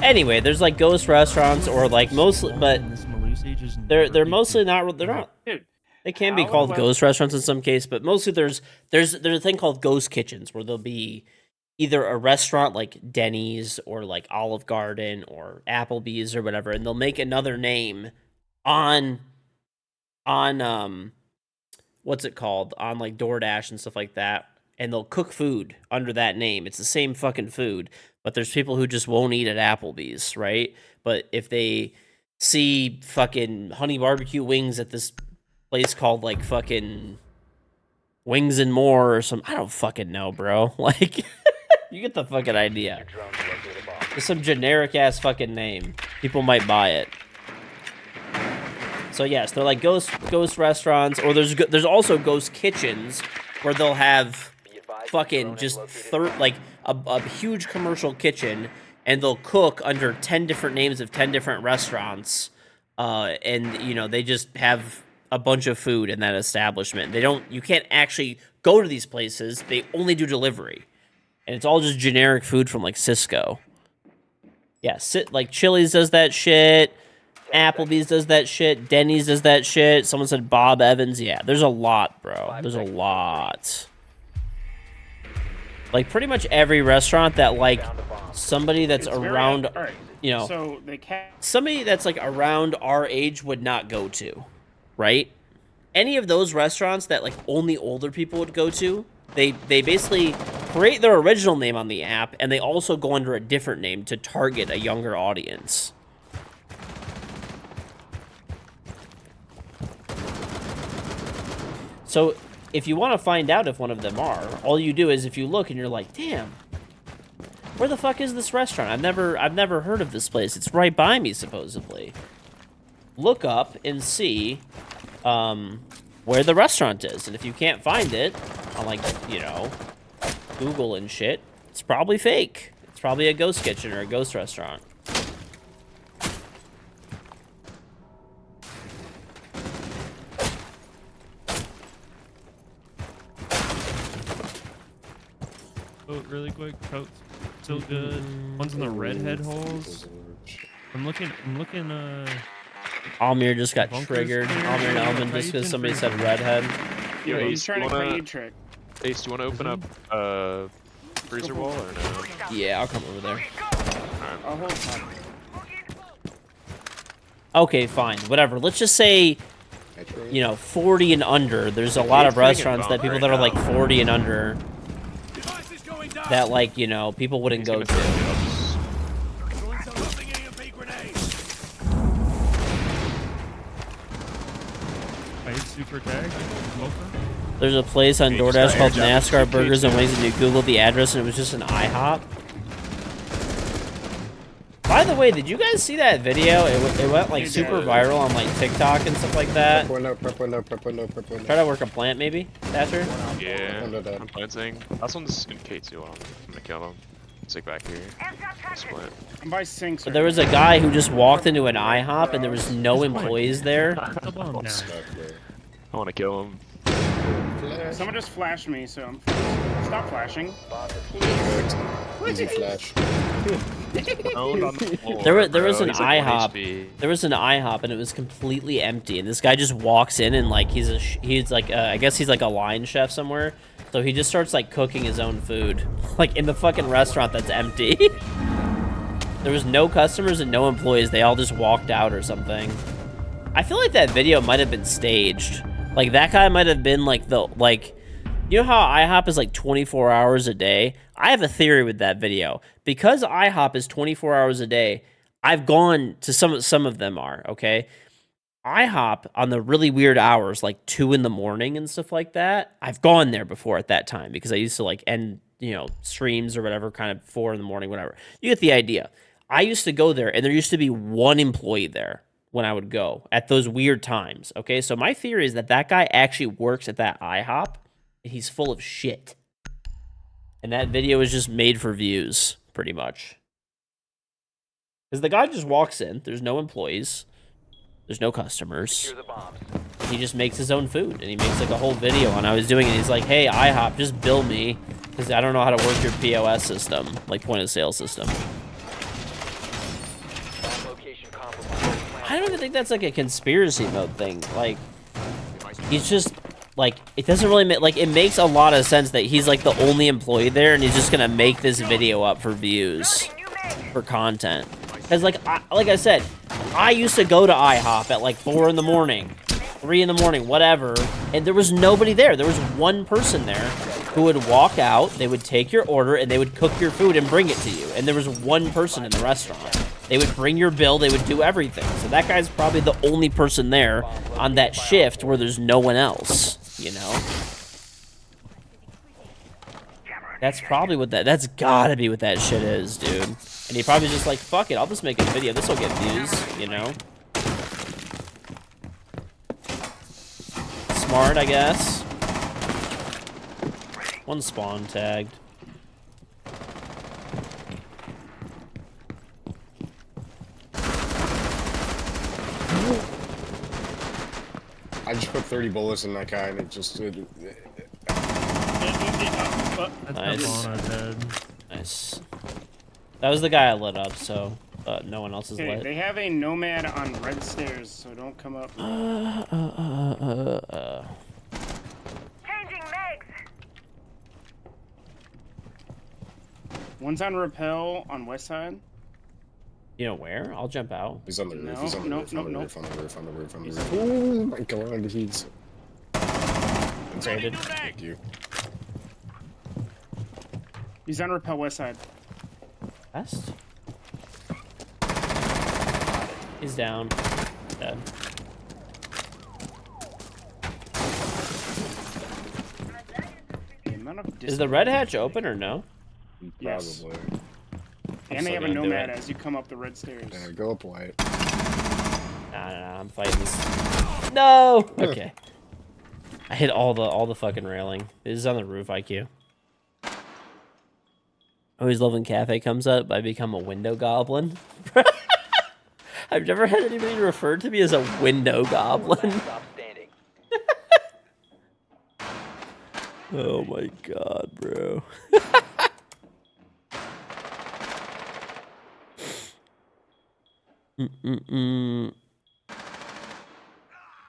Anyway, there's like ghost restaurants or like mostly, but This Malusi just they're never mostly beat not. They're not. Dude. They can be How called well- ghost restaurants in some case, but mostly there's a thing called ghost kitchens where there'll be either a restaurant like Denny's or like Olive Garden or Applebee's or whatever, and they'll make another name on what's it called? On like DoorDash and stuff like that. And they'll cook food under that name. It's the same fucking food, but there's people who just won't eat at Applebee's, right? But if they see fucking honey barbecue wings at this place called like fucking Wings and More or some, I don't fucking know, bro. Like, you get the fucking idea. It's some generic ass fucking name. People might buy it. So yes, they're like ghost restaurants, or there's also ghost kitchens where they'll have fucking just like a huge commercial kitchen, and they'll cook under 10 different names of 10 different restaurants, and you know they just have a bunch of food in that establishment. You can't actually go to these places. They only do delivery, and it's all just generic food from like Cisco. Yeah, like Chili's does that shit. Applebee's does that shit. Denny's does that shit. Someone said Bob Evans. Yeah, there's a lot, bro. There's a lot. Like, pretty much every restaurant that, like, somebody that's around, you know, so somebody that's, like, around our age would not go to, right? Any of those restaurants that, like, only older people would go to, they basically create their original name on the app, and they also go under a different name to target a younger audience. So, if you want to find out if one of them are, all you do is if you look and you're like, damn, where the fuck is this restaurant? I've never heard of this place. It's right by me, supposedly. Look up and see where the restaurant is. And if you can't find it on, like, you know, Google and shit, it's probably fake. It's probably a ghost kitchen or a ghost restaurant. Really quick, coat still good. One's in the redhead holes. I'm looking Almir just got triggered. Almir and Elvin just because somebody said redhead. Yo, he's trying to play you trick. Ace, do you want to open up freezer wall or no? Yeah, I'll come over there. I'll hold top. Okay, fine, whatever. Let's just say, you know, 40 and under. There's a lot of restaurants that people that are like 40 and under that, like, you know, people wouldn't go to. super tag. There's a place on DoorDash called NASCAR Burgers and Wings, and you Googled the address and it was just an IHOP. By the way, did you guys see that video? It went like super viral on like TikTok and stuff like that. Try to work a plant maybe, Thatcher? Yeah, I'm planting. That's one's in K2. I'm gonna kill him. Stick back here. Split. I'm by sinks. But there was a guy who just walked into an IHOP and there was no employees there. I want to kill him. Someone just flashed me, so I'm... Stop flashing. Easy flash. There was an IHOP. There was an IHOP and it was completely empty. And this guy just walks in and like he's like I guess he's like a line chef somewhere. So he just starts like cooking his own food, like in the fucking restaurant that's empty. There was no customers and no employees. They all just walked out or something. I feel like that video might have been staged. Like that guy might have been like you know how IHOP is like 24 hours a day? I have a theory with that video. Because IHOP is 24 hours a day, I've gone to some of them are, okay? IHOP on the really weird hours, like 2 in the morning and stuff like that, I've gone there before at that time because I used to like end, you know, streams or whatever, kind of 4 in the morning, whatever. You get the idea. I used to go there and there used to be one employee there when I would go at those weird times, okay? So my theory is that that guy actually works at that IHOP and he's full of shit. And that video is just made for views, pretty much. Because the guy just walks in, there's no employees, there's no customers. He just makes his own food, and he makes like a whole video on how he's doing it. He's like, hey, IHOP, just bill me, because I don't know how to work your POS system, like point of sale system. I don't even think that's like a conspiracy mode thing. Like, he's just, like, it doesn't really make, like, it makes a lot of sense that he's like the only employee there, and he's just gonna make this video up for views, for content. Because, like I said, I used to go to IHOP at like 4 in the morning, 3 in the morning, whatever, and there was nobody there. There was one person there who would walk out, they would take your order, and they would cook your food and bring it to you. And there was one person in the restaurant. They would bring your bill, they would do everything. So that guy's probably the only person there on that shift where there's no one else, you know? That's probably what that's gotta be what that shit is, dude. And he probably just like, fuck it, I'll just make a video, this'll get views, you know? Smart, I guess. One spawn tagged. I just put 30 bullets in that guy and it just... Nice. Nice. That was the guy I lit up, so no one else is Okay, lit. they have a nomad on red stairs, so don't come up. Changing megs. One's on rappel on west side. You know where? I'll jump out. He's on the roof, No, he's on the no, roof, no, on the no. roof, on the roof, on the roof, on the roof. Oh my god, he's... Traded. Thank you. He's on rappel west side. West? He's down. Dead. The amount of Is the red hatch open or no? Yes. Probably. And they have a gonna do nomad it. as you come up the red stairs. Yeah, go up white. Nah, I'm fighting this. No! Okay. I hit all the fucking railing. This is on the roof, IQ. Always love when Cafe comes up. I become a window goblin. I've never had anybody refer to me as a window goblin. Stop standing. Oh my god, bro.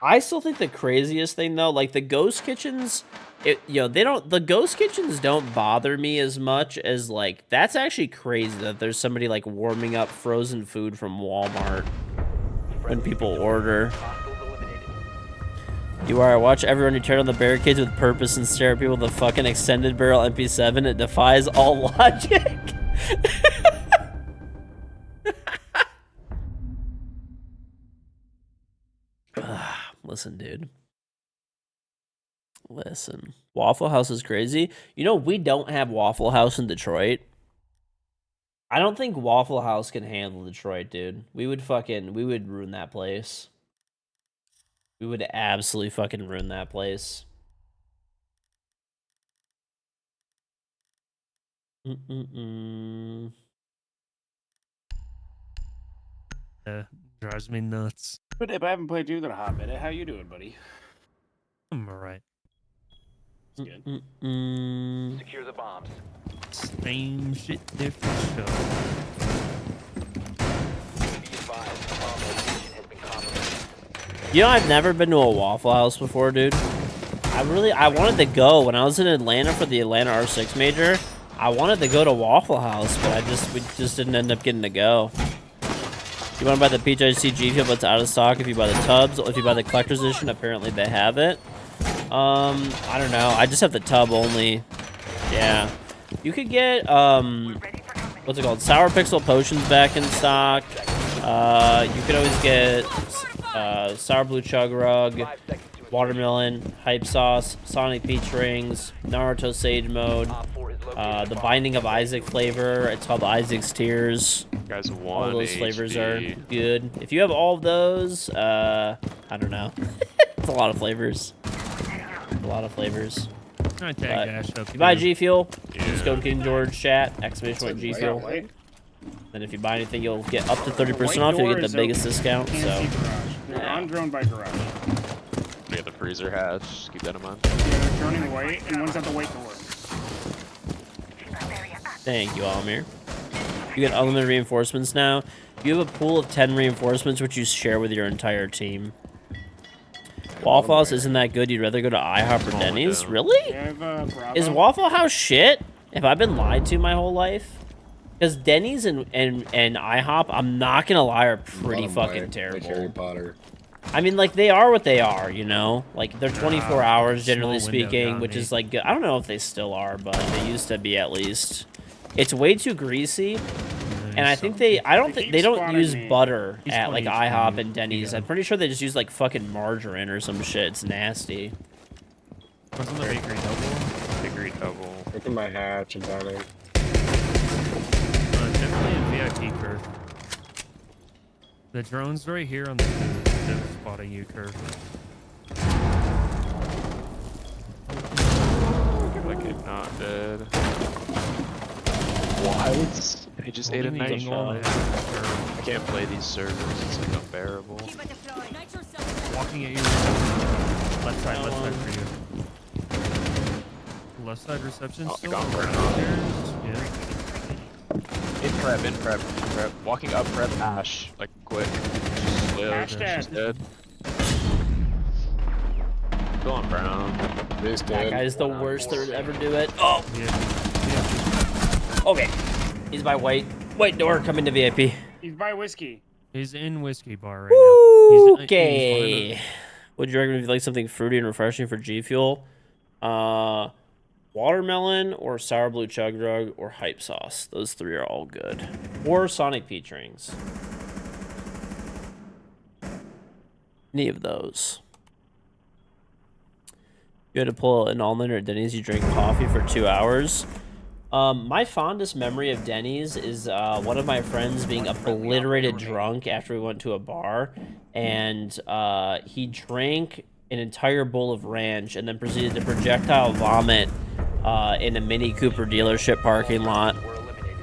I still think the craziest thing though, like the ghost kitchens, the ghost kitchens don't bother me as much as like, that's actually crazy that there's somebody like warming up frozen food from Walmart when people order. Hostiles eliminated. I watch everyone who turn on the barricades with purpose and stare at people with a fucking extended barrel MP7. It defies all logic. Listen, dude. Listen. Waffle House is crazy. You know, we don't have Waffle House in Detroit. I don't think Waffle House can handle Detroit, dude. We would ruin that place. We would absolutely fucking ruin that place. Drives me nuts. But if I haven't played you in a hot minute, how you doing, buddy? I'm alright. It's good. Secure the bombs. Same shit, different show. Be advised, the bomb location has been compromised. You know, I've never been to a Waffle House before, dude. I wanted to go when I was in Atlanta for the Atlanta R6 major. I wanted to go to Waffle House, but we just didn't end up getting to go. You want to buy the Peach IC G Fuel, but it's out of stock. If you buy the tubs, if you buy the collector's edition, apparently they have it. I don't know. I just have the tub only. Yeah. You could get, what's it called? Sour Pixel Potions back in stock. You could always get, Sour Blue Chug Rug, Watermelon, Hype Sauce, Sonic Peach Rings, Naruto Sage Mode, the Binding of Isaac flavor. It's called Isaac's Tears. Guys, All those flavors are HD. good. If you have all of those, I don't know. It's a lot of flavors. A lot of flavors. I tag But Ash up. if you buy too. G Fuel, just go to KingGeorge chat, exclamation G Fuel. White. Then if you buy anything, you'll get up to 30% White off. You'll door get is the biggest open. discount. Can't So see garage. They're yeah. on drone by garage. We got the freezer hatch. Just keep that in mind. They're droning white, and one's at the white door. Thank you, Almir. You get unlimited reinforcements now. You have a pool of 10 reinforcements, which you share with your entire team. Waffle House isn't that good. You'd rather go to IHOP or Denny's? down. Really? They have Bravo. Is Waffle House shit? Have I been lied to my whole life? Because Denny's and IHOP, I'm not gonna lie, are pretty Bottom fucking right, like Harry terrible. Potter. I mean, like, they are what they are, you know? Like, they're 24 hours, generally small window speaking, got which me. is, like, good. I don't know if they still are, but they used to be, at least. It's way too greasy, and I think they don't spotting use me. butter He's at, like, 20 IHOP HP. and Denny's. Yeah. I'm pretty sure they just use, like, fucking margarine or some shit. It's nasty. What's on the bakery double? Bakery double. Open my hatch and dining. Definitely a VIP curve. The drone's right here on the they're spotting you curve. Like it not dead. What? I just ate a Holding the night angle on shot. the curve. I can't play these servers. It's like unbearable. Walking at you. Left side for you. Left side reception Oh, I still. got him. Upstairs. Yeah. In prep. Walking up prep, Ash. Like, quick. She's live. She's dead. dead. Still on Brown. He's That dead. guy's the worst to ever do it. Oh! Yeah. Okay. He's by white door coming to VIP. He's by whiskey. He's in whiskey bar right now. He's Okay. Would you recommend if you like something fruity and refreshing for GFuel? Watermelon or sour blue chug drug or hype sauce. Those three are all good. Or Sonic Peach rings. Any of those. You had to pull an all-nighter at Denny's. You drink coffee for 2 hours. My fondest memory of Denny's is one of my friends being obliterated drunk after we went to a bar, and he drank an entire bowl of ranch and then proceeded to projectile vomit in a Mini Cooper dealership parking lot. Were eliminated.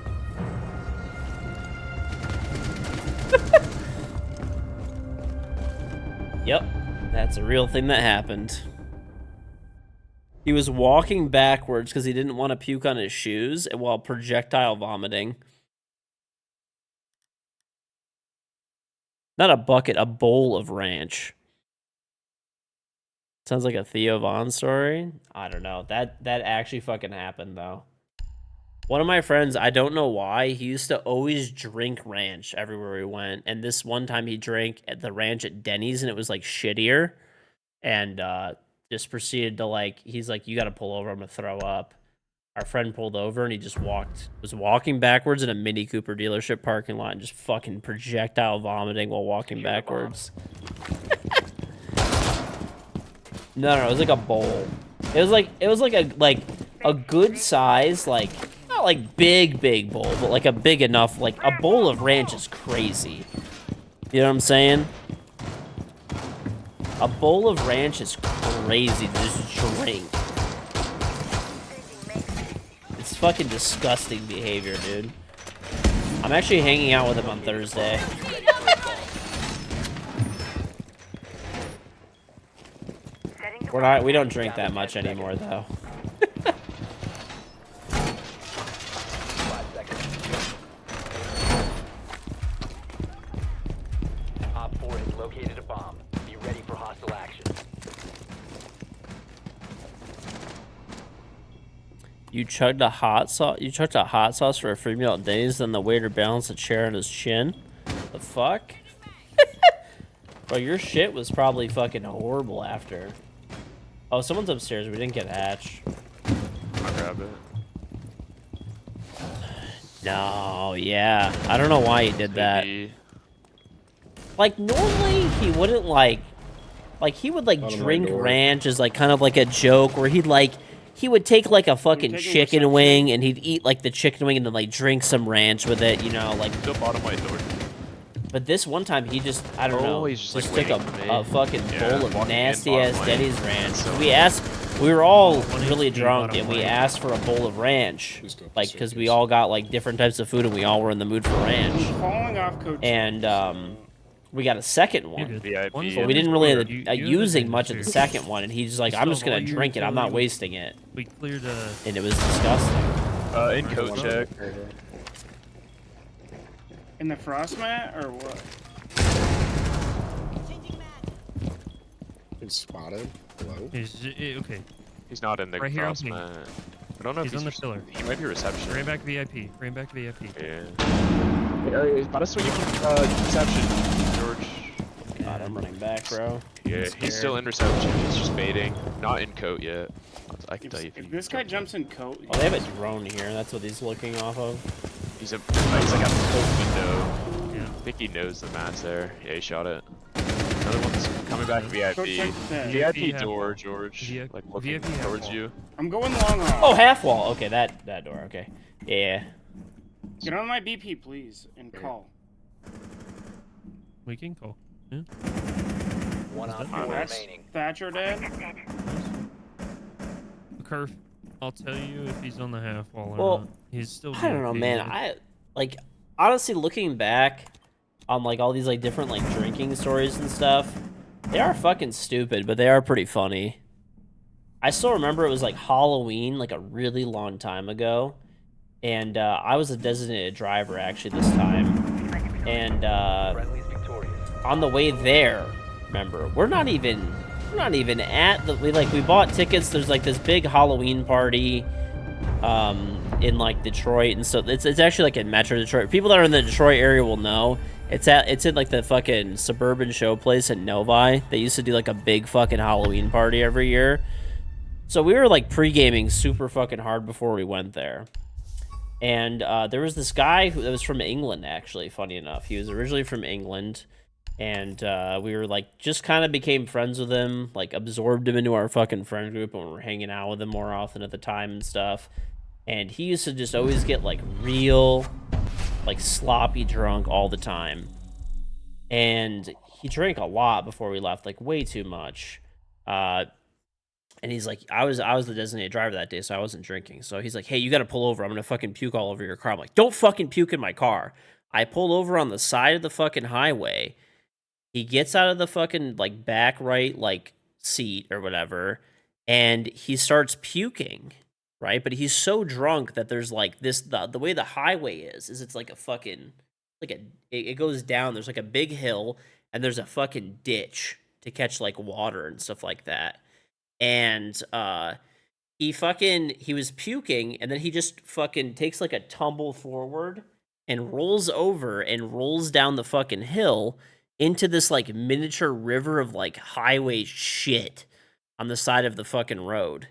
Yep, that's a real thing that happened. He was walking backwards because he didn't want to puke on his shoes while projectile vomiting. Not a bucket, a bowl of ranch. Sounds like a Theo Von story. I don't know. That actually fucking happened, though. One of my friends, I don't know why, he used to always drink ranch everywhere we went. And this one time he drank at the ranch at Denny's and it was like shittier. And just proceeded to like, he's like, you got to pull over, I'm going to throw up. Our friend pulled over and he just was walking backwards in a Mini Cooper dealership parking lot and just fucking projectile vomiting while walking backwards. No, it was like a bowl. It was like a good size, like, not like big bowl, but like a big enough, like a bowl of ranch is crazy. You know what I'm saying? A bowl of ranch is crazy to just drink. It's fucking disgusting behavior, dude. I'm actually hanging out with him on Thursday. We don't drink that much anymore, though. 5 seconds. Op 4 has located a bomb. Be ready for hostile action. You chugged a hot sauce. You chugged a hot sauce for a free meal at Denny's, then the waiter balanced a chair on his chin. The fuck? Bro, your shit was probably fucking horrible after. Oh, someone's upstairs. We didn't get hatch. I'll grab it. No, yeah. I don't know why he did that. Maybe. Like, normally he wouldn't like he would like Out of my drink door. ranch as like kind of like a joke where he would take like a fucking taking chicken reception? wing and he'd eat like the chicken wing and then like drink some ranch with it, you know, like. Still bottom right door. But this one time he just, I don't know, he's just, like, took waiting for me. a fucking Yeah, bowl of walking in nasty bottom ass lane. Denny's ranch. So- We were all One really HP drunk bottom and we lane. asked for a bowl of ranch, Just open like because we circus. all got like different types of food and we all were in the mood for ranch. Falling off coach. And we got a second You're one. good. VIP. One's But on we the didn't really corner. end You up have using the much of the picture. second one, and he's just like, You I'm still just gonna have all your drink it. I'm not utility? wasting it, We cleared and it was disgusting. In coat check. In the frost mat or what? He's spotted. Hello. okay. He's not in the Right here on cross ping. mat. I don't know He's if on the pillar. He might be reception. Ran back VIP. Ran back VIP. Yeah. He's about to swing you from reception, George. God, I'm running back, bro. Yeah, he's still in reception. He's just baiting. Not in coat yet. I can tell you if If this guy jumps in coat, Oh, they have a drone here. That's what he's looking off of. He's like at the coat window. Yeah. I think he knows the mat's there. Yeah, he shot it. Another one's coming back VIP. Go check that. VIP half door, wall. George. Like VIP looking half towards wall. you. I'm going long haul. Oh, half wall. Okay, that door. Okay. Yeah. Get on my BP, please, and call. We can call. Yeah. One op Yo, 4 that's remaining. Thatcher dead. Curve. I'll tell you if he's on the half wall or Well, not. He's still. I don't know, VIP. man. I like honestly looking back on like all these like different like drinking stories and stuff. They are fucking stupid, but they are pretty funny. I still remember it was like Halloween, like a really long time ago, and I was a designated driver actually this time, and Friendly's victorious. on the way there, remember, we're not even at the we bought tickets. There's like this big Halloween party in like Detroit, and so it's actually like in Metro Detroit. People that are in the Detroit area will know. It's in like the fucking suburban show place in Novi. They used to do like a big fucking Halloween party every year. So we were like pre-gaming super fucking hard before we went there. And there was this guy that was from England, actually, funny enough. He was originally from England. And we were like, just kind of became friends with him, like absorbed him into our fucking friend group, and we were hanging out with him more often at the time and stuff. And he used to just always get like real, like sloppy drunk all the time. And he drank a lot before we left, like way too much. And he's like, I was the designated driver that day, so I wasn't drinking. So he's like, hey, you got to pull over. I'm going to fucking puke all over your car. I'm like, don't fucking puke in my car. I pulled over on the side of the fucking highway. He gets out of the fucking, like, back right, like, seat or whatever, and he starts puking, right? But he's so drunk that there's, like, this, the way the highway is it's like a fucking, like, it goes down. There's, like, a big hill, and there's a fucking ditch to catch, like, water and stuff like that. And he was puking, and then he just fucking takes like a tumble forward and rolls over and rolls down the fucking hill into this like miniature river of like highway shit on the side of the fucking road.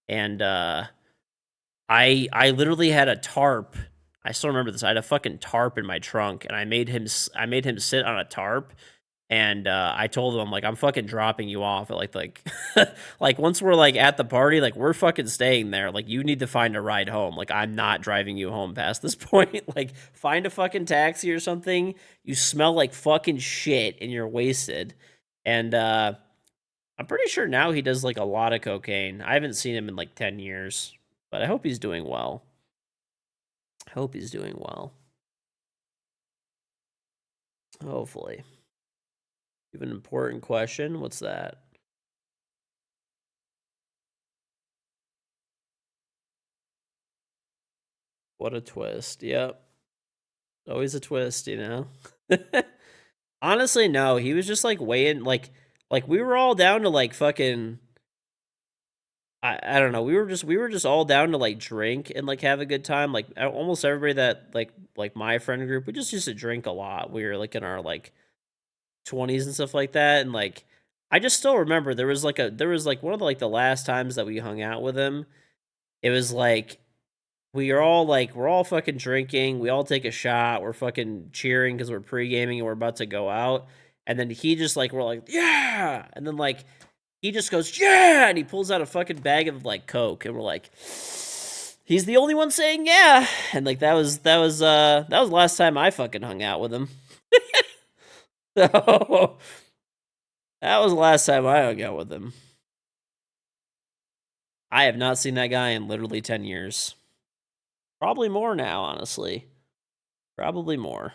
And I literally had a tarp. I still remember this. I had a fucking tarp in my trunk, and I made him sit on a tarp. And I told him, I'm like, I'm fucking dropping you off at like like once we're like at the party, like we're fucking staying there. Like you need to find a ride home. Like I'm not driving you home past this point. Like find a fucking taxi or something. You smell like fucking shit and you're wasted. And I'm pretty sure now he does like a lot of cocaine. I haven't seen him in like 10 years, but I hope he's doing well. Hopefully. You have an important question. What's that? What a twist. Yep. Always a twist, you know? Honestly, no. He was just like weighing, like we were all down to like fucking, I don't know. We were just all down to like drink and like have a good time. Like almost everybody that like my friend group, we just used to drink a lot. We were like in our like 20s and stuff like that, and like I just still remember there was like one of the last times that we hung out with him. It was like we're all fucking drinking, we all take a shot, we're fucking cheering because we're pre-gaming and we're about to go out, and then he just like, we're like, yeah, and then like he just goes, yeah, and he pulls out a fucking bag of like Coke, and we're like, he's the only one saying yeah, and like that was the last time I fucking hung out with him. So that was the last time I hung out with him. I have not seen that guy in literally 10 years. Probably more now, honestly. Probably more.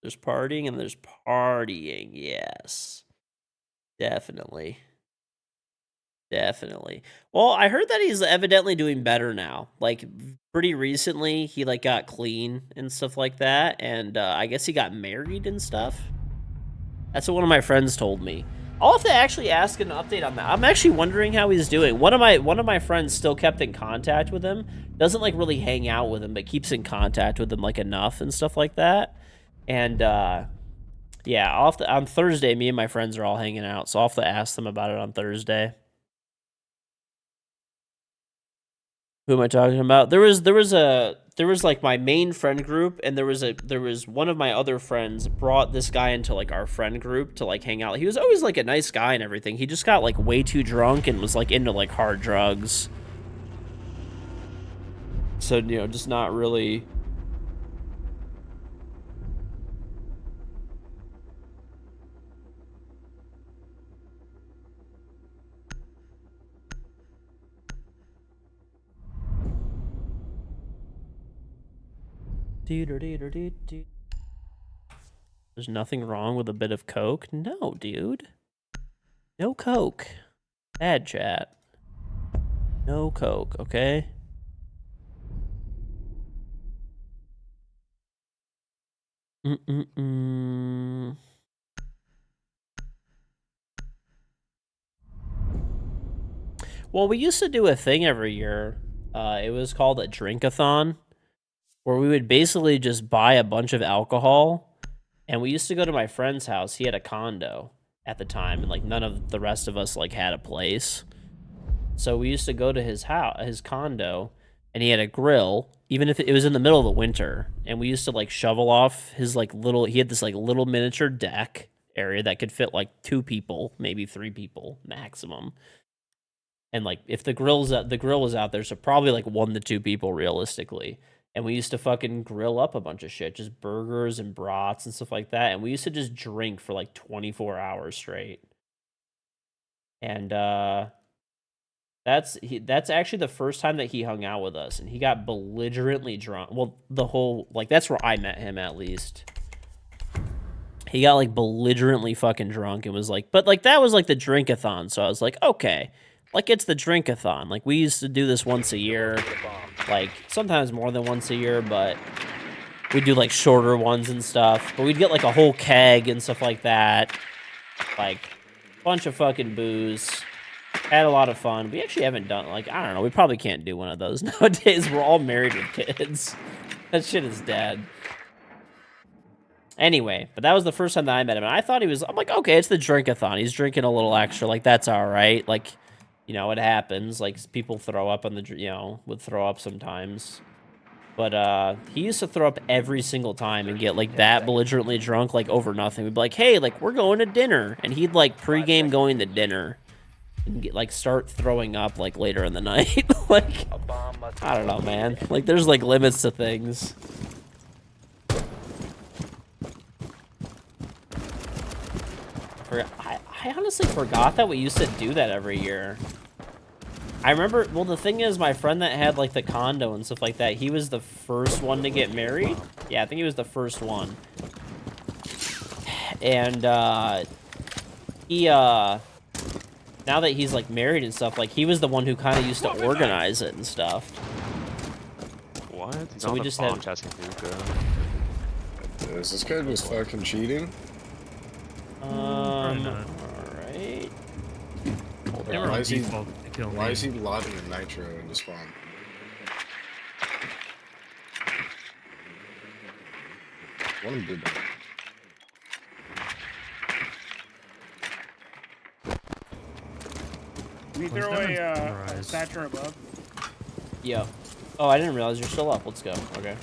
There's partying and there's partying, yes. Definitely. Well, I heard that he's evidently doing better now. Like, pretty recently, he, like, got clean and stuff like that. And I guess he got married and stuff. That's what one of my friends told me. I'll have to actually ask an update on that. I'm actually wondering how he's doing. One of my friends still kept in contact with him. Doesn't like really hang out with him, but keeps in contact with him like enough and stuff like that. And yeah, I'll have to, on Thursday, me and my friends are all hanging out, so I'll have to ask them about it on Thursday. Who am I talking about? There was like my main friend group, and there was one of my other friends brought this guy into like our friend group to like hang out. He was always like a nice guy and everything. He just got like way too drunk and was like into like hard drugs. So, you know, just not really. There's nothing wrong with a bit of coke. No, dude. No coke. Bad chat. No coke, okay? Well, we used to do a thing every year. It was called a drink-a-thon, where we would basically just buy a bunch of alcohol, and we used to go to my friend's house. He had a condo at the time, and like none of the rest of us like had a place. So we used to go to his house, his condo, and he had a grill, even if it was in the middle of the winter. And we used to like shovel off his like little, he had this like little miniature deck area that could fit like 2 people, maybe 3 people maximum. And like if the grill was out there, so probably like 1 to 2 people realistically. And we used to fucking grill up a bunch of shit, just burgers and brats and stuff like that. And we used to just drink for like 24 hours straight. And that's actually the first time that he hung out with us, and he got belligerently drunk. Well, the whole, like, that's where I met him, at least. He got like belligerently fucking drunk and was like, but like that was like the drink-a-thon, so I was like, okay, like it's the drink-a-thon. Like we used to do this once a year, like sometimes more than once a year, but we'd do like shorter ones and stuff. But we'd get like a whole keg and stuff like that, like bunch of fucking booze. Had a lot of fun. We actually haven't done, like, I don't know, we probably can't do one of those nowadays. We're all married with kids. That shit is dead. Anyway, but that was the first time that I met him, and I thought he was, I'm like, okay, it's the drink-a-thon. He's drinking a little extra, like, that's all right. Like, you know, it happens. Like, people throw up on the, you know, would throw up sometimes. But he used to throw up every single time and get, like, that belligerently drunk, like, over nothing. We'd be like, hey, like, we're going to dinner. And he'd, like, pregame going to dinner. And get, like, start throwing up, like, later in the night. Like, I don't know, man. Like, there's, like, limits to things. I honestly forgot that we used to do that every year. I remember, well, the thing is, my friend that had, like, the condo and stuff like that, he was the first one to get married. Yeah, I think he was the first one. And, now that he's, like, married and stuff, like, he was the one who kind of used to organize it and stuff. What? So we just had... Is this guy just fucking cheating? Alright. Why is he lobbing a nitro into spawn? One of them did that. Can you throw a Thatcher above? Yo. Oh, I didn't realize you're still up. Let's go. Okay.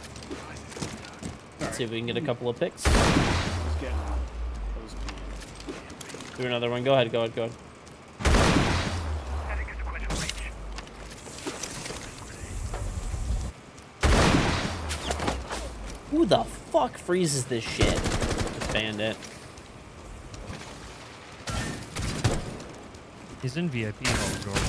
Let's see if we can get a couple of picks. Do another one. Go ahead. Go ahead. Go ahead. Who the fuck freezes this shit? Bandit. He's in VIP hall, George.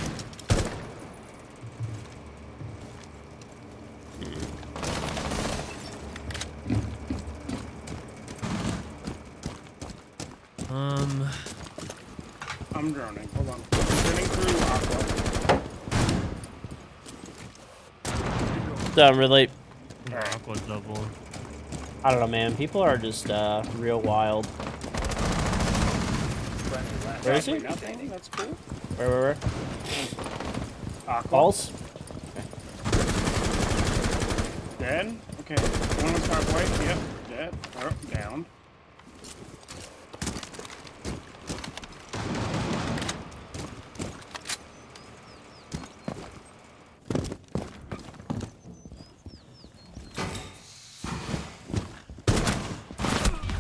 I'm droning. Hold on. Running through Aqua. Done really. Aqua double. I don't know, man. People are just real wild. Where is he? Nothing. That's cool. Where? Aqua. Balls? Dead. Okay. One was halfway. Yep. Dead. Oh, down.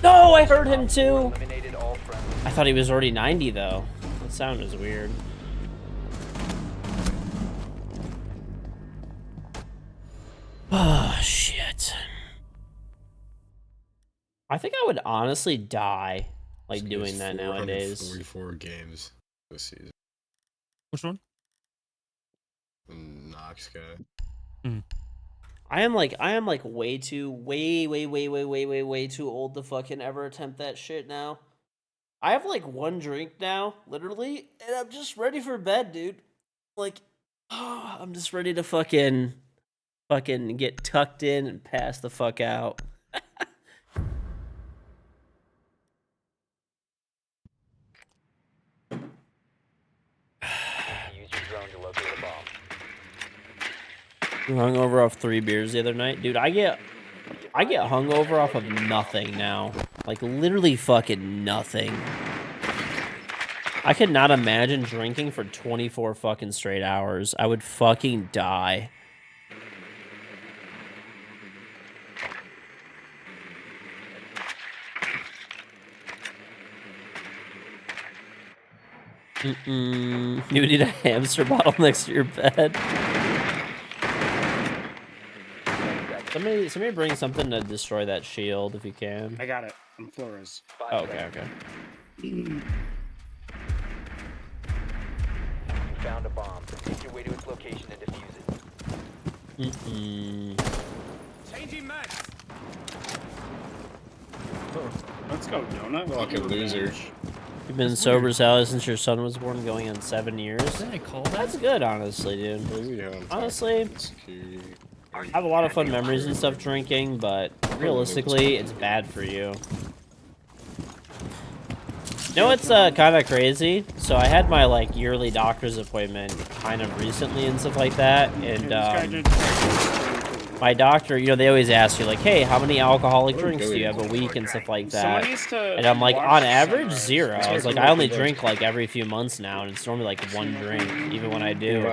No, I heard him too. Eliminated all friendly. I thought he was already 90 though. That sound is weird. Oh shit. I think I would honestly die like doing that nowadays. 44 games this season. Which one? Knox guy. I am like way too old to fucking ever attempt that shit now. I have like one drink now, literally, and I'm just ready for bed, dude. Like, I'm just ready to fucking get tucked in and pass the fuck out. Use your drone to locate a bomb. Hungover off 3 beers the other night, dude. I get hungover off of nothing now, like literally fucking nothing. I could not imagine drinking for 24 fucking straight hours. I would fucking die. You would need a hamster bottle next to your bed. Somebody bring something to destroy that shield if you can. I got it. I'm Flores. Oh, okay. You found a bomb. Make your way to its location and defuse it. Changing mags. Let's go, Donut. Fucking loser. You've been sober, Sally, since your son was born, going on 7 years. Did I call that? That's good, honestly, dude. Yeah, Honestly, security. I have a lot of fun memories and stuff drinking, but realistically, it's bad for you. You know what's kind of crazy? So I had my like yearly doctor's appointment kind of recently and stuff like that, and my doctor, you know, they always ask you like, hey, how many alcoholic drinks do you have a week and stuff like that. And I'm like, on average, 0. I was like, I only drink like every few months now, and it's normally like 1 drink, even when I do.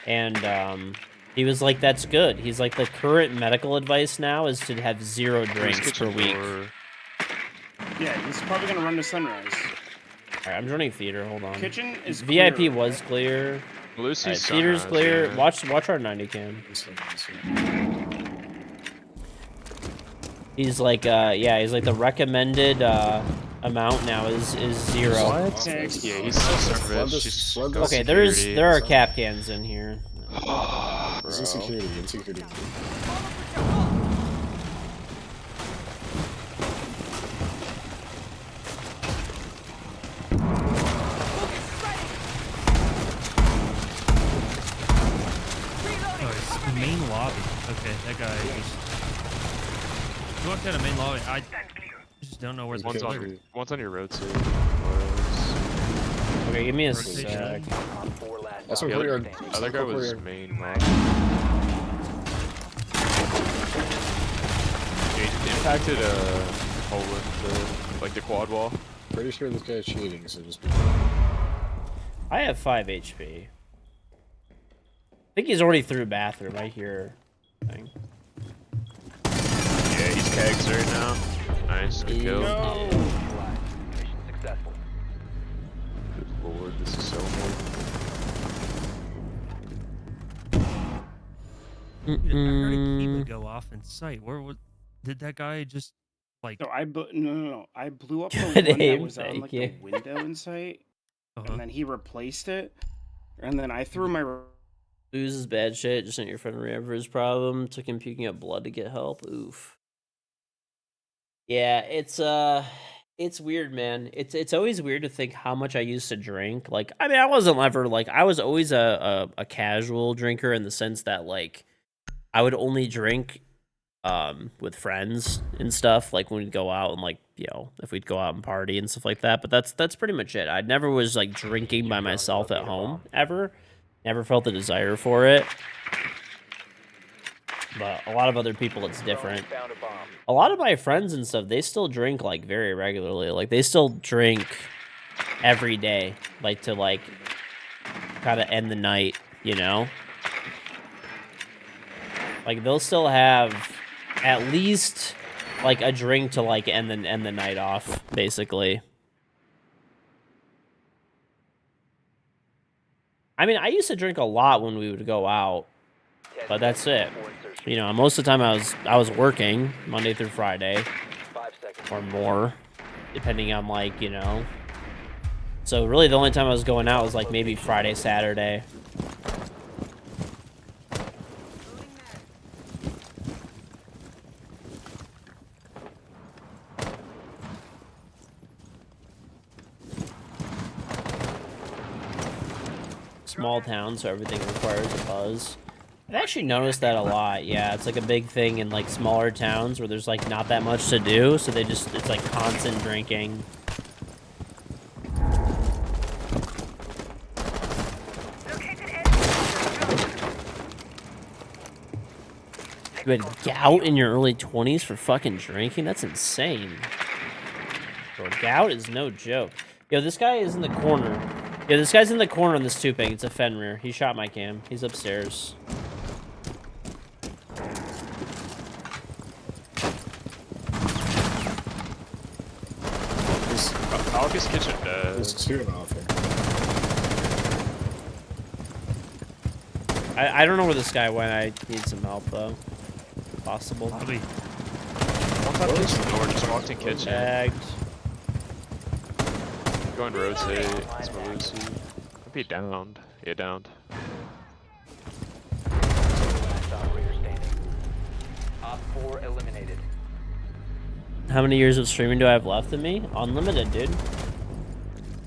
And he was like, that's good. He's like, the current medical advice now is to have 0 drinks per week. Yeah, he's probably gonna run to Sunrise. Alright, I'm joining theater. Hold on. Kitchen is VIP clear, was clear. Lucy's theater's Sunrise, clear. yeah. Watch our 90 cam. He's like, he's like the recommended amount now is 0. What? Yeah, he's still service. She's Okay, there are cap cans in here. It's insecurity. Oh, it's the main lobby. Okay, that guy just... You walked out of main lobby. I just don't know where the One's player. on your road too. Okay, give me a Rotation. sec. That's The what other, we are. other guy was main lobby. Yeah, he impacted hole in like the quad wall. Pretty sure this guy's cheating, so just. I have 5 HP. I think he's already through bathroom. I hear thing. Yeah, he's kegs right now. Nice, good kill. Mission successful. Good lord, this is so hard. Dude, I heard a key would go off in sight. Did that guy just like? No, no. I blew up the Good one that aim, was on thank like you. the window in sight, Uh-huh. and then he replaced it, and then I threw my. Lose is bad shit. Just sent your friend Ram for his problem. Took him puking up blood to get help. Oof. Yeah, it's weird, man. It's always weird to think how much I used to drink. Like, I mean, I wasn't ever like I was always a casual drinker in the sense that like I would only drink with friends and stuff, like when we'd go out and like, you know, if we'd go out and party and stuff like that. But that's pretty much it. I never was like drinking by myself at home ever. Never felt the desire for it. But a lot of other people, it's different. Found a bomb. A lot of my friends and stuff, they still drink like very regularly. Like they still drink every day, like to like kind of end the night, you know? Like they'll still have at least like a drink to like end the night off, basically. I mean, I used to drink a lot when we would go out, but that's it. You know, most of the time I was working Monday through Friday 5 seconds. or more, depending on like, you know. So really the only time I was going out was like maybe Friday, Saturday. Small town, so everything requires a buzz. I've actually noticed that a lot. Yeah, it's like a big thing in like smaller towns where there's like not that much to do, so they just, it's like constant drinking. You had gout in your early 20s for fucking drinking? That's insane. Bro, gout is no joke. Yo, this guy is in the corner. Yo, this guy's in the corner on this tubing. It's a Fenrir. He shot my cam. He's upstairs. August kitchen dead. There's two off here. I don't know where this guy went. I need some help, though. Possible. Probably. One top kitchen door, just walked in kitchen. Tagged. Going to rotate. It's my Lucy. I'd be downed. Yeah, downed. Last operator standing. Op 4 eliminated. How many years of streaming do I have left in me? Unlimited, dude.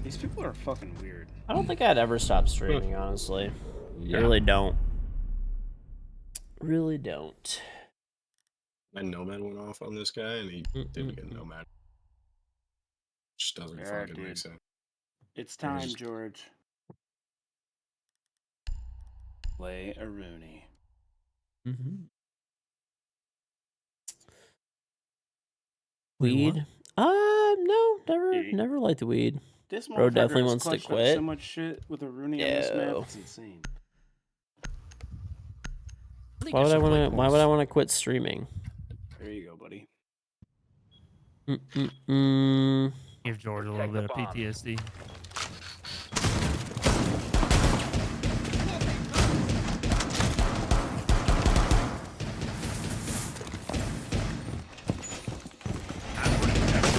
These people are fucking weird. I don't think I'd ever stop streaming, honestly. I really don't. Really don't. My nomad went off on this guy, and he didn't get nomad. Just doesn't Yeah, fucking dude. make sense. It's time, just- George. Play a Rooney. Weed? No, never liked the weed. This Bro motherfucker definitely has wants to clutched up quit. so much shit with a Rooney on this map. Yo. It's insane. Why would I want to quit streaming? There you go, buddy. Give George a little bit of PTSD.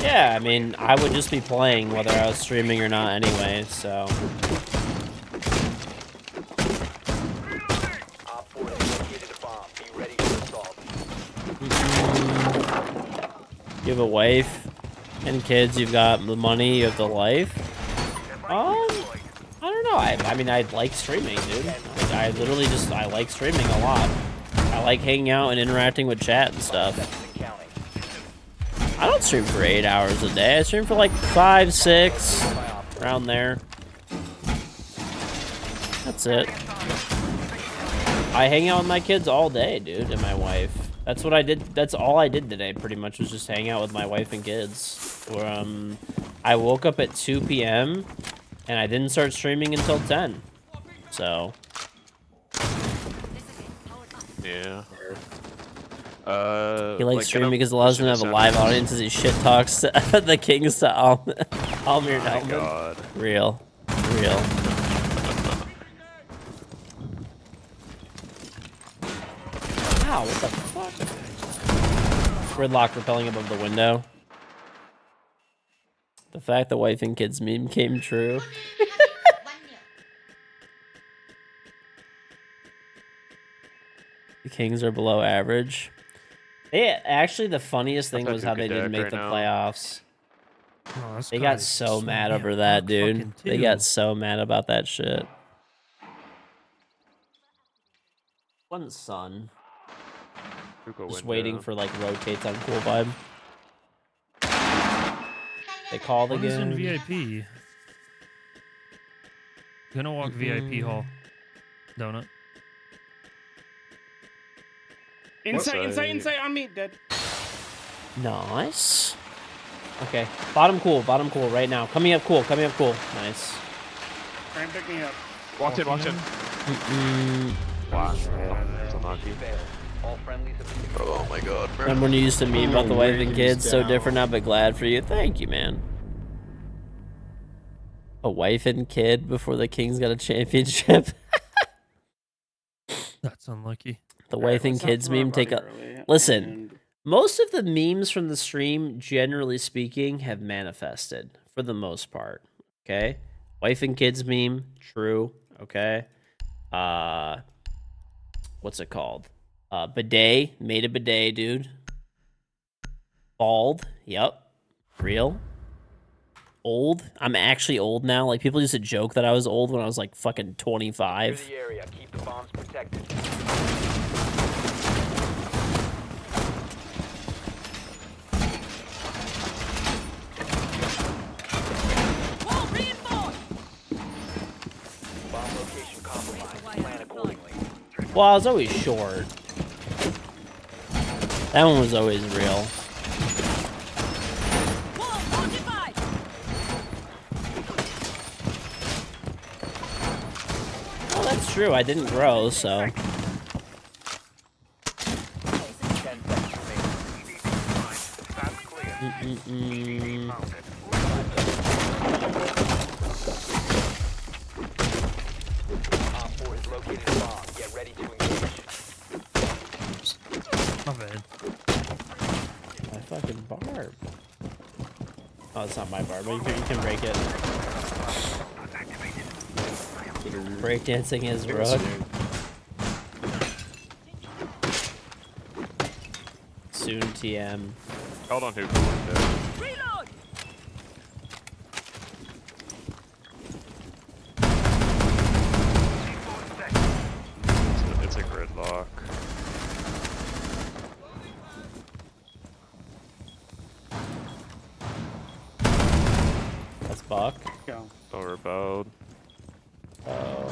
Yeah, I mean, I would just be playing whether I was streaming or not anyway, so. Op 4 has located a bomb. Be ready for assault. You have a wife and kids, you've got the money, you have the life. I don't know. I mean, I like streaming, dude. I literally just, I like streaming a lot. I like hanging out and interacting with chat and stuff. I don't stream for 8 hours a day. I stream for like 5, 6, around there. That's it. I hang out with my kids all day, dude, and my wife. That's what I did. That's all I did today, pretty much, was just hang out with my wife and kids. I woke up at 2 p.m. and I didn't start streaming until 10. So. Yeah. He likes streaming because it allows him to have a live audience as he shit talks to the kings to Almir and Elman. God. Real. Wow, what the fuck? Gridlock repelling above the window. The fact the wife and kids meme came true. The Kings are below average. Actually, the funniest thing was how they didn't make the playoffs. Oh, They got so mad over that, dude. They got so mad about that shit. One son. Hookah Just waiting window. for like rotates on cool vibe. They called One's in again. VIP. Gonna walk VIP hall. Donut. Insight on me, dead. Nice. Okay, bottom cool right now. Coming up cool. Nice. Try and pick me up. Walked in. Wow. That's unlucky. All friendlies have been Oh my god, bro. Remember when you used to meme about the wife and Wings kids? So down. different now, but glad for you. Thank you, man. A wife and kid before the Kings got a championship. That's unlucky. The wife and kids meme take a listen. Most of the memes from the stream, generally speaking, have manifested for the most part. Okay, wife and kids meme, true. Okay, what's it called? Bidet, made a bidet, dude. Bald, yep, real. Old, I'm actually old now. Like people used to joke that I was old when I was like fucking 25. Clear the area. Keep the bombs protected. Wall reinforced! Bomb location compromised. Plan accordingly. Well, I was always short. That one was always real. Wall fortified! Well, that's true. I didn't grow, so. 10 seconds remaining. Stand clear. Mm-mm-mm. Mounted. Op 4 has located a bomb. Get ready to engage. My bad. My fucking barb. Oh, it's not my barb, but you can break it. Breakdancing is rough. Soon TM. Called on hookah window. Reload! It's a gridlock. That's Buck. Go. Overbowed. Oh.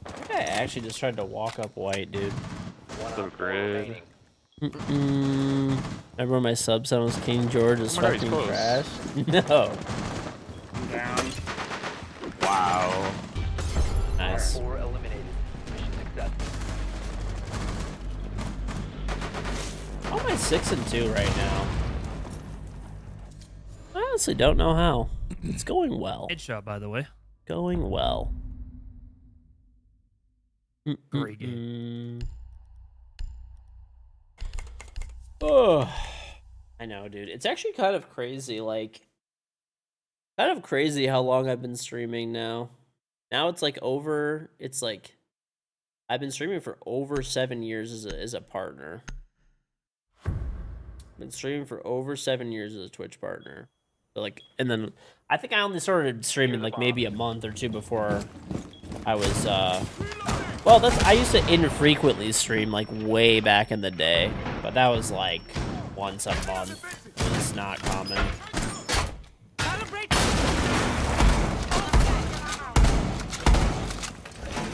I think I actually just tried to walk up white, dude. The grid. Remember when my sub sound was KingGeorge is Oh my God, he's fucking close. trash? No. I'm down. Wow. Nice. 4 eliminated. Mission successful. How am I 6 and 2 right now? I honestly don't know how. It's going well. Headshot, by the way. Going well. Great game. Oh, I know, dude. It's actually kind of crazy. Like, kind of crazy how long I've been streaming now. Now it's like over. It's like I've been streaming for over 7 years as a partner. Been streaming for over 7 years as a Twitch partner. So like, and then I think I only started streaming like maybe a month or two before I was. Well, I used to infrequently stream like way back in the day, but that was like once a month. It's not common.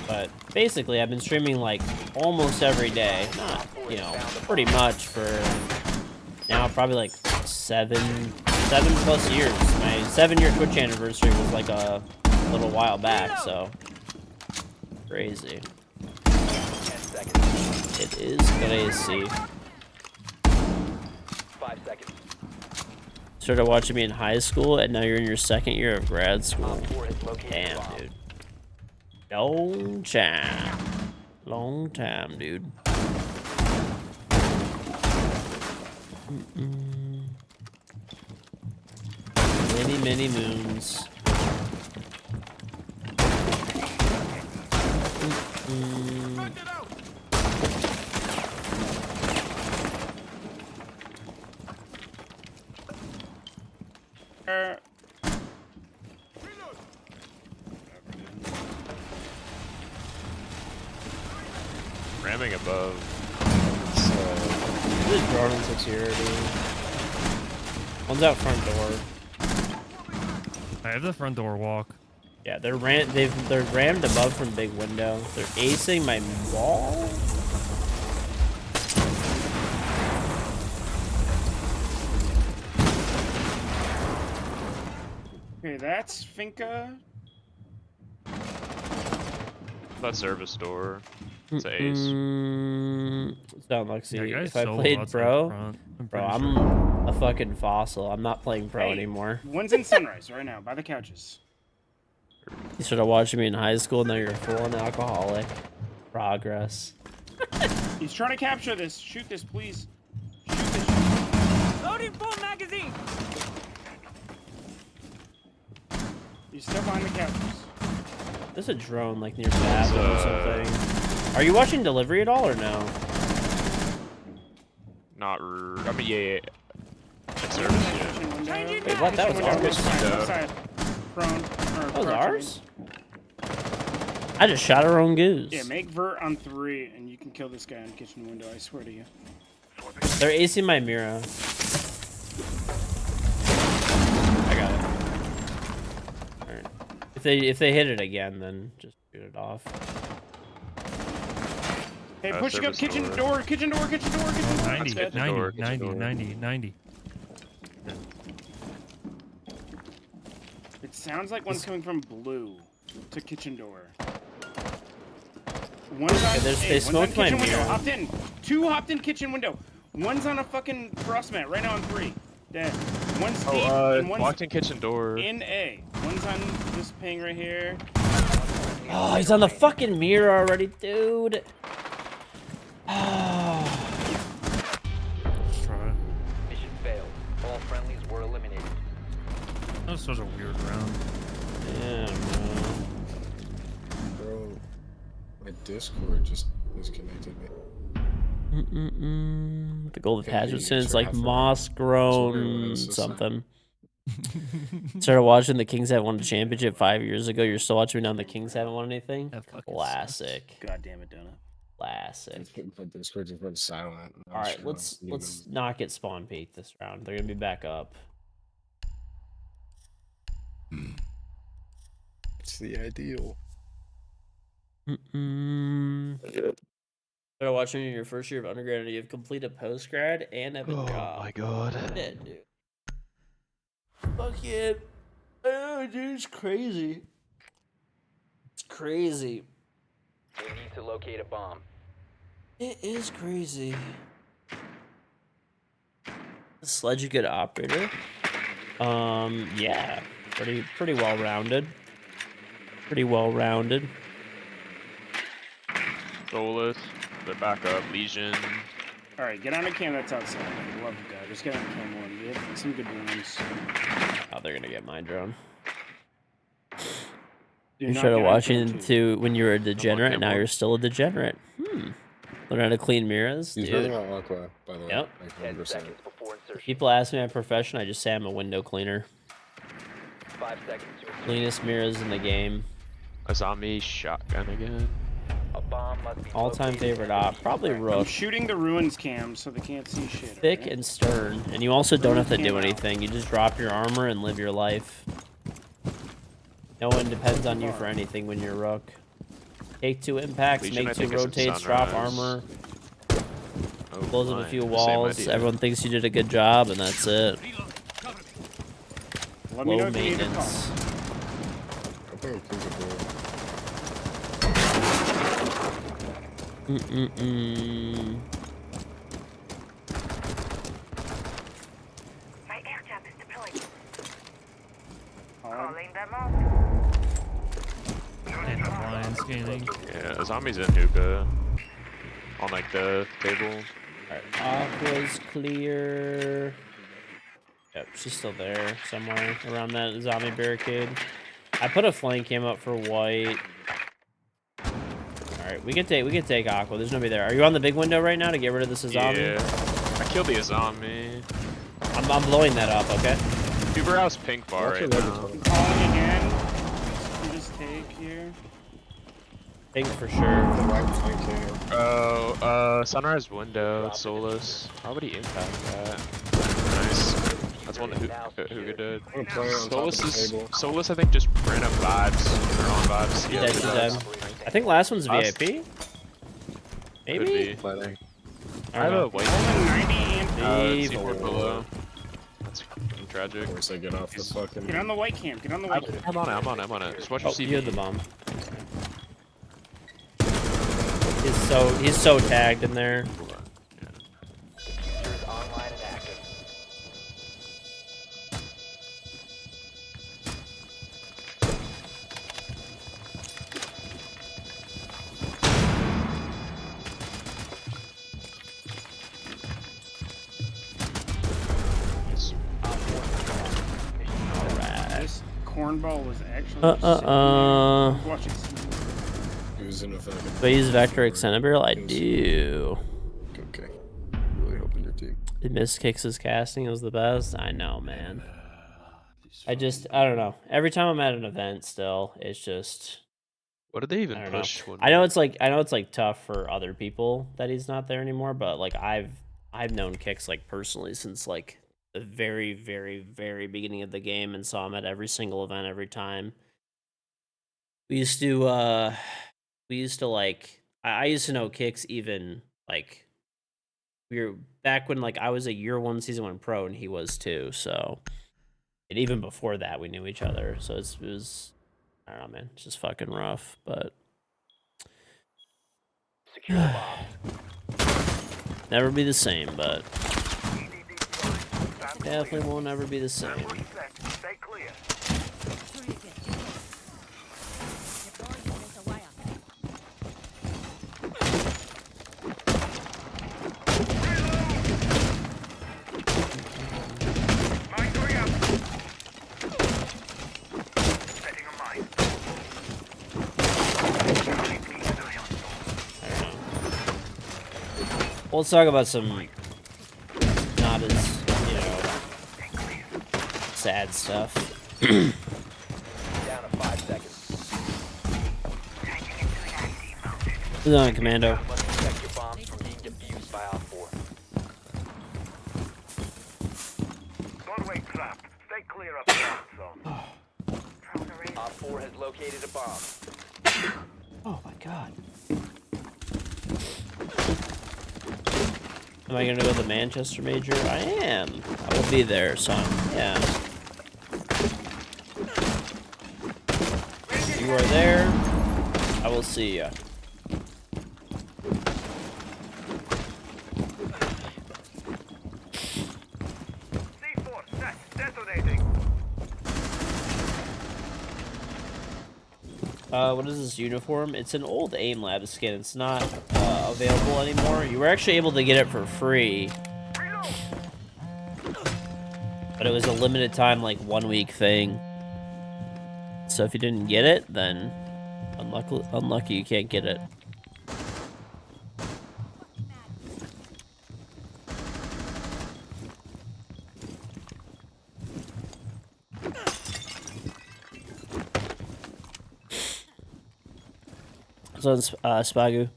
But basically, I've been streaming like almost every day. Not, you know, pretty much for now probably like seven plus years. My 7-year Twitch anniversary was like a little while back, so crazy. 10 seconds. It is crazy. 5 seconds. Started watching me in high school, and now you're in your 2nd year of grad school. Op 4 has located a Damn, bomb. dude. Long time. Long time, dude. Many moons. Ramming above. This is drone in security. One's out front door. I have the front door walk. Yeah, they're rammed above from big window. They're acing my wall. Okay, that's Finca. That service door. It's an ace. It's down Lexi. Yeah, guys If I solo played outside pro, front, I'm bro, pretty I'm sure. a fucking fossil. I'm not playing pro Hey, anymore. One's in Sunrise right now, by the couches. You started watching me in high school, now you're a full-on alcoholic. Progress. He's trying to capture this. Shoot this, please. Shoot this. Loading full magazine. He's still behind the couches. There's a drone like near bathroom or something. Are you watching delivery at all or no? Not. I mean, yeah. It's service, yeah. Wait, what? That was ours? Outside. Prone. That was ours? I just shot our own goose. Yeah, make vert on 3 and you can kill this guy in the kitchen window, I swear to you. They're acing my Mira. I got it. Alright. If they hit it again, then just shoot it off. Hey, pushing up kitchen door, kitchen door, kitchen door, kitchen door. 90, That's 90, door, 90, door. 90, 90. It sounds like one's coming from blue to kitchen door. One's on, they one's on smoked my kitchen window, mirror. hopped in. 2 hopped in kitchen window. One's on a fucking frost mat right now on 3. Dead. One's deep and one's Walked in kitchen door. in A. One's on this ping right here. Oh, he's on the fucking mirror already, dude. Let's try. Mission failed. All friendlies were eliminated. That was such a weird round. Yeah, man. Bro, my Discord just disconnected me. The gold Yeah, attachment you since just like forgot for- moss That's what it grown was, it's something. Started watching the Kings haven't won a championship 5 years ago. You're still watching now. The Kings haven't won anything. That fucking Classic. God damn it, Donut. Classic. My Discord just went silent. I All was right, trying to let's not get spawn peaked this round. They're gonna be back up. It's the ideal. Started watching in your first year of undergrad, and you have completed post grad and have a Oh job. my god. Yeah, dude. Fuck yeah. Oh, dude, it's crazy. It's crazy. We need to locate a bomb. It is crazy. Sledge a good operator. Yeah, pretty well rounded. Pretty well rounded. Solus. They're back up. Legion. Alright, get on a cam that's outside. For the love of God. Just get on cam 1. We have some good ones. Oh, they're gonna get my drone. Do You not started get on watching cam 2. to when you were a degenerate, and now cam you're still a degenerate. Learn how to clean mirrors, He's dude. running out Aqua, by the way. Yep. Like 10 100%. seconds before insertion. People ask me my profession, I just say I'm a window cleaner. 5 seconds to insertion. Cleanest mirrors in the game. A zombie shotgun again. A bomb must be All-time located favorite and op, probably I'm Rook. shooting the ruins cam so they can't see shit. Thick alright? and stern, and you also don't have to do Came out. anything. You just drop your armor and live your life. No one depends on you for anything when you're Rook. Take 2 impacts, Legion, I make 2 think, is in rotates, drop Sunrise. armor, Oh, close up a my. few Same walls. idea. Everyone thinks you did a good job, and that's it. Let me know Low if you need a call. maintenance. I think it kills a board. My air trap is deployed. Alright. Calling them out. And the blind scanning. Yeah, a zombie's in hookah. On like the table. Alright, Aqua's clear. Yep, she's still there somewhere around that zombie barricade. I put a flank cam up for white. Alright, we can take Aqua. There's nobody there. Are you on the big window right now to get rid of this zombie? Yeah. I killed the zombie. I'm blowing that up, okay? Uber House pink bar right now. Calling again. You just take here. Pink for sure. The right flank here. Oh, Sunrise window, it's soulless. How would he impact that? Nice. That's one who did. I'm a player on top of the table. Soulless, I think, just random vibes. Or on vibes. He's dead, he's vibes. dead. I think last one's Last- VIP. Could Maybe? be. Planning. I have a white Steve. C4 below. That's fucking tragic. Of course I get off the fucking... Get on the white cam. Get on the white cam. I'm on it. Just watch Oh, your you had CV. the bomb. He's so tagged in there. Diffuser is online and active. This cornball was actually. Watch it. He was in a fucking... But use Vector Extended Barrel? I do. Okay. Really hoping your team. Miss Kicks' casting was the best. I know, man. I don't know. Every time I'm at an event still, it's just What did they even I don't know. push? When I know it's like tough for other people that he's not there anymore, but like I've known Kicks like personally since like the very, very, very beginning of the game and saw him at every single event every time. We used to like I used to know Kicks even like we were back when like I was a year 1 season 1 pro and he was too, so and even before that we knew each other, so it was I don't know, man, it's just fucking rough, but Secure the bomb. never be the same, but definitely won't ever be the same. Stay clear. Mine going up. Setting a mine. Well, let's talk about some not as, sad stuff. Down to 5 seconds. Who's on commando? Must protect your bombs from being defused by Op 4. Doorway trapped. Stay clear of the blast zone. Op 4 has located a bomb. Oh my god. Am I gonna go to the Manchester Major? I am. I will be there, son. Yeah. You are there. I will see ya. C4 set. Detonating. What is this uniform? It's an old AIM Lab skin. It's not available anymore. You were actually able to get it for free. But it was a limited time, like 1 week thing. So if you didn't get it, then unlucky you can't get it. So Spagu,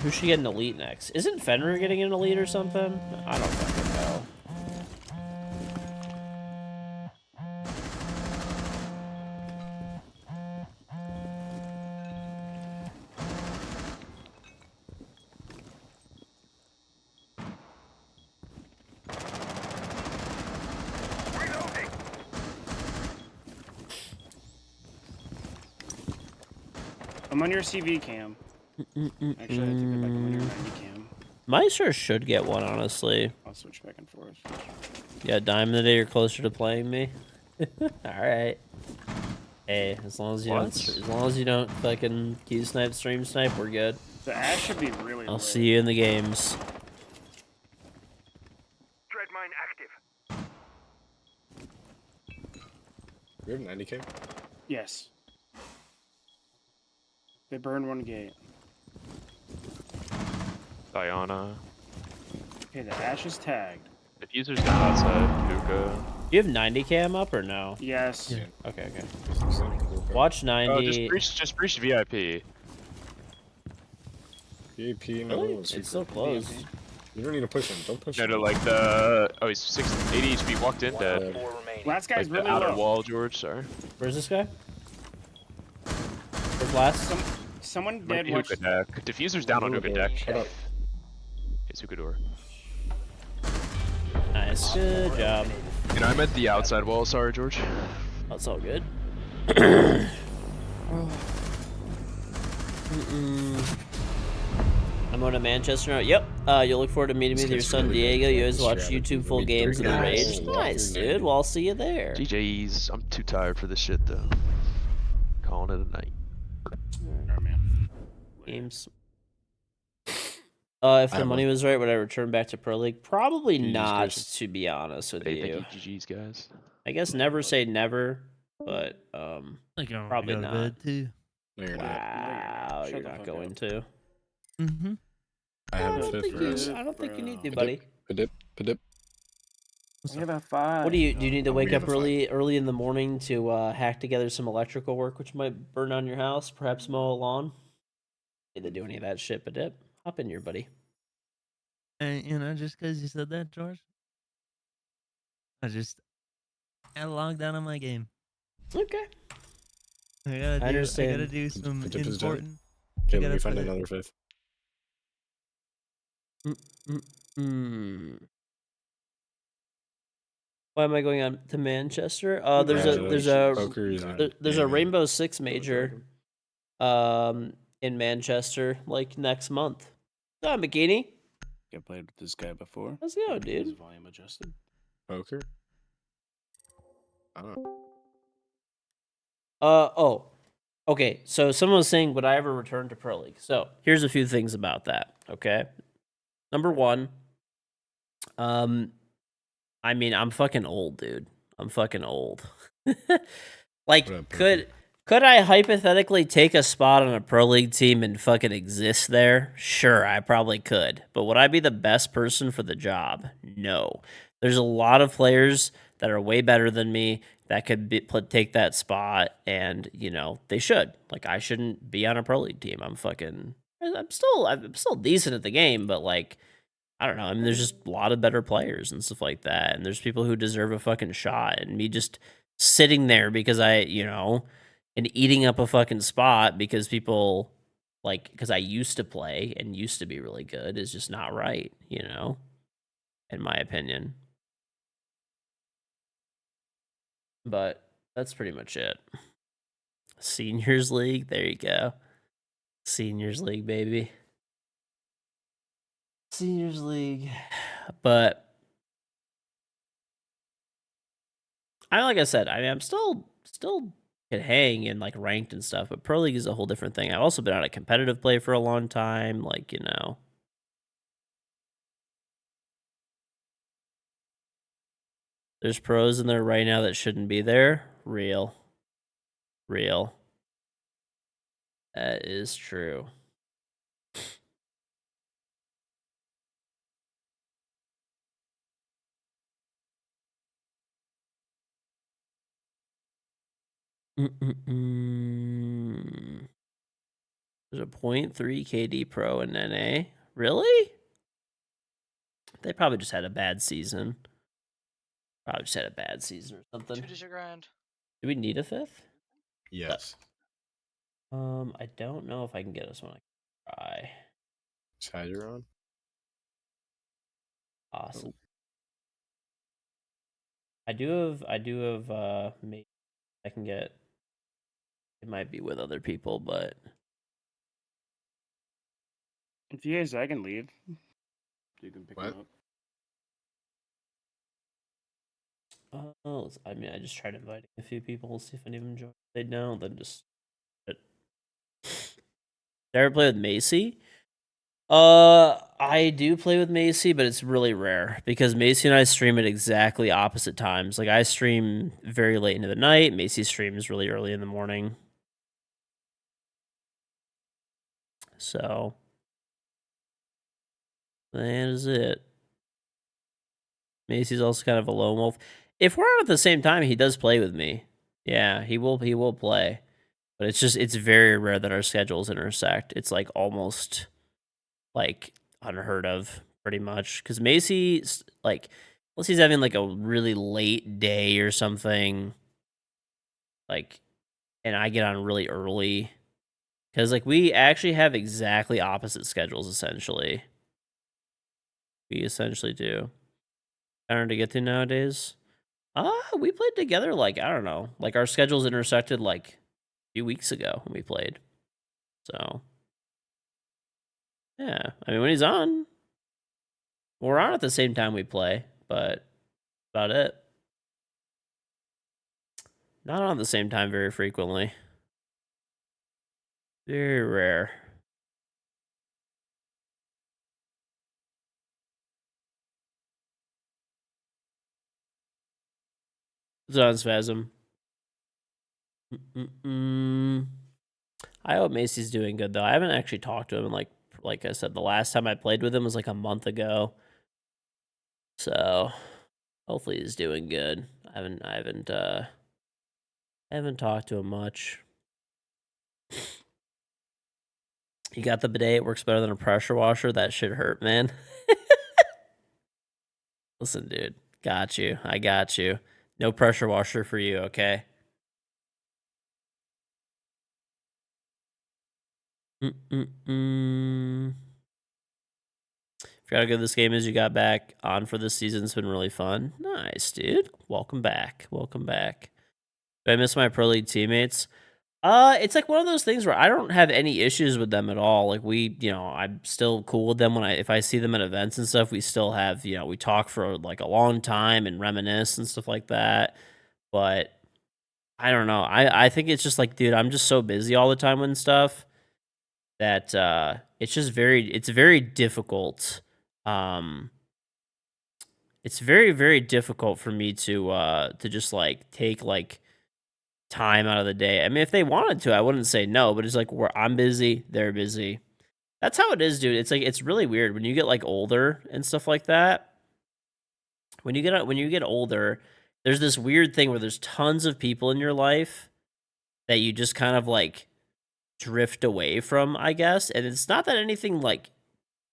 who should get an elite next? Isn't Fenrir getting an elite or something? I don't fucking know. I'm on your CV cam. Actually, I take it back. I'm on your 90 cam. Maestro should get one, honestly. I'll switch back and forth. Yeah, Diamond the day you're closer to playing me. All right. Hey, as long as you don't fucking Q snipe, stream snipe, we're good. The Ash should be really. I'll lit. see you in the games. Dread mine active. We have 90k? Yes. They burned one gate. Diana. Okay, the Ash is tagged. Diffuser's down outside. Luca. Do you have 90 cam up or no? Yes. Yeah. Okay, okay. Watch 90. Oh, just breach VIP. VP, no Really? one's It's super. so close. VP. You don't need to push him. Don't push No, him. no, like the. Oh, he's 80 HP. Walked in One op dead. 4 remaining. Last guy's Like really the outer low. wall, George. Sorry. Where's this guy? Where's last? Someone Might dead be watch. hookah deck. Diffuser's down on hookah deck. Shut up. He's hookah door. Nice. Good job. And I'm at the outside wall. Sorry, George. That's all good. I'm going to Manchester now. Yep. You'll look forward to meeting me with your son Diego. You always watch YouTube full games of the Rage. Nice, dude. Well, I'll see you there. GJ's. I'm too tired for this shit though. Calling it a night. Alright, man. Games. If the money was right, would I return back to Pro League? Probably GG's, not, Christian. to be honest with Hey, you. thank you, GG's guys. I guess never say never, but Like, I probably go to not. bed too. No, you're not. Wow, Shut you're the not fuck going up. to. Mm-hmm. I I have a don't fifth think verse. you. I don't think you need to, Padip, buddy. padip, padip. I have a 5. What do you need to I'm wake gonna up have a early in the morning to hack together some electrical work, which might burn down your house, perhaps mow a lawn? Need to do any of that shit, but dip. Hop in here, buddy. And just because you said that, George, I logged out of my game. Okay. I I gotta understand. do some Padip is dead. important. Okay, let gotta me find put it- another fifth. Why am I going on to Manchester? There's a Rainbow Six major, in Manchester, like next month. Oh, Bikini. I played with this guy before. Let's go, His dude. volume adjusted. Poker. I don't know. Oh. Okay, so someone was saying, would I ever return to Pro League? So here's a few things about that. Okay. Number one, I mean, I'm fucking old, dude. I'm fucking old. Like, What up, could I hypothetically take a spot on a Pro League team and fucking exist there? Sure, I probably could. But would I be the best person for the job? No. There's a lot of players that are way better than me that could take that spot, and they should. Like, I shouldn't be on a Pro League team. I'm still decent at the game, but like, I don't know. I mean, there's just a lot of better players and stuff like that, and there's people who deserve a fucking shot. And me just sitting there because and eating up a fucking spot because because I used to play and used to be really good is just not right, in my opinion. But that's pretty much it. Seniors League, there you go. Seniors League, baby. Seniors League. But like I said, I mean, I'm still can hang in like ranked and stuff, but Pro League is a whole different thing. I've also been on a competitive play for a long time, like, There's pros in there right now that shouldn't be there. Real. That is true. There's a 0.3 KD Pro in NA. Really? They probably just had a bad season. Or something. 2 digit grind. Do we need a fifth? Yes. I don't know if I can get us one. I can try. Side you're on. Awesome. I do have maybe I can get. It might be with other people, but If you guys, I can leave. You can pick him up. I mean, I just tried inviting a few people, see if any of them join. If they don't, then just. Did I ever play with Macy? I do play with Macy, but it's really rare because Macy and I stream at exactly opposite times. Like, I stream very late into the night. Macy streams really early in the morning. So that is it. Macy's also kind of a lone wolf. If we're on at the same time, he does play with me. Yeah, he will play. But it's very rare that our schedules intersect. It's like almost like unheard of pretty much because Macy like unless he's having like a really late day or something, like, and I get on really early because like we actually have exactly opposite schedules essentially. We essentially do. Harder to get to nowadays. We played together like I don't know, like our schedules intersected like a few weeks ago when we played. So yeah, I mean when he's on, we're on at the same time we play, but about it. Not on at the same time very frequently. Very rare. Zone Spasm. I hope Macy's doing good though. I haven't actually talked to him in like I said, the last time I played with him was like a month ago. So hopefully he's doing good. I haven't talked to him much. You got the bidet, it works better than a pressure washer. That shit hurt, man. Listen, dude. Got you. I got you. No pressure washer for you, okay? Forgot how good this game is. You got back on for this season. It's been really fun. Nice, dude. Welcome back. Welcome back. Do I miss my pro league teammates? It's like one of those things where I don't have any issues with them at all. Like I'm still cool with them when if I see them at events and stuff. We still have, we talk for like a long time and reminisce and stuff like that. But I don't know. I think it's just like, dude, I'm just so busy all the time and stuff that it's very difficult. It's very, very difficult for me to just like take like time out of the day. I mean, if they wanted to, I wouldn't say no, but it's like where I'm busy, they're busy. That's how it is, dude. It's like it's really weird when you get like older and stuff like that. When you get older, there's this weird thing where there's tons of people in your life that you just kind of like drift away from, I guess. And it's not that anything like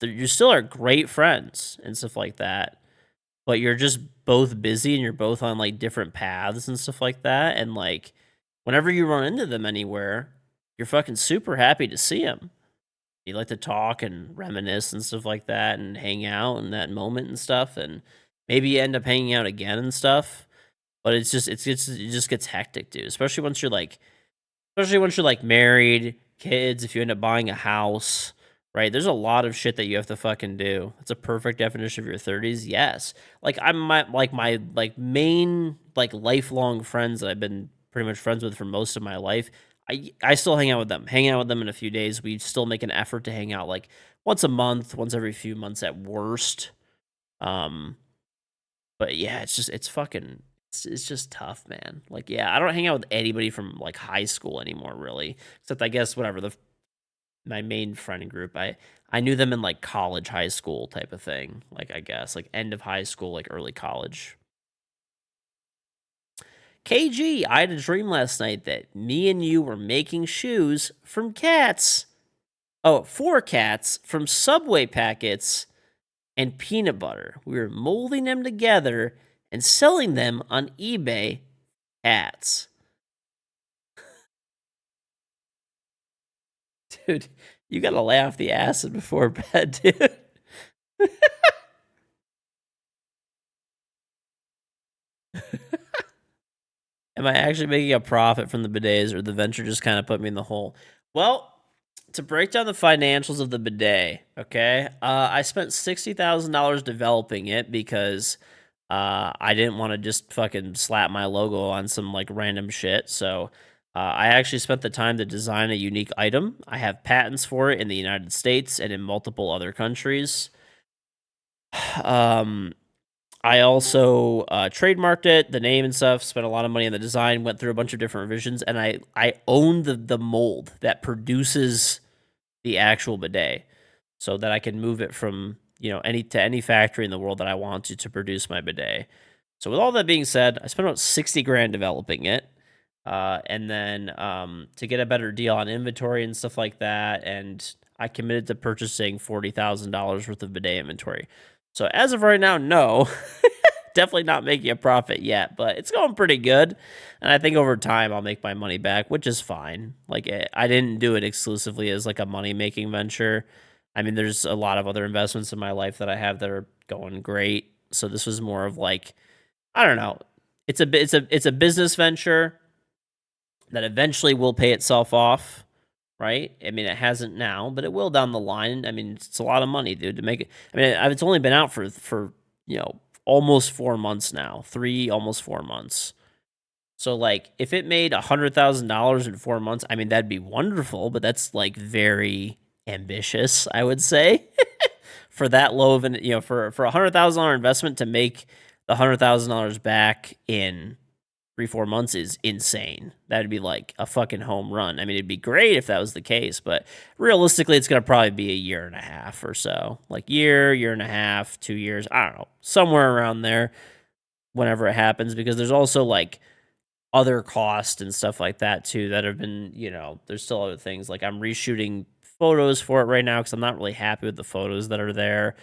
you still are great friends and stuff like that, but you're just both busy and you're both on like different paths and stuff like that. And like whenever you run into them anywhere, you're fucking super happy to see them. You like to talk and reminisce and stuff like that and hang out in that moment and stuff. And maybe you end up hanging out again and stuff. But it just gets hectic, dude. Especially once you're like married, kids, if you end up buying a house, right? There's a lot of shit that you have to fucking do. It's a perfect definition of your 30s. Yes. Like my main like lifelong friends that I've been pretty much friends with for most of my life. I still hang out with them. Hang out with them in a few days. We still make an effort to hang out like once a month, once every few months at worst. But yeah, it's fucking it's just tough, man. Like, yeah, I don't hang out with anybody from like high school anymore, really. Except I guess whatever my main friend group. I knew them in like college, high school type of thing. Like I guess like end of high school, like early college. KG, I had a dream last night that me and you were making shoes from cats. Oh, for cats from Subway packets and peanut butter. We were molding them together and selling them on eBay. Hats. Dude, you gotta lay off the acid before bed, dude. Am I actually making a profit from the bidets, or the venture just kind of put me in the hole? Well, to break down the financials of the bidet, okay, I spent $60,000 developing it because I didn't want to just fucking slap my logo on some like random shit. So I actually spent the time to design a unique item. I have patents for it in the United States and in multiple other countries. I also trademarked it, the name and stuff, spent a lot of money on the design, went through a bunch of different revisions, and I own the mold that produces the actual bidet so that I can move it from, any factory in the world that I want to produce my bidet. So with all that being said, I spent about 60 grand developing it. And then to get a better deal on inventory and stuff like that, and I committed to purchasing $40,000 worth of bidet inventory. So as of right now, no. Definitely not making a profit yet, but it's going pretty good. And I think over time I'll make my money back, which is fine. Like, I didn't do it exclusively as like a money-making venture. I mean, there's a lot of other investments in my life that I have that are going great. So this was more of like, I don't know. It's a business venture that eventually will pay itself off, right? I mean, it hasn't now, but it will down the line. I mean, it's a lot of money, dude, to make it. I mean, it's only been out for almost 4 months now, almost 4 months. So like, if it made $100,000 in 4 months, I mean, that'd be wonderful. But that's like very ambitious, I would say, for that low of an for a $100,000 investment to make the $100,000 back in 3-4 months is insane. That'd be like a fucking home run. I mean, it'd be great if that was the case, but realistically, it's gonna probably be a year and a half or so, like year and a half, 2 years. I don't know, somewhere around there. Whenever it happens, because there's also like other costs and stuff like that too that have been, there's still other things. Like I'm reshooting photos for it right now because I'm not really happy with the photos that are there.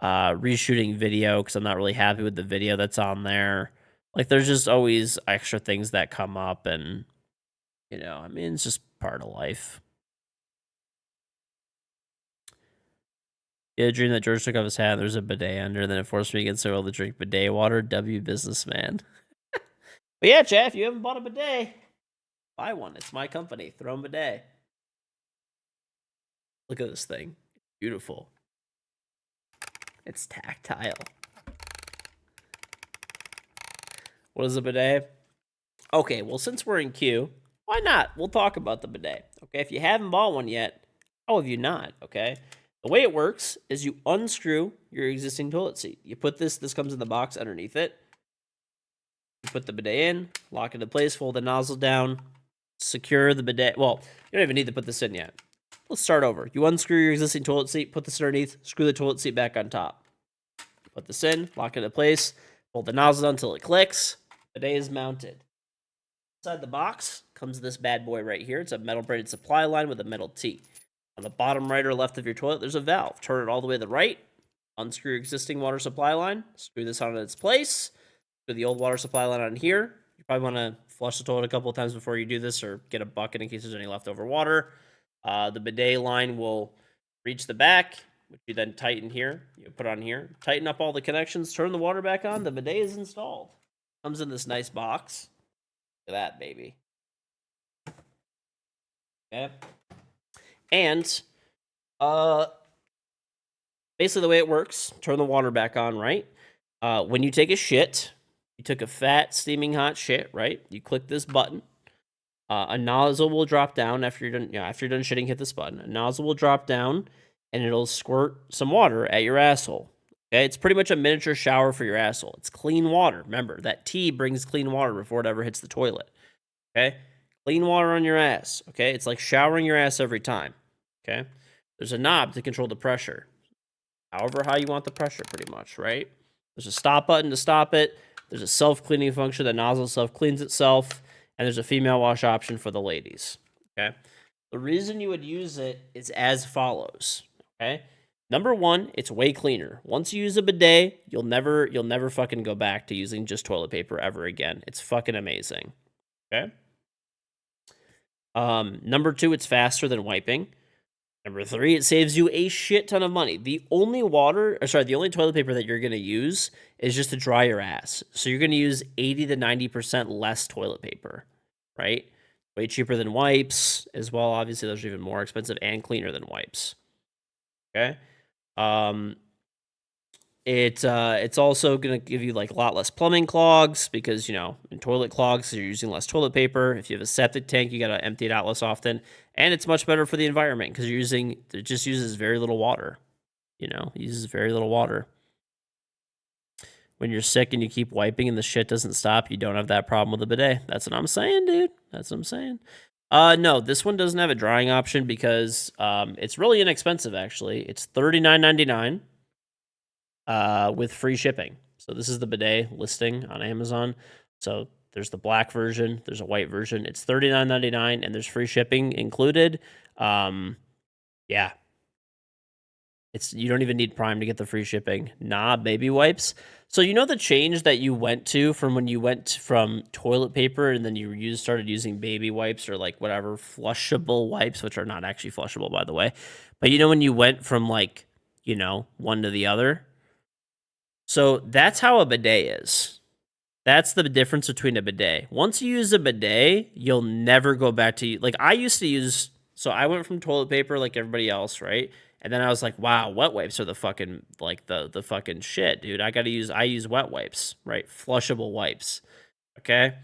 Reshooting video because I'm not really happy with the video that's on there. Like there's just always extra things that come up, and I mean, it's just part of life. Yeah, dream that George took off his hat and there's a bidet under, and then it forced me against able to drink bidet water. W businessman. But yeah, chat, if you haven't bought a bidet, buy one. It's my company, Throne Bidet. Look at this thing. It's beautiful. It's tactile. What is a bidet? Okay, well, since we're in queue, why not? We'll talk about the bidet. Okay, if you haven't bought one yet, how have you not? Okay, the way it works is you unscrew your existing toilet seat. You put this comes in the box underneath it. You put the bidet in, lock it in place, fold the nozzle down, secure the bidet. Well, you don't even need to put this in yet. Let's start over. You unscrew your existing toilet seat, put this underneath, screw the toilet seat back on top. Put this in, lock it in place, hold the nozzle down until it clicks. Bidet is mounted. Inside the box comes this bad boy right here. It's a metal braided supply line with a metal T. On the bottom right or left of your toilet, there's a valve. Turn it all the way to the right, unscrew your existing water supply line, screw this on its place, screw the old water supply line on here. You probably want to flush the toilet a couple of times before you do this, or get a bucket in case there's any leftover water. The bidet line will reach the back, which you then tighten here. You put on here, tighten up all the connections, turn the water back on. The bidet is installed. Comes in this nice box. Look at that, baby. Okay. And basically the way it works, turn the water back on, right? When you take a shit, you took a fat, steaming hot shit, right? You click this button. A nozzle will drop down after you're done. After you're done shitting, hit this button. A nozzle will drop down, and it'll squirt some water at your asshole. Okay, it's pretty much a miniature shower for your asshole. It's clean water. Remember, that T brings clean water before it ever hits the toilet. Okay, clean water on your ass. Okay, it's like showering your ass every time. Okay, there's a knob to control the pressure. However, how you want the pressure, pretty much, right? There's a stop button to stop it. There's a self-cleaning function. The nozzle self-cleans itself. And there's a female wash option for the ladies, okay? The reason you would use it is as follows, okay? Number one, it's way cleaner. Once you use a bidet, you'll never fucking go back to using just toilet paper ever again. It's fucking amazing, okay? Number two, it's faster than wiping. Number three, it saves you a shit ton of money. The only toilet paper that you're going to use is just to dry your ass. So you're going to use 80 to 90% less toilet paper, right? Way cheaper than wipes as well. Obviously, those are even more expensive and cleaner than wipes. Okay? It's also going to give you like a lot less plumbing clogs because, in toilet clogs, you're using less toilet paper. If you have a septic tank, you got to empty it out less often. And it's much better for the environment because it just uses very little water. It uses very little water. When you're sick and you keep wiping and the shit doesn't stop, you don't have that problem with the bidet. That's what I'm saying, dude. That's what I'm saying. No, this one doesn't have a drying option because it's really inexpensive, actually. It's $39.99 with free shipping. So this is the bidet listing on Amazon. So there's the black version. There's a white version. It's $39.99 and there's free shipping included. Yeah. You don't even need Prime to get the free shipping. Nah, baby wipes. So you know the change that you went to from when you went from toilet paper and then started using baby wipes or like whatever flushable wipes, which are not actually flushable by the way. But you know when you went from like, one to the other? So that's how a bidet is. That's the difference between a bidet. Once you use a bidet, you'll never go back to like I used to use. So I went from toilet paper like everybody else, right? And then I was like, wow, wet wipes are the fucking like the fucking shit, dude. I use wet wipes, right? Flushable wipes. Okay?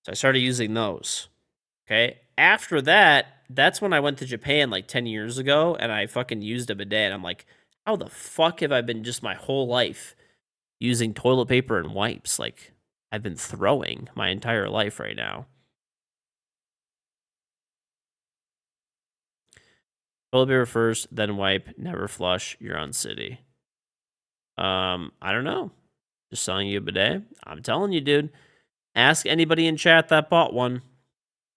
So I started using those. Okay? After that, that's when I went to Japan like 10 years ago and I fucking used a bidet and I'm like, how the fuck have I been just my whole life using toilet paper and wipes? Like I've been throwing my entire life right now. Toilet paper first, then wipe, never flush. You're on city. I don't know. Just selling you a bidet. I'm telling you, dude. Ask anybody in chat that bought one.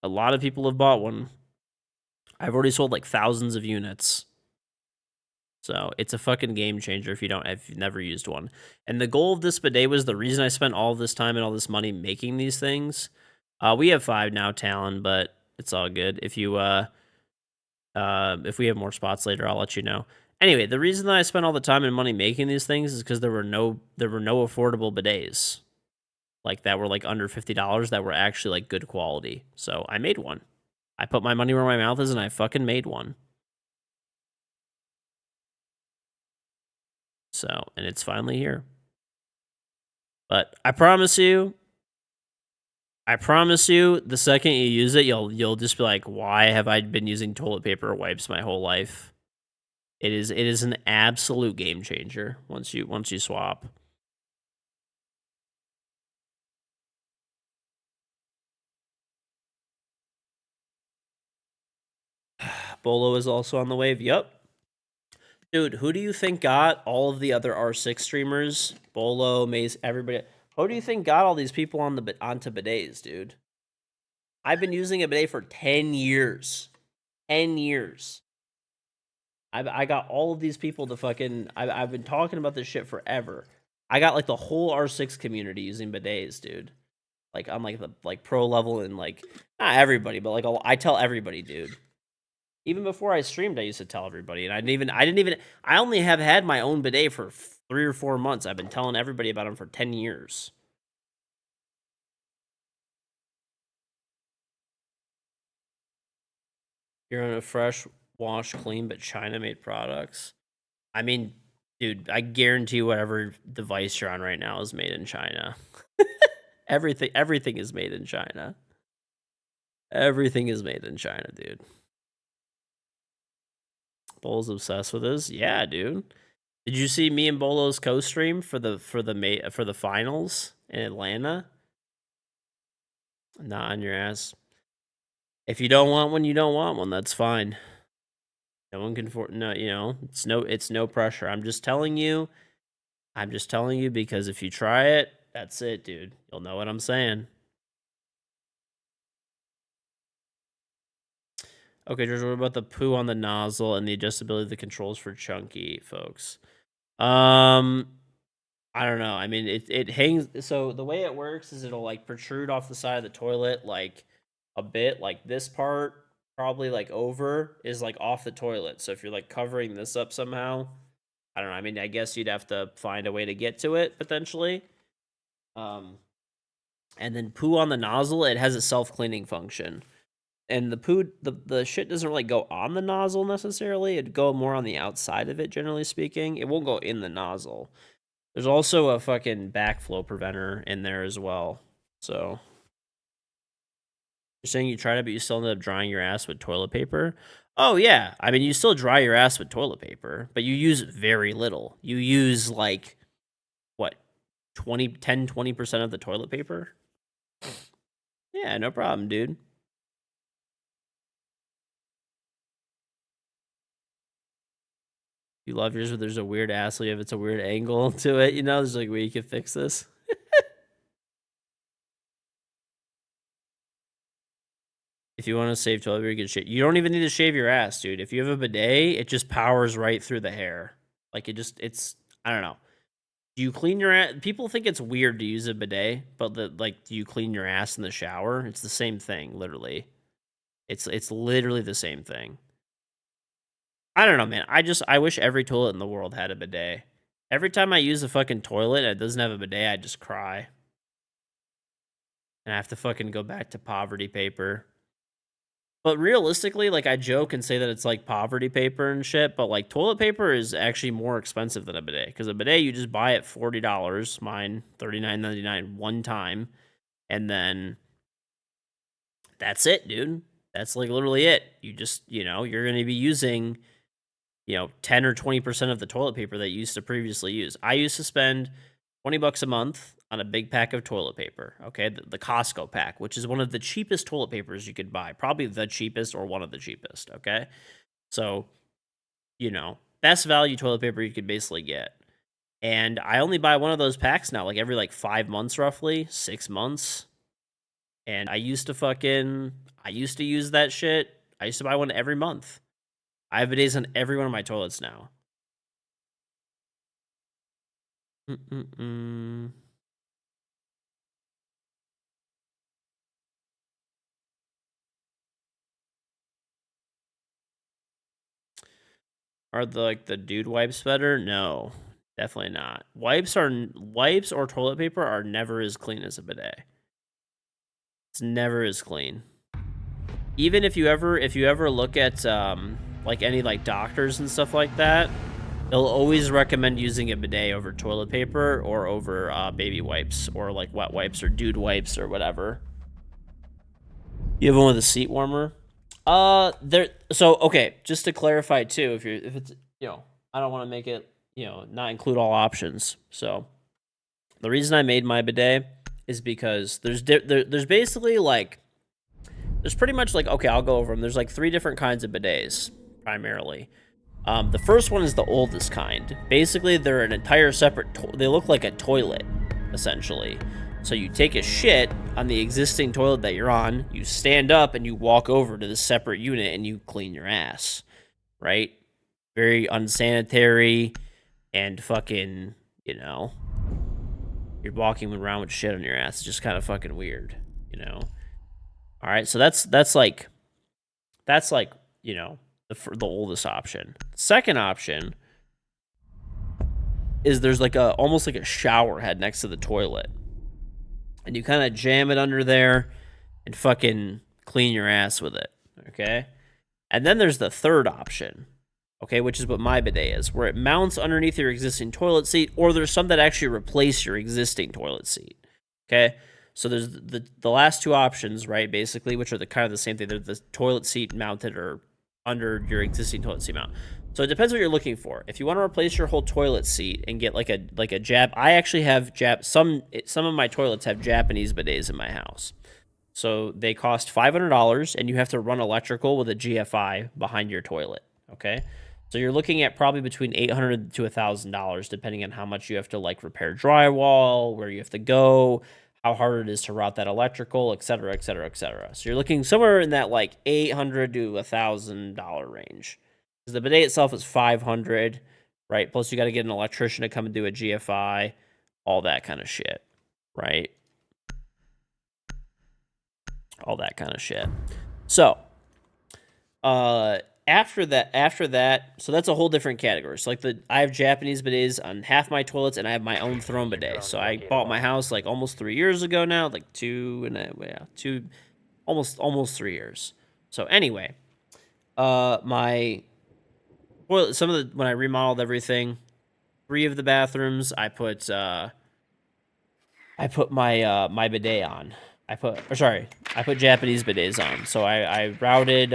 A lot of people have bought one. I've already sold like thousands of units. So it's a fucking game changer if you've never used one. And the goal of this bidet was the reason I spent all this time and all this money making these things. We have 5 now, Talon, but it's all good. If we have more spots later, I'll let you know. Anyway, the reason that I spent all the time and money making these things is because there were no affordable bidets like that were like under $50 that were actually like good quality. So I made one. I put my money where my mouth is and I fucking made one. So, and it's finally here. But I promise you, the second you use it, you'll just be like, why have I been using toilet paper or wipes my whole life? It is an absolute game changer once you swap. Bolo is also on the wave. Yup. Dude, who do you think got all of the other R6 streamers? Bolo, Maze, everybody. Who do you think got all these people onto bidets, dude? I've been using a bidet for 10 years. 10 years. I got all of these people to fucking... I've been talking about this shit forever. I got like the whole R6 community using bidets, dude. Like on like the pro level and like... Not everybody, but like I tell everybody, dude. Even before I streamed, I used to tell everybody, and I only have had my own bidet for 3 or 4 months. I've been telling everybody about them for 10 years. You're on a fresh, wash, clean, but China-made products. I mean, dude, I guarantee whatever device you're on right now is made in China. Everything is made in China. Everything is made in China, dude. Bolo's obsessed with this. Yeah, dude. Did you see me and Bolo's co-stream for the finals in Atlanta? Not on your ass. If you don't want one, you don't want one. That's fine. No one can it's no pressure. I'm just telling you because if you try it, that's it, dude. You'll know what I'm saying. Okay, George, what about the poo on the nozzle and the adjustability of the controls for chunky folks? I don't know. I mean, it hangs. So the way it works is it'll like protrude off the side of the toilet like a bit. Like this part, probably like over, is like off the toilet. So if you're like covering this up somehow, I don't know. I mean, I guess you'd have to find a way to get to it potentially. And then poo on the nozzle, it has a self-cleaning function. And the poo, the shit doesn't really go on the nozzle necessarily. It'd go more on the outside of it, generally speaking. It won't go in the nozzle. There's also a fucking backflow preventer in there as well. So you're saying you tried it, but you still ended up drying your ass with toilet paper? Oh, yeah. I mean, you still dry your ass with toilet paper, but you use very little. You use like, what, 20% of the toilet paper? Yeah, no problem, dude. You love yours, but there's a weird asshole if it's a weird angle to it, there's like where you can fix this. If you want to save toilet paper, you can shave. You don't even need to shave your ass, dude. If you have a bidet, it just powers right through the hair. Like it's I don't know. Do you clean your ass? People think it's weird to use a bidet, but do you clean your ass in the shower? It's the same thing, literally. It's literally the same thing. I don't know, man. I wish every toilet in the world had a bidet. Every time I use a fucking toilet and it doesn't have a bidet, I just cry. And I have to fucking go back to poverty paper. But realistically, like, I joke and say that it's like poverty paper and shit, but like toilet paper is actually more expensive than a bidet. Because a bidet, you just buy it $40, mine $39.99 one time, and then that's it, dude. That's like literally it. You just, you're gonna be using 10 or 20% of the toilet paper that you used to previously use. I used to spend $20 a month on a big pack of toilet paper, okay? The Costco pack, which is one of the cheapest toilet papers you could buy. Probably the cheapest or one of the cheapest, okay? So, best value toilet paper you could basically get. And I only buy one of those packs now, like every 5 months roughly, 6 months. And I used to use that shit. I used to buy one every month. I have bidets on every one of my toilets now. Are the dude wipes better? No, definitely not. Wipes or toilet paper are never as clean as a bidet. It's never as clean. Even if you ever look at any doctors and stuff like that, they'll always recommend using a bidet over toilet paper or over baby wipes or wet wipes or dude wipes or whatever. You have one with a seat warmer? Okay, just to clarify too, if it's I don't want to make it not include all options. So the reason I made my bidet is because there's basically there's pretty much okay, I'll go over them. There's 3 different kinds of bidets primarily. The first one is the oldest kind. Basically, they're an entire separate. They look like a toilet, essentially. So you take a shit on the existing toilet that you're on, you stand up and you walk over to the separate unit and you clean your ass, right? Very unsanitary and fucking, you're walking around with shit on your ass. It's just kind of fucking weird, All right, so that's the oldest option. Second option is there's almost like a shower head next to the toilet. And you kind of jam it under there and fucking clean your ass with it, okay? And then there's the third option, okay, which is what my bidet is, where it mounts underneath your existing toilet seat, or there's some that actually replace your existing toilet seat, okay? So there's the last 2 options, right, basically, which are kind of the same thing. They're the toilet seat mounted or under your existing toilet seat mount. So it depends what you're looking for. If you want to replace your whole toilet seat and get like a Jap, I actually have some of my toilets have Japanese bidets in my house. So they cost $500 and you have to run electrical with a GFI behind your toilet, okay? So you're looking at probably between $800 to $1,000 depending on how much you have to repair drywall, where you have to go, how hard it is to route that electrical, et cetera, et cetera, et cetera. So you're looking somewhere in that $800 to $1,000 range. Because the bidet itself is $500, right? Plus you got to get an electrician to come and do a GFI, all that kind of shit, right? All that kind of shit. So, after that, so that's a whole different category. So I have Japanese bidets on half my toilets, and I have my own throne bidet. So I bought my house almost 3 years ago now, almost 3 years. So anyway, when I remodeled everything, 3 of the bathrooms I put my bidet on. I put Japanese bidets on. So I routed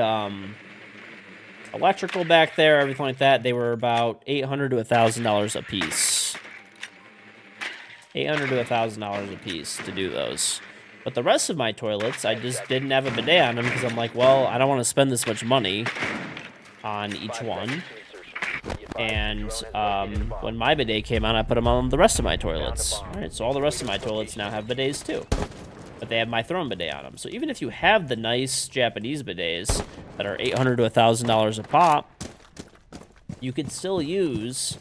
electrical back there, everything like that. They were about $800 to $1,000 a piece. $800 to $1,000 a piece to do those. But the rest of my toilets, I just didn't have a bidet on them because I'm like, well, I don't want to spend this much money on each one. And when my bidet came out, I put them on the rest of my toilets. All right, so all the rest of my toilets now have bidets too. but they have my throne bidet on them. So even if you have the nice Japanese bidets that are $800 to $1,000 a pop, you could still use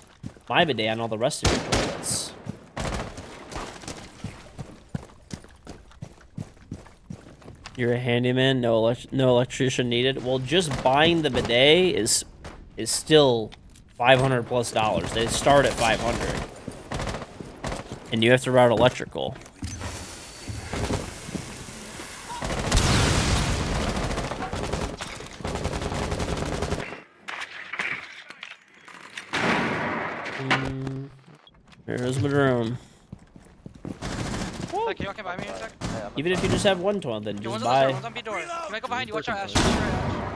my bidet on all the rest of your toilets. You're a handyman, no electrician needed. Well, just buying the bidet is still $500 plus. They start at $500, and you have to route electrical. There's my room. Can you walk by me in a sec? Even if you just have one toilet, then just One's buy. on the door. You might go behind you. Watch out, Ash.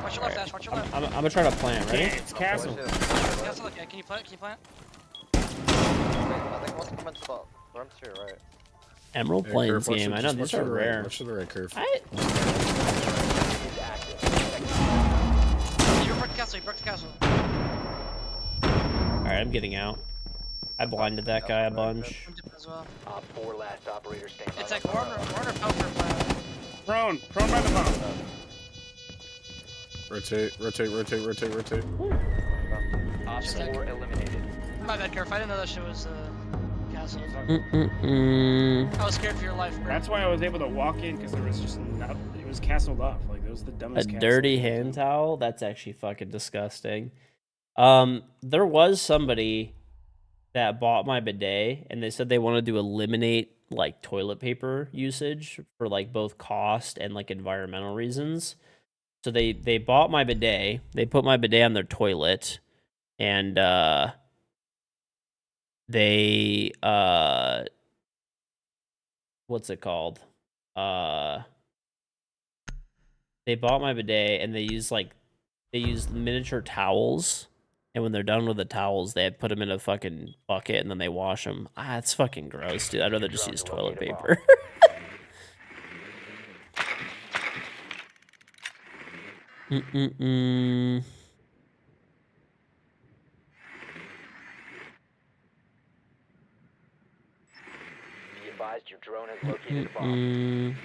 Watch your left, Ash. Watch your left. I'm gonna try to plant. Ready? It's castle. Castle, okay. Can you plant? Can you plant? I think once commence about runs here, right? Emerald Plains game. I know these are rare. Watch to the right curve. You broke the castle. You broke the castle. Alright, I'm getting out. I blinded that guy a bunch. As well. Op 4 last operator standing. It's like we're on a poker plan. Prone by the phone. Rotate. Op 4 eliminated. My bad, Kerf. I didn't know that shit was castle. Mm-mm-mm. I was scared for your life, bro. That's why I was able to walk in, because there was just it was castled off. Like, it was the A dumbest castle. dirty hand towel? That's actually fucking disgusting. There was somebody that bought my bidet, and they said they wanted to eliminate like toilet paper usage for like both cost and like environmental reasons. So they bought my bidet, they put my bidet on their toilet, and they what's it called? They bought my bidet and they used miniature towels. And when they're done with the towels, they put them in a fucking bucket and then they wash them. Ah, it's fucking gross, dude. I'd rather just use toilet paper. Mm-mm-mm. Be advised your drone has located a bomb.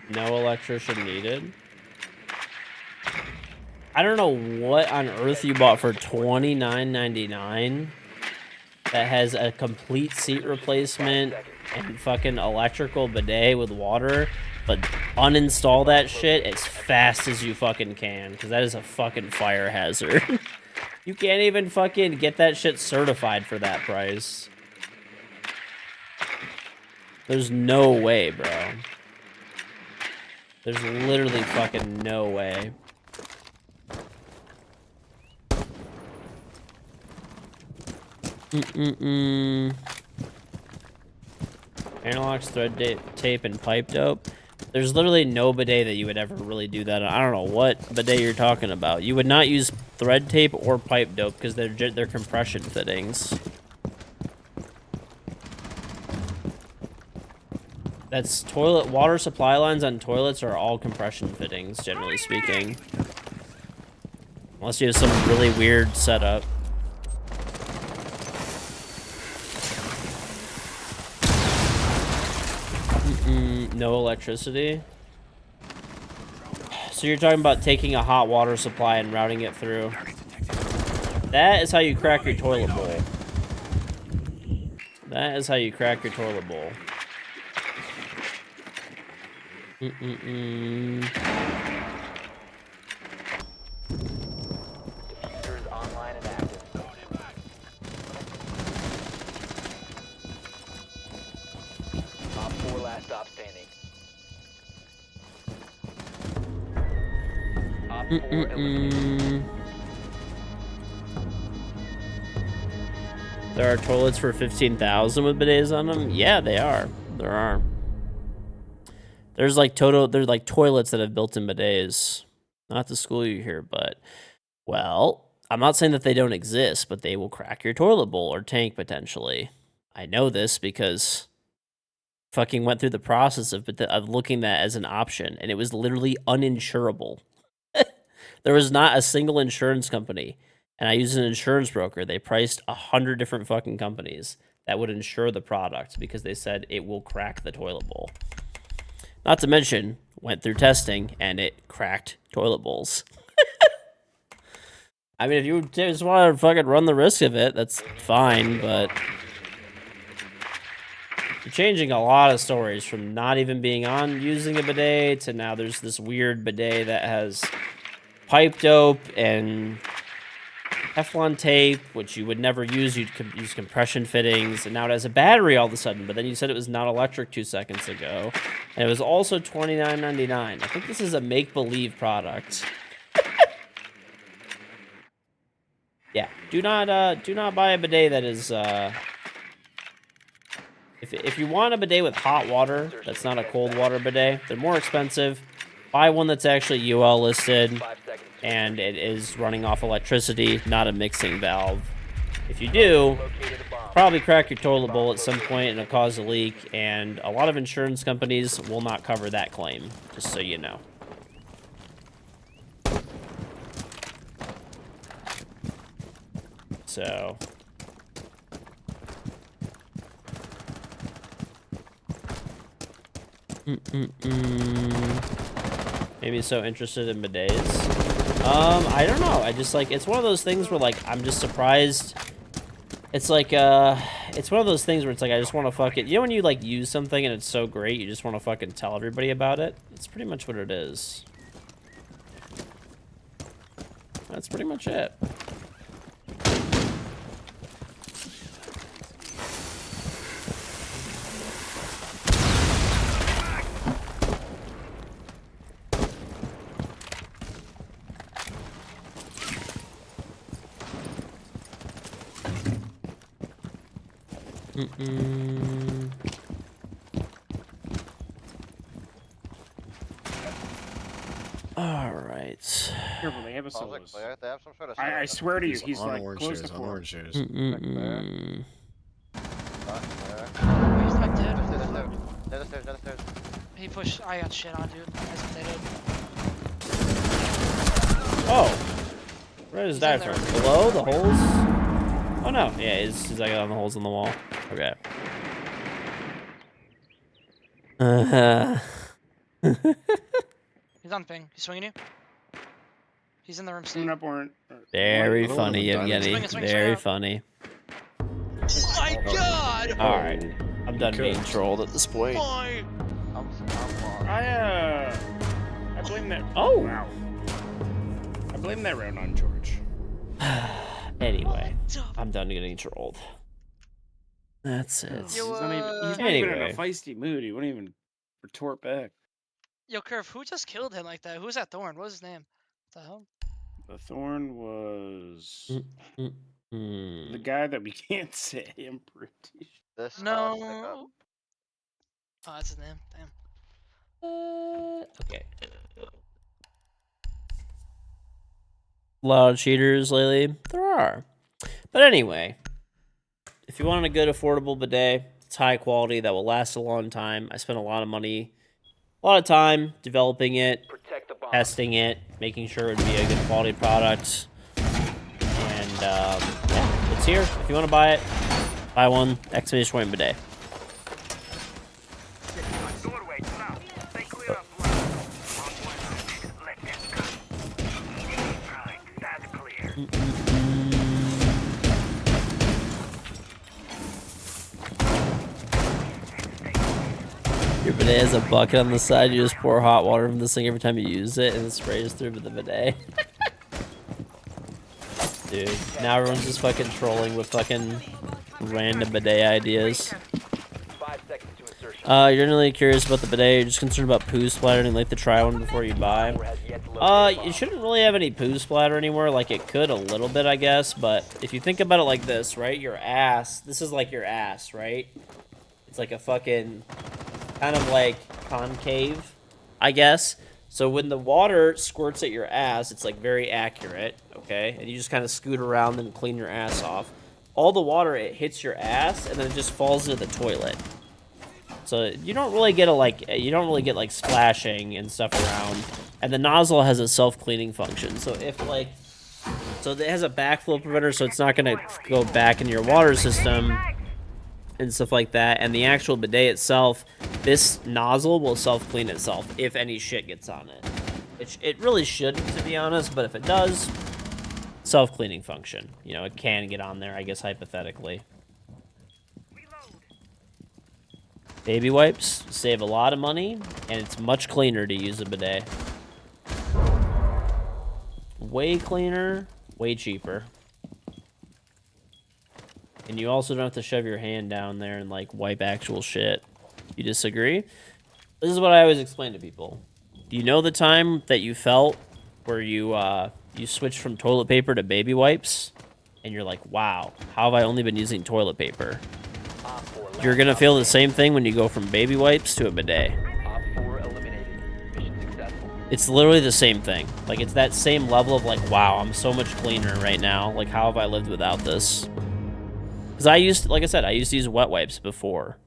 No electrician needed. I don't know what on earth you bought for $29.99 that has a complete seat replacement and fucking electrical bidet with water, but uninstall that shit as fast as you fucking can, because that is a fucking fire hazard. You can't even fucking get that shit certified for that price. There's no way, bro. There's literally fucking no way. Analogs, thread tape, and pipe dope. There's literally no bidet that you would ever really do that on. I don't know what bidet you're talking about. You would not use thread tape or pipe dope because they're compression fittings. That's toilet water supply lines on toilets are all compression fittings, generally speaking. Unless you have some really weird setup. No electricity. So you're talking about taking a hot water supply and routing it through. That is how you crack your toilet bowl. That is how you crack your toilet bowl. Diffuser is online and active. Op 4 last stop standing. Op 4 eliminated. There are toilets for 15,000 with bidets on them? Yeah, they are. There are. There's like toilets that have built-in bidets. Not to school you here, but well, I'm not saying that they don't exist, but they will crack your toilet bowl or tank potentially. I know this because fucking went through the process of looking at that as an option, and it was literally uninsurable. There was not a single insurance company, and I used an insurance broker. They priced 100 different fucking companies that would insure the product because they said it will crack the toilet bowl. Not to mention, went through testing and it cracked toilet bowls. I mean, if you just want to fucking run the risk of it, that's fine, but you're changing a lot of stories from not even being on using a bidet to now there's this weird bidet that has pipe dope and Teflon tape, which you would never use. You'd use compression fittings, and now it has a battery all of a sudden. But then you said it was not electric 2 seconds ago, and it was also $29.99. I think this is a make-believe product. Yeah, do not buy a bidet that is. If you want a bidet with hot water, that's not a cold water bidet. They're more expensive. Buy one that's actually UL listed, and it is running off electricity, not a mixing valve. If you do, probably crack your toilet bowl at some point and it'll cause a leak, and a lot of insurance companies will not cover that claim, just so you know. So... Maybe so interested in bidets. I don't know. I just like, it's one of those things where like I'm just surprised. It's like it's one of those things where it's like I just want to fucking, you know when you like use something and it's so great you just want to fucking tell everybody about it? That's pretty much what it is. That's pretty much it. All right. Careful, they have a solos. They have some sort of I swear to you, he's on like orange close chairs, to on 4. orange chairs. He's not dead. Down the stairs. He pushed. I got shit on, dude. Hesitated. Oh. Where does that from? Below the holes? Oh no. Yeah, he's like on the holes in the wall. Okay. He's on ping. He's swinging you. He's in the room. Coming up, Warren. Very What? funny, Evgeny. Very funny. Oh my god! Alright. I'm done being trolled at this point. I blame that. Oh! Wow. I blame that round on George. Anyway, I'm done getting trolled. That's it. He's not even in a feisty mood. He wouldn't even retort back. Yo, Curve, who just killed him like that? Who's that Thorn? What was his name? What the hell? The Thorn was the guy that we can't say. I'm pretty sure. No. Oh, that's his name. Damn. Okay. A lot of cheaters lately. There are. But anyway, if you want a good, affordable bidet, it's high quality, that will last a long time. I spent a lot of money, a lot of time developing it, testing it, making sure it would be a good quality product. And yeah, it's here. If you want to buy it, buy one. Exclamation point bidet. Your bidet has a bucket on the side. You just pour hot water from this thing every time you use it, and it sprays through the bidet. Dude, now everyone's just fucking trolling with fucking random bidet ideas. You're really curious about the bidet. You're just concerned about poo splattering, like to try one before you buy. It shouldn't really have any poo splatter anymore. Like it could a little bit, I guess. But if you think about it like this, right? Your ass. This is like your ass, right? It's like a fucking kind of like concave, I guess. So when the water squirts at your ass, it's like very accurate, okay? And you just kind of scoot around and clean your ass off. All the water, it hits your ass, and then it just falls into the toilet. So you don't really get like splashing and stuff around. And the nozzle has a self-cleaning function. So if like, so it has a backflow preventer, so it's not gonna go back in your water system and stuff like that. And the actual bidet itself, this nozzle will self-clean itself if any shit gets on it. It really shouldn't, to be honest, but if it does, self-cleaning function. You know, it can get on there, I guess, hypothetically. Baby wipes save a lot of money, and it's much cleaner to use a bidet. Way cleaner, way cheaper. And you also don't have to shove your hand down there and, like, wipe actual shit. You disagree? This is what I always explain to people. Do you know the time that you felt where you switched from toilet paper to baby wipes? And you're like, wow, how have I only been using toilet paper? You're going to feel the same thing when you go from baby wipes to a bidet. It's literally the same thing. Like, it's that same level of, like, wow, I'm so much cleaner right now. Like, how have I lived without this? Because like I said, I used to use wet wipes before.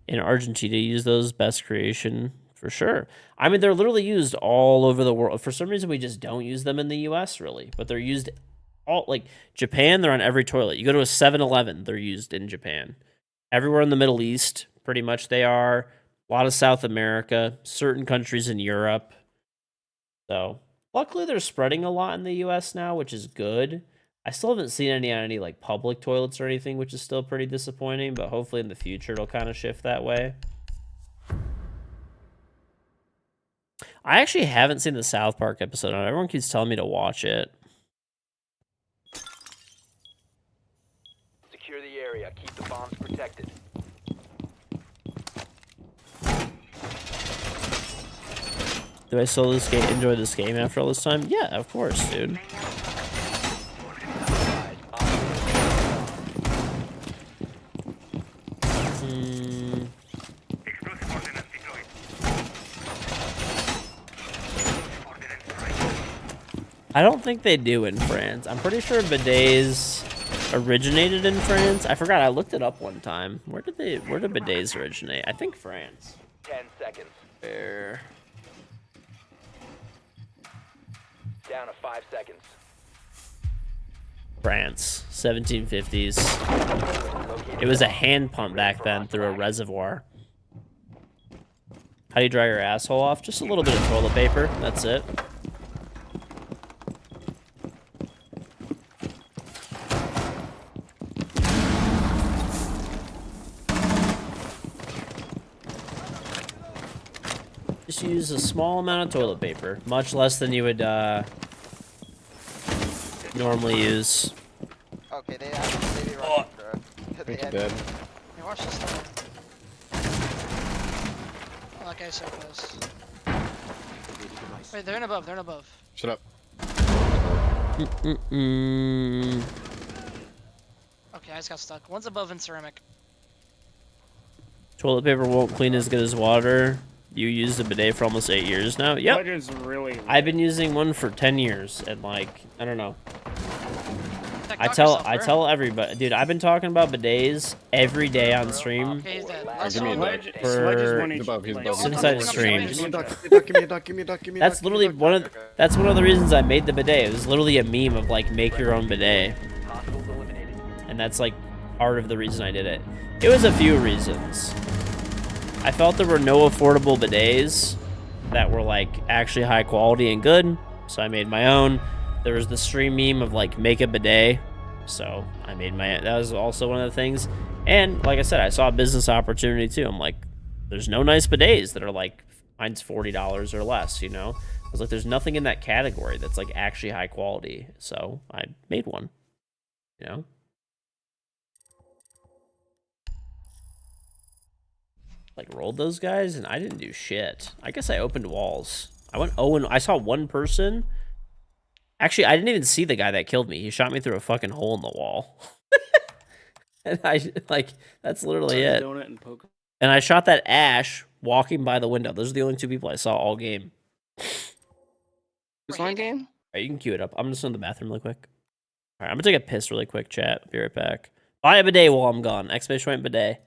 In Argentina, use those, best creation, for sure. I mean, they're literally used all over the world. For some reason, we just don't use them in the US, really. But they're used all, like, Japan, they're on every toilet. You go to a 7-Eleven, they're used in Japan. Everywhere in the Middle East, pretty much they are. A lot of South America, certain countries in Europe. So, luckily they're spreading a lot in the US now, which is good. I still haven't seen any like public toilets or anything, which is still pretty disappointing, but hopefully in the future it'll kind of shift that way. I actually haven't seen the South Park episode. Everyone keeps telling me to watch it. Secure the area. Keep the bombs protected. Do I still enjoy this game after all this time? Yeah, of course, dude. I don't think they do in France. I'm pretty sure bidets originated in France. I forgot. I looked it up one time. Where did bidets originate? I think France. 10 seconds. There. Down to 5 seconds. France, 1750s. It was a hand pump back then through a reservoir. How do you dry your asshole off? Just a little bit of toilet paper. That's it. Just use a small amount of toilet paper, much less than you would normally use. Okay, they actually run They dead. Hey, watch this stuff. Oh, that guy's so close. Wait, they're in above. They're in above. Shut up. Okay, I just got stuck. One's above in ceramic. Toilet paper won't clean as good as water. You used a bidet for almost 8 years now. Yep. That is really I've been using one for 10 years, and like, I don't know. Tech, I knock tell yourself, bro. everybody, dude. I've been talking about bidets every day on stream Okay, he's dead. Give me a duck. Sledge Above, he's above. since I streamed. Give me a duck, give me a duck, give me a duck, give me a duck, give me a duck. That's literally one of the reasons I made the bidet. It was literally a meme of like make your own bidet, and that's like part of the reason I did it. It was a few reasons. I felt there were no affordable bidets that were like actually high quality and good, so I made my own. There was the stream meme of like make a bidet, so I made my. That was also one of the things. And like I said, I saw a business opportunity too. I'm like, there's no nice bidets that are like mine's $40 or less. You know, I was like, there's nothing in that category that's like actually high quality. So I made one. You know. Like rolled those guys, and I didn't do shit. I guess I opened walls. I went and I saw one person. Actually, I didn't even see the guy that killed me. He shot me through a fucking hole in the wall. And I like that's literally it. Donut and poker. And I shot that Ash walking by the window. Those are the only two people I saw all game. This one game? Alright, you can queue it up. I'm just in the bathroom really quick. Alright, I'm gonna take a piss really quick, chat. Be right back. Buy a bidet while I'm gone. Exclamation point bidet.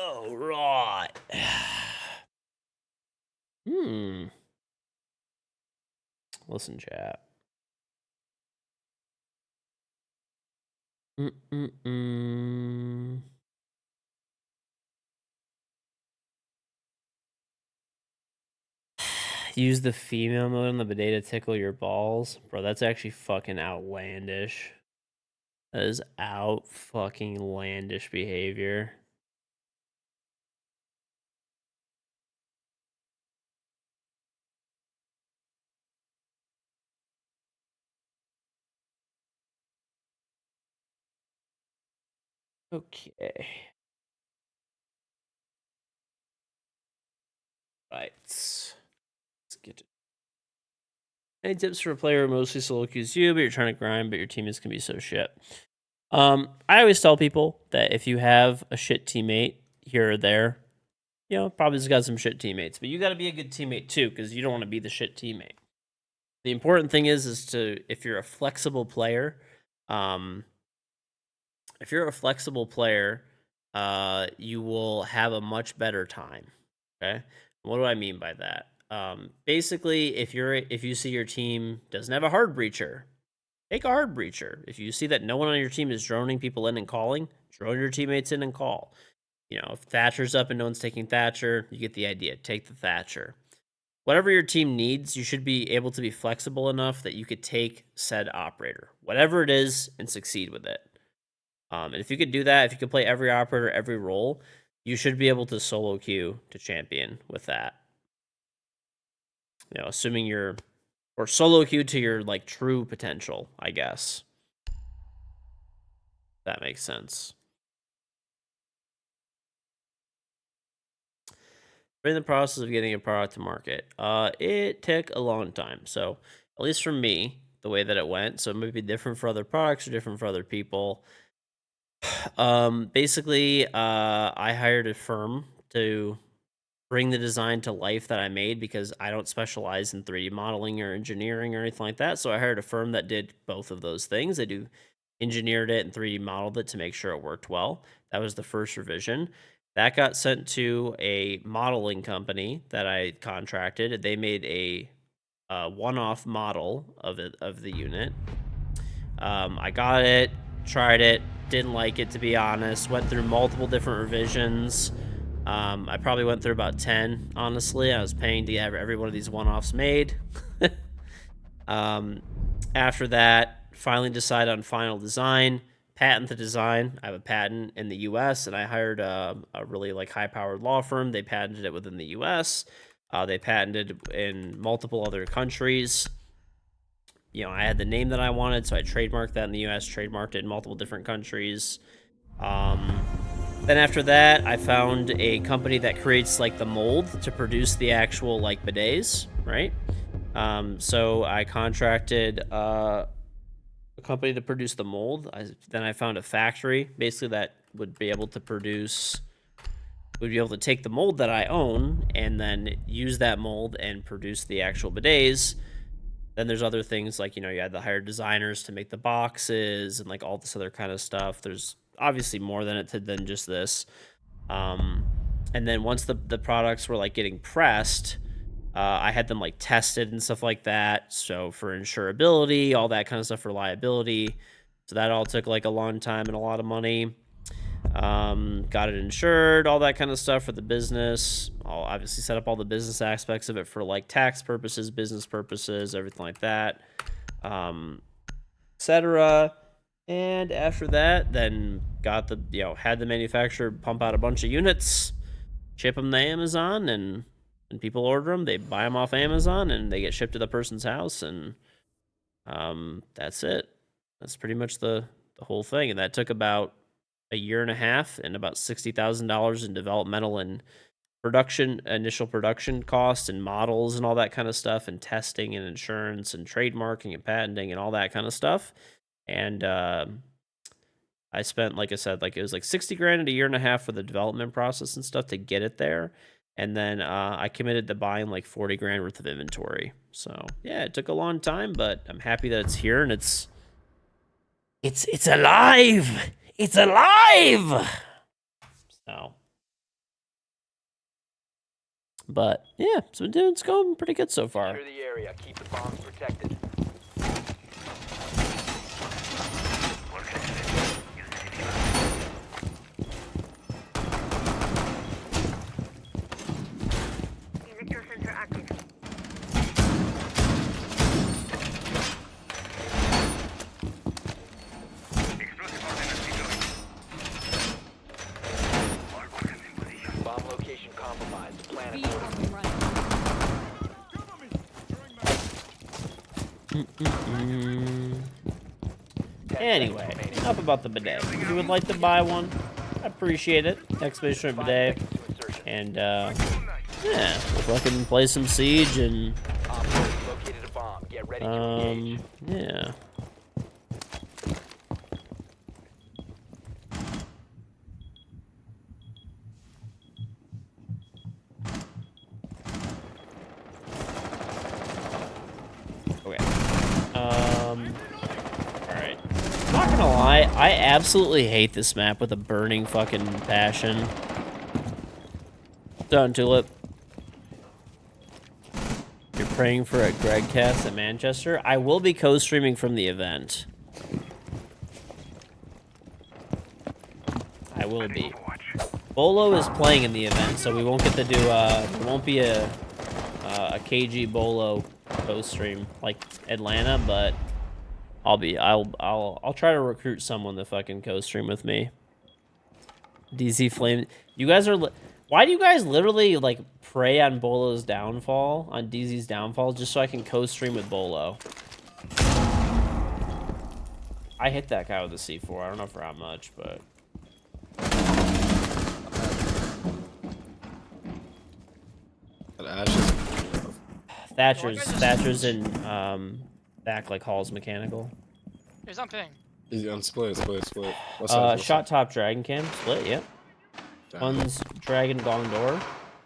All right. Listen, chat. Use the female mode on the bidet to tickle your balls. Bro, that's actually fucking outlandish. That is out fucking landish behavior. Okay. Right. Let's get it. Any tips for a player who mostly solo queues you, but you're trying to grind, but your teammates can be so shit? I always tell people that if you have a shit teammate here or there, you know, probably just got some shit teammates, but you got to be a good teammate too, because you don't want to be the shit teammate. The important thing is to, if you're a flexible player, you will have a much better time. Okay, what do I mean by that? Basically, if you see your team doesn't have a hard breacher, take a hard breacher. If you see that no one on your team is droning people in and calling, drone your teammates in and call. You know, if Thatcher's up and no one's taking Thatcher, you get the idea. Take the Thatcher. Whatever your team needs, you should be able to be flexible enough that you could take said operator, whatever it is, and succeed with it. And if you could do that, if you could play every operator, every role, you should be able to solo queue to champion with that. You know, assuming you're, or solo queue to your like true potential, I guess. That makes sense. We're in the process of getting a product to market. It took a long time. So at least for me, the way that it went, so it might be different for other products or different for other people. Basically, I hired a firm to bring the design to life that I made because I don't specialize in 3D modeling or engineering or anything like that. So I hired a firm that did both of those things. They engineered it and 3D modeled it to make sure it worked well. That was the first revision. That got sent to a modeling company that I contracted. They made a one-off model of the unit. I got it, tried it, didn't like it, to be honest. Went through multiple different revisions. I probably went through about 10, honestly. I was paying to have every one of these one-offs made. After that, finally decided on final design, patent the design. I have a patent in the US, and I hired a really like high-powered law firm. They patented it within the US. They patented in multiple other countries. You know, I had the name that I wanted, so I trademarked that in the US, trademarked it in multiple different countries. Then after that, I found a company that creates like the mold to produce the actual like bidets, right? So I contracted a company to produce the mold. Then I found a factory basically that would be able to take the mold that I own and then use that mold and produce the actual bidets. Then there's other things like, you know, you had to hire designers to make the boxes and like all this other kind of stuff. There's obviously more than just this. And then once the products were like getting pressed, I had them like tested and stuff like that. So for insurability, all that kind of stuff for liability. So that all took like a long time and a lot of money. Got it insured, all that kind of stuff for the business. I'll obviously set up all the business aspects of it for like tax purposes, business purposes, everything like that, etc. And after that, then got the, you know, had the manufacturer pump out a bunch of units, ship them to Amazon, and people order them, they buy them off Amazon, and they get shipped to the person's house, and that's it. That's pretty much the whole thing, and that took about a year and a half and about $60,000 in developmental and initial production costs and models and all that kind of stuff, and testing and insurance and trademarking and patenting and all that kind of stuff. And I spent, like I said, like it was like 60 grand in a year and a half for the development process and stuff to get it there. And then I committed to buying like 40 grand worth of inventory. So yeah, it took a long time, but I'm happy that it's here and it's alive. It's alive. So, but yeah, so dude, it's going pretty good so far. Secure the area. Keep the bombs protected. Emitter sensor active. Bomb location compromised. Plan Anyway, enough about the bidet. If you would like to buy one, I appreciate it. Expedition bidet. And yeah, we'll fucking play some Siege and yeah. Okay. Alright. I'm not gonna lie, I absolutely hate this map with a burning fucking passion. Done, Tulip. You're praying for a Greg cast at Manchester? I will be co-streaming from the event. I will be. Bolo is playing in the event, so we won't get to do, there won't be a KG Bolo co-stream like Atlanta, but I'll try to recruit someone to fucking co-stream with me. DZ Flame, you guys are. Why do you guys literally like prey on Bolo's downfall, on DZ's downfall, just so I can co-stream with Bolo? I hit that guy with a C4. I don't know for how much, but. Thatcher's in back like Hall's Mechanical. He's on ping. He's on split. Shot top dragon cam split. Yep. One's dragon gong door.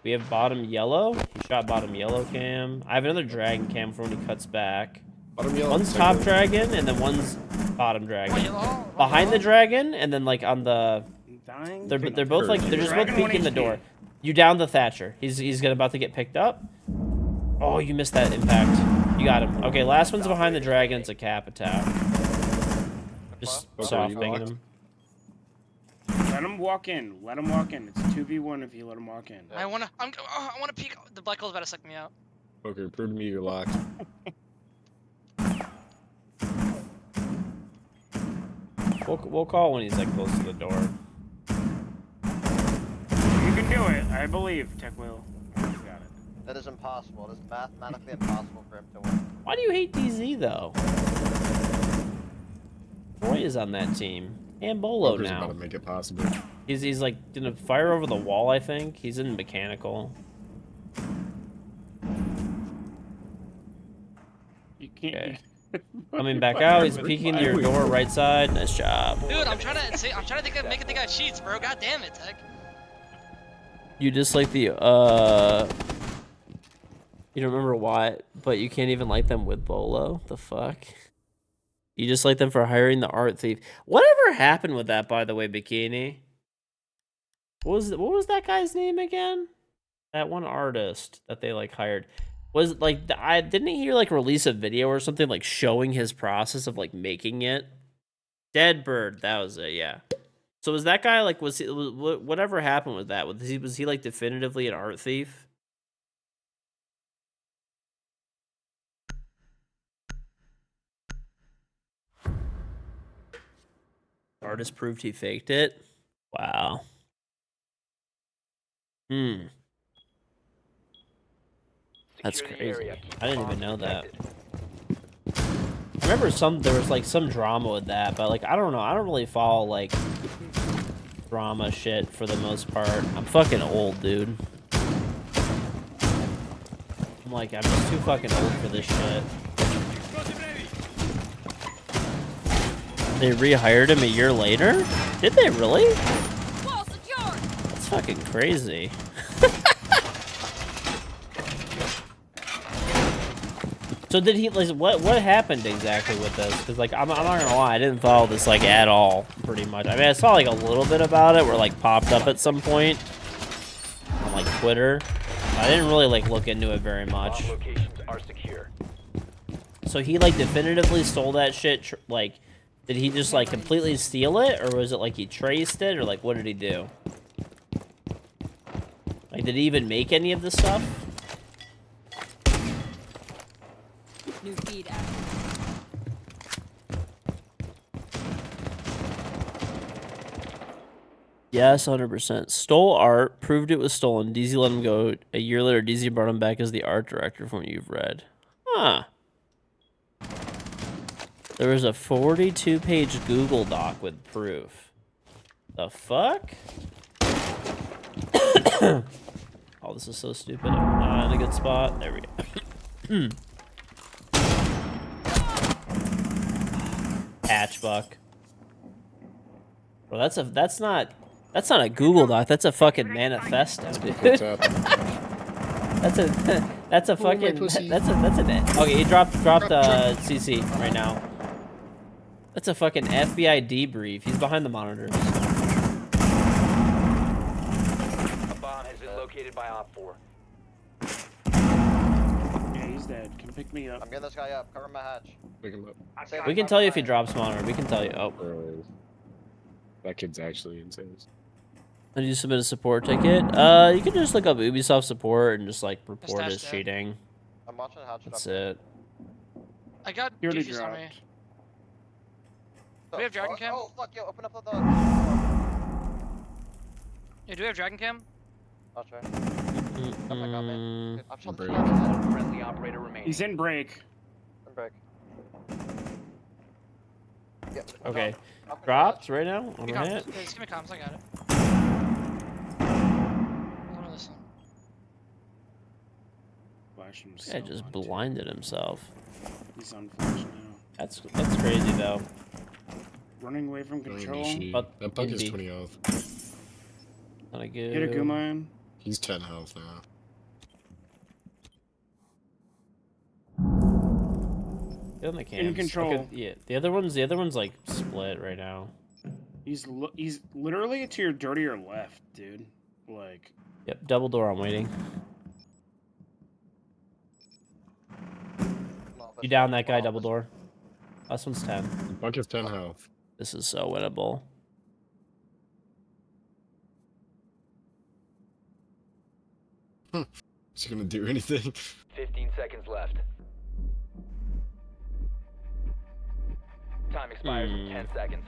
We have bottom yellow. He shot bottom yellow cam. I have another dragon cam for when he cuts back. Bottom yellow. One's top dragon and then one's bottom dragon. Behind the dragon and then like on the. They're both like they're just both peeking the door. You down the Thatcher. He's about to get picked up. Oh, you missed that impact. You got him. Okay, last one's behind the dragon. It's a cap attack. Just soft banging him. Let him walk in. Let him walk in. It's 2v1 if you let him walk in. I wanna peek. The black hole's about to suck me out. Okay, prove to me you're locked. We'll call when he's like close to the door. You can do it. I believe, Tech Will. You got it. That is impossible. It is mathematically impossible for him to win. Why do you hate DZ though? Roy is on that team. And Bolo now. About to make it possible. He's like gonna fire over the wall, I think. He's in mechanical. You can't. Okay. Coming back out, he's peeking your door right side. Nice job. Dude, I'm trying to make it think I cheats, bro. God damn it, Tech. You just like the you don't remember why, but you can't even like them with Bolo. The fuck? You just like them for hiring the art thief. Whatever happened with that, by the way, Bikini? What was that guy's name again? That one artist that they like hired. Was like didn't he like release a video or something like showing his process of like making it? Dead Bird, that was it, yeah. So was that guy like whatever happened with that? Was he like definitively an art thief? Artist proved he faked it. Wow. That's crazy. I didn't even know that. I remember there was like some drama with that, but like I don't know. I don't really follow like drama shit for the most part. I'm fucking old, dude. I'm just too fucking old for this shit. They rehired him a year later? Did they really? That's fucking crazy. So did he like what happened exactly with this? Because like I'm not gonna lie, I didn't follow this like at all, pretty much. I mean, I saw like a little bit about it where like popped up at some point on like Twitter. I didn't really like look into it very much. Locations are secure. So he like definitively stole that shit. Like, did he just like completely steal it, or was it like he traced it, or like what did he do? Like, did he even make any of the stuff? New feed active. Yes, 100%. Stole art, proved it was stolen. DZ let him go. A year later, DZ brought him back as the art director from what you've read. Huh. There was a 42-page Google Doc with proof. The fuck? Oh, this is so stupid. I'm not in a good spot. There we go. Hatchbuck. Bro, that's not a Google Doc. That's a fucking manifesto, dude. that's a fucking that's an okay. He dropped CC right now. That's a fucking FBI debrief. He's behind the monitors. A bomb has been located by Op 4. Yeah, he's dead. Can pick me up. I'm getting this guy up. Cover my hatch. Pick him up. We can tell you if he drops monitor. We can tell you. Oh. Bro, that kid's actually insane. Did you submit a support ticket? You can just look up Ubisoft support and just like report as cheating. I'm watching the hatch. That's it. I got He already defuse on me. Do we have Dragon Cam? Oh fuck, yo, open up the door. Yeah, do we have Dragon Cam? I'll try. Come back up, man. I've shot the Break. shot. Friendly operator remaining. He's in break. I'm break. Yep. Okay. Up and Drops right now Give on me the comms. hit. Yeah, just give me comms. I got it. One of this one. Flash him Guy so just on, blinded himself. too. He's on flash now. That's crazy though. Running away from Really control. initiate. But That buck is Indy. 20 health. Not a good. Hit a Guman. He's 10 health now. Get on the cams. control. Okay, yeah, the other one's like split right now. He's literally to your dirtier left, dude. Like. Yep, double door. I'm waiting. You down that guy, double door. Last one's 10. Buck is 10 health. This is so winnable. Is he gonna do anything? 15 seconds left. Time expires in 10 seconds.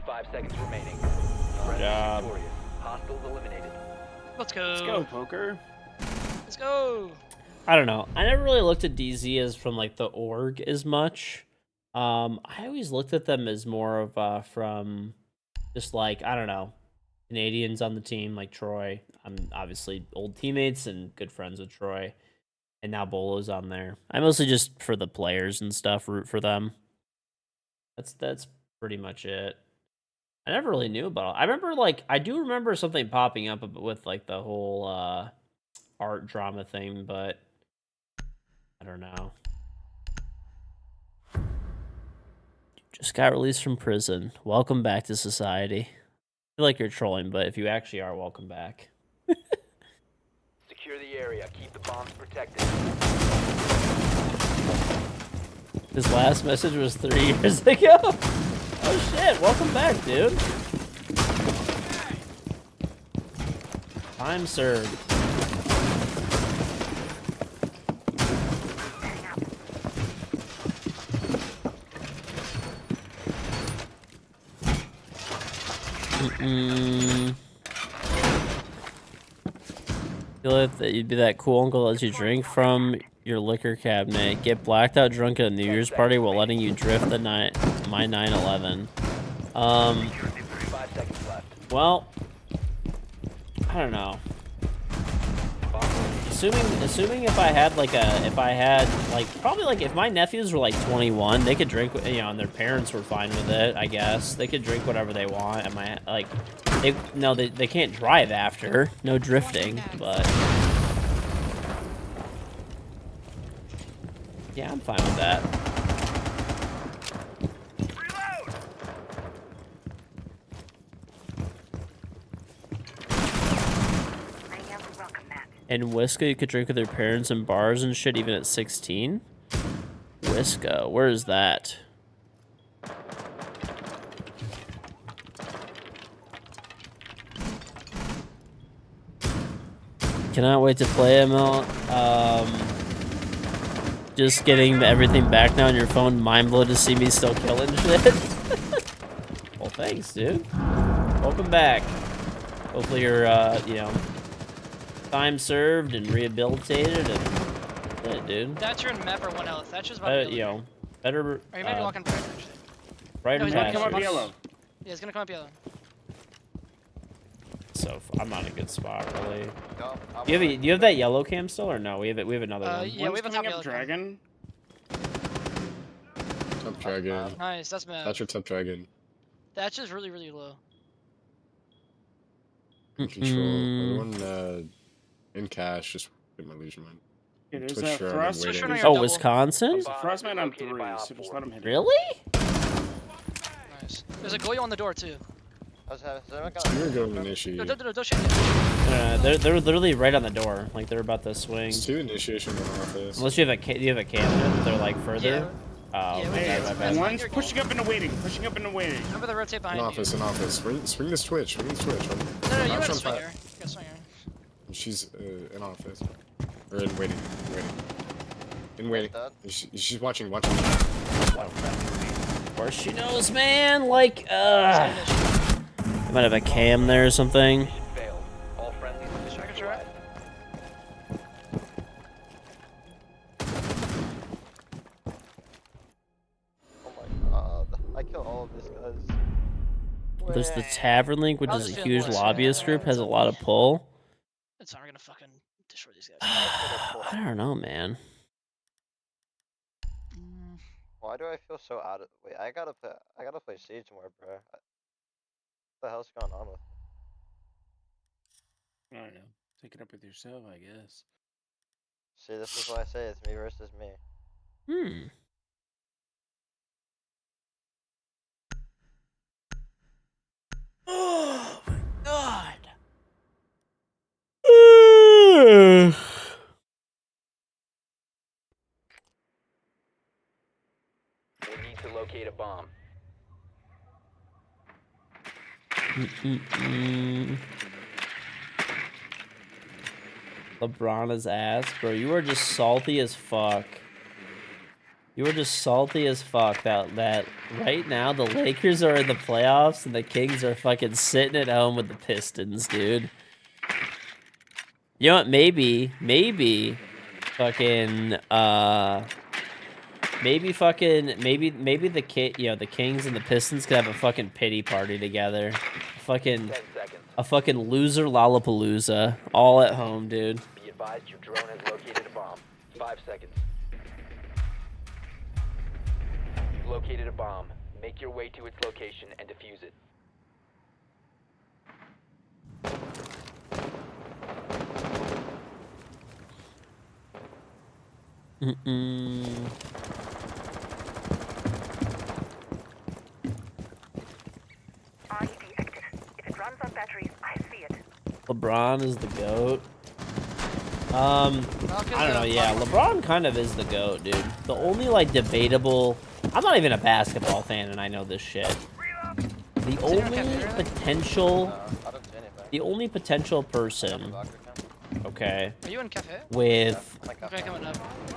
5 seconds remaining. Friendly job. victorious. Hostiles eliminated. Let's go. Let's go, poker. Let's go. I don't know. I never really looked at DZ as from like the org as much. I always looked at them as more of from just like, I don't know, Canadians on the team like Troy. I'm obviously old teammates and good friends with Troy. And now Bolo's on there. I mostly just for the players and stuff root for them. That's pretty much it. I never really knew about it. I remember I do remember something popping up with like the whole art drama thing, but I don't know. Just got released from prison. Welcome back to society. I feel like you're trolling, but if you actually are, welcome back. Secure the area. Keep the bombs protected. His last message was 3 years ago. Oh shit, welcome back, dude. Time served. Feel like that you'd be that cool uncle that lets you drink from your liquor cabinet, get blacked out drunk at a New Year's party while letting you drift my 911. 5 seconds left. Well, I don't know. Assuming if I had probably like if my nephews were like 21, they could drink, and their parents were fine with it, I guess. They could drink whatever they want. They can't drive after. No drifting, but yeah, I'm fine with that. And Whiska, you could drink with your parents in bars and shit, even at 16? Whiska, where is that? Cannot wait to play ML. Just getting everything back now on your phone. Mind blown to see me still killing shit. Well, thanks, dude. Welcome back. Hopefully you're, time served and rehabilitated and yeah, dude. That's your map or 1 health. That's just about better. Or you might be walking bright, actually. Right No, and he's gonna Come faster. up yellow. Yeah, he's gonna come up yellow. So I'm not in a good spot, really. No, Do you have that yellow cam still or no? We have another one. Yeah, we have a top Coming yellow. up dragon. Top dragon. Nice, that's map. That's your top dragon. That's just really, really low. Control. One in cash, just get my legion mine. Yeah, there's Twitch a share, thrust. I'm waiting. Twitch Oh, double. Wisconsin? There's a frostman on 3, so just let him hit it. Really? Nice. There's a Goyo on the door too. You're going to initiate. Don't shoot me. They're literally right on the door. Like they're about to swing. There's 2 initiation going off this. Unless you have a cannon, they're like further. Yeah. Oh, Yeah, okay, my bad. One's pushing up into waiting. Pushing up into waiting. Remember the rotate behind In you. office, in office. Swing this Twitch. Swing this Twitch. No, you got a Crouch on swinger. top. You got a swinger. She's in office. Or in waiting. And waiting. She's watching. Watching. Of course she knows, man. Like, you might have a cam there or something. Failed. All friendlies have been neutralized. Oh my god. I killed all of these guys. There's the Tavern Link, which I'll is a just feel huge more lobbyist group, has a lot of pull. That's not gonna fucking destroy these guys. I don't know, man. Why do I feel so out of? Wait, I gotta play Siege more, bro. What the hell's going on with me? I don't know. Take it up with yourself, I guess. See, this is why I say it's me versus me. Oh my god. We need to locate a bomb. LeBron is ass, bro. You are just salty as fuck. You are just salty as fuck that right now the Lakers are in the playoffs and the Kings are fucking sitting at home with the Pistons, dude. You know what? Maybe fucking maybe the the Kings and the Pistons could have a fucking pity party together. A fucking loser Lollapalooza all at home, dude. Be advised your drone has located a bomb. 5 seconds. You've located a bomb. Make your way to its location and defuse it. RED active. If it runs on batteries, I see it. LeBron is the GOAT. I don't know, yeah, LeBron kind of is the GOAT, dude. The only, like, debatable... I'm not even a basketball fan, and I know this shit. The only potential person, okay, Are you in cafe? with... Okay, coming up.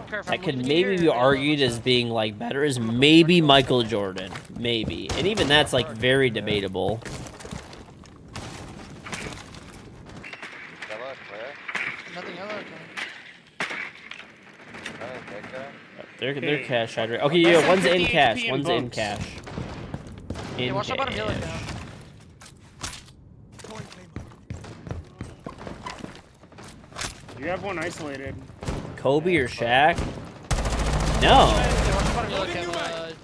Careful, that I'm could leaving maybe here, be and argued as being, like, better is maybe Michael Jordan. Maybe. And even that's, like, very debatable. Nothing yellow. They're cash hydrate. Okay, yeah, one's in cash. One's in cash. Hey, watch the bottom yellow cash. down. You have one isolated. Kobe or Shaq? No. Hey, watch the bottom yellow cam,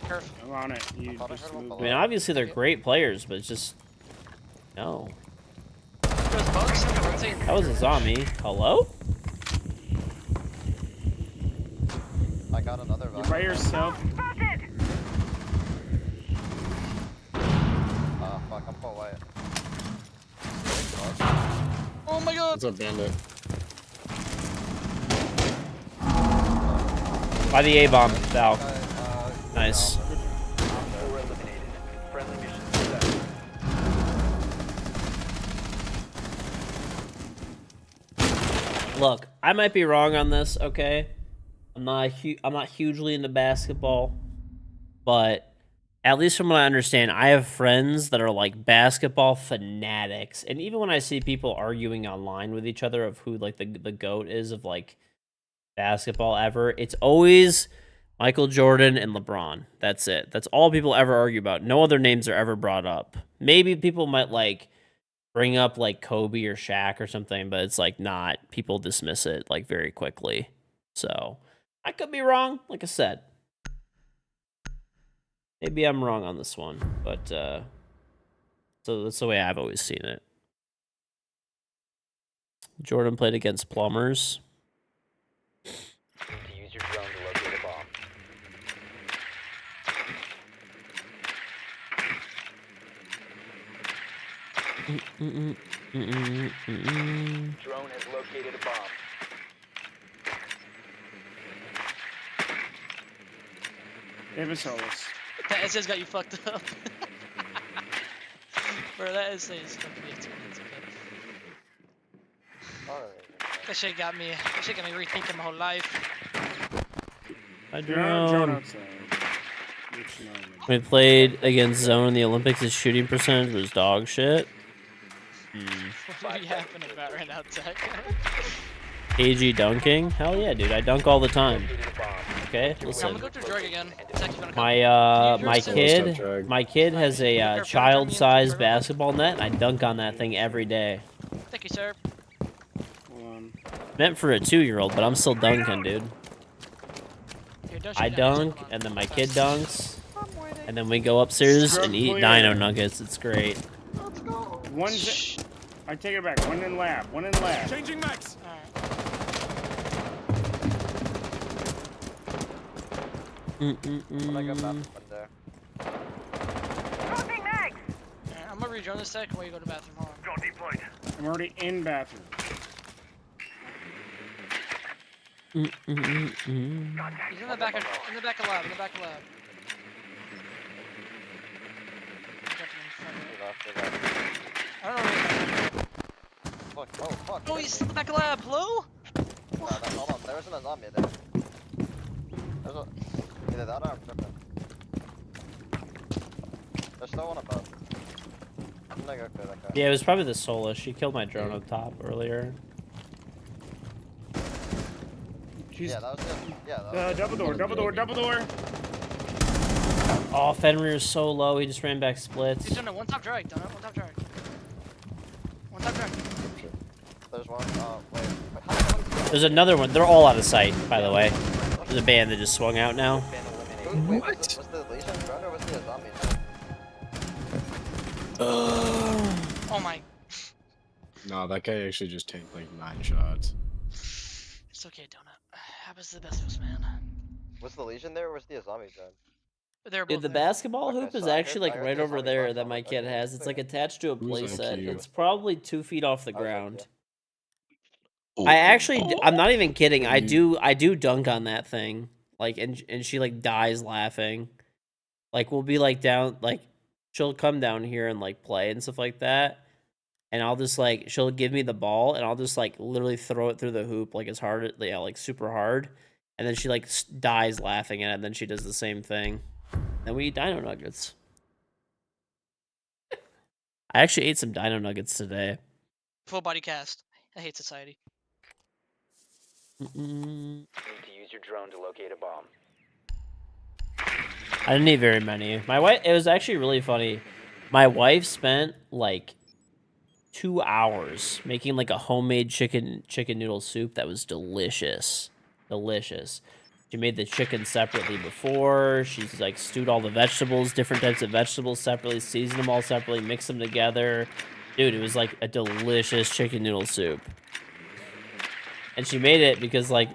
Curve. I'm on it. You just move. I mean, obviously they're great players, but it's just no. That was a zombie. Hello? I got another You're by yourself. Fuck, I'm full white. Oh my god! What's up, bandit? By the A-bomb, Val. Nice. Look, I might be wrong on this, okay? I'm not hugely into basketball, but at least from what I understand, I have friends that are like basketball fanatics, and even when I see people arguing online with each other of who like the GOAT is of like basketball ever, it's always Michael Jordan and LeBron. That's it. That's all people ever argue about. No other names are ever brought up. Maybe people might like bring up like Kobe or Shaq or something, but it's like not. People dismiss it like very quickly. So I could be wrong, like I said. Maybe I'm wrong on this one, but so that's the way I've always seen it. Jordan played against plumbers. Need to use your drone to locate a bomb. Drone has located a bomb. Davis Ellis. That SA's got you fucked up. Bro, that SA is fucking it's okay. That shit got me rethinking my whole life. I Drone drone. outside. Which no, We played against Zone in the Olympics. His shooting percentage was dog shit. What are you yapping about right now, Tech? AG dunking? Hell yeah, dude. I dunk all the time. Okay, I'm listen. gonna go through drag again. Tech, you wanna come? My kid has a child-sized basketball net, and I dunk on that thing every day. Thank you, sir. Hold on. Meant for a 2-year-old, but I'm still dunking, dude. Here, don't shoot I me down, Tech, dunk, hold on. and then my kid dunks, and then we go upstairs and eat dino nuggets. It's great. One's. I take it back. One in lab. One in lab. Changing max. I'm gonna go back one there. Crossing mags. Alright, I'm gonna rejoin this Tech while you go to the bathroom. Hold on. Drone deployed. I'm already in bathroom. He's in the back of lab. In the back of lab. I don't know where he's at. Fuck, oh fuck. Oh, he's in the back of lab. Hello? No, hold on, there isn't a zombie there. There's a... Either that or I'm tripping. There's no one above. I'm gonna go clear that guy. Yeah, it was probably the Sola. She killed my drone up top earlier. She's... Yeah, that was it. Yeah, that was double door, double door, double door. Oh, Fenrir's so low. He just ran back splits. He's done it. One top drag. Done it. One top drag. One top drag. There's one. Wait. How There's another one. They're all out of sight, by the way. There's a band that just swung out now. Wait, was the Legion drone or was he a zombie? Oh my. No, that guy actually just tanked like 9 shots. It's okay, Donut. Happens to the best of us, man. Was the Legion there or was he a zombie drone? They're both Dude, the there. basketball hoop is actually like right over there that my kid has. It's like attached to a playset. It's probably 2 feet off the ground. I actually, I'm not even kidding. I do dunk on that thing. Like, and she like dies laughing. Like, we'll be like down, like she'll come down here and like play and stuff like that. And I'll just like, she'll give me the ball and I'll just like literally throw it through the hoop like as hard, yeah, like super hard. And then she like dies laughing at it. And then she does the same thing. Then we eat dino nuggets. I actually ate some dino nuggets today. Full body cast. I hate society. Need to use your drone to locate a bomb. I didn't eat very many. My wife, it was actually really funny. My wife spent like 2 hours making like a homemade chicken noodle soup that was delicious. Delicious. She made the chicken separately before. She's like stewed all the vegetables, different types of vegetables separately, seasoned them all separately, mixed them together. Dude, it was like a delicious chicken noodle soup. And she made it because like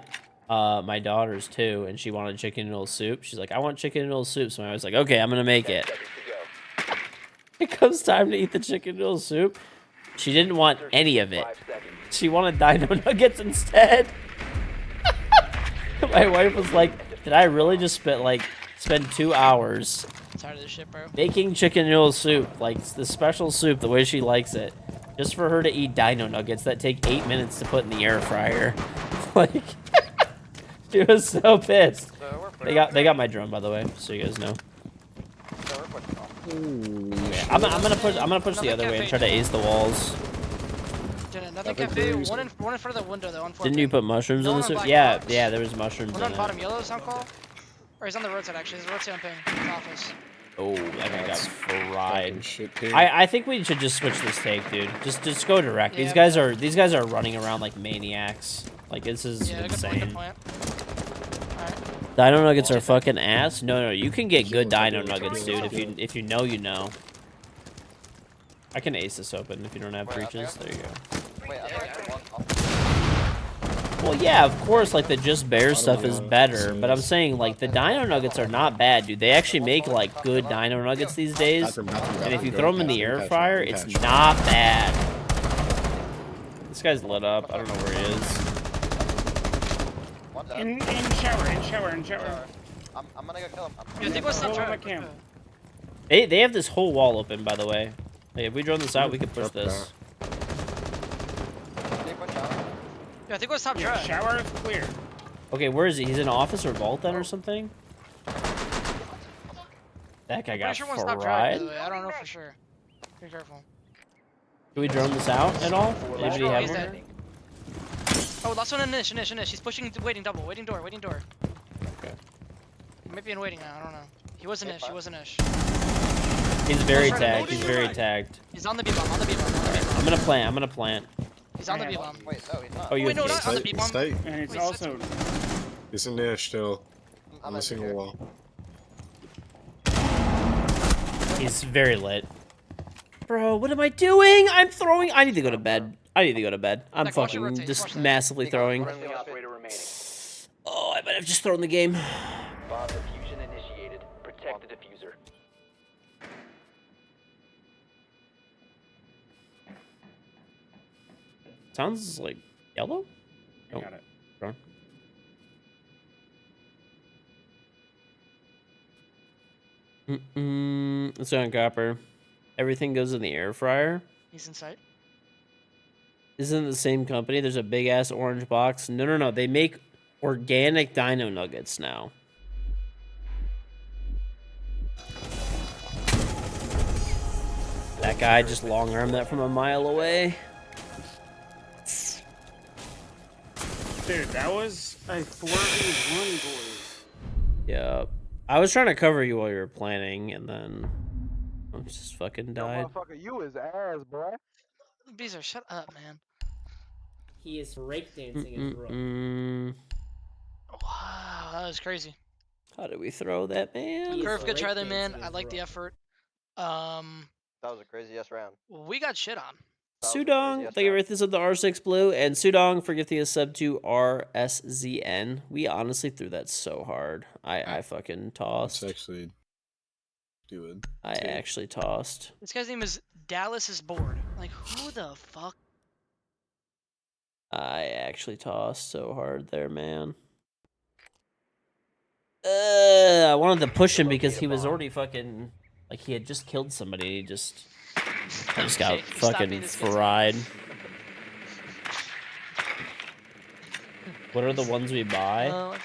my daughter's too, and she wanted chicken noodle soup. She's like, I want chicken noodle soup. So I was like, okay, I'm gonna make it. It comes time to eat the chicken noodle soup. She didn't want any of it. She wanted dino nuggets instead. My wife was like, did I really just spend 2 hours Tired of this shit, bro. making chicken noodle soup, like the special soup, the way she likes it, just for her to eat dino nuggets that take 8 minutes to put in the air fryer? Like, she was so pissed. They got my drone, by the way, so you guys know. Yeah, I'm gonna push the other way and try to ace the walls. Did another cafe? One in front of the window though. Didn't you put mushrooms on the soup? Yeah, yeah, there was mushrooms One in on it. bottom yellow, sound call? Or he's on the roadside actually. He's roadside on ping. His office. Oh, that guy got fried. Shit, I think we should just switch this take, dude. Just go direct. Yeah, These guys are running around like maniacs. Like this is insane. Dino nuggets are fucking ass. No, you can get good dino nuggets, dude. If you know, you know. I can ace this open if you don't have breaches. There you go. Well, yeah, of course, like the Just Bear stuff is better, but I'm saying like the dino nuggets are not bad, dude. They actually make like good dino nuggets these days, and if you throw them in the air fryer, it's not bad. This guy's lit up. I don't know where he is. In shower. I'm gonna go kill him. Yeah, I think what's not They have this whole wall open, by the way. Like, if we drone this out, we could push this. Yeah, I think what's top Yeah, track. shower is clear. Okay, where is he? He's in office or vault then or something? That guy I'm got pretty sure one stopped drag, by the fried. way. I don't know for sure. Be careful. Can we drone this out at all? Anybody Oh, have he's one? dead. Oh, last one in niche. He's pushing, waiting double, waiting door. Okay. He might be in waiting now, I don't know. He was an ish. He's very tagged. He's very tagged. He's on the B-bomb, I'm gonna plant. He's on the B-bomb. Wait, no, he's not. Oh, you Wait, no, have not on the He's B-bomb. tight. And it's Wait, also He's in there still. I'm On the single wall. He's very lit. Bro, what am I doing? I'm throwing. I need to go to bed. I'm Zach, watch it fucking rotate, just watch that. massively throwing. Friendly operator remaining. Oh, I might have just thrown the game. Bomb diffusion initiated. Protect the diffuser. Sounds like yellow? I got it. Wrong. It's on copper. Everything goes in the air fryer. He's inside. Isn't it the same company? There's a big ass orange box. No. They make organic dino nuggets now. That guy just long armed that from a mile away. Dude, that was a 4v1 goal. Yep. I was trying to cover you while you were planning, and then I just fucking died. Motherfucker, you is ass, boy. Beezer, shut up, man. He is breakdancing his room. Wow, that was crazy. How did we throw that, man? Curve, good try there, man. I like the effort. That was a crazy ass round. We got shit on. Sudong, thank you for this of the R6 Blue, and Sudong for gifting a sub to RSZN. We honestly threw that so hard. I fucking tossed. Let's actually do it. I actually tossed. This guy's name is Dallas is bored. Like, who the fuck? I actually tossed so hard there, man. I wanted to push him because he was already fucking, like, he had just killed somebody. He just got fucking fried. What are the ones we buy?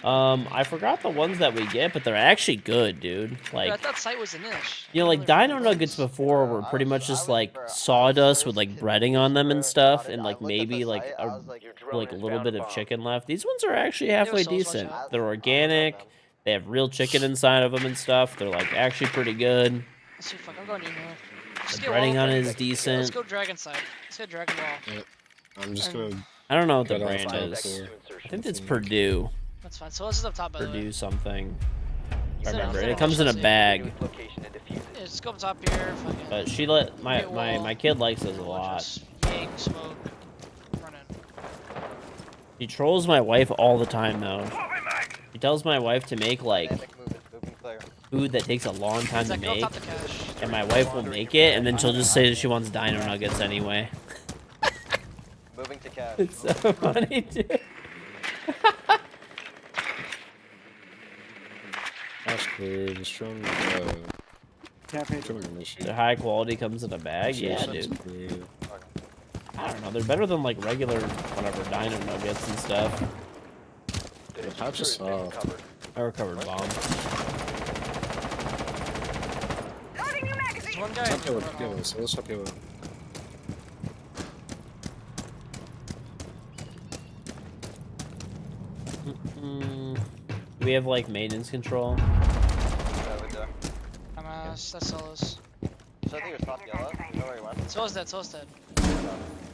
I forgot the ones that we get, but they're actually good, dude. Like, I thought sight was an ish. you know, like dino nuggets before were pretty much just like sawdust with like breading on them and stuff, and like maybe like a little bit of chicken left. These ones are actually halfway decent. They're organic. They have real chicken inside of them and stuff. They're like actually pretty good. Let's see, fuck, I'm going in here. The breading on it is decent. Let's go dragon side. Let's go dragon wall. Yep. I'm just gonna. I don't know what the cut off brand top is. four. I think it's Purdue. That's fine. So this is up top, by the way. Purdue something. I He's in remember a- it. It comes in a bag. Yeah, just go up top here. Fucking But she let my get wall. my kid likes this a lot. Just yank, smoke, run in. He trolls my wife all the time though. He tells my wife to make like food that takes a long time to Zach, go up make, top to cash. and my wife will make it, and then she'll just say that she wants dino nuggets anyway. Moving to cash. It's so funny, dude. That's clear. Just trying The high quality comes in a bag, yeah, dude. I don't know, they're better than like regular whatever dino nuggets and stuff. The pouch is soft. I recovered bomb. There's one guy. Stop yellow. Stop yellow. Do we have like maintenance control? I'm that's solos. So I think it was top yellow. You know where he went? Solos dead, solos dead.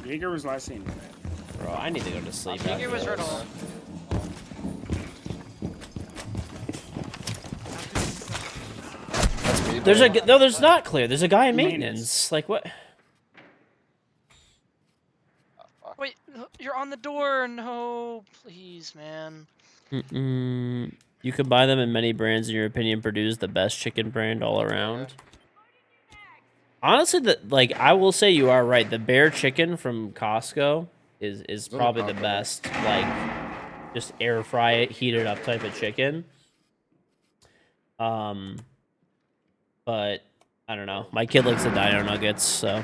Jaeger was last seen. Bro, I need to go to sleep. Jaeger was red all. There's a no. There's not clear. There's a guy in maintenance. Like what? Wait, you're on the door. No, please, man. You can buy them in many brands. In your opinion, Purdue's the best chicken brand all around. Honestly, I will say you are right. The bear chicken from Costco is probably the best. Like, just air fry it, heat it up type of chicken. But I don't know. My kid likes the dino nuggets, so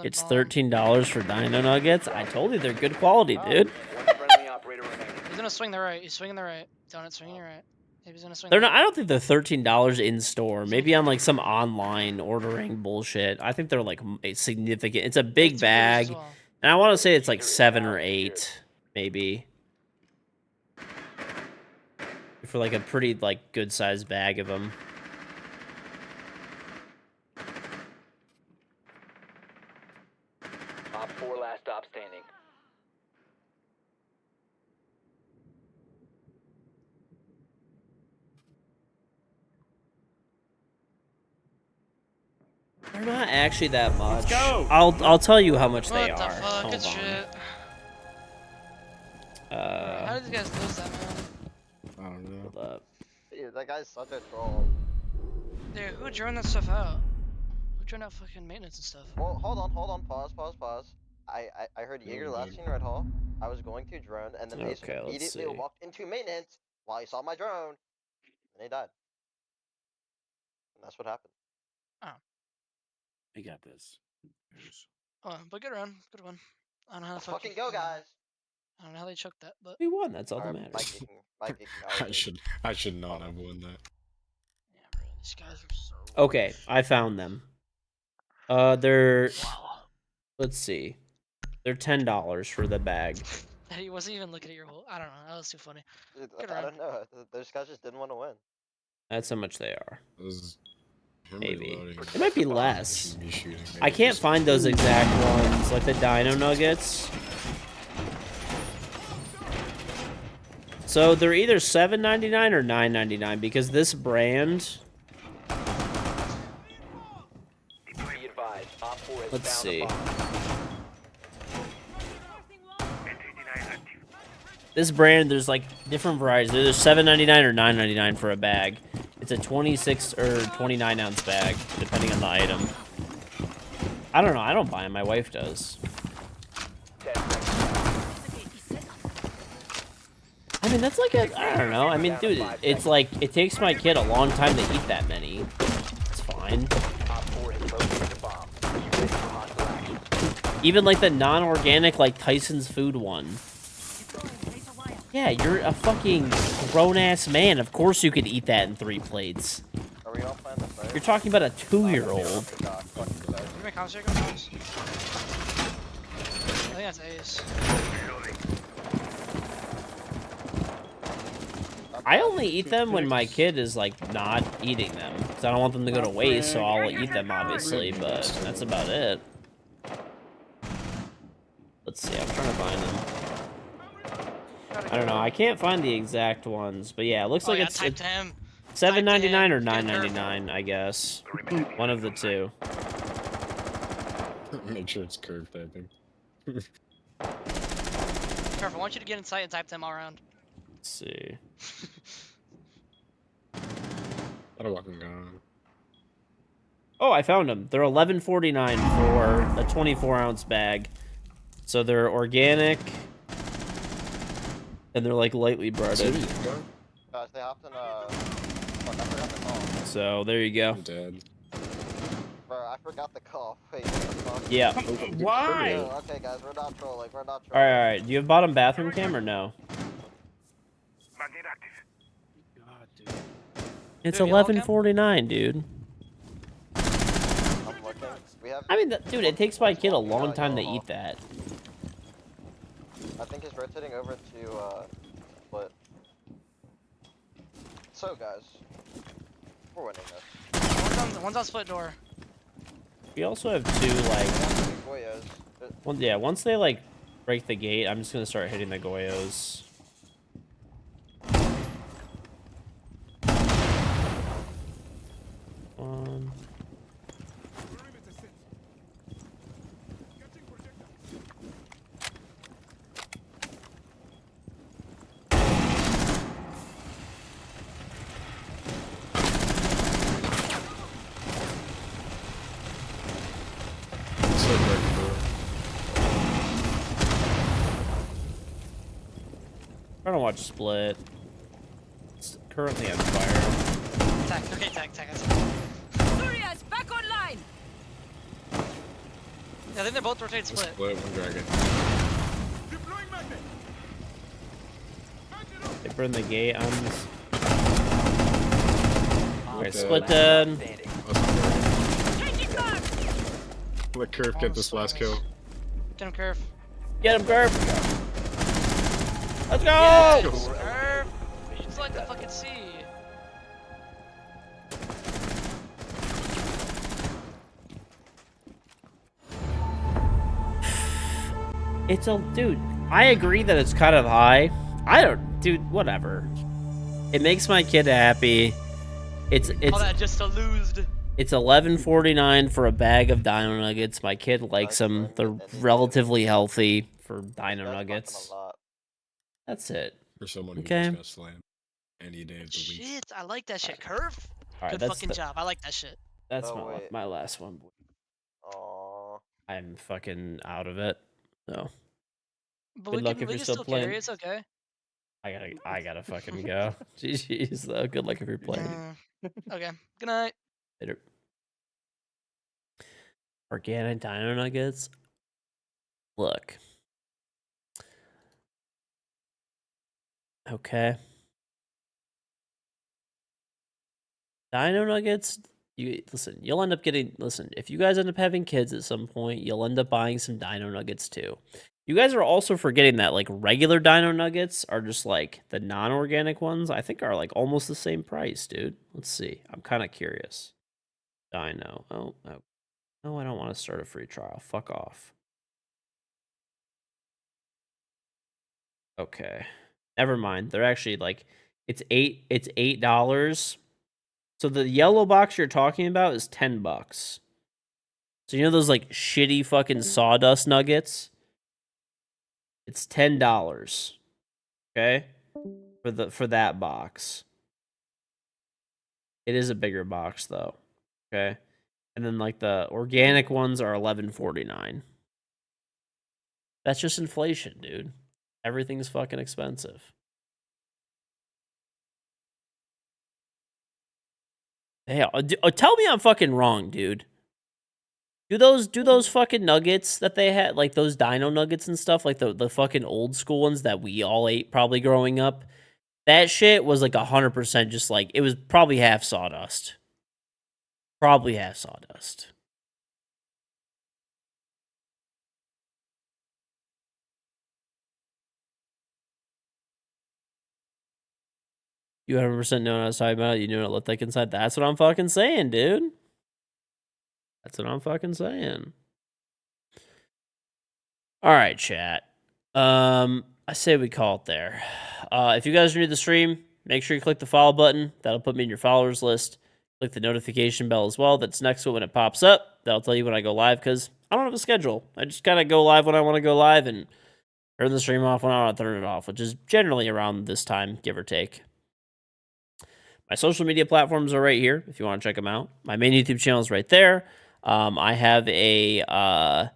it's $13 for dino nuggets. I told you they're good quality, dude. One friendly operator remaining. gonna swing the right. He's swinging the right. Donut swinging your right. Maybe he's gonna swing. They're the not. I don't think they're $13 in store. Maybe on like some online ordering bullshit. I think they're like a significant. It's a big bag, and I want to say it's like 7 or 8, maybe, for like a pretty like good sized bag of them. Op 4 last stop standing. They're not actually that much. Let's go. I'll tell you how much they What the are. fuck? Hold Good on. shit. How did these guys lose that, man? I don't know. Hold up. Dude, that guy's such a troll. Dude, who droned that stuff out? Who droned out fucking maintenance and stuff? Well, hold on, pause. I heard Jaeger last seen Red Hall. I was going to drone, and then Mason Okay, let's immediately see. walked into maintenance while he saw my drone, and he died. And that's what happened. We got this. Oh, but good run. Good one. I don't know how the Let's fuck fucking you- go, guys. I don't know how they choked that, but We won. That's all that Alright, matters. Mike I should not have won that. these guys are so. Okay, I found them. They're. Let's see. They're $10 for the bag. He wasn't even looking at your hole. I don't know. That was too funny. Dude, Good I run. don't know. Those guys just didn't want to win. That's how much they are. Him Maybe. reloading. It might be Oh, less. me shooting, I maybe can't just- find those exact ones, like the Dino Nuggets. So they're either $7.99 or $9.99 because this brand. Be advised, Op 4 has Let's found see. a bomb. This brand, there's like different varieties. There's $7.99 or $9.99 for a bag. It's a 26 or 29 ounce bag, depending on the item. I don't know. I don't buy them. My wife does. I mean, that's like a. I don't know. I mean, dude, it's like it takes my kid a long time to eat that many. It's fine. Op 4 has located a bomb. Be ready for hostile action. Even like the non-organic, like Tyson's Food one. Yeah, you're a fucking grown-ass man. Of course you could eat that in 3 plates. Are we all playing the first? You're talking about a 2-year-old. Can you make comms check on those? I think that's Ace. I only eat them when my kid is like not eating them, because I don't want them to go to waste. So I'll eat them, obviously, but that's about it. Let's see. I'm trying to find them. I don't know. I can't find the exact ones, but yeah, it looks like it's $7.99 or $9.99, I guess. One of the two. Make sure it's curve typing. Careful, I want you to get in sight and type them all around. Let's see. What a fucking gun. Oh, I found them. They're $11.49 for a 24-ounce bag. So they're organic, and they're like lightly breaded. Guys, they hopped in fuck, I forgot the call. So there you go. I'm dead. Bro, I forgot the call. Wait, what the fuck? Yeah. Why? Oh, okay, guys, we're not trolling. We're not All trolling. right, all right. Do you have bottom bathroom cam or no? Magnet active. God, dude. It's Dude, yellow cam? $11.49, dude. I'm looking. We have. I mean, dude, it takes my kid a long time to eat that. I think he's rotating over to split. So, guys, we're winning this. One's on split door. We also have 2 like. Goyos. Well, yeah. Once they like break the gate, I'm just gonna start hitting the Goyos. Trying to watch Split. It's currently on fire. Tag, okay, tag. Suria's back online. Yeah, I think they're both rotated split. Split, one dragon. Deploying magnet. They burned the gate on this. Alright, Okay. split then. Let Curve get this last kill. Get him, Curve. Get him, Curve. Let's go! Yes, Curve. It's like the fucking sea. It's a dude. I agree that it's kind of high. I don't, dude. Whatever. It makes my kid happy. It's All that just to lose. it's $11.49 for a bag of Dino Nuggets. My kid likes them. They're relatively healthy for Dino Nuggets. That's it. For someone who Okay. just got slammed any day of the week. Shit, I like that shit. Curve. All right, Good that's fucking job. I like that shit. That's my last one. Aww. I'm fucking out of it. So. But Good luck if we you're can still still playing. carry. It's okay. I gotta fucking go. GG's though. Good luck if you're playing. Okay. Good night. Later. Organic Dino Nuggets. Look. Okay. Dino Nuggets. You listen. You'll end up getting. Listen. If you guys end up having kids at some point, you'll end up buying some Dino Nuggets too. You guys are also forgetting that like regular Dino Nuggets are just like the non-organic ones. I think are like almost the same price, dude. Let's see. I'm kind of curious. Dino. Oh, no, I don't want to start a free trial. Fuck off. Okay. Never mind. They're actually like it's $8. So the yellow box you're talking about is $10. So you know those like shitty fucking sawdust nuggets? It's $10. Okay? For that box. It is a bigger box though. Okay? And then like the organic ones are $11.49. That's just inflation, dude. Everything's fucking expensive. Hey, tell me I'm fucking wrong, dude. Do those fucking nuggets that they had, like those Dino Nuggets and stuff, like the fucking old school ones that we all ate probably growing up? That shit was like 100% just like it was probably half sawdust. Probably half sawdust. You 100% know what I was talking about. You know what looked like inside. That's what I'm fucking saying, dude. That's what I'm fucking saying. All right, chat. I say we call it there. If you guys are new to the stream, make sure you click the follow button. That'll put me in your followers list. Click the notification bell as well. That's next to it when it pops up. That'll tell you when I go live because I don't have a schedule. I just kind of go live when I want to go live and turn the stream off when I want to turn it off, which is generally around this time, give or take. My social media platforms are right here if you want to check them out. My main YouTube channel is right there. I have a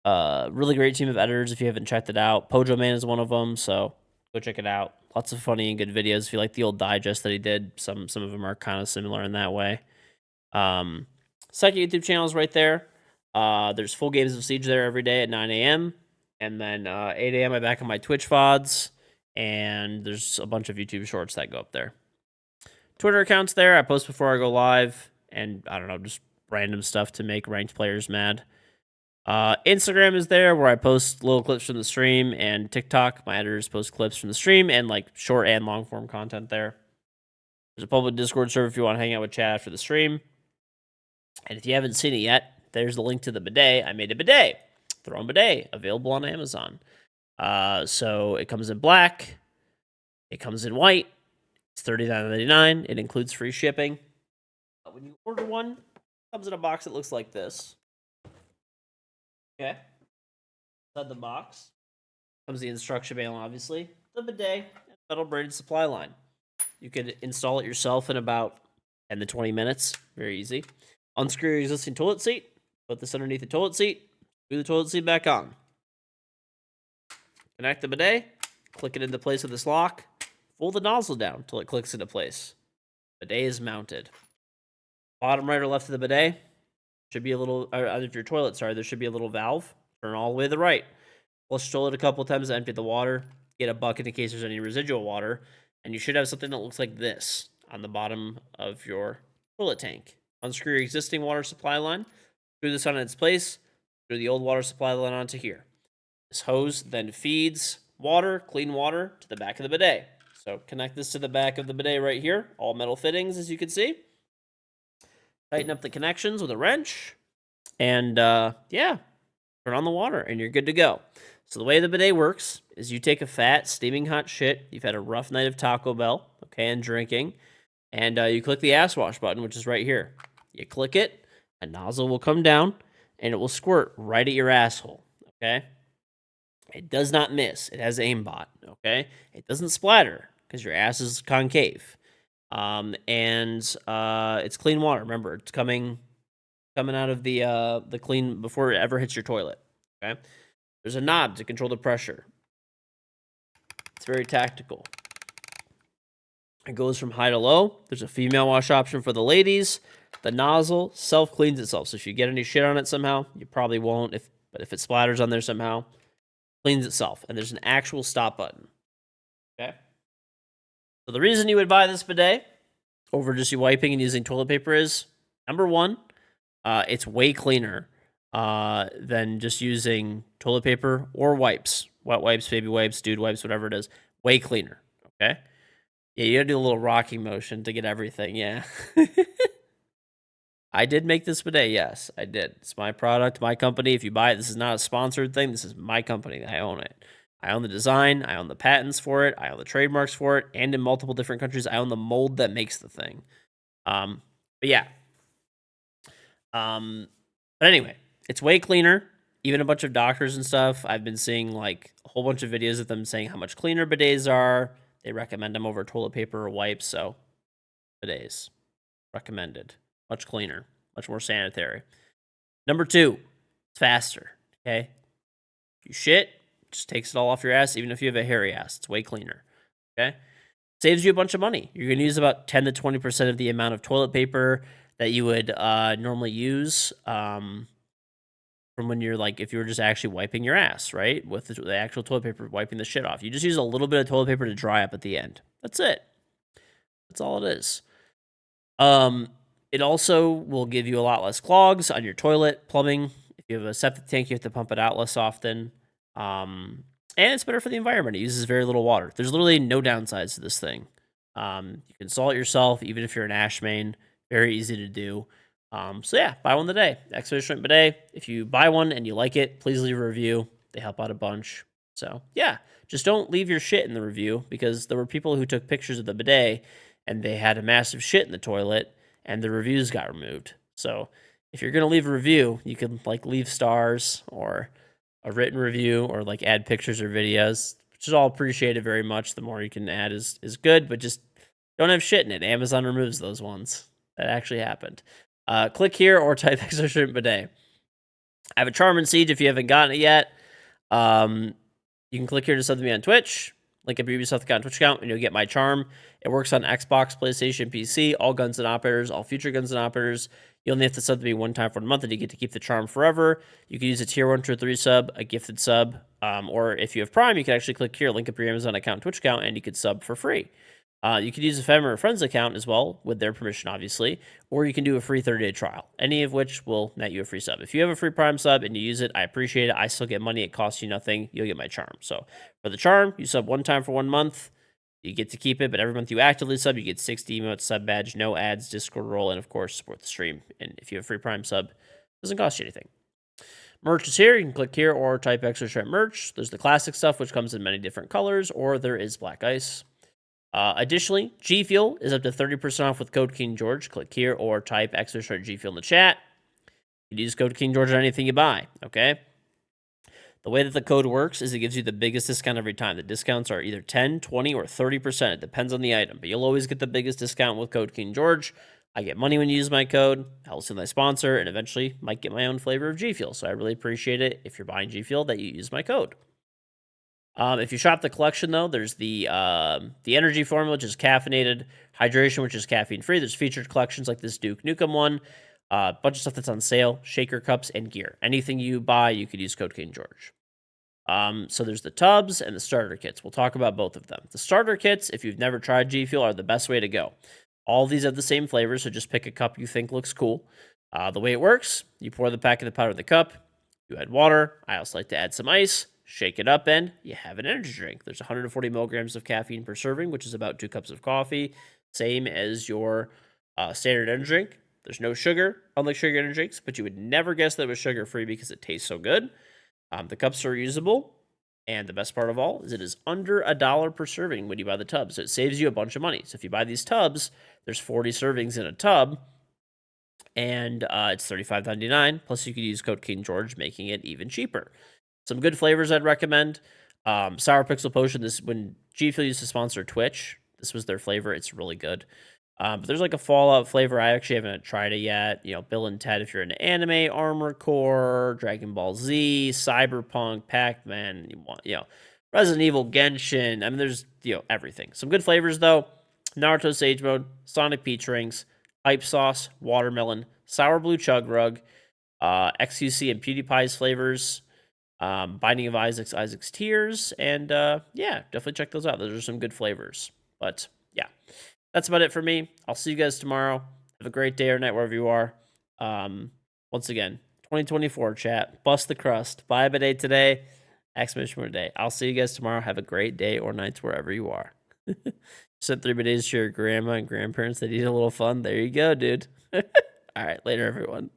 really great team of editors if you haven't checked it out. Pojo Man is one of them, so go check it out. Lots of funny and good videos. If you like the old digest that he did, some of them are kind of similar in that way. Second YouTube channel is right there. There's full games of Siege there every day at 9 a.m. And then 8 a.m. I'm back on my Twitch VODs. And there's a bunch of YouTube shorts that go up there. Twitter accounts there. I post before I go live. And I don't know, just random stuff to make ranked players mad. Instagram is there where I post little clips from the stream, and TikTok, my editors post clips from the stream and like short and long form content there. There's a public Discord server if you want to hang out with chat after the stream. And if you haven't seen it yet, there's the link to the bidet. I made a bidet, Throne bidet, available on Amazon. So it comes in black, it comes in white, it's $39.99. It includes free shipping. When you order one, it comes in a box that looks like this. Okay. Inside the box comes the instruction manual, obviously, the bidet, and metal braided supply line. You could install it yourself in about 10 to 20 minutes. Very easy. Unscrew your existing toilet seat. Put this underneath the toilet seat. Screw the toilet seat back on. Connect the bidet. Click it into place with this lock. Fold the nozzle down until it clicks into place. Bidet is mounted. Bottom right or left of the bidet should be a little, or if your toilet, sorry, there should be a little valve. Turn all the way to the right. Flush the toilet a couple times to empty the water. get a bucket in case there's any residual water, and you should have something that looks like this on the bottom of your toilet tank. Unscrew your existing water supply line, screw this on its place, screw the old water supply line onto here. This hose then feeds water, clean water, to the back of the bidet. So connect this to the back of the bidet right here, all metal fittings, as you can see. Tighten up the connections with a wrench, and yeah, turn on the water, and you're good to go. So the way the bidet works is you take a fat, steaming hot shit, you've had a rough night of Taco Bell, okay, and drinking, and you click the ass wash button, which is right here. You click it, a nozzle will come down, and it will squirt right at your asshole, okay? It does not miss. It has aimbot, okay? It doesn't splatter because your ass is concave. And it's clean water. Remember, it's coming out of the clean before it ever hits your toilet, okay? There's a knob to control the pressure. It's very tactical. It goes from high to low. There's a female wash option for the ladies. The nozzle self-cleans itself. So if you get any shit on it somehow, you probably won't. But if it splatters on there somehow, cleans itself. And there's an actual stop button. Okay? So the reason you would buy this bidet over just you wiping and using toilet paper is, number one, it's way cleaner than just using toilet paper or wipes. Wet wipes, baby wipes, dude wipes, whatever it is. Way cleaner. Okay? Yeah, you gotta do a little rocking motion to get everything, yeah. I did make this bidet, yes, I did. It's my product, my company. If you buy it, this is not a sponsored thing. This is my company. I own it. I own the design. I own the patents for it. I own the trademarks for it. And in multiple different countries, I own the mold that makes the thing. But yeah. But anyway, it's way cleaner. Even a bunch of doctors and stuff, I've been seeing like a whole bunch of videos of them saying how much cleaner bidets are. They recommend them over toilet paper or wipes, so bidets. Recommended. Much cleaner. Much more sanitary. Number two, it's faster, okay? If you shit, it just takes it all off your ass, even if you have a hairy ass. It's way cleaner, okay? Saves you a bunch of money. You're going to use about 10 to 20% of the amount of toilet paper that you would normally use from when you're like, if you were just actually wiping your ass, right? With the actual toilet paper, wiping the shit off. You just use a little bit of toilet paper to dry up at the end. That's it. That's all it is. It also will give you a lot less clogs on your toilet, plumbing. If you have a septic tank, you have to pump it out less often. And it's better for the environment. It uses very little water. There's literally no downsides to this thing. You can install it yourself, even if you're an Ash main. Very easy to do. So yeah, buy one today. Expedition Bidet. If you buy one and you like it, please leave a review. They help out a bunch. So yeah, just don't leave your shit in the review, because there were people who took pictures of the bidet and they had a massive shit in the toilet and the reviews got removed. So if you're going to leave a review, you can like leave stars or a written review or like add pictures or videos, which is all appreciated very much. The more you can add is good, but just don't have shit in it. Amazon removes those ones. That actually happened. Click here or type Exoshrimp Bidet. I have a Charm and Siege if you haven't gotten it yet. You can click here to sub to me on Twitch. Link up your Ubisoft account, Twitch account, and you'll get my Charm. It works on Xbox, PlayStation, PC, all guns and operators, all future guns and operators. You only have to sub to me one time for a month, and you get to keep the Charm forever. You can use a tier 1 to 3 sub, a gifted sub, or if you have Prime, you can actually click here, link up your Amazon account, Twitch account, and you could sub for free. You could use a family or friend's account as well, with their permission, obviously, or you can do a free 30-day trial, any of which will net you a free sub. If you have a free Prime sub and you use it, I appreciate it. I still get money. It costs you nothing. You'll get my Charm. So for the Charm, you sub one time for 1 month. You get to keep it, but every month you actively sub, you get 60 emotes, sub badge, no ads, Discord role, and of course, support the stream. And if you have a free Prime sub, it doesn't cost you anything. Merch is here. You can click here or type Extra Shrimp merch. There's the classic stuff, which comes in many different colors, or there is Black Ice. Additionally, GFuel is up to 30% off with code KingGeorge. Click here or type Extra Shrimp GFuel in the chat. You can use code KingGeorge on anything you buy, okay? The way that the code works is it gives you the biggest discount every time. The discounts are either 10, 20, or 30%. It depends on the item, but you'll always get the biggest discount with code KingGeorge. I get money when you use my code, helps with my sponsor, and eventually might get my own flavor of GFuel. So I really appreciate it if you're buying GFuel that you use my code. If you shop the collection, though, there's the energy formula, which is caffeinated, hydration, which is caffeine-free. There's featured collections like this Duke Nukem one, a bunch of stuff that's on sale, shaker cups, and gear. Anything you buy, you could use code KingGeorge. So there's the tubs and the starter kits. We'll talk about both of them. The starter kits, if you've never tried GFuel, are the best way to go. All these have the same flavor, so just pick a cup you think looks cool. The way it works, you pour the packet of powder in the cup, you add water. I also like to add some ice, shake it up, and you have an energy drink. There's 140 milligrams of caffeine per serving, which is about 2 cups of coffee, same as your standard energy drink. There's no sugar, unlike sugar energy drinks, but you would never guess that it was sugar-free because it tastes so good. The cups are reusable, and the best part of all is it is under $1 per serving when you buy the tub, so it saves you a bunch of money. So if you buy these tubs, there's 40 servings in a tub, and it's $35.99. Plus, you could use code KingGeorge, making it even cheaper. Some good flavors I'd recommend. Sour Pixel Potion. This when GFuel used to sponsor Twitch. This was their flavor. It's really good. But there's like a Fallout flavor. I actually haven't tried it yet. You know, Bill and Ted, if you're into anime, Armor Core, Dragon Ball Z, Cyberpunk, Pac-Man, Resident Evil, Genshin. I mean, there's, everything. Some good flavors, though. Naruto Sage Mode, Sonic Peach Rings, Pipe Sauce, Watermelon, Sour Blue Chug Rug, XQC and PewDiePie's flavors, Binding of Isaac's Tears, and definitely check those out. Those are some good flavors. But yeah, that's about it for me. I'll see you guys tomorrow. Have a great day or night wherever you are. Once again, 2024 chat. Bust the crust. Buy a bidet today. Exclamation point day. I'll see you guys tomorrow. Have a great day or nights wherever you are. Sent 3 bidets to your grandma and grandparents that need a little fun. There you go, dude. All right, later, everyone.